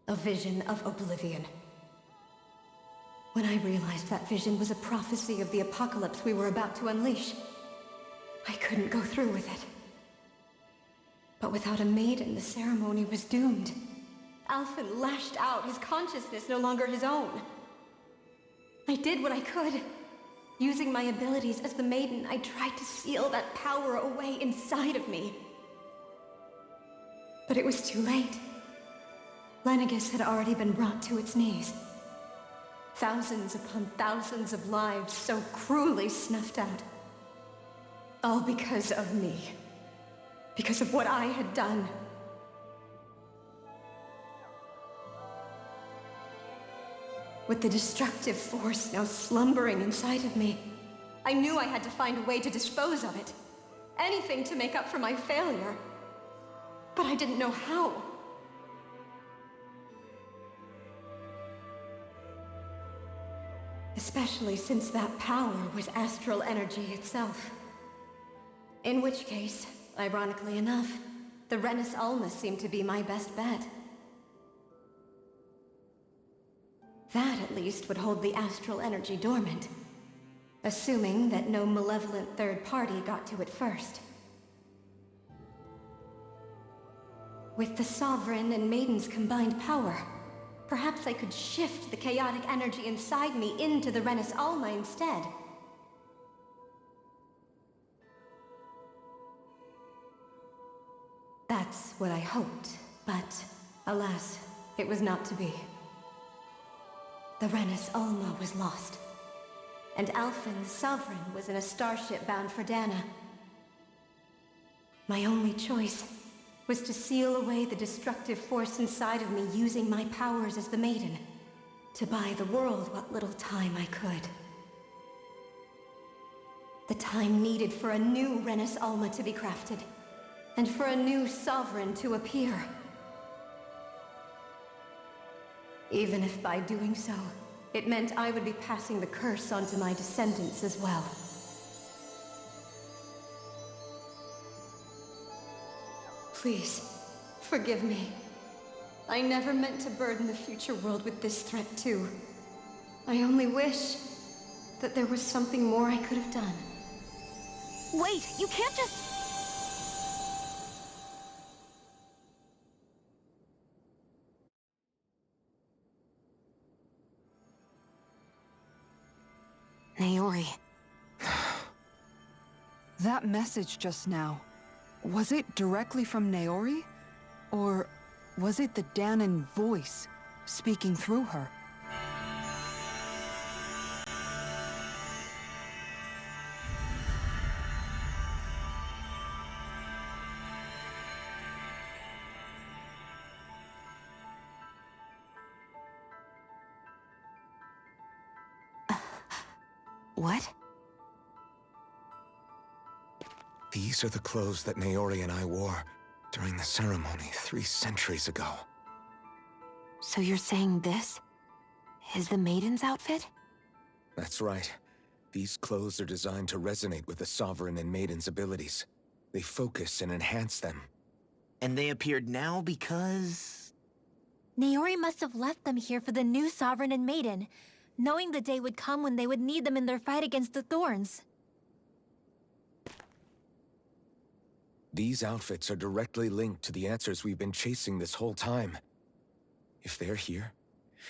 [SPEAKER 11] A vision of oblivion. When I realized that vision was a prophecy of the apocalypse we were about to unleash, I couldn't go through with it. But without a maiden, the ceremony was doomed. Alphen lashed out, his consciousness no longer his own. I did what I could. Using my abilities as the maiden, I tried to seal that power away inside of me. But it was too late. Lenegis had already been brought to its knees. Thousands upon thousands of lives so cruelly snuffed out. All because of me. Because of what I had done. With the destructive force now slumbering inside of me, I knew I had to find a way to dispose of it. Anything to make up for my failure. But I didn't know how. Especially since that power was astral energy itself. In which case, ironically enough, the Renis Alma seemed to be my best bet. That, at least, would hold the astral energy dormant. Assuming that no malevolent third party got to it first. With the Sovereign and Maiden's combined power, perhaps I could shift the chaotic energy inside me into the Renis Alma instead. That's what I hoped, but alas, it was not to be. The Renis Alma was lost, and Alphen, the Sovereign, was in a starship bound for Dana. My only choice was to seal away the destructive force inside of me using my powers as the Maiden, to buy the world what little time I could. The time needed for a new Renis Alma to be crafted, and for a new Sovereign to appear. Even if by doing so, it meant I would be passing the curse on to my descendants as well. Please, forgive me. I never meant to burden the future world with this threat too. I only wish that there was something more I could have done.
[SPEAKER 5] Wait, you can't just...
[SPEAKER 7] Naori.
[SPEAKER 6] That message just now, was it directly from Naori? Or was it the Danon voice speaking through her?
[SPEAKER 7] What?
[SPEAKER 3] These are the clothes that Naori and I wore during the ceremony 3 centuries ago.
[SPEAKER 7] So you're saying this is the Maiden's outfit?
[SPEAKER 3] That's right. These clothes are designed to resonate with the Sovereign and Maiden's abilities. They focus and enhance them.
[SPEAKER 4] And they appeared now because...
[SPEAKER 5] Naori must have left them here for the new Sovereign and Maiden, knowing the day would come when they would need them in their fight against the Thorns.
[SPEAKER 3] These outfits are directly linked to the answers we've been chasing this whole time. If they're here,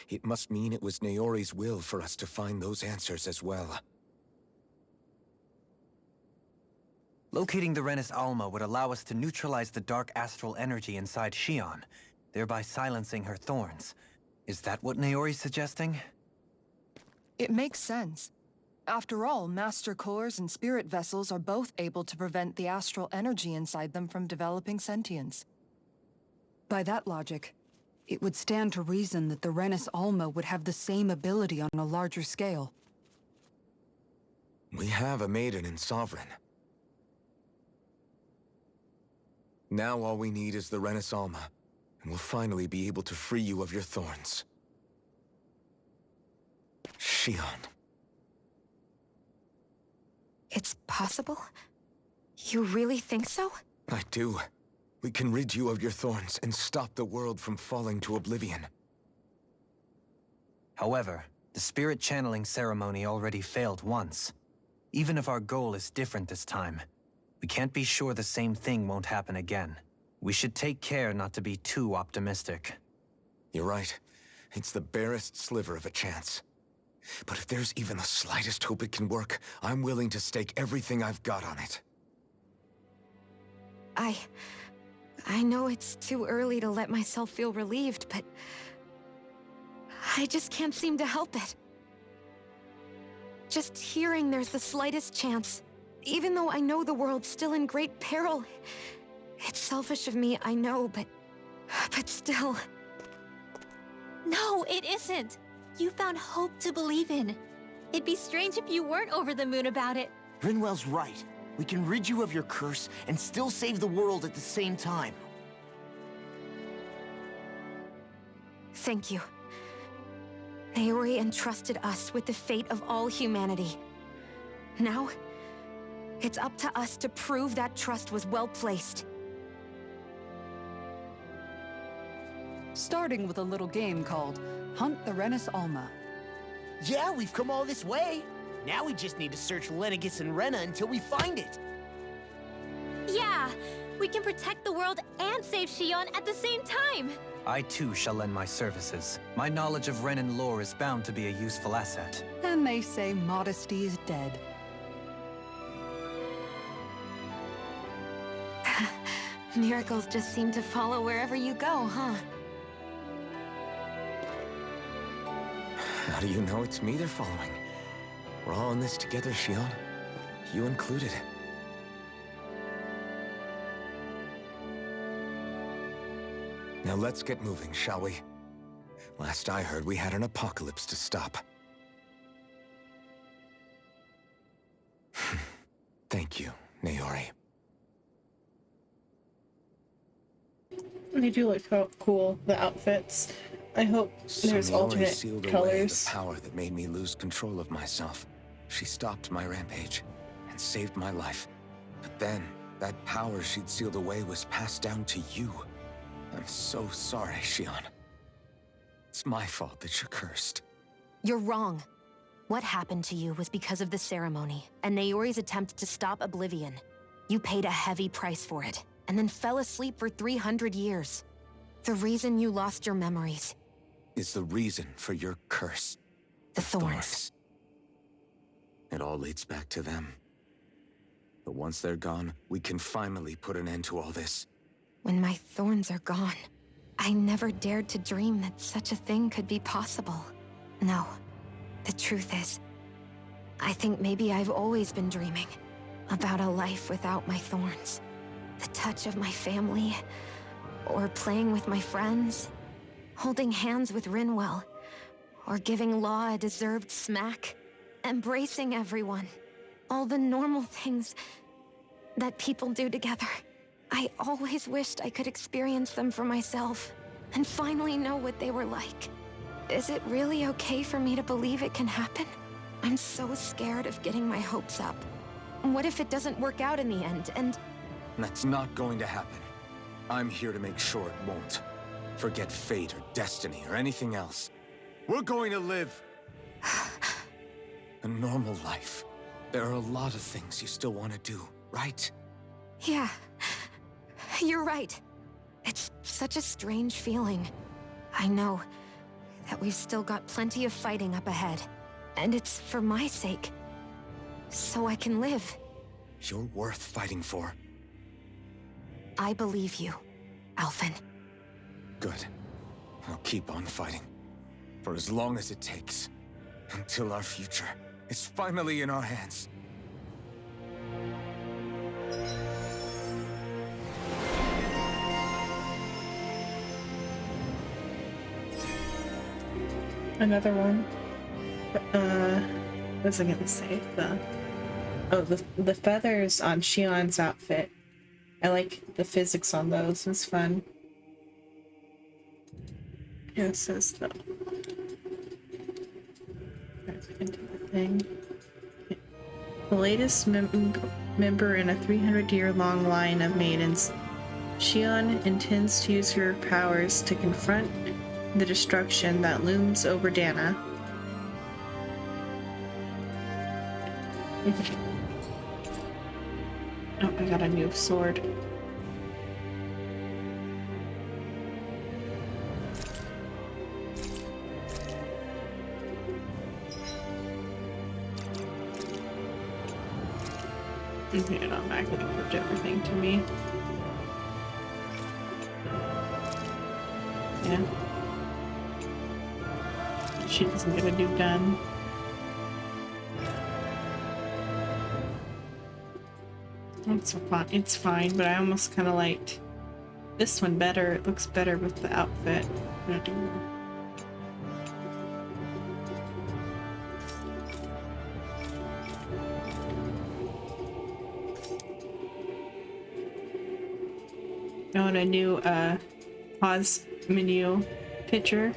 [SPEAKER 3] it must mean it was Naori's will for us to find those answers as well.
[SPEAKER 2] Locating the Renis Alma would allow us to neutralize the dark astral energy inside Shion, thereby silencing her thorns. Is that what Naori's suggesting?
[SPEAKER 6] It makes sense. After all, Master Cores and Spirit Vessels are both able to prevent the astral energy inside them from developing sentience. By that logic, it would stand to reason that the Renis Alma would have the same ability on a larger scale.
[SPEAKER 3] We have a Maiden and Sovereign. Now all we need is the Renis Alma, and we'll finally be able to free you of your thorns. Shion.
[SPEAKER 7] It's possible? You really think so?
[SPEAKER 3] I do. We can rid you of your thorns and stop the world from falling to oblivion.
[SPEAKER 2] However, the spirit channeling ceremony already failed once. Even if our goal is different this time, we can't be sure the same thing won't happen again. We should take care not to be too optimistic.
[SPEAKER 3] You're right. It's the barest sliver of a chance. But if there's even the slightest hope it can work, I'm willing to stake everything I've got on it.
[SPEAKER 7] I know it's too early to let myself feel relieved, but I just can't seem to help it. Just hearing there's the slightest chance, even though I know the world's still in great peril. It's selfish of me, I know, but still.
[SPEAKER 5] No, it isn't. You found hope to believe in. It'd be strange if you weren't over the moon about it.
[SPEAKER 4] Rinwell's right. We can rid you of your curse and still save the world at the same time.
[SPEAKER 7] Thank you. Naori entrusted us with the fate of all humanity. Now, it's up to us to prove that trust was well placed.
[SPEAKER 6] Starting with a little game called Hunt the Renis Alma.
[SPEAKER 4] Yeah, we've come all this way. Now we just need to search Lenegis and Rena until we find it.
[SPEAKER 5] Yeah, we can protect the world and save Shion at the same time.
[SPEAKER 2] I too shall lend my services. My knowledge of Renan lore is bound to be a useful asset.
[SPEAKER 6] And they say modesty is dead.
[SPEAKER 7] Miracles just seem to follow wherever you go, huh?
[SPEAKER 3] How do you know it's me they're following? We're all in this together, Shion. You included. Now let's get moving, shall we? Last I heard, we had an apocalypse to stop. Thank you, Naori.
[SPEAKER 1] They do look cool, the outfits. I hope there's
[SPEAKER 3] Naori
[SPEAKER 1] alternate
[SPEAKER 3] sealed away
[SPEAKER 1] colors.
[SPEAKER 3] the power that made me lose control of myself. She stopped my rampage and saved my life. But then, that power she'd sealed away was passed down to you. I'm so sorry, Shion. It's my fault that you're cursed.
[SPEAKER 7] You're wrong. What happened to you was because of the ceremony, and Naori's attempt to stop Oblivion. You paid a heavy price for it, and then fell asleep for 300 years. The reason you lost your memories
[SPEAKER 3] Is the reason for your curse.
[SPEAKER 7] the thorns.
[SPEAKER 3] It all leads back to them. But once they're gone, we can finally put an end to all this.
[SPEAKER 7] When my thorns are gone, I never dared to dream that such a thing could be possible. No, the truth is, I think maybe I've always been dreaming about a life without my thorns. The touch of my family, or playing with my friends, holding hands with Rinwell, or giving Law a deserved smack, embracing everyone. All the normal things that people do together. I always wished I could experience them for myself, and finally know what they were like. Is it really okay for me to believe it can happen? I'm so scared of getting my hopes up. What if it doesn't work out in the end, and...
[SPEAKER 3] That's not going to happen. I'm here to make sure it won't. Forget fate or destiny or anything else. We're going to live a normal life. There are a lot of things you still want to do, right?
[SPEAKER 7] Yeah, you're right. It's such a strange feeling. I know that we've still got plenty of fighting up ahead, and it's for my sake, so I can live.
[SPEAKER 3] You're worth fighting for.
[SPEAKER 7] I believe you, Alphen.
[SPEAKER 3] Good. I'll keep on fighting. For as long as it takes. Until our future is finally in our hands.
[SPEAKER 1] Another one. What was I gonna say? The feathers on Shion's outfit. I like the physics on those. It was fun. Yeah, it says the into the thing. The latest member in a 300-year-long line of maidens, Shion intends to use her powers to confront the destruction that looms over Dana. Oh, I got a new sword. Okay, it automatically equipped everything to me. Yeah. She doesn't get a new gun. It's fine, but I almost kind of liked this one better. It looks better with the outfit. Oh, and a new pause menu picture.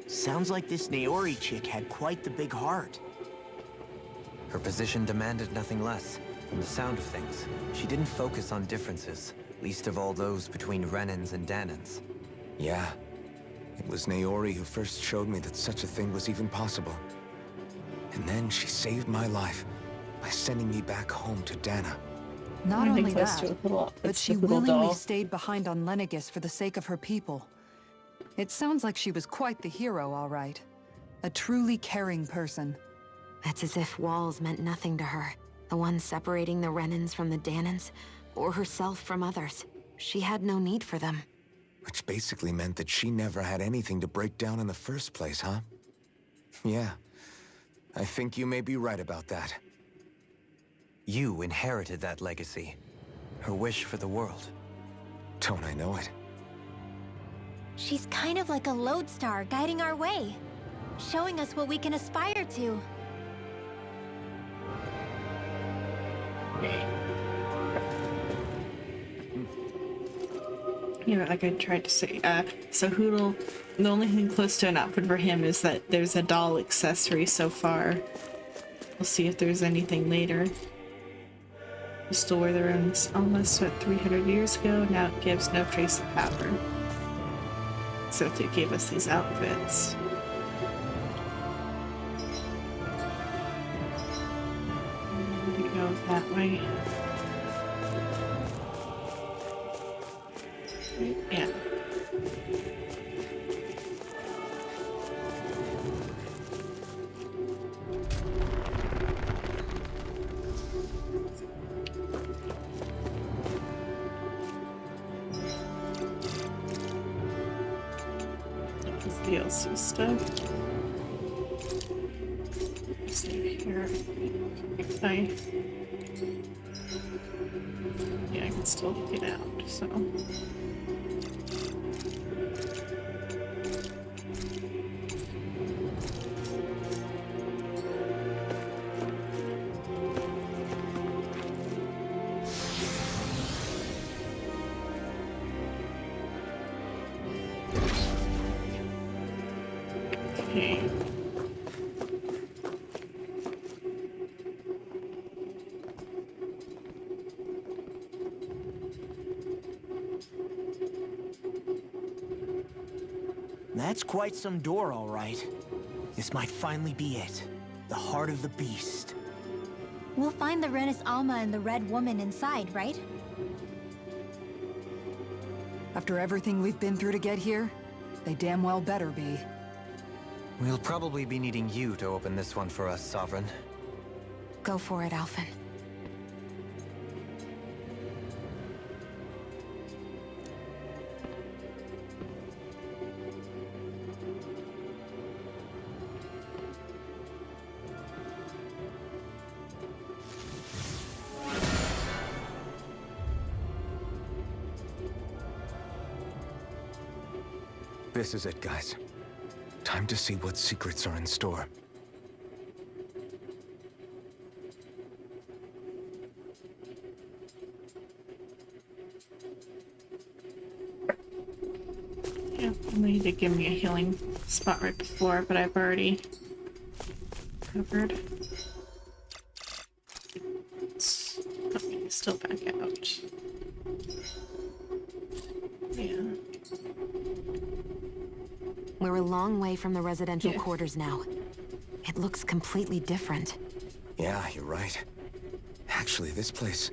[SPEAKER 4] Sounds like this Naori chick had quite the big heart.
[SPEAKER 2] Her position demanded nothing less. From the sound of things, she didn't focus on differences, least of all those between Renans and Danans.
[SPEAKER 3] Yeah. It was Naori who first showed me that such a thing was even possible. And then she saved my life by sending me back home to Dana.
[SPEAKER 6] Not only that, but
[SPEAKER 1] it's
[SPEAKER 6] she
[SPEAKER 1] the little
[SPEAKER 6] willingly
[SPEAKER 1] doll.
[SPEAKER 6] stayed behind on Lenegis for the sake of her people. It sounds like she was quite the hero, all right. A truly caring person.
[SPEAKER 7] It's as if walls meant nothing to her. The ones separating the Renans from the Danans, or herself from others. She had no need for them.
[SPEAKER 3] Which basically meant that she never had anything to break down in the first place, huh? Yeah. I think you may be right about that.
[SPEAKER 2] You inherited that legacy. Her wish for the world.
[SPEAKER 3] Don't I know it?
[SPEAKER 5] She's kind of like a lodestar guiding our way, showing us what we can aspire to.
[SPEAKER 1] You know, like I tried to say, so Hootle, the only thing close to an outfit for him is that there's a doll accessory so far. We'll see if there's anything later. Still where the runes almost 300 years ago, now it gives no trace of power. So it gave us these outfits. We go that way. Yeah. DLC stuff. Save here. Yeah, I can still get out, so. Okay.
[SPEAKER 4] That's quite some door, all right. This might finally be it. The heart of the beast.
[SPEAKER 5] We'll find the Renis Alma and the Red Woman inside, right?
[SPEAKER 6] After everything we've been through to get here, they damn well better be.
[SPEAKER 2] We'll probably be needing you to open this one for us, Sovereign.
[SPEAKER 7] Go for it, Alphen.
[SPEAKER 3] This is it, guys. Time to see what secrets are in store.
[SPEAKER 1] Somebody did give me a healing spot right before, but I've already covered. Okay, still back out. Yeah.
[SPEAKER 7] We're a long way from the residential
[SPEAKER 1] Yeah.
[SPEAKER 7] quarters now. It looks completely different.
[SPEAKER 3] Yeah, you're right. Actually, this place,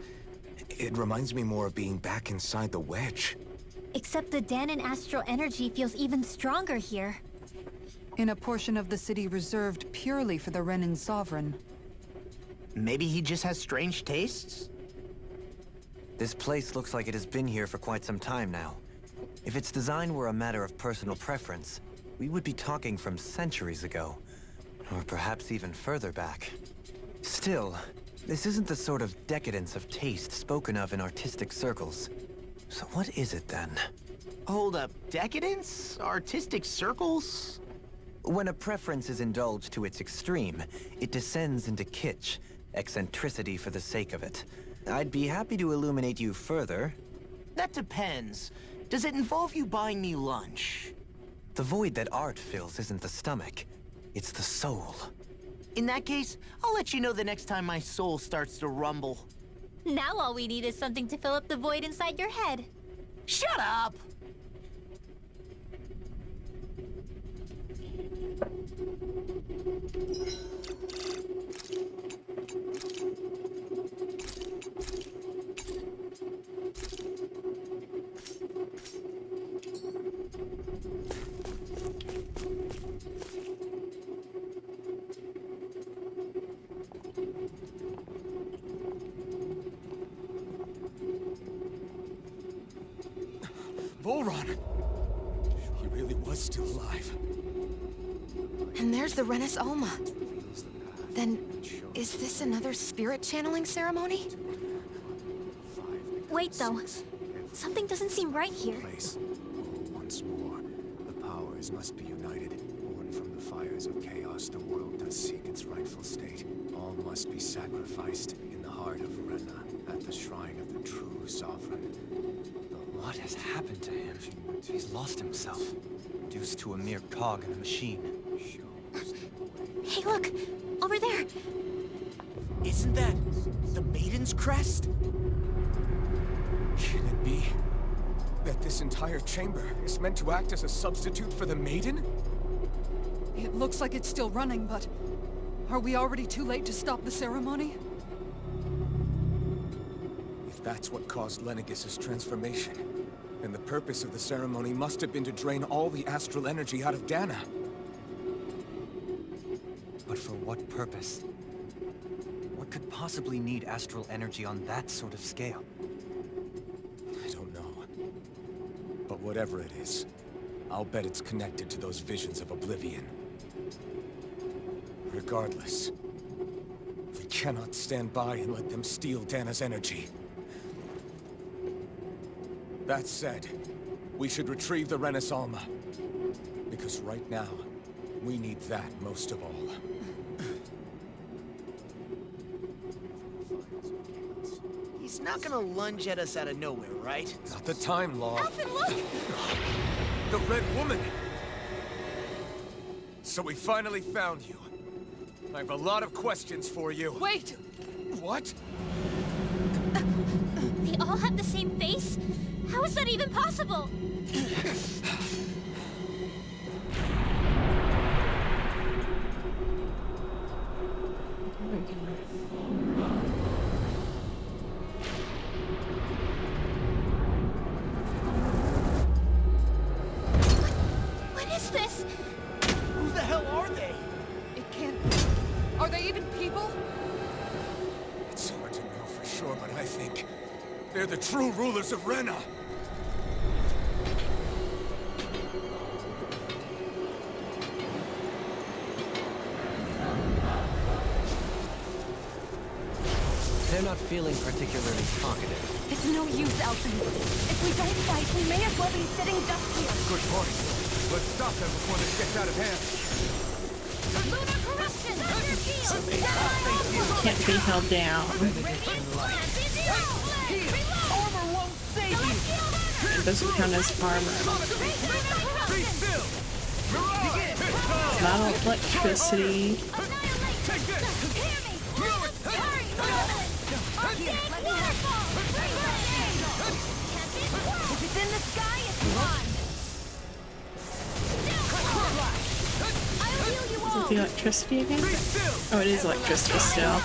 [SPEAKER 3] it reminds me more of being back inside the wedge.
[SPEAKER 5] Except the Danon astral energy feels even stronger here.
[SPEAKER 6] In a portion of the city reserved purely for the Renin Sovereign.
[SPEAKER 4] Maybe he just has strange tastes?
[SPEAKER 2] This place looks like it has been here for quite some time now. If its design were a matter of personal preference, we would be talking from centuries ago. Or perhaps even further back. Still, this isn't the sort of decadence of taste spoken of in artistic circles. So what is it then?
[SPEAKER 4] Hold up, decadence? Artistic circles?
[SPEAKER 2] When a preference is indulged to its extreme, it descends into kitsch, eccentricity for the sake of it. I'd be happy to illuminate you further.
[SPEAKER 4] That depends. Does it involve you buying me lunch?
[SPEAKER 2] The void that art fills isn't the stomach, it's the soul.
[SPEAKER 4] In that case, I'll let you know the next time my soul starts to rumble.
[SPEAKER 5] Now all we need is something to fill up the void inside your head.
[SPEAKER 4] Shut up!
[SPEAKER 3] Volron! He really was still alive.
[SPEAKER 7] And there's the Renis Alma. Then, is this another spirit channeling ceremony?
[SPEAKER 5] Wait, though. Something doesn't seem right here.
[SPEAKER 12] Place. Once more, the powers must be united. Born from the fires of chaos, the world does seek its rightful state. All must be sacrificed in the heart of Rena, at the shrine of the true sovereign.
[SPEAKER 2] What has happened to him? He's lost himself, reduced to a mere cog in the machine.
[SPEAKER 5] Hey, look! Over there!
[SPEAKER 4] Isn't that the Maiden's crest?
[SPEAKER 3] Can it be that this entire chamber is meant to act as a substitute for the Maiden?
[SPEAKER 6] It looks like it's still running, but are we already too late to stop the ceremony?
[SPEAKER 3] If that's what caused Lenegis' transformation, then the purpose of the ceremony must have been to drain all the astral energy out of Dana.
[SPEAKER 2] But for what purpose? What could possibly need astral energy on that sort of scale?
[SPEAKER 3] I don't know. But whatever it is, I'll bet it's connected to those visions of oblivion. Regardless, we cannot stand by and let them steal Dana's energy. That said, we should retrieve the Renis Alma. Because right now, we need that most of all.
[SPEAKER 4] He's not gonna lunge at us out of nowhere, right?
[SPEAKER 3] Not the time, Law.
[SPEAKER 5] Alfin, look!
[SPEAKER 3] The Red Woman! So we finally found you. I have a lot of questions for you.
[SPEAKER 6] Wait!
[SPEAKER 3] What?
[SPEAKER 5] They all have the same face? How is that even possible? What is this?
[SPEAKER 4] Who the hell are they?
[SPEAKER 6] It can't... Are they even people?
[SPEAKER 3] It's hard to know for sure, but I think they're the true rulers of Rena.
[SPEAKER 2] They're not feeling particularly talkative.
[SPEAKER 11] It's no use, Alfin. If we don't fight, we may as well be sitting just here.
[SPEAKER 3] Good point. Let's stop them before this gets out of hand.
[SPEAKER 5] Lunar corruption! Thunder field!
[SPEAKER 1] Can't be held down.
[SPEAKER 4] Armor won't save you!
[SPEAKER 1] It doesn't count as armor.
[SPEAKER 5] Great lunar corruption!
[SPEAKER 1] It's not electricity.
[SPEAKER 5] Take this! Hear me! Hurry! Waterfall! If it's in the sky, it's gone! I'll heal you
[SPEAKER 1] Is
[SPEAKER 5] all!
[SPEAKER 1] it the electricity again? Oh, it is electricity still.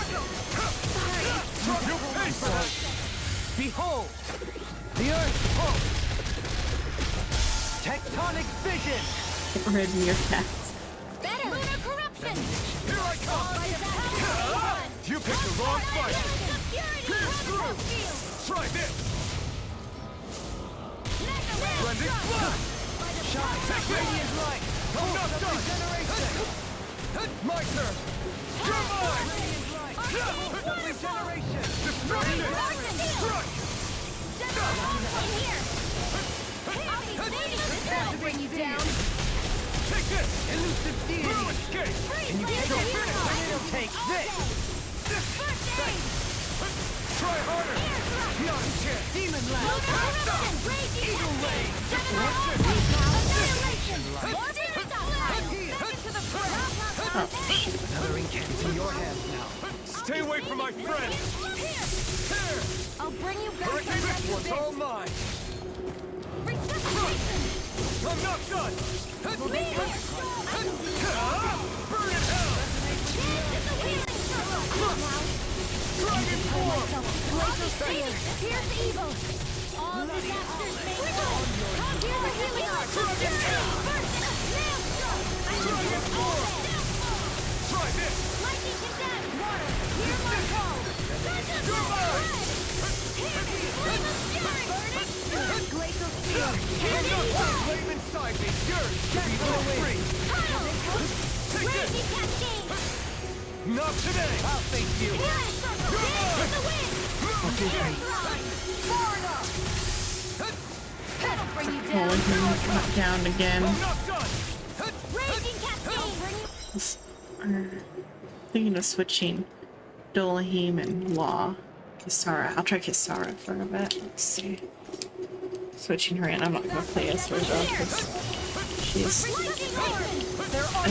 [SPEAKER 9] Behold! The Earth's pulse! Tectonic vision!
[SPEAKER 1] Get rid of your cats.
[SPEAKER 5] Better! Lunar corruption!
[SPEAKER 3] Here I come! You picked the wrong fight! Pierce through! Try this! Splendid flash!
[SPEAKER 9] Shine! Radiant light!
[SPEAKER 3] I'm not done! My turn! You're mine!
[SPEAKER 9] Radiant light! Regeneration!
[SPEAKER 3] Destruction! Strike!
[SPEAKER 5] I'll bring you down!
[SPEAKER 3] Take this!
[SPEAKER 9] Elusive
[SPEAKER 3] Blue
[SPEAKER 9] deity!
[SPEAKER 3] escape!
[SPEAKER 9] And you can show finish when it'll take this!
[SPEAKER 3] Try harder! Not a chance!
[SPEAKER 9] Demon Land! Eagle Ray! Another incant in your hands now.
[SPEAKER 3] Stay away from my friends! Here!
[SPEAKER 5] I'll bring you back
[SPEAKER 3] Hurricane, this one's all mine! I'm not done! Burn in hell! Dragon form!
[SPEAKER 5] Here's evil! All disasters may fall! Here's the healing arc!
[SPEAKER 3] Dragon form! Try this!
[SPEAKER 5] Lightning condemned! Water! Here's my call!
[SPEAKER 3] You're mine!
[SPEAKER 5] Flame of fury! Glacial steel!
[SPEAKER 3] I'm not done! Flame inside me! Yours! Be free! Take this!
[SPEAKER 5] Raging cascade!
[SPEAKER 3] Not today!
[SPEAKER 9] I'll face you!
[SPEAKER 5] Healing circle! Dance in the wind! Far enough! That'll bring you down!
[SPEAKER 1] Pulling him down again.
[SPEAKER 3] I'm not done!
[SPEAKER 5] Raging cascade!
[SPEAKER 1] Thinking of switching Dolahim and Law. Kisara. I'll try Kisara for a bit. Let's see. Switching her in. I'm not gonna play as her though, because she's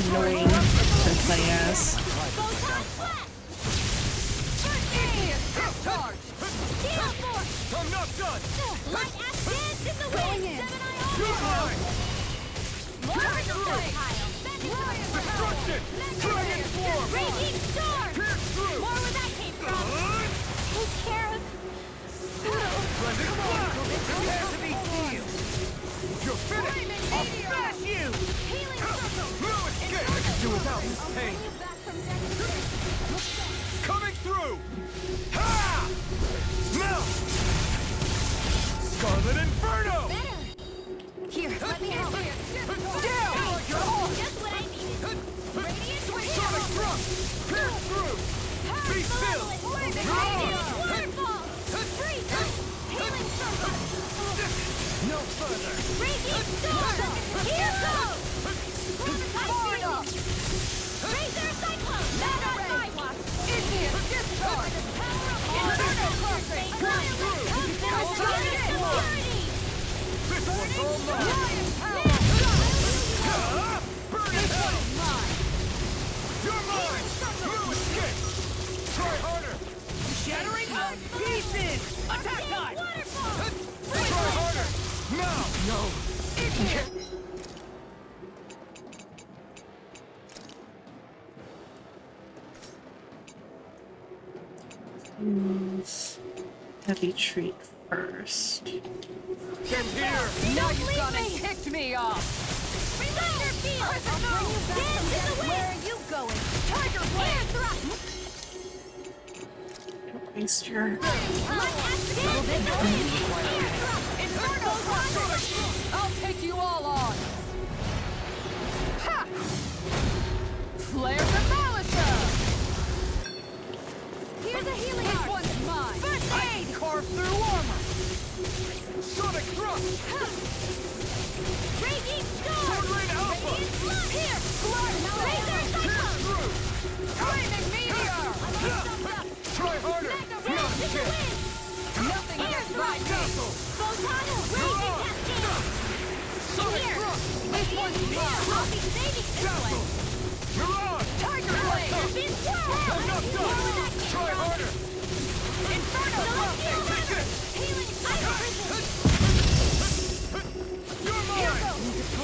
[SPEAKER 1] annoying to play as.
[SPEAKER 3] I'm not done!
[SPEAKER 5] Light ash dance in the wind!
[SPEAKER 3] You're mine! Destruction! Dragon form!
[SPEAKER 5] Raging storm!
[SPEAKER 3] Pierce through!
[SPEAKER 5] More where that came from! Take care of...
[SPEAKER 3] Splendid flash!
[SPEAKER 9] Prepare to be sealed!
[SPEAKER 3] You're finished!
[SPEAKER 9] I'll smash you!
[SPEAKER 5] Healing circle!
[SPEAKER 3] No escape! I can do without this pain!
[SPEAKER 5] You back from death.
[SPEAKER 3] Coming through! Ha! Melt! Scarlet Inferno!
[SPEAKER 5] Better! Here, let me help. Just what I needed. Radiant
[SPEAKER 3] Sonic thrust! Pierce through! Be still!
[SPEAKER 5] Waterfall! Freeze! Healing circle!
[SPEAKER 9] No further!
[SPEAKER 5] Raging storm! Here goes! Ice Razor cyclone! Mana sidewalk!
[SPEAKER 9] Igneous discharge!
[SPEAKER 5] Inferno perfect!
[SPEAKER 3] This one's all mine! Burn in hell! You're mine! No escape! Try harder!
[SPEAKER 9] Shattering earth pieces! Attack time!
[SPEAKER 3] Try harder! Now! No!
[SPEAKER 1] Heavy treat first.
[SPEAKER 3] Get here!
[SPEAKER 9] Now you've gone and kicked me off!
[SPEAKER 5] Thunder field! I'll bring you back from death. Where are you going? Tiger blade!
[SPEAKER 1] Don't waste your...
[SPEAKER 10] I'll take you all on! Ha! Flare the Malisher!
[SPEAKER 5] Here's a healing
[SPEAKER 10] This
[SPEAKER 5] arc!
[SPEAKER 10] one's mine!
[SPEAKER 5] First aid!
[SPEAKER 9] Carve through armor!
[SPEAKER 3] Sonic thrust!
[SPEAKER 5] Raging storm!
[SPEAKER 3] Sword Rain Alpha!
[SPEAKER 5] Radiant flood! Here! Razor cyclone!
[SPEAKER 3] Through!
[SPEAKER 10] Flaming meteor!
[SPEAKER 3] Try harder! Not a chance!
[SPEAKER 10] Nothing gets by me!
[SPEAKER 5] Photon! Raging cascade!
[SPEAKER 3] I'm not done! Try harder!
[SPEAKER 5] Inferno! Take it! Healing!
[SPEAKER 3] You're mine!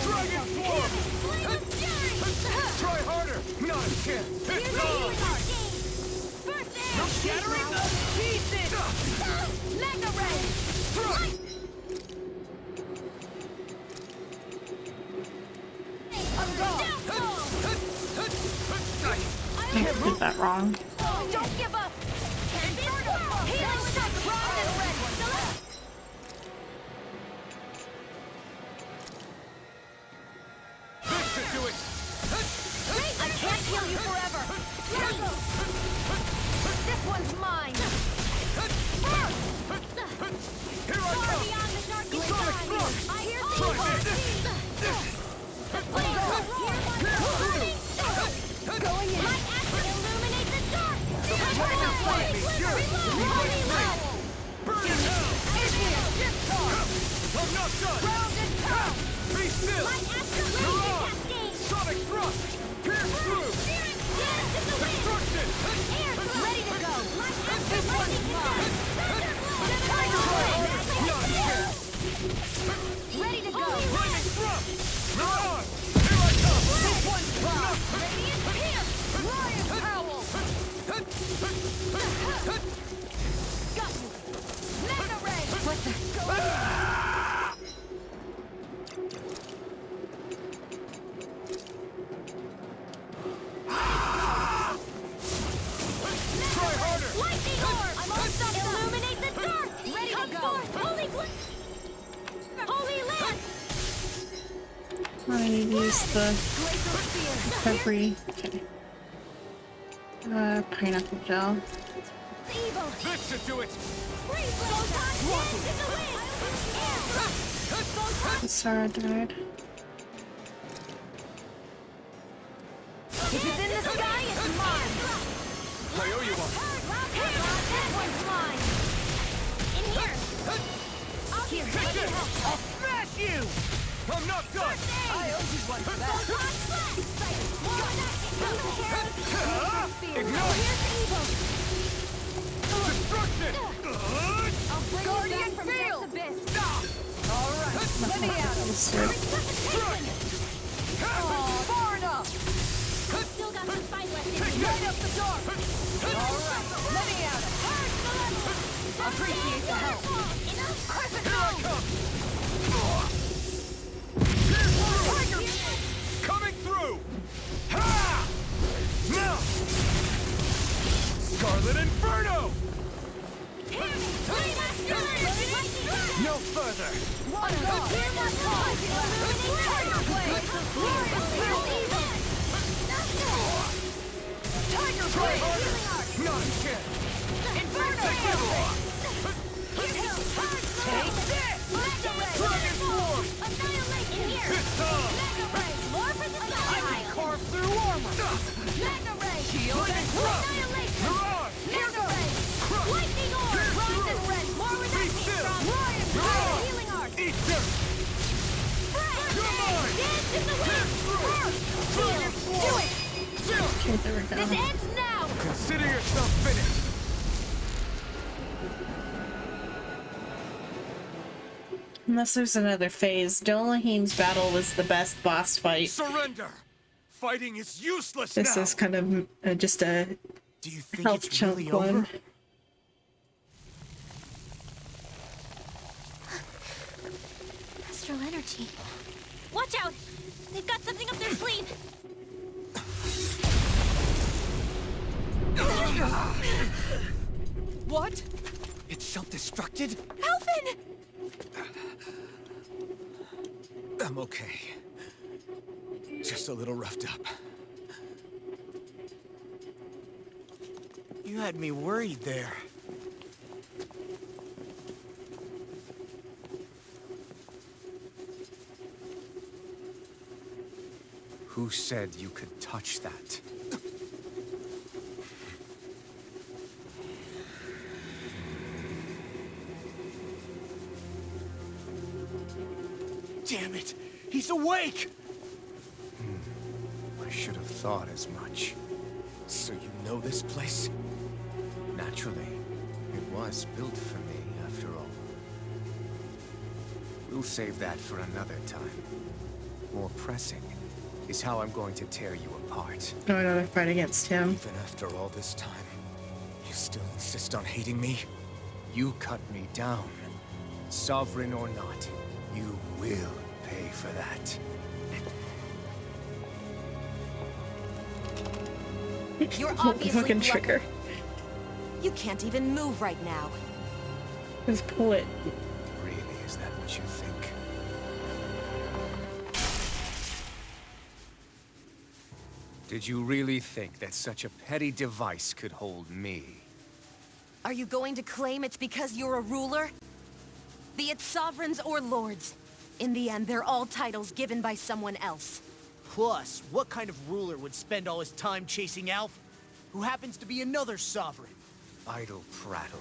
[SPEAKER 3] Dragon form!
[SPEAKER 5] Flame of fury!
[SPEAKER 3] Try harder! Not a chance! It's on!
[SPEAKER 5] First air!
[SPEAKER 9] No shattering the pieces!
[SPEAKER 5] Mega ray! I'm gone!
[SPEAKER 1] I did that wrong.
[SPEAKER 5] Don't give up! Inferno! Healing strike! Primed and ready!
[SPEAKER 3] This should do it!
[SPEAKER 5] I can't kill you forever! This one's mine!
[SPEAKER 3] Here I
[SPEAKER 5] Far
[SPEAKER 3] come!
[SPEAKER 5] beyond the darkest
[SPEAKER 3] Sonic
[SPEAKER 5] sky!
[SPEAKER 3] thrust!
[SPEAKER 5] I hear
[SPEAKER 3] Try
[SPEAKER 5] Going in! My action illuminates the dark!
[SPEAKER 3] Tiger flame is yours! Burn it down! I'm not done!
[SPEAKER 5] Round and pound!
[SPEAKER 3] Be still!
[SPEAKER 5] My action
[SPEAKER 3] You're
[SPEAKER 5] laser
[SPEAKER 3] on!
[SPEAKER 5] cascade!
[SPEAKER 3] Sonic thrust! Pierce through!
[SPEAKER 5] Dance in the wind!
[SPEAKER 3] Destruction!
[SPEAKER 5] Air ready to go! My action lightning mine!
[SPEAKER 3] Not a chance!
[SPEAKER 5] Ready to go!
[SPEAKER 3] Lightning thrust! You're on! Here I come!
[SPEAKER 5] This one's mine! Radiant pierce! Lion howl! Got you! Mega ray! What the?
[SPEAKER 3] Try harder!
[SPEAKER 5] Lightning orb! I'm all stuck. Illuminate the dark! Ready to go! Holy Holy lance!
[SPEAKER 1] I need to use the
[SPEAKER 5] Glacial spear!
[SPEAKER 1] recovery. Okay. Pineapple gel.
[SPEAKER 5] Evil!
[SPEAKER 3] This should do it!
[SPEAKER 5] Freeze Photon dance in the wind! Air thrust! Photon!
[SPEAKER 1] Sarah died.
[SPEAKER 5] If it's in the sky, it's mine!
[SPEAKER 3] I owe you one!
[SPEAKER 5] That one's mine! In here! Here, I can help!
[SPEAKER 9] I'll smash you!
[SPEAKER 3] I'm not done!
[SPEAKER 9] I owe you one for that.
[SPEAKER 5] Photon flash! More of that! Spear!
[SPEAKER 3] Ignite!
[SPEAKER 5] Here's evil!
[SPEAKER 3] Destruction!
[SPEAKER 5] I'll bring you back from Death's abyss!
[SPEAKER 9] All right, let me at him.
[SPEAKER 5] Precipitation!
[SPEAKER 9] Far enough.
[SPEAKER 5] Still got some fight left in me!
[SPEAKER 9] Light up the dark. All right, let me at him. Appreciate the help.
[SPEAKER 5] Crescent
[SPEAKER 3] Here I
[SPEAKER 5] moon!
[SPEAKER 3] come! Pierce through! Coming through! Ha! Now! Scarlet Inferno! No further!
[SPEAKER 5] One God! Tiger blade!
[SPEAKER 9] Tiger
[SPEAKER 3] Try
[SPEAKER 9] blade.
[SPEAKER 3] harder! Not a chance!
[SPEAKER 5] Inferno!
[SPEAKER 9] Take this.
[SPEAKER 3] Dragon form!
[SPEAKER 5] Annihilation here!
[SPEAKER 3] It's on!
[SPEAKER 5] Mega ray! More for the
[SPEAKER 9] I
[SPEAKER 5] sky!
[SPEAKER 9] can carve through armor.
[SPEAKER 5] Mega ray!
[SPEAKER 9] Shield and thrust.
[SPEAKER 5] Annihilation!
[SPEAKER 3] You're on!
[SPEAKER 5] Mega ray! Lightning orb! Bronze and red! More where that came
[SPEAKER 3] still.
[SPEAKER 5] from!
[SPEAKER 3] You're
[SPEAKER 5] Fire
[SPEAKER 3] on!
[SPEAKER 5] healing art!
[SPEAKER 3] Eat dirt! You're mine!
[SPEAKER 5] Dance in the wind!
[SPEAKER 3] Dragon
[SPEAKER 5] Seal!
[SPEAKER 3] form!
[SPEAKER 5] Do it!
[SPEAKER 1] Okay, there we go.
[SPEAKER 5] This ends now!
[SPEAKER 3] Consider yourself finished!
[SPEAKER 1] Unless there's another phase. Dolahim's battle was the best boss fight.
[SPEAKER 3] Surrender! Fighting is useless
[SPEAKER 1] This
[SPEAKER 3] now!
[SPEAKER 1] is kind of just a
[SPEAKER 4] Do you think
[SPEAKER 1] health
[SPEAKER 4] it's
[SPEAKER 1] chunk
[SPEAKER 4] really
[SPEAKER 1] one.
[SPEAKER 4] over?
[SPEAKER 5] Astral energy. Watch out! They've got something up their sleeve!
[SPEAKER 9] What?
[SPEAKER 3] It's self-destructed?
[SPEAKER 5] Alvin!
[SPEAKER 3] I'm okay. Just a little roughed up.
[SPEAKER 4] You had me worried there.
[SPEAKER 12] Who said you could touch that?
[SPEAKER 4] Damn it! He's awake!
[SPEAKER 12] I should have thought as much.
[SPEAKER 3] So you know this place?
[SPEAKER 12] Naturally. It was built for me, after all. We'll save that for another time. More pressing is how I'm going to tear you apart.
[SPEAKER 1] Oh, another fight against him.
[SPEAKER 3] Even after all this time, you still insist on hating me?
[SPEAKER 12] You cut me down. Sovereign or not, you will pay for that.
[SPEAKER 11] You're
[SPEAKER 1] Pull the
[SPEAKER 11] obviously
[SPEAKER 1] fucking
[SPEAKER 11] blood-
[SPEAKER 1] trigger.
[SPEAKER 11] You can't even move right now.
[SPEAKER 1] Just pull it.
[SPEAKER 12] Really, is that what you think? Did you really think that such a petty device could hold me?
[SPEAKER 11] Are you going to claim it's because you're a ruler? Be it sovereigns or lords. In the end, they're all titles given by someone else.
[SPEAKER 4] Plus, what kind of ruler would spend all his time chasing Alph, who happens to be another sovereign?
[SPEAKER 12] Idle prattle.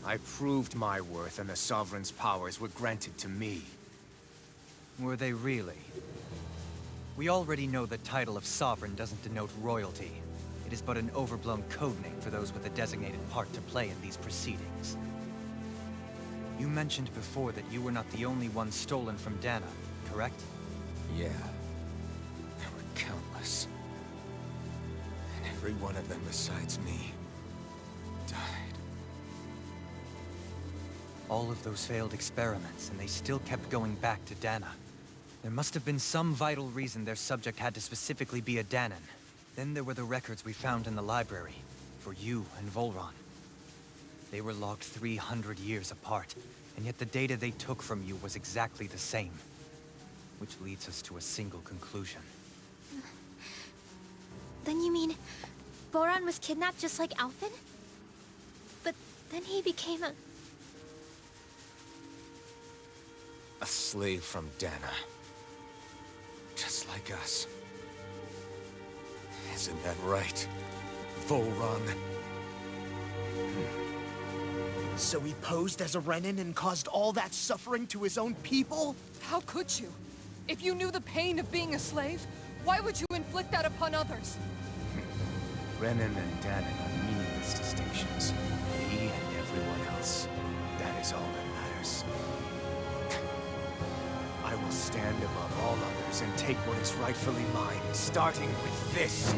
[SPEAKER 12] I proved my worth and the Sovereign's powers were granted to me.
[SPEAKER 2] Were they really? We already know the title of Sovereign doesn't denote royalty. It is but an overblown codename for those with a designated part to play in these proceedings. You mentioned before that you were not the only one stolen from Dana, correct?
[SPEAKER 3] Yeah. There were countless. And every one of them besides me died.
[SPEAKER 2] All of those failed experiments, and they still kept going back to Dana. There must have been some vital reason their subject had to specifically be a Danan. Then there were the records we found in the library, for you and Volron. They were logged 300 years apart, and yet the data they took from you was exactly the same. Which leads us to a single conclusion.
[SPEAKER 5] Then you mean Boron was kidnapped just like Alphen? But then he became
[SPEAKER 3] A slave from Dana. Just like us. Isn't that right, Volron?
[SPEAKER 4] So he posed as a Renin and caused all that suffering to his own people?
[SPEAKER 10] How could you? If you knew the pain of being a slave, why would you inflict that upon others?
[SPEAKER 12] Renin and Danan are meaningless distinctions. Me and everyone else. That is all that matters. I will stand above all others and take what is rightfully mine, starting with this.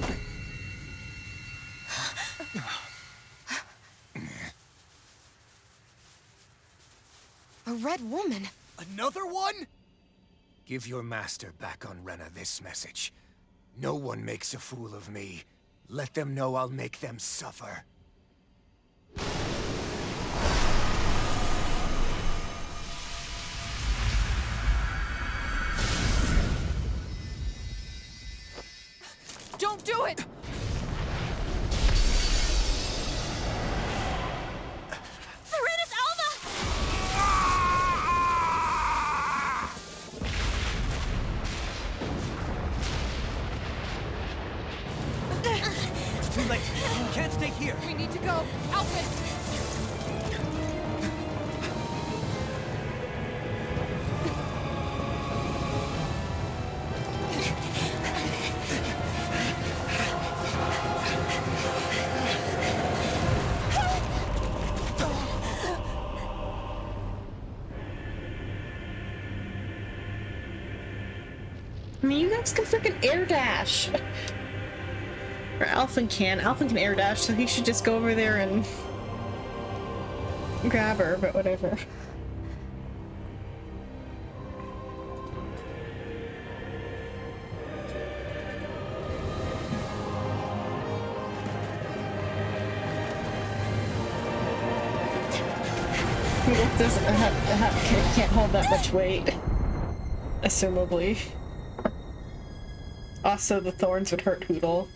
[SPEAKER 11] A red woman?
[SPEAKER 4] Another one?
[SPEAKER 12] Give your master back on Rena this message. No one makes a fool of me. Let them know I'll make them suffer.
[SPEAKER 10] Don't do it!
[SPEAKER 5] Serenus Alva!
[SPEAKER 2] It's too late. We can't stay here.
[SPEAKER 10] We need to go. Alphen!
[SPEAKER 1] I mean, you guys can freaking air dash. Or Alphen can. Alphen can air dash, so he should just go over there and grab her, but whatever. Wolf doesn't can't hold that much weight, assumably. Also, the thorns would hurt Hootle.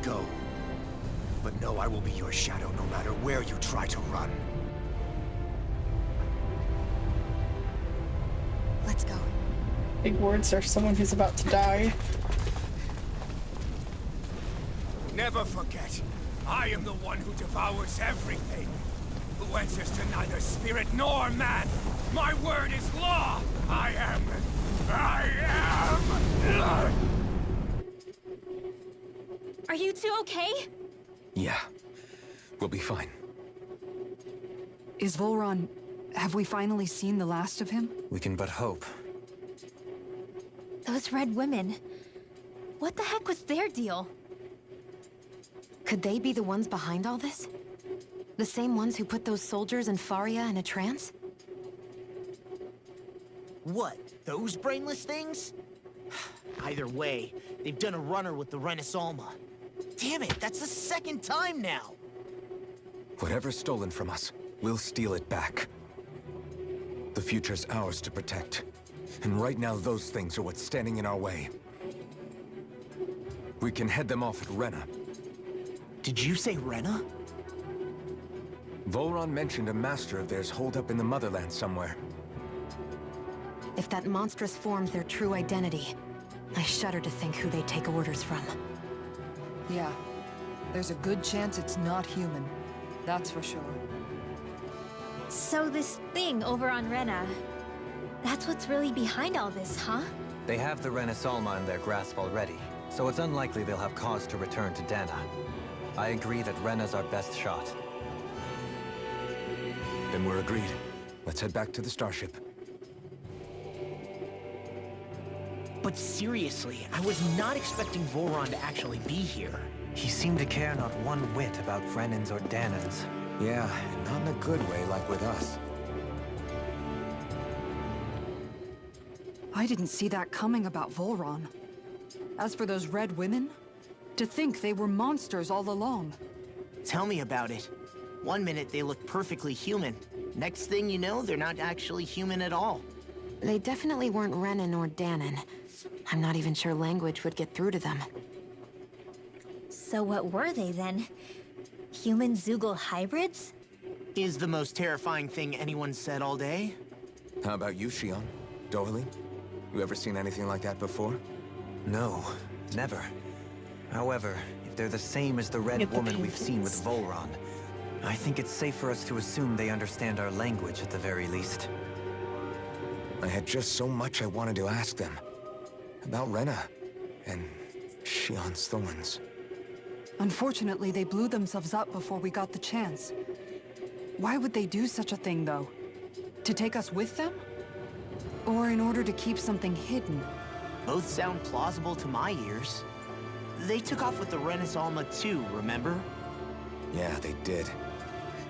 [SPEAKER 12] Go. But know I will be your shadow no matter where you try to run.
[SPEAKER 1] Big words are someone who's about to die.
[SPEAKER 13] Never forget, I am the one who devours everything, who answers to neither spirit nor man. My word is law. I am.
[SPEAKER 5] Are you two okay?
[SPEAKER 3] Yeah, we'll be fine.
[SPEAKER 6] Is Volron... have we finally seen the last of him?
[SPEAKER 2] We can but hope.
[SPEAKER 5] Those red women. What the heck was their deal?
[SPEAKER 7] Could they be the ones behind all this? The same ones who put those soldiers in Faria in a trance?
[SPEAKER 4] What? Those brainless things? Either way, they've done a runner with the Renis Alma. Damn it, that's the second time now!
[SPEAKER 3] Whatever's stolen from us, we'll steal it back. The future's ours to protect. And right now, those things are what's standing in our way. We can head them off at Rena.
[SPEAKER 4] Did you say Rena?
[SPEAKER 3] Volron mentioned a master of theirs holed up in the motherland somewhere.
[SPEAKER 7] If that monstrous form's their true identity, I shudder to think who they take orders from.
[SPEAKER 6] Yeah. There's a good chance it's not human. That's for sure.
[SPEAKER 5] So this thing over on Rena, that's what's really behind all this, huh?
[SPEAKER 2] They have the Renis Alma in their grasp already, so it's unlikely they'll have cause to return to Dana. I agree that Rena's our best shot.
[SPEAKER 3] Then we're agreed. Let's head back to the starship.
[SPEAKER 4] But seriously, I was not expecting Volron to actually be here.
[SPEAKER 2] He seemed to care not one whit about Renans or Danans.
[SPEAKER 3] Yeah, not in a good way like with us.
[SPEAKER 6] I didn't see that coming about Volron. As for those red women, to think they were monsters all along.
[SPEAKER 4] Tell me about it. One minute they look perfectly human. Next thing you know, they're not actually human at all.
[SPEAKER 7] They definitely weren't Renan or Danan. I'm not even sure language would get through to them.
[SPEAKER 5] So what were they then? Human Zoogle hybrids?
[SPEAKER 4] Is the most terrifying thing anyone said all day.
[SPEAKER 3] How about you, Shion? Doily? You ever seen anything like that before?
[SPEAKER 2] No, never. However, if they're the same as the red woman we've seen with Volron, I think it's safe for us to assume they understand our language at the very least.
[SPEAKER 3] I had just so much I wanted to ask them. About Rena, and Shion's thorns.
[SPEAKER 6] Unfortunately, they blew themselves up before we got the chance. Why would they do such a thing, though? To take us with them? Or in order to keep something hidden?
[SPEAKER 4] Both sound plausible to my ears. They took off with the Renis Alma too, remember?
[SPEAKER 3] Yeah, they did.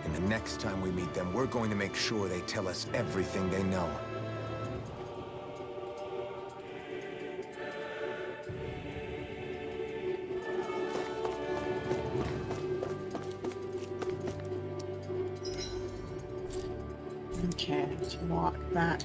[SPEAKER 3] And the next time we meet them, we're going to make sure they tell us everything they know.
[SPEAKER 1] Okay, to lock that.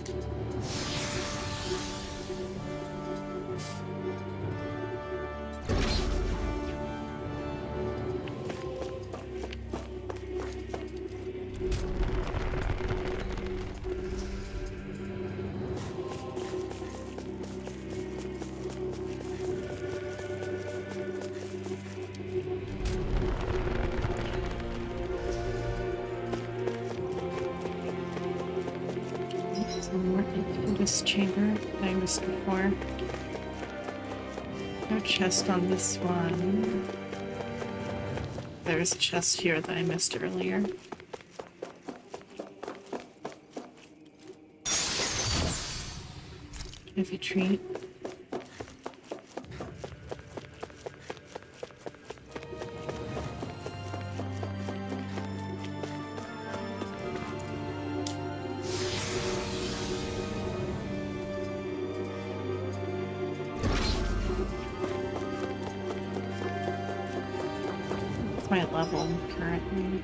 [SPEAKER 1] In this chamber that I missed before. No chest on this one. There's a chest here that I missed earlier. Heavy treat. My level currently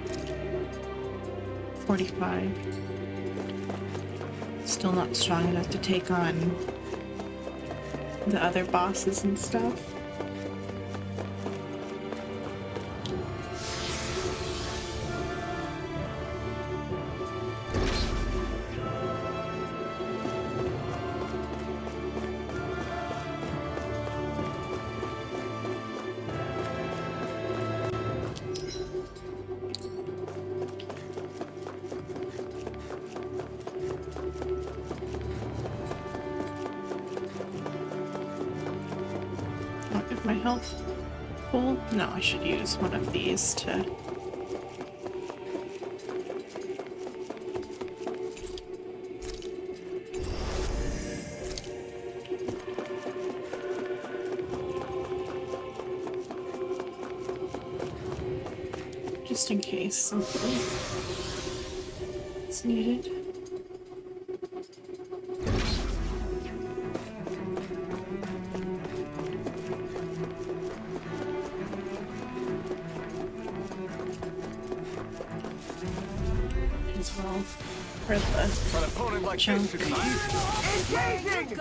[SPEAKER 1] 45. Still not strong enough to take on the other bosses and stuff. my health full? No, I should use one of these to... just in case something is needed. As well for the
[SPEAKER 3] An opponent like
[SPEAKER 1] chunk.
[SPEAKER 3] this should be easy.
[SPEAKER 5] Engaging!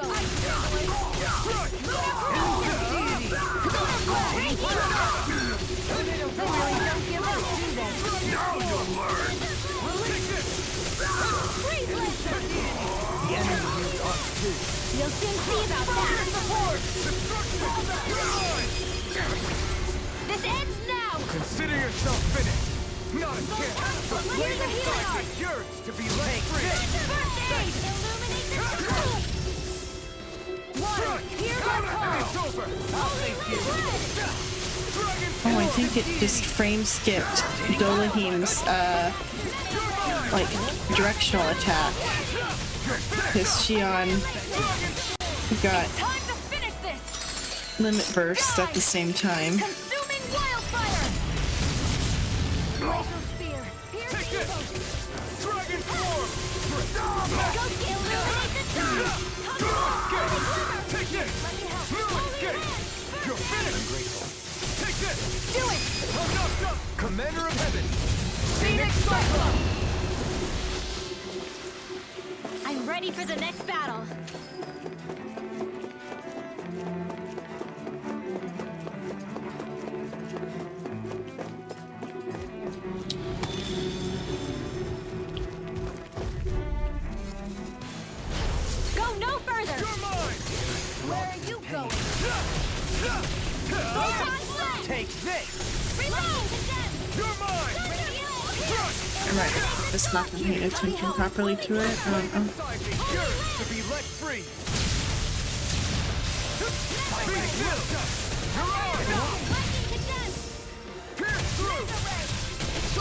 [SPEAKER 13] Now you'll learn!
[SPEAKER 9] The enemy used us too.
[SPEAKER 5] You'll soon see about that! This ends now!
[SPEAKER 3] Consider yourself finished. Not a chance. The flame inside me yearns to be let free.
[SPEAKER 5] First aid! Illuminate the tunnel! Water, hear my call!
[SPEAKER 3] It's over.
[SPEAKER 1] Oh, I think it just frame skipped Dolahim's, like, directional attack. Because Shion got
[SPEAKER 5] Time to finish this!
[SPEAKER 1] limit bursts at the same time.
[SPEAKER 5] Consuming wildfire! Laser spear, pierce evil!
[SPEAKER 3] Dragon form.
[SPEAKER 5] Go illuminate the tunnel!
[SPEAKER 3] Take it.
[SPEAKER 5] Let me help!
[SPEAKER 3] No
[SPEAKER 5] Holy
[SPEAKER 3] escape.
[SPEAKER 5] red!
[SPEAKER 3] You're finished. Grateful. Take this.
[SPEAKER 5] Do it!
[SPEAKER 3] Enough, up. Commander of Heaven.
[SPEAKER 5] Phoenix Cyclone! I'm ready for the next battle. Go no further!
[SPEAKER 3] You're mine.
[SPEAKER 5] Where are you going? Photon blast!
[SPEAKER 9] Take this!
[SPEAKER 5] Reload!
[SPEAKER 3] You're mine.
[SPEAKER 1] I might have just not been paying attention properly to it.
[SPEAKER 3] Inside me yearns to be let free. Phoenix will. You're on. Pierce through.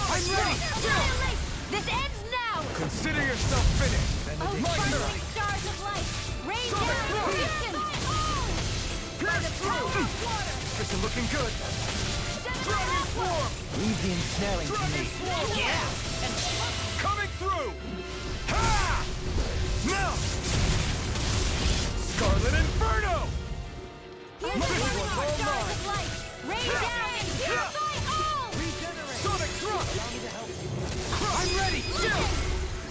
[SPEAKER 3] I'm ready.
[SPEAKER 5] Annihilate! This ends now!
[SPEAKER 3] Consider yourself finished.
[SPEAKER 5] Oh,
[SPEAKER 3] My turn.
[SPEAKER 5] sparkling stars of light! Rain
[SPEAKER 3] Sonic
[SPEAKER 5] down
[SPEAKER 3] Boom!
[SPEAKER 5] beacon!
[SPEAKER 3] Pierce through. This is looking good. Dragon form.
[SPEAKER 9] Leave the ensnaring to me.
[SPEAKER 3] Yeah. Coming through. Ha! Now. Scarlet Inferno.
[SPEAKER 5] Here's the sparkling stars of light! Rain down and purify all!
[SPEAKER 3] Sonic thrust. I'm ready.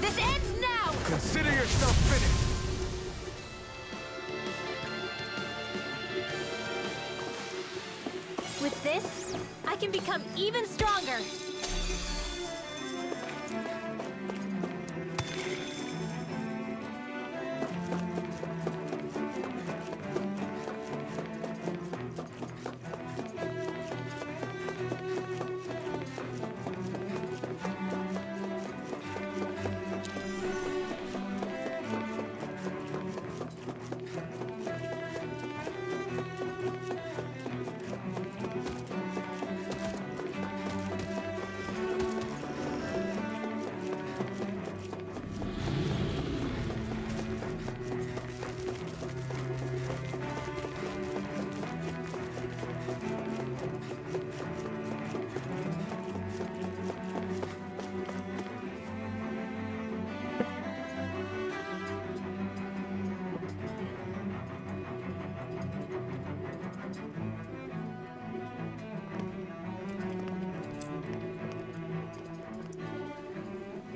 [SPEAKER 5] This ends now!
[SPEAKER 3] Consider yourself finished.
[SPEAKER 5] With this, I can become even stronger!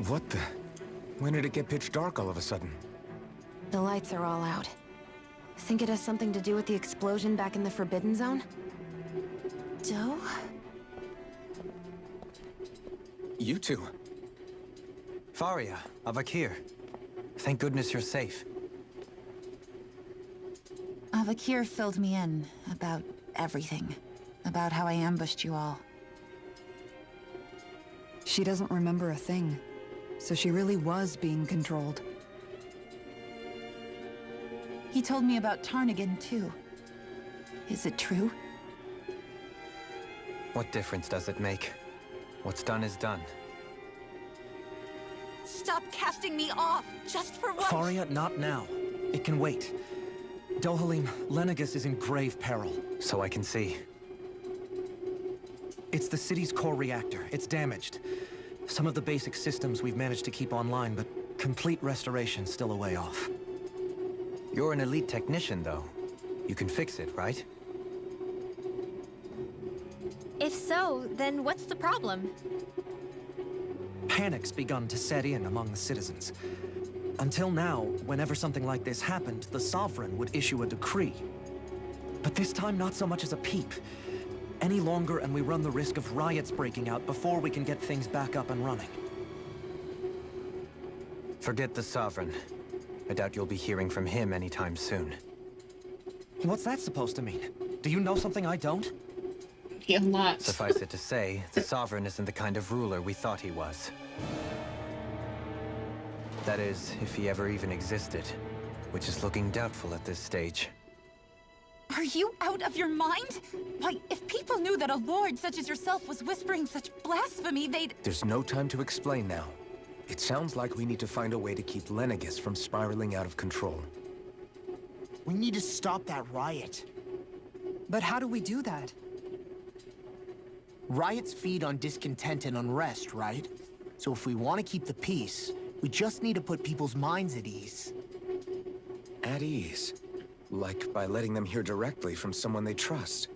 [SPEAKER 3] What the? When did it get pitch dark all of a sudden?
[SPEAKER 7] The lights are all out. Think it has something to do with the explosion back in the Forbidden Zone?
[SPEAKER 8] Doe?
[SPEAKER 3] You two.
[SPEAKER 2] Faria, Avakir. Thank goodness you're safe.
[SPEAKER 8] Avakir filled me in about everything. About how I ambushed you all.
[SPEAKER 6] She doesn't remember a thing, so she really was being controlled.
[SPEAKER 8] He told me about Tarnigan, too. Is it true?
[SPEAKER 2] What difference does it make? What's done is done.
[SPEAKER 8] Stop casting me off, just for once!
[SPEAKER 4] Faria, not now. It can wait. Dohalim, Lenegis is in grave peril.
[SPEAKER 2] So I can see.
[SPEAKER 4] It's the city's core reactor. It's damaged. Some of the basic systems we've managed to keep online, but complete restoration's still a way off.
[SPEAKER 2] You're an elite technician, though. You can fix it, right?
[SPEAKER 5] If so, then what's the problem?
[SPEAKER 4] Panic's begun to set in among the citizens. Until now, whenever something like this happened, the Sovereign would issue a decree. But this time, not so much as a peep. Any longer, and we run the risk of riots breaking out before we can get things back up and running.
[SPEAKER 2] Forget the Sovereign. I doubt you'll be hearing from him anytime soon.
[SPEAKER 4] What's that supposed to mean? Do you know something I don't?
[SPEAKER 1] Yeah, not.
[SPEAKER 2] Suffice it to say, the Sovereign isn't the kind of ruler we thought he was. That is, if he ever even existed, which is looking doubtful at this stage.
[SPEAKER 8] Are you out of your mind? Why, if people knew that a lord such as yourself was whispering such blasphemy, they'd...
[SPEAKER 12] There's no time to explain now. It sounds like we need to find a way to keep Lenegis from spiraling out of control.
[SPEAKER 4] We need to stop that riot. But how do we do that? Riots feed on discontent and unrest, right? So if we want to keep the peace, we just need to put people's minds at ease.
[SPEAKER 12] At ease? Like by letting them hear directly from someone they trust.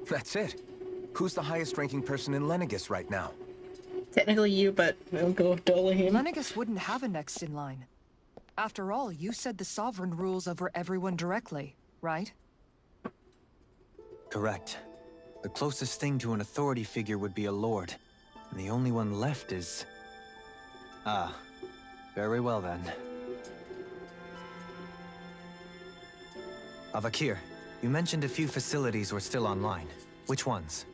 [SPEAKER 12] That's it. Who's the highest-ranking person in Lenegis right now?
[SPEAKER 1] Technically you, but we'll go with Dolahim.
[SPEAKER 6] Lenegis wouldn't have a next in line. After all, you said the Sovereign rules over everyone directly, right?
[SPEAKER 2] Correct. The closest thing to an authority figure would be a lord. And the only one left is... Ah. Very well then. Avakir, you mentioned a few facilities were still online. Which ones?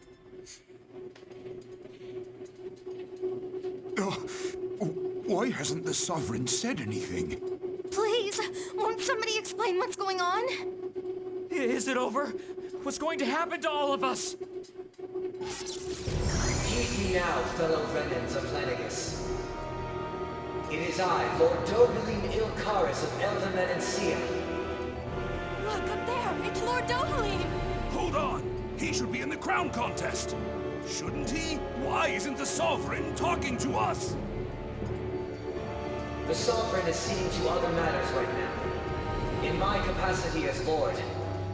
[SPEAKER 13] Why hasn't the Sovereign said anything?
[SPEAKER 11] Please, won't somebody explain what's going on?
[SPEAKER 9] Is it over? What's going to happen to all of us?
[SPEAKER 14] Heed me now, fellow remnants of Lenegis. It is I, Lord Dohalim Ilkaris of Eldaman and Sia.
[SPEAKER 11] Look, up there! It's Lord Dohalim!
[SPEAKER 13] Hold on! He should be in the crown contest! Shouldn't he? Why isn't the Sovereign talking to us?
[SPEAKER 14] The Sovereign is seeing to other matters right now. In my capacity as Lord,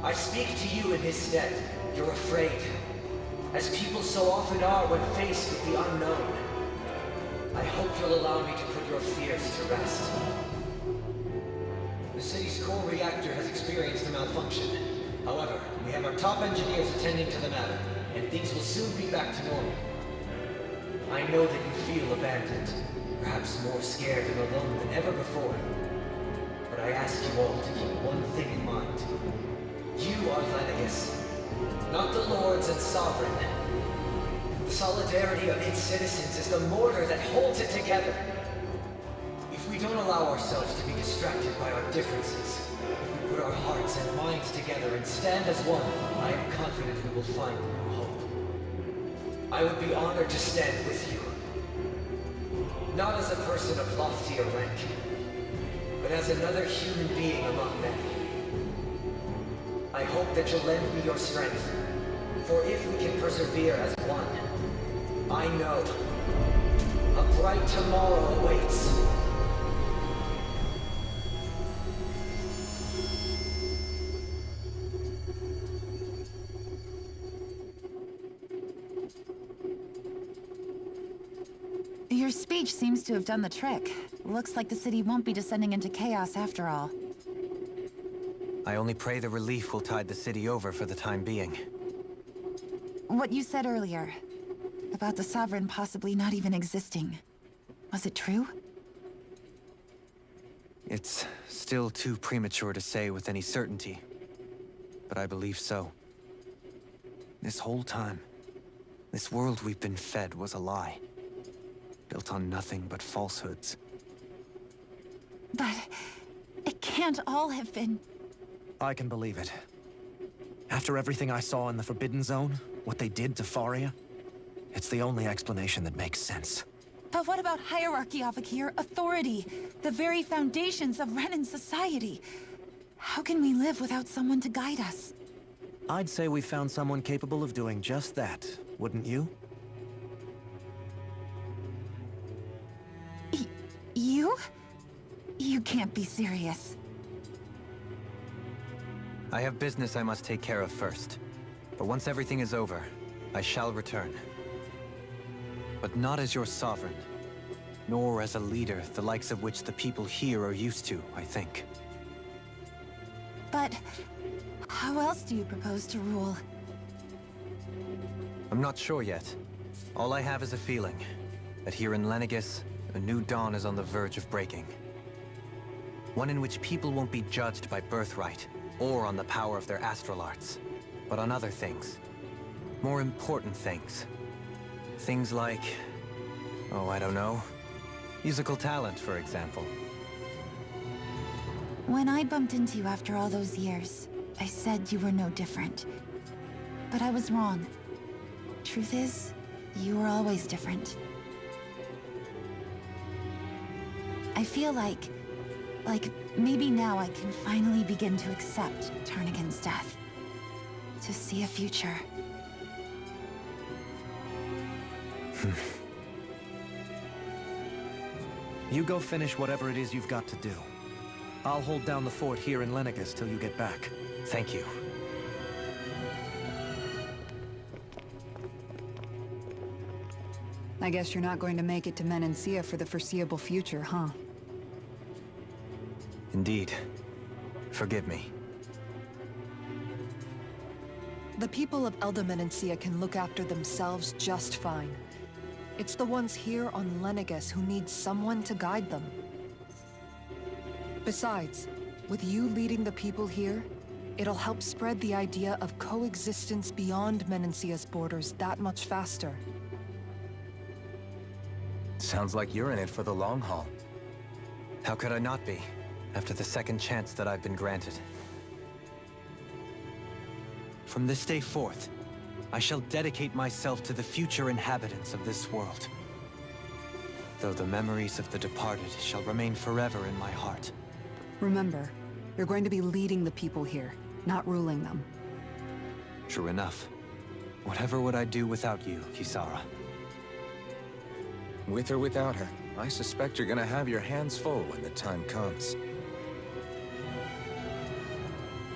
[SPEAKER 14] I speak to you in his stead. You're afraid, as people so often are when faced with the unknown. I hope you'll allow me to put your fears to rest. The city's core reactor has experienced a malfunction. However, we have our top engineers attending to the matter, and things will soon be back to normal. I know that you feel abandoned, perhaps more scared and alone than ever before. But I ask you all to keep one thing in mind. You are Lenegis, not the lords and sovereign. The solidarity of its citizens is the mortar that holds it together. If we don't allow ourselves to be distracted by our differences, if we put our hearts and minds together and stand as one, I am confident we will find new hope. I would be honored to stand with you. Not as a person of loftier rank, but as another human being among men. I hope that you'll lend me your strength, for if we can persevere as one, I know a bright tomorrow awaits.
[SPEAKER 8] Your speech seems to have done the trick. Looks like the city won't be descending into chaos after all.
[SPEAKER 2] I only pray the relief will tide the city over for the time being.
[SPEAKER 8] What you said earlier, about the Sovereign possibly not even existing, was it true?
[SPEAKER 2] It's still too premature to say with any certainty, but I believe so. This whole time, this world we've been fed was a lie, built on nothing but falsehoods.
[SPEAKER 8] But it can't all have been...
[SPEAKER 4] I can believe it. After everything I saw in the Forbidden Zone, what they did to Faria, it's the only explanation that makes sense.
[SPEAKER 8] But what about hierarchy, Avakir? Authority? The very foundations of Renan society? How can we live without someone to guide us?
[SPEAKER 4] I'd say we found someone capable of doing just that, wouldn't you?
[SPEAKER 8] You? You can't be serious.
[SPEAKER 2] I have business I must take care of first. But once everything is over, I shall return. But not as your sovereign, nor as a leader the likes of which the people here are used to, I think.
[SPEAKER 8] But how else do you propose to rule?
[SPEAKER 2] I'm not sure yet. All I have is a feeling that here in Lenegis, a new dawn is on the verge of breaking. One in which people won't be judged by birthright or on the power of their astral arts, but on other things. More important things. Things like, oh, I don't know, musical talent, for example.
[SPEAKER 8] When I bumped into you after all those years, I said you were no different. But I was wrong. Truth is, you were always different. I feel like maybe now I can finally begin to accept Tarnigan's death. To see a future.
[SPEAKER 4] You go finish whatever it is you've got to do. I'll hold down the fort here in Lenegis till you get back.
[SPEAKER 2] Thank you.
[SPEAKER 6] I guess you're not going to make it to Menancia for the foreseeable future, huh?
[SPEAKER 2] Indeed. Forgive me.
[SPEAKER 10] The people of Elda Menancia can look after themselves just fine. It's the ones here on Lenegis who need someone to guide them. Besides, with you leading the people here, it'll help spread the idea of coexistence beyond Menancia's borders that much faster.
[SPEAKER 3] Sounds like you're in it for the long haul.
[SPEAKER 2] How could I not be, after the second chance that I've been granted? From this day forth, I shall dedicate myself to the future inhabitants of this world. Though the memories of the departed shall remain forever in my heart.
[SPEAKER 6] Remember, you're going to be leading the people here, not ruling them.
[SPEAKER 2] True enough. Whatever would I do without you, Kisara?
[SPEAKER 3] With or without her, I suspect you're gonna have your hands full when the time comes.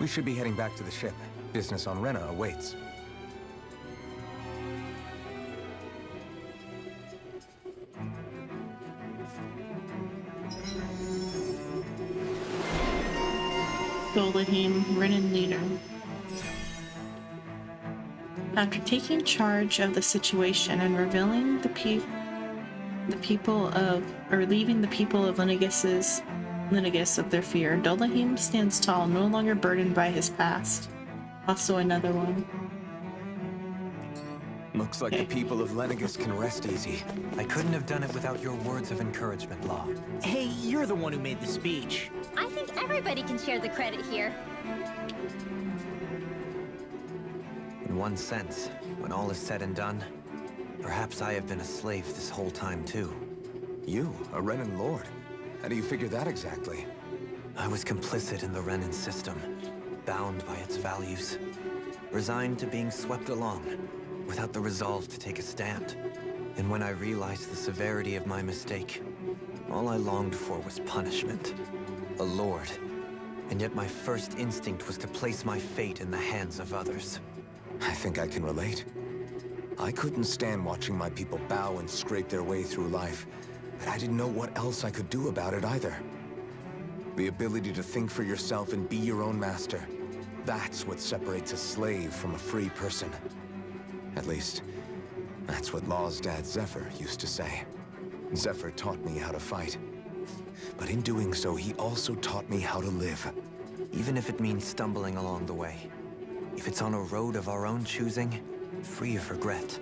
[SPEAKER 3] We should be heading back to the ship. Business on Rena awaits.
[SPEAKER 1] Dolahim, Renan leader. After taking charge of the situation and revealing leaving the people of Lenegis of their fear, Dolahim stands tall, no longer burdened by his past. Also another one.
[SPEAKER 3] Looks like the people of Lenegis can rest easy.
[SPEAKER 2] I couldn't have done it without your words of encouragement, Law.
[SPEAKER 9] Hey, you're the one who made the speech.
[SPEAKER 5] I think everybody can share the credit here.
[SPEAKER 2] In one sense, when all is said and done, perhaps I have been a slave this whole time too.
[SPEAKER 3] You, a Renan Lord? How do you figure that exactly?
[SPEAKER 2] I was complicit in the Renan system, bound by its values, resigned to being swept along, without the resolve to take a stand. And when I realized the severity of my mistake, all I longed for was punishment. A lord. And yet my first instinct was to place my fate in the hands of others.
[SPEAKER 3] I think I can relate. I couldn't stand watching my people bow and scrape their way through life, but I didn't know what else I could do about it either. The ability to think for yourself and be your own master. That's what separates a slave from a free person. At least, that's what Law's dad Zephyr used to say. Zephyr taught me how to fight. But in doing so, he also taught me how to live.
[SPEAKER 2] Even if it means stumbling along the way. If it's on a road of our own choosing, free of regret.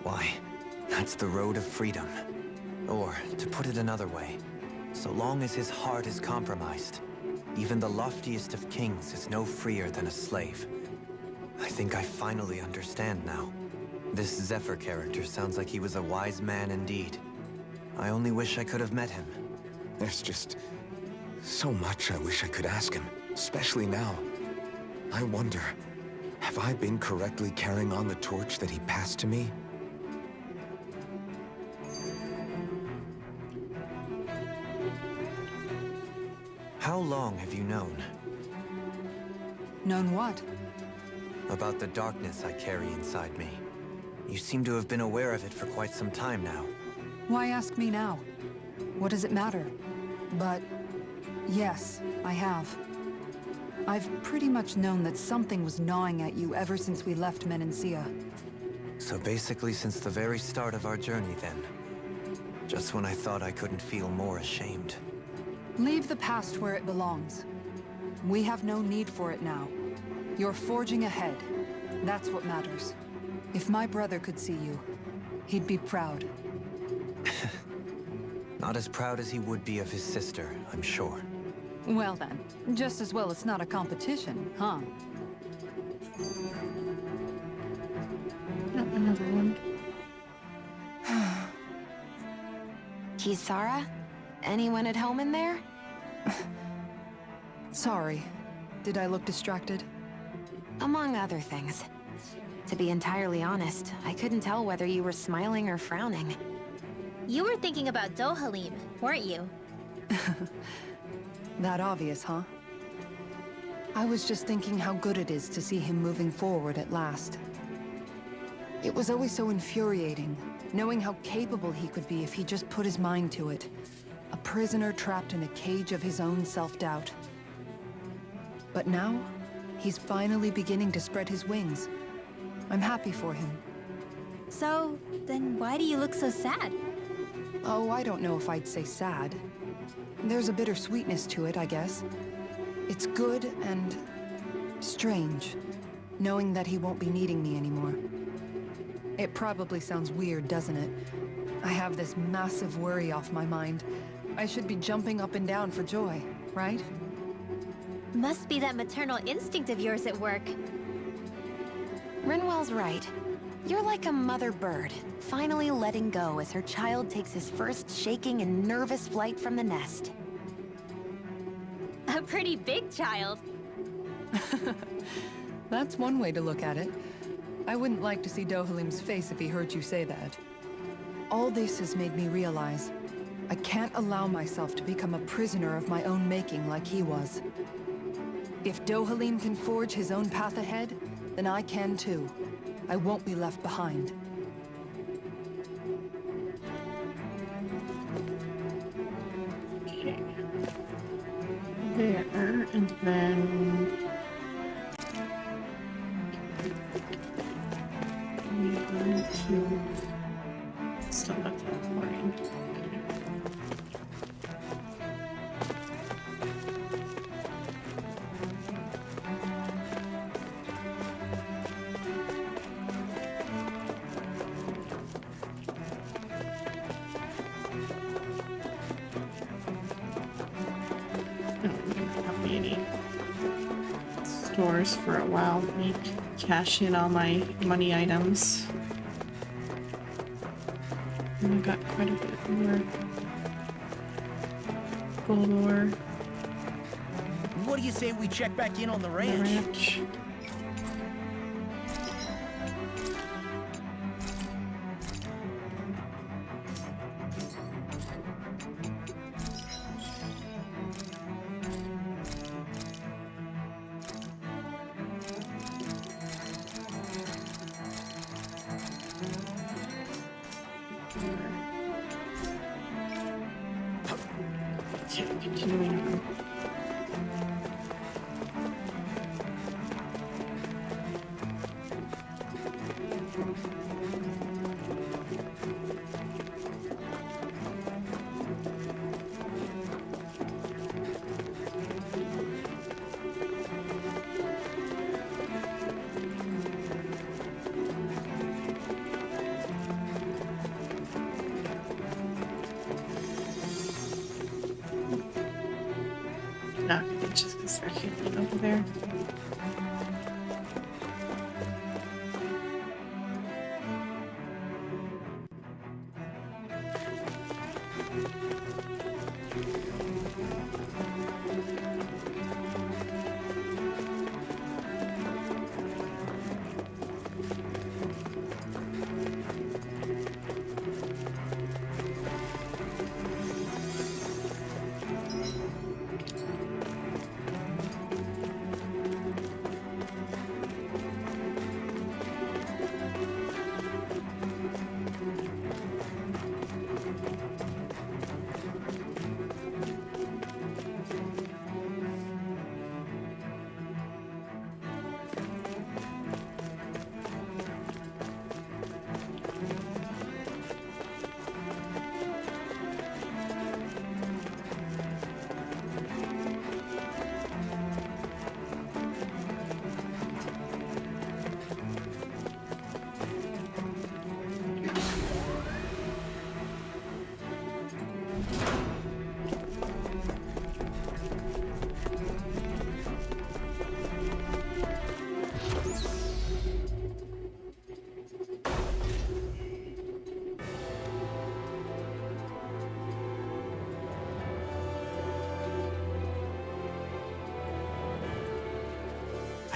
[SPEAKER 2] Why, that's the road of freedom. Or, to put it another way, so long as his heart is compromised, even the loftiest of kings is no freer than a slave. think I finally understand now. This Zephyr character sounds like he was a wise man indeed. I only wish I could have met him.
[SPEAKER 3] There's just so much I wish I could ask him, especially now. I wonder, have I been correctly carrying on the torch that he passed to me?
[SPEAKER 2] How long have you known?
[SPEAKER 6] Known what?
[SPEAKER 2] About the darkness I carry inside me. You seem to have been aware of it for quite some time now.
[SPEAKER 6] Why ask me now? What does it matter? But yes, I have. I've pretty much known that something was gnawing at you ever since we left Menancia.
[SPEAKER 2] So basically since the very start of our journey then. Just when I thought I couldn't feel more ashamed.
[SPEAKER 6] Leave the past where it belongs. We have no need for it now. You're forging ahead. That's what matters. If my brother could see you, he'd be proud.
[SPEAKER 2] Not as proud as he would be of his sister, I'm sure.
[SPEAKER 6] Well then, just as well it's not a competition, huh?
[SPEAKER 1] Another one.
[SPEAKER 7] Kisara? Anyone at home in there?
[SPEAKER 6] Sorry. Did I look distracted?
[SPEAKER 7] Among other things. To be entirely honest, I couldn't tell whether you were smiling or frowning.
[SPEAKER 5] You were thinking about Dohalim, weren't you?
[SPEAKER 6] That obvious, huh? I was just thinking how good it is to see him moving forward at last. It was always so infuriating, knowing how capable he could be if he just put his mind to it. A prisoner trapped in a cage of his own self-doubt. But now, he's finally beginning to spread his wings. I'm happy for him.
[SPEAKER 5] So, then why do you look so sad?
[SPEAKER 6] Oh, I don't know if I'd say sad. There's a bittersweetness to it, I guess. It's good and strange, knowing that he won't be needing me anymore. It probably sounds weird, doesn't it? I have this massive worry off my mind. I should be jumping up and down for joy, right?
[SPEAKER 5] Must be that maternal instinct of yours at work.
[SPEAKER 7] Rinwell's right. You're like a mother bird, finally letting go as her child takes his first shaking and nervous flight from the nest.
[SPEAKER 5] A pretty big child.
[SPEAKER 6] That's one way to look at it. I wouldn't like to see Dohalim's face if he heard you say that. All this has made me realize I can't allow myself to become a prisoner of my own making like he was. If Dohalim can forge his own path ahead, then I can too. I won't be left behind.
[SPEAKER 1] There, and then... I'm going to stop at the recording. Stores for a while. Let me cash in all my money items. And I got quite a bit more gold ore.
[SPEAKER 9] What do you say we check back in on the ranch?
[SPEAKER 1] Continuing on. Not just because they're hidden over there.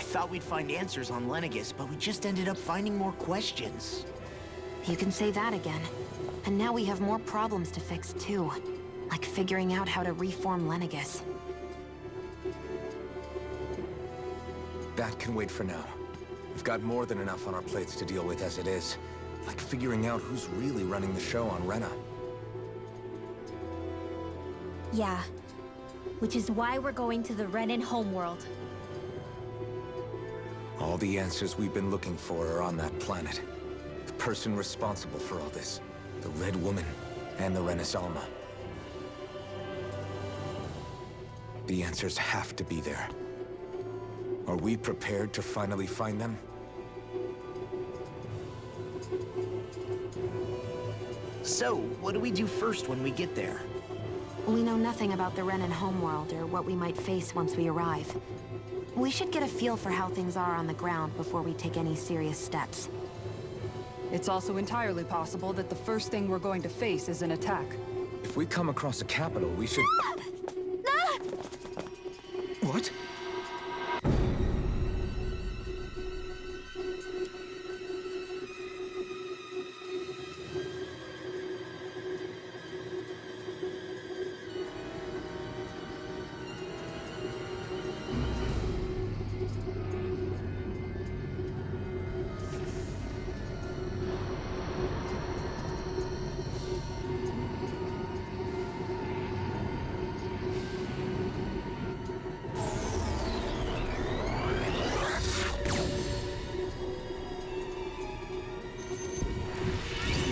[SPEAKER 9] thought we'd find answers on Lenegis, but we just ended up finding more questions.
[SPEAKER 7] You can say that again. And now we have more problems to fix, too. Like figuring out how to reform Lenegis.
[SPEAKER 3] That can wait for now. We've got more than enough on our plates to deal with as it is. Like figuring out who's really running the show on Rena.
[SPEAKER 5] Yeah. Which is why we're going to the Renan homeworld.
[SPEAKER 3] All the answers we've been looking for are on that planet. The person responsible for all this. The Red Woman and the Renis Alma. The answers have to be there. Are we prepared to finally find them?
[SPEAKER 9] So, what do we do first when we get there?
[SPEAKER 7] We know nothing about the Renan homeworld or what we might face once we arrive. We should get a feel for how things are on the ground before we take any serious steps.
[SPEAKER 6] It's also entirely possible that the first thing we're going to face is an attack.
[SPEAKER 3] If we come across a capital, we should... What?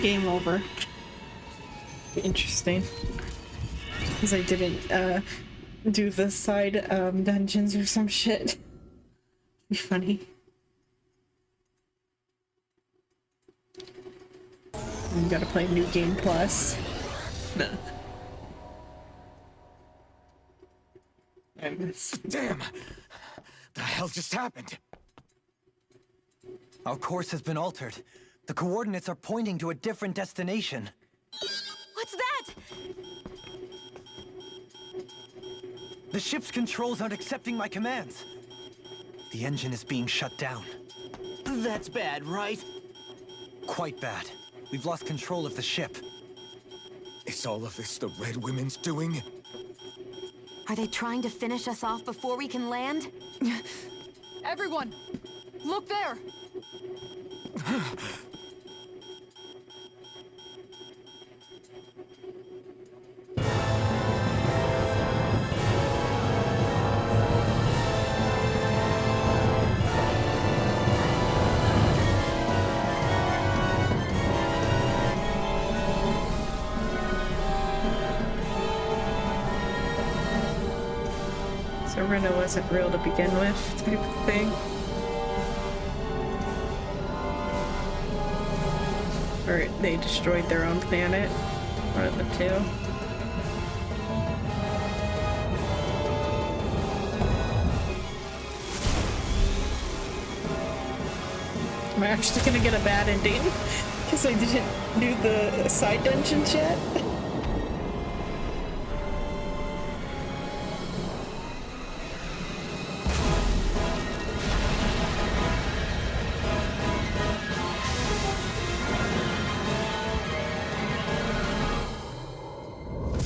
[SPEAKER 1] Game over. Interesting. Because I didn't do the side dungeons or some shit. Be funny. You gotta play New Game Plus. No. I missed.
[SPEAKER 3] Damn! The hell just happened?
[SPEAKER 2] Our course has been altered. The coordinates are pointing to a different destination.
[SPEAKER 5] What's that?
[SPEAKER 2] The ship's controls aren't accepting my commands. The engine is being shut down.
[SPEAKER 9] That's bad, right?
[SPEAKER 2] Quite bad. We've lost control of the ship.
[SPEAKER 3] Is all of this the Red Women's doing?
[SPEAKER 7] Are they trying to finish us off before we can land?
[SPEAKER 6] Everyone! Look there!
[SPEAKER 1] So Rena wasn't real to begin with, type of thing. Or they destroyed their own planet. One of the two. Am I actually gonna get a bad ending? Because I didn't do the side dungeons yet?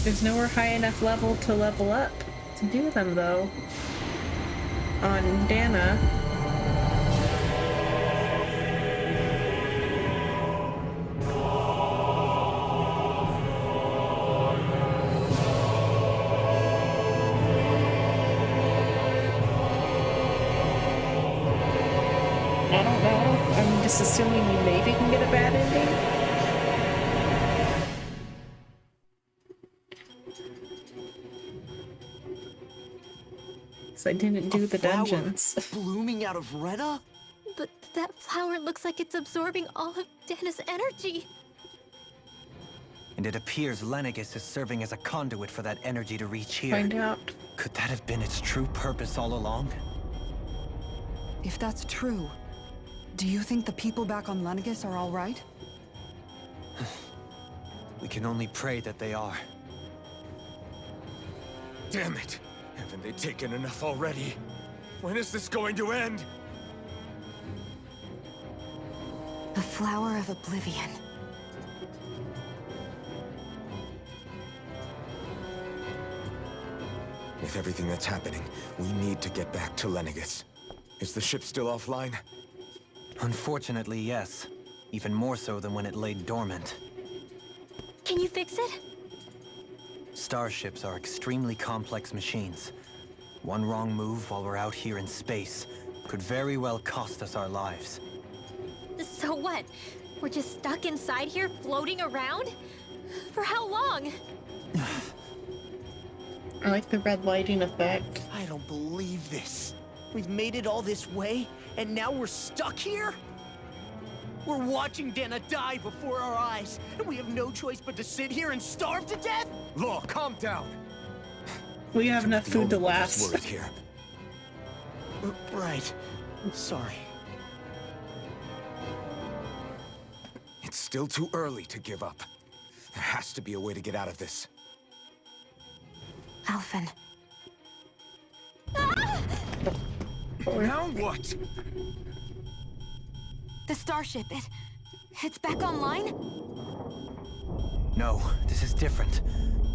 [SPEAKER 1] There's nowhere high enough level to level up to do them though. On Dana. I don't know. I'm just assuming you maybe can get a bad ending. I didn't do the dungeons.
[SPEAKER 9] Blooming out of Rena?
[SPEAKER 5] But that flower looks like it's absorbing all of Dana's energy.
[SPEAKER 2] And it appears Lenegis is serving as a conduit for that energy to reach here.
[SPEAKER 1] Find out.
[SPEAKER 2] Could that have been its true purpose all along?
[SPEAKER 6] If that's true, do you think the people back on Lenegis are all right?
[SPEAKER 2] We can only pray that they are.
[SPEAKER 3] Damn it! Haven't they taken enough already? When is this going to end?
[SPEAKER 7] Flower of Oblivion.
[SPEAKER 3] With everything that's happening, we need to get back to Lenegis. Is the ship still offline?
[SPEAKER 2] Unfortunately, yes. Even more so than when it lay dormant.
[SPEAKER 11] Can you fix it?
[SPEAKER 2] Starships are extremely complex machines. One wrong move while we're out here in space could very well cost us our lives.
[SPEAKER 11] So what? We're just stuck inside here, floating around? For how long?
[SPEAKER 1] I like the red lighting effect.
[SPEAKER 9] I don't believe this. We've made it all this way, and now we're stuck here? We're watching Dana die before our eyes, and we have no choice but to sit here and starve to death?
[SPEAKER 3] Law, calm down.
[SPEAKER 1] We have enough food to
[SPEAKER 3] Just
[SPEAKER 1] last.
[SPEAKER 3] worried here.
[SPEAKER 9] Right. I'm sorry.
[SPEAKER 3] It's still too early to give up. There has to be a way to get out of this.
[SPEAKER 7] Alphen.
[SPEAKER 3] Now what?
[SPEAKER 7] The starship, it's back online?
[SPEAKER 2] No, this is different.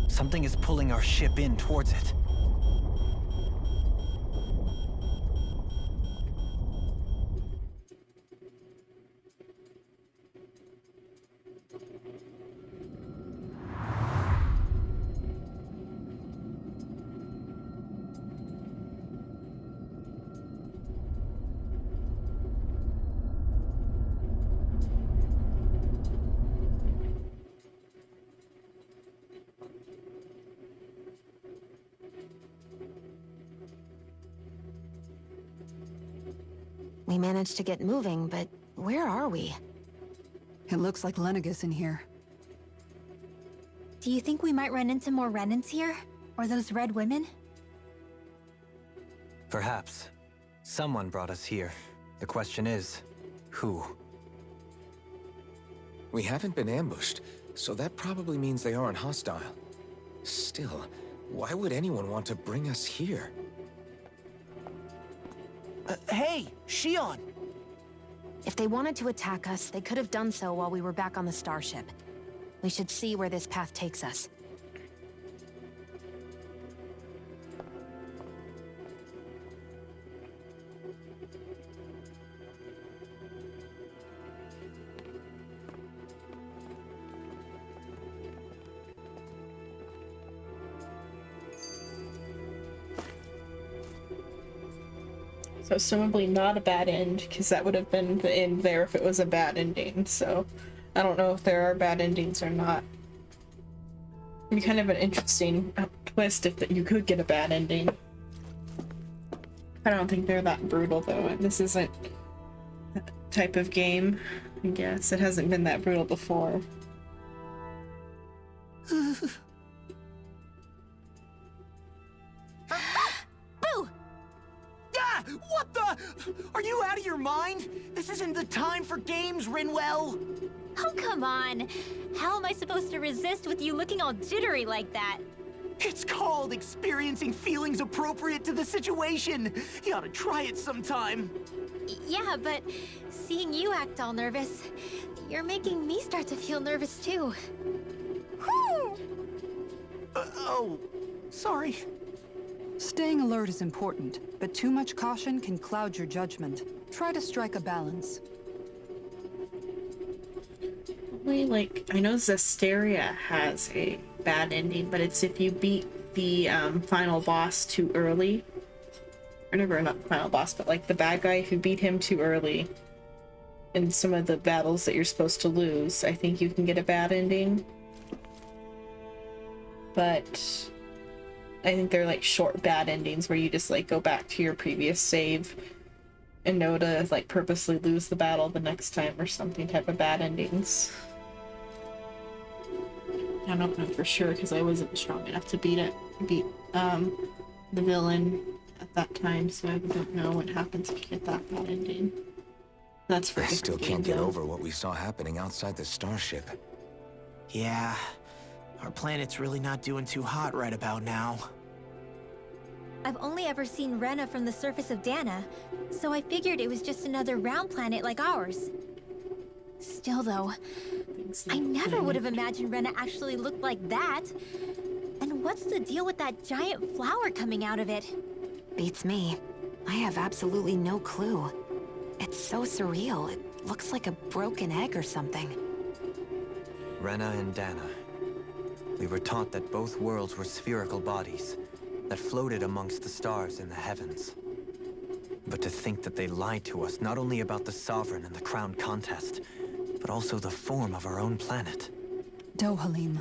[SPEAKER 2] Something is pulling our ship in towards it.
[SPEAKER 7] We managed to get moving, but where are we?
[SPEAKER 6] It looks like Lenegis in here.
[SPEAKER 11] Do you think we might run into more Renans here? Or those red women?
[SPEAKER 2] Perhaps. Someone brought us here. The question is, who?
[SPEAKER 3] We haven't been ambushed, so that probably means they aren't hostile. Still, why would anyone want to bring us here?
[SPEAKER 9] Hey, Shion!
[SPEAKER 7] If they wanted to attack us, they could have done so while we were back on the starship. We should see where this path takes us.
[SPEAKER 1] So assumably not a bad end, because that would have been the end there if it was a bad ending. So I don't know if there are bad endings or not. It'd be kind of an interesting twist if that you could get a bad ending. I don't think they're that brutal though. This isn't that type of game. I guess it hasn't been that brutal before.
[SPEAKER 9] Boo! Ah! What the? Are you out of your mind? This isn't the time for games, Rinwell.
[SPEAKER 11] Oh, come on. How am I supposed to resist with you looking all jittery like that?
[SPEAKER 9] It's called experiencing feelings appropriate to the situation. You ought to try it sometime.
[SPEAKER 11] Yeah, but seeing you act all nervous, you're making me start to feel nervous too.
[SPEAKER 9] Oh, sorry.
[SPEAKER 6] Staying alert is important, but too much caution can cloud your judgment. Try to strike a balance.
[SPEAKER 1] Like, I know Zesteria has a bad ending, but it's if you beat the final boss too early. Or never, not final boss, but like the bad guy, if you beat him too early in some of the battles that you're supposed to lose, I think you can get a bad ending. But I think they're like short bad endings where you just like go back to your previous save and know to like purposely lose the battle the next time or something type of bad endings. I don't know for sure because I wasn't strong enough to beat the villain at that time, so I don't know what happens if you get that bad ending. That's for
[SPEAKER 3] I still can't get
[SPEAKER 1] though.
[SPEAKER 3] over what we saw happening outside the starship.
[SPEAKER 9] Yeah, our planet's really not doing too hot right about now.
[SPEAKER 11] I've only ever seen Rena from the surface of Dana, so I figured it was just another round planet like ours.
[SPEAKER 5] Still though, I never would have imagined Rena actually looked like that. And what's the deal with that giant flower coming out of it?
[SPEAKER 7] Beats me. I have absolutely no clue. It's so surreal. It looks like a broken egg or something.
[SPEAKER 2] Rena and Dana. We were taught that both worlds were spherical bodies that floated amongst the stars in the heavens. But to think that they lied to us not only about the Sovereign and the Crown contest, but also the form of our own planet.
[SPEAKER 6] Dohalim.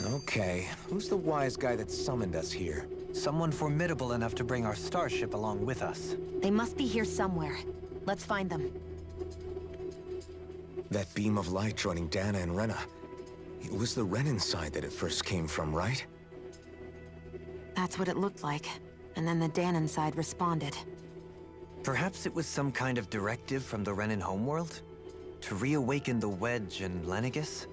[SPEAKER 3] Okay, who's the wise guy that summoned us here?
[SPEAKER 2] Someone formidable enough to bring our starship along with us.
[SPEAKER 7] They must be here somewhere. Let's find them.
[SPEAKER 3] That beam of light joining Dana and Rena. It was the Renan side that it first came from, right?
[SPEAKER 7] That's what it looked like. And then the Danon side responded.
[SPEAKER 2] Perhaps it was some kind of directive from the Renan homeworld? To reawaken the Wedge and Lenegis?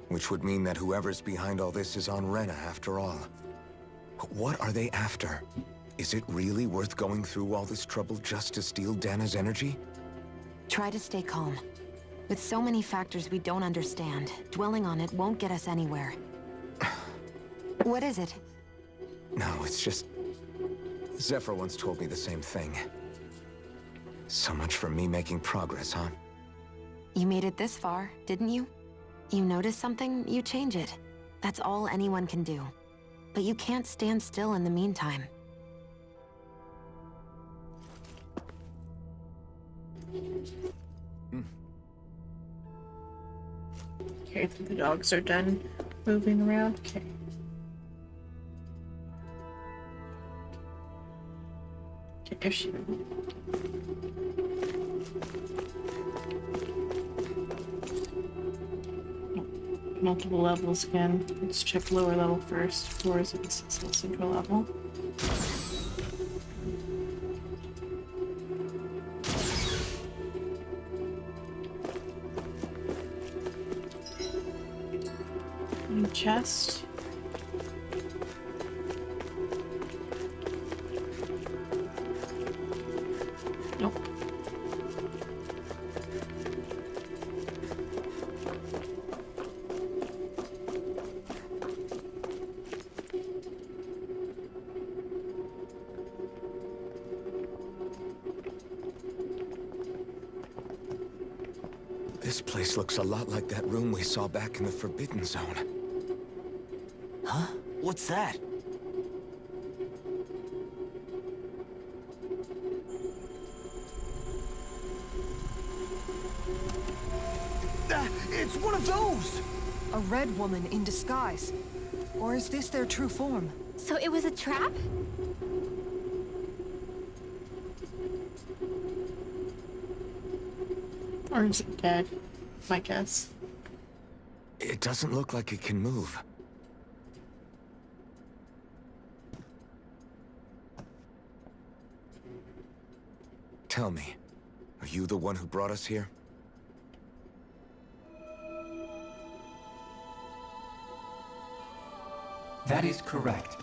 [SPEAKER 3] Which would mean that whoever's behind all this is on Rena after all. But what are they after? Is it really worth going through all this trouble just to steal Dana's energy?
[SPEAKER 7] Try to stay calm. With so many factors we don't understand, dwelling on it won't get us anywhere. What is it?
[SPEAKER 3] No, it's just... Zephyr once told me the same thing. So much for me making progress, huh?
[SPEAKER 7] You made it this far, didn't you? You notice something, you change it. That's all anyone can do. But you can't stand still in the meantime.
[SPEAKER 1] Okay, I think the dogs are done moving around. Okay. If she... Multiple levels again. Let's check lower level first. Floor is accessible central level. New chest. Nope.
[SPEAKER 3] This place looks a lot like that room we saw back in the Forbidden Zone.
[SPEAKER 9] Huh? What's that? It's one of those!
[SPEAKER 10] A red woman in disguise. Or is this their true form?
[SPEAKER 5] So it was a trap?
[SPEAKER 1] Or is it dead? My guess.
[SPEAKER 3] It doesn't look like it can move. Tell me, are you the one who brought us here?
[SPEAKER 15] That is correct.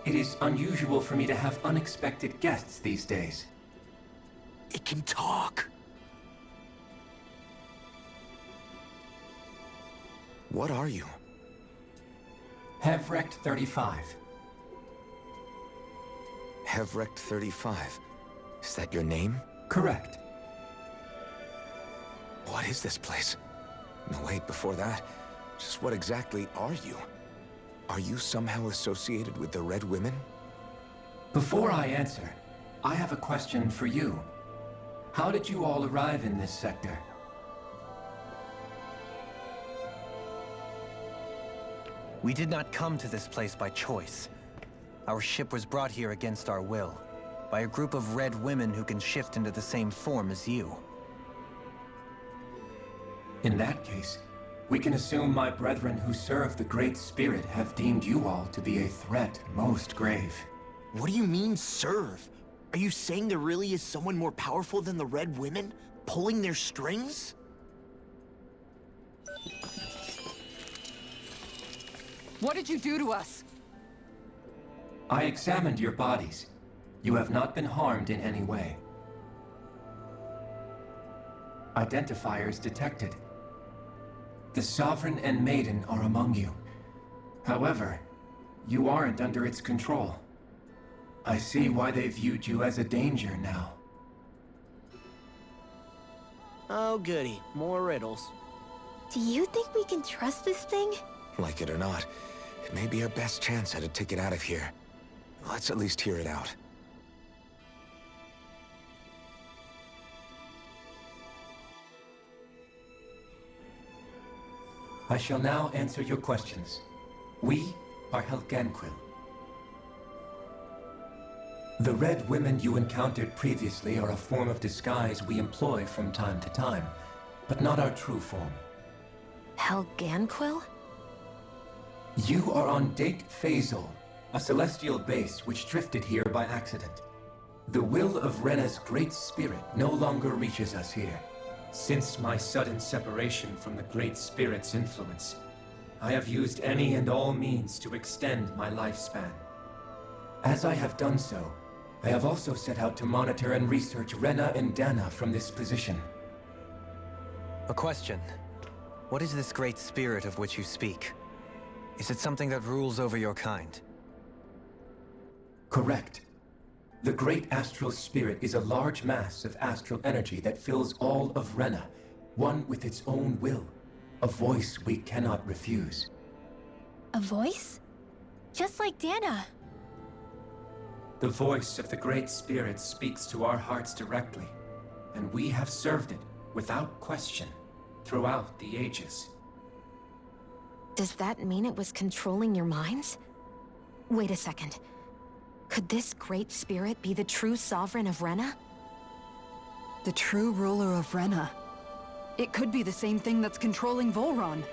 [SPEAKER 15] It is unusual for me to have unexpected guests these days.
[SPEAKER 9] It can talk.
[SPEAKER 3] What are you?
[SPEAKER 15] Hevrect 35.
[SPEAKER 3] Hevrect 35. Is that your name?
[SPEAKER 15] Correct.
[SPEAKER 3] What is this place? No, wait, before that, just what exactly are you? Are you somehow associated with the Red Women?
[SPEAKER 15] Before I answer, I have a question for you. How did you all arrive in this sector?
[SPEAKER 2] We did not come to this place by choice. Our ship was brought here against our will, by a group of red women who can shift into the same form as you.
[SPEAKER 15] In that case, we can assume my brethren who serve the Great Spirit have deemed you all to be a threat most grave.
[SPEAKER 9] What do you mean, serve? Are you saying there really is someone more powerful than the Red Women, pulling their strings?
[SPEAKER 6] What did you do to us?
[SPEAKER 15] I examined your bodies. You have not been harmed in any way. Identifiers detected. The Sovereign and Maiden are among you. However, you aren't under its control. I see why they viewed you as a danger now.
[SPEAKER 9] Oh goody, more riddles.
[SPEAKER 11] Do you think we can trust this thing?
[SPEAKER 3] Like it or not, it may be our best chance at a ticket out of here. Let's at least hear it out.
[SPEAKER 15] I shall now answer your questions. We are Helganquil. The red women you encountered previously are a form of disguise we employ from time to time, but not our true form.
[SPEAKER 7] Helganquil?
[SPEAKER 15] You are on Date Phasal, a celestial base which drifted here by accident. The will of Rena's great spirit no longer reaches us here. Since my sudden separation from the Great Spirit's influence, I have used any and all means to extend my lifespan. As I have done so, I have also set out to monitor and research Rena and Dana from this position.
[SPEAKER 2] A question. What is this Great Spirit of which you speak? Is it something that rules over your kind?
[SPEAKER 15] Correct. The Great Astral Spirit is a large mass of astral energy that fills all of Rena, one with its own will, a voice we cannot refuse.
[SPEAKER 11] A voice? Just like Dana.
[SPEAKER 15] The voice of the Great Spirit speaks to our hearts directly, and we have served it, without question, throughout the ages.
[SPEAKER 7] Does that mean it was controlling your minds? Wait a second. Could this Great Spirit be the true Sovereign of Rena?
[SPEAKER 6] The true ruler of Rena. It could be the same thing that's controlling Volron.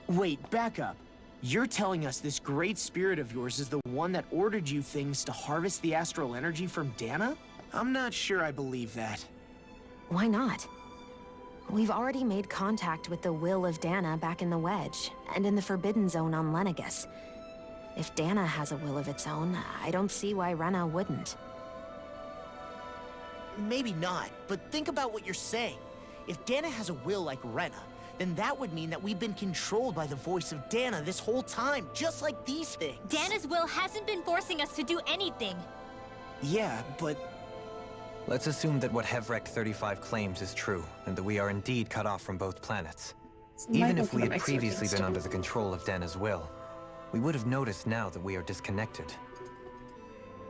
[SPEAKER 9] Wait, back up. You're telling us this great spirit of yours is the one that ordered you things to harvest the astral energy from Dana? I'm not sure I believe that.
[SPEAKER 7] Why not? We've already made contact with the will of Dana back in the Wedge, and in the Forbidden Zone on Lenegus. If Dana has a will of its own, I don't see why Rena wouldn't.
[SPEAKER 9] Maybe not, but think about what you're saying. If Dana has a will like Rena, then that would mean that we've been controlled by the voice of Dana this whole time, just like these things.
[SPEAKER 5] Dana's will hasn't been forcing us to do anything.
[SPEAKER 9] Yeah, but...
[SPEAKER 2] Let's assume that what Hevrek 35 claims is true, and that we are indeed cut off from both planets. Even if we had previously been under the control of Dana's will, we would have noticed now that we are disconnected.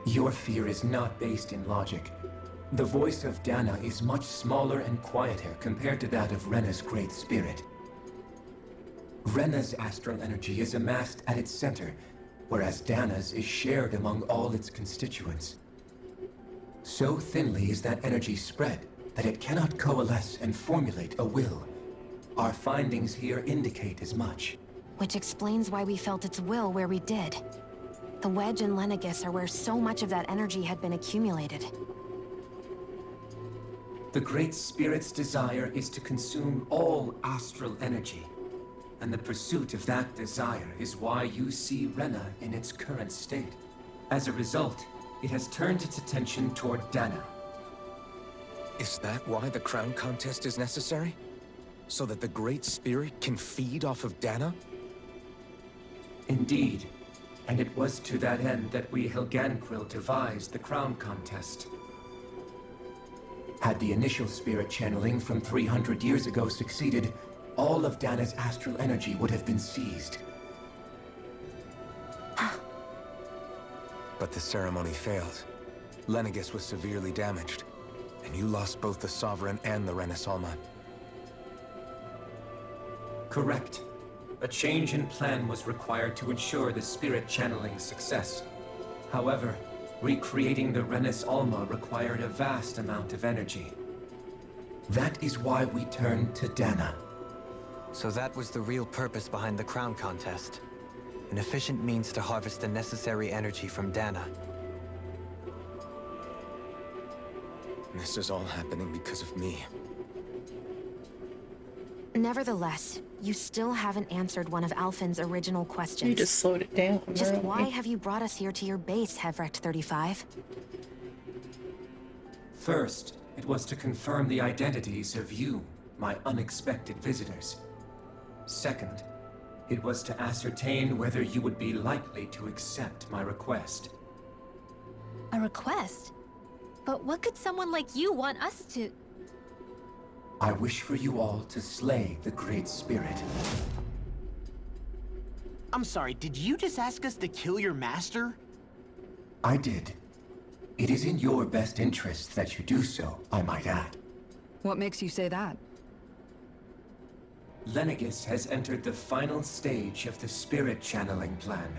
[SPEAKER 15] Your fear is not based in logic. The voice of Dana is much smaller and quieter compared to that of Rena's Great Spirit. Rena's astral energy is amassed at its center, whereas Dana's is shared among all its constituents. So thinly is that energy spread that it cannot coalesce and formulate a will. Our findings here indicate as much.
[SPEAKER 7] Which explains why we felt its will where we did. The Wedge and Lenegus are where so much of that energy had been accumulated.
[SPEAKER 15] The Great Spirit's desire is to consume all astral energy. And the pursuit of that desire is why you see Rena in its current state. As a result, it has turned its attention toward Dana.
[SPEAKER 3] Is that why the crown contest is necessary? So that the Great Spirit can feed off of Dana?
[SPEAKER 15] Indeed. And it was to that end that we Helganquil devised the crown contest. Had the initial spirit channeling from 300 years ago succeeded, all of Dana's astral energy would have been seized.
[SPEAKER 3] But the ceremony failed. Lenegus was severely damaged, and you lost both the Sovereign and the Renis Alma.
[SPEAKER 15] Correct. A change in plan was required to ensure the spirit channeling's success. However, recreating the Renis Alma required a vast amount of energy. That is why we turned to Dana.
[SPEAKER 2] So that was the real purpose behind the crown contest. An efficient means to harvest the necessary energy from Dana.
[SPEAKER 3] This is all happening because of me.
[SPEAKER 7] Nevertheless, you still haven't answered one of Alphen's original questions.
[SPEAKER 1] You just slowed it down.
[SPEAKER 7] Just
[SPEAKER 1] really.
[SPEAKER 7] why have you brought us here to your base, Hevrek 35?
[SPEAKER 15] First, it was to confirm the identities of you, my unexpected visitors. Second, it was to ascertain whether you would be likely to accept my request.
[SPEAKER 5] A request? But what could someone like you want us to...
[SPEAKER 15] I wish for you all to slay the Great Spirit.
[SPEAKER 9] I'm sorry, did you just ask us to kill your master?
[SPEAKER 15] I did. It is in your best interest that you do so, I might add.
[SPEAKER 6] What makes you say that?
[SPEAKER 15] Lenegis has entered the final stage of the spirit channeling plan.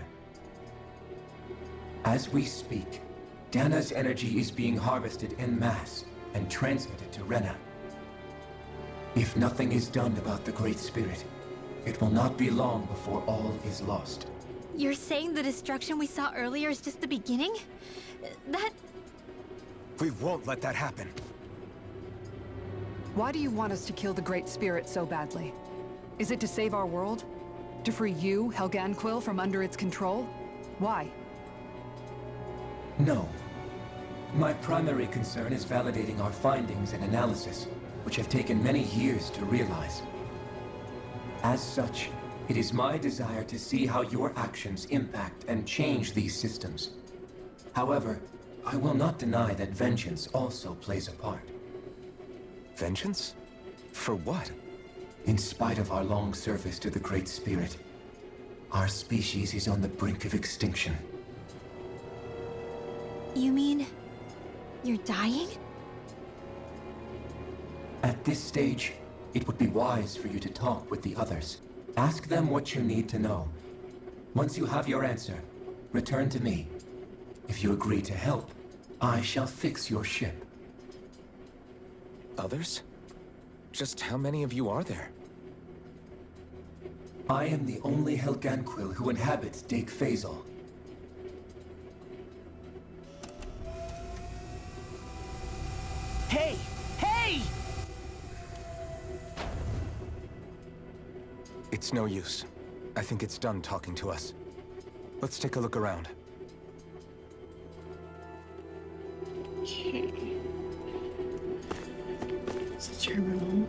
[SPEAKER 15] As we speak, Dana's energy is being harvested en masse and transmitted to Rena. If nothing is done about the Great Spirit, it will not be long before all is lost.
[SPEAKER 5] You're saying the destruction we saw earlier is just the beginning? That...
[SPEAKER 3] We won't let that happen.
[SPEAKER 6] Why do you want us to kill the Great Spirit so badly? Is it to save our world? To free you, Helganquil, from under its control? Why?
[SPEAKER 15] No. My primary concern is validating our findings and analysis, which have taken many years to realize. As such, it is my desire to see how your actions impact and change these systems. However, I will not deny that vengeance also plays a part.
[SPEAKER 3] Vengeance? For what?
[SPEAKER 15] In spite of our long service to the Great Spirit, our species is on the brink of extinction.
[SPEAKER 5] You mean... you're dying?
[SPEAKER 15] At this stage, it would be wise for you to talk with the others. Ask them what you need to know. Once you have your answer, return to me. If you agree to help, I shall fix your ship.
[SPEAKER 3] Others? Just how many of you are there?
[SPEAKER 15] I am the only Helganquil who inhabits Dake Faisal.
[SPEAKER 9] Hey! Hey!
[SPEAKER 3] It's no use. I think it's done talking to us. Let's take a look around.
[SPEAKER 1] Okay. It's a terminal.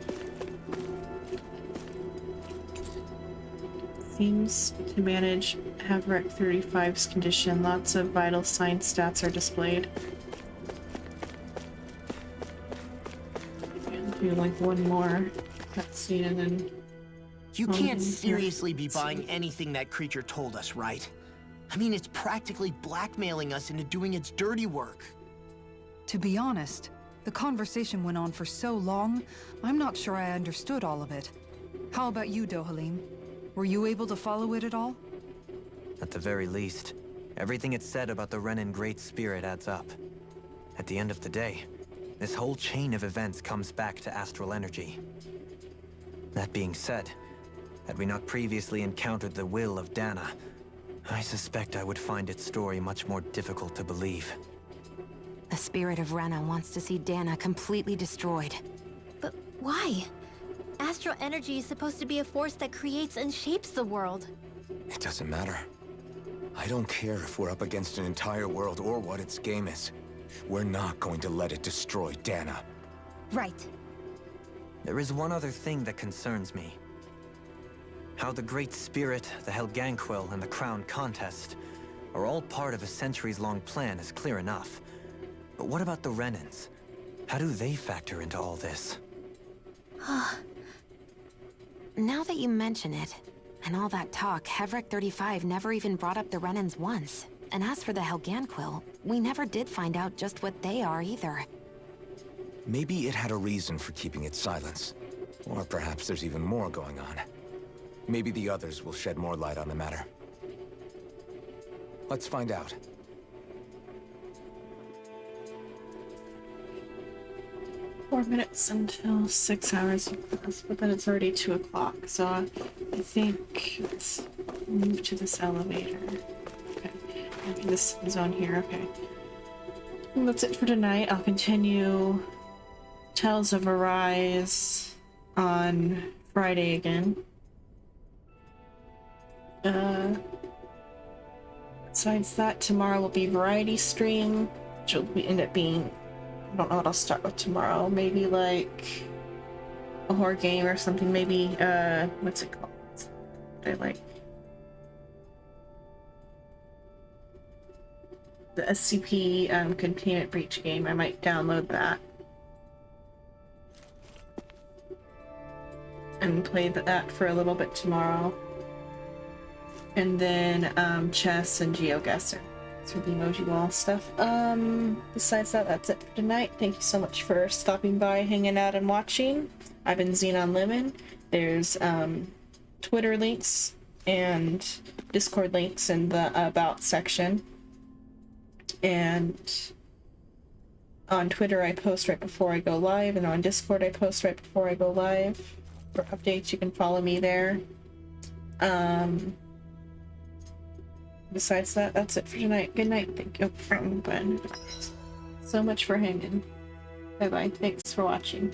[SPEAKER 1] Seems to manage Havrek 35's condition. Lots of vital sign stats are displayed. Do like one more cutscene and then...
[SPEAKER 9] You can't seriously be buying anything that creature told us, right? I mean, it's practically blackmailing us into doing its dirty work.
[SPEAKER 6] To be honest, the conversation went on for so long, I'm not sure I understood all of it. How about you, Dohalim? Were you able to follow it at all?
[SPEAKER 2] At the very least, everything it said about the Renan Great Spirit adds up. At the end of the day, this whole chain of events comes back to astral energy. That being said, had we not previously encountered the will of Dana, I suspect I would find its story much more difficult to believe.
[SPEAKER 7] The spirit of Rena wants to see Dana completely destroyed.
[SPEAKER 5] But why? Astral energy is supposed to be a force that creates and shapes the world.
[SPEAKER 3] It doesn't matter. I don't care if we're up against an entire world or what its game is. We're not going to let it destroy Dana.
[SPEAKER 5] Right.
[SPEAKER 2] There is one other thing that concerns me. How the Great Spirit, the Helganquil, and the Crown Contest are all part of a centuries-long plan is clear enough. But what about the Renans? How do they factor into all this?
[SPEAKER 7] Now that you mention it, and all that talk, Havrek 35 never even brought up the Renans once. And as for the Helganquil, we never did find out just what they are either.
[SPEAKER 3] Maybe it had a reason for keeping its silence. Or perhaps there's even more going on. Maybe the others will shed more light on the matter. Let's find out.
[SPEAKER 1] Four minutes until 6 hours pass, but then it's already 2 o'clock, so I think let's move to this elevator. Okay, maybe this zone here, okay. And that's it for tonight. I'll continue Tales of Arise on Friday again. Besides that, tomorrow will be variety stream, which will end up being I don't know what I'll start with tomorrow. Maybe like a horror game or something. Maybe what's it called? I like the SCP Containment Breach game. I might download that and play that for a little bit tomorrow. And then chess and GeoGuessr. For the emoji wall stuff. Besides that, that's it for tonight. Thank you so much for stopping by, hanging out, and watching. I've been Xenon Lemon. There's Twitter links and Discord links in the About section. And on Twitter, I post right before I go live, and on Discord, I post right before I go live. For updates, you can follow me there. Besides that, that's it for tonight. Good night. Thank you so much for hanging. Bye bye. Thanks for watching.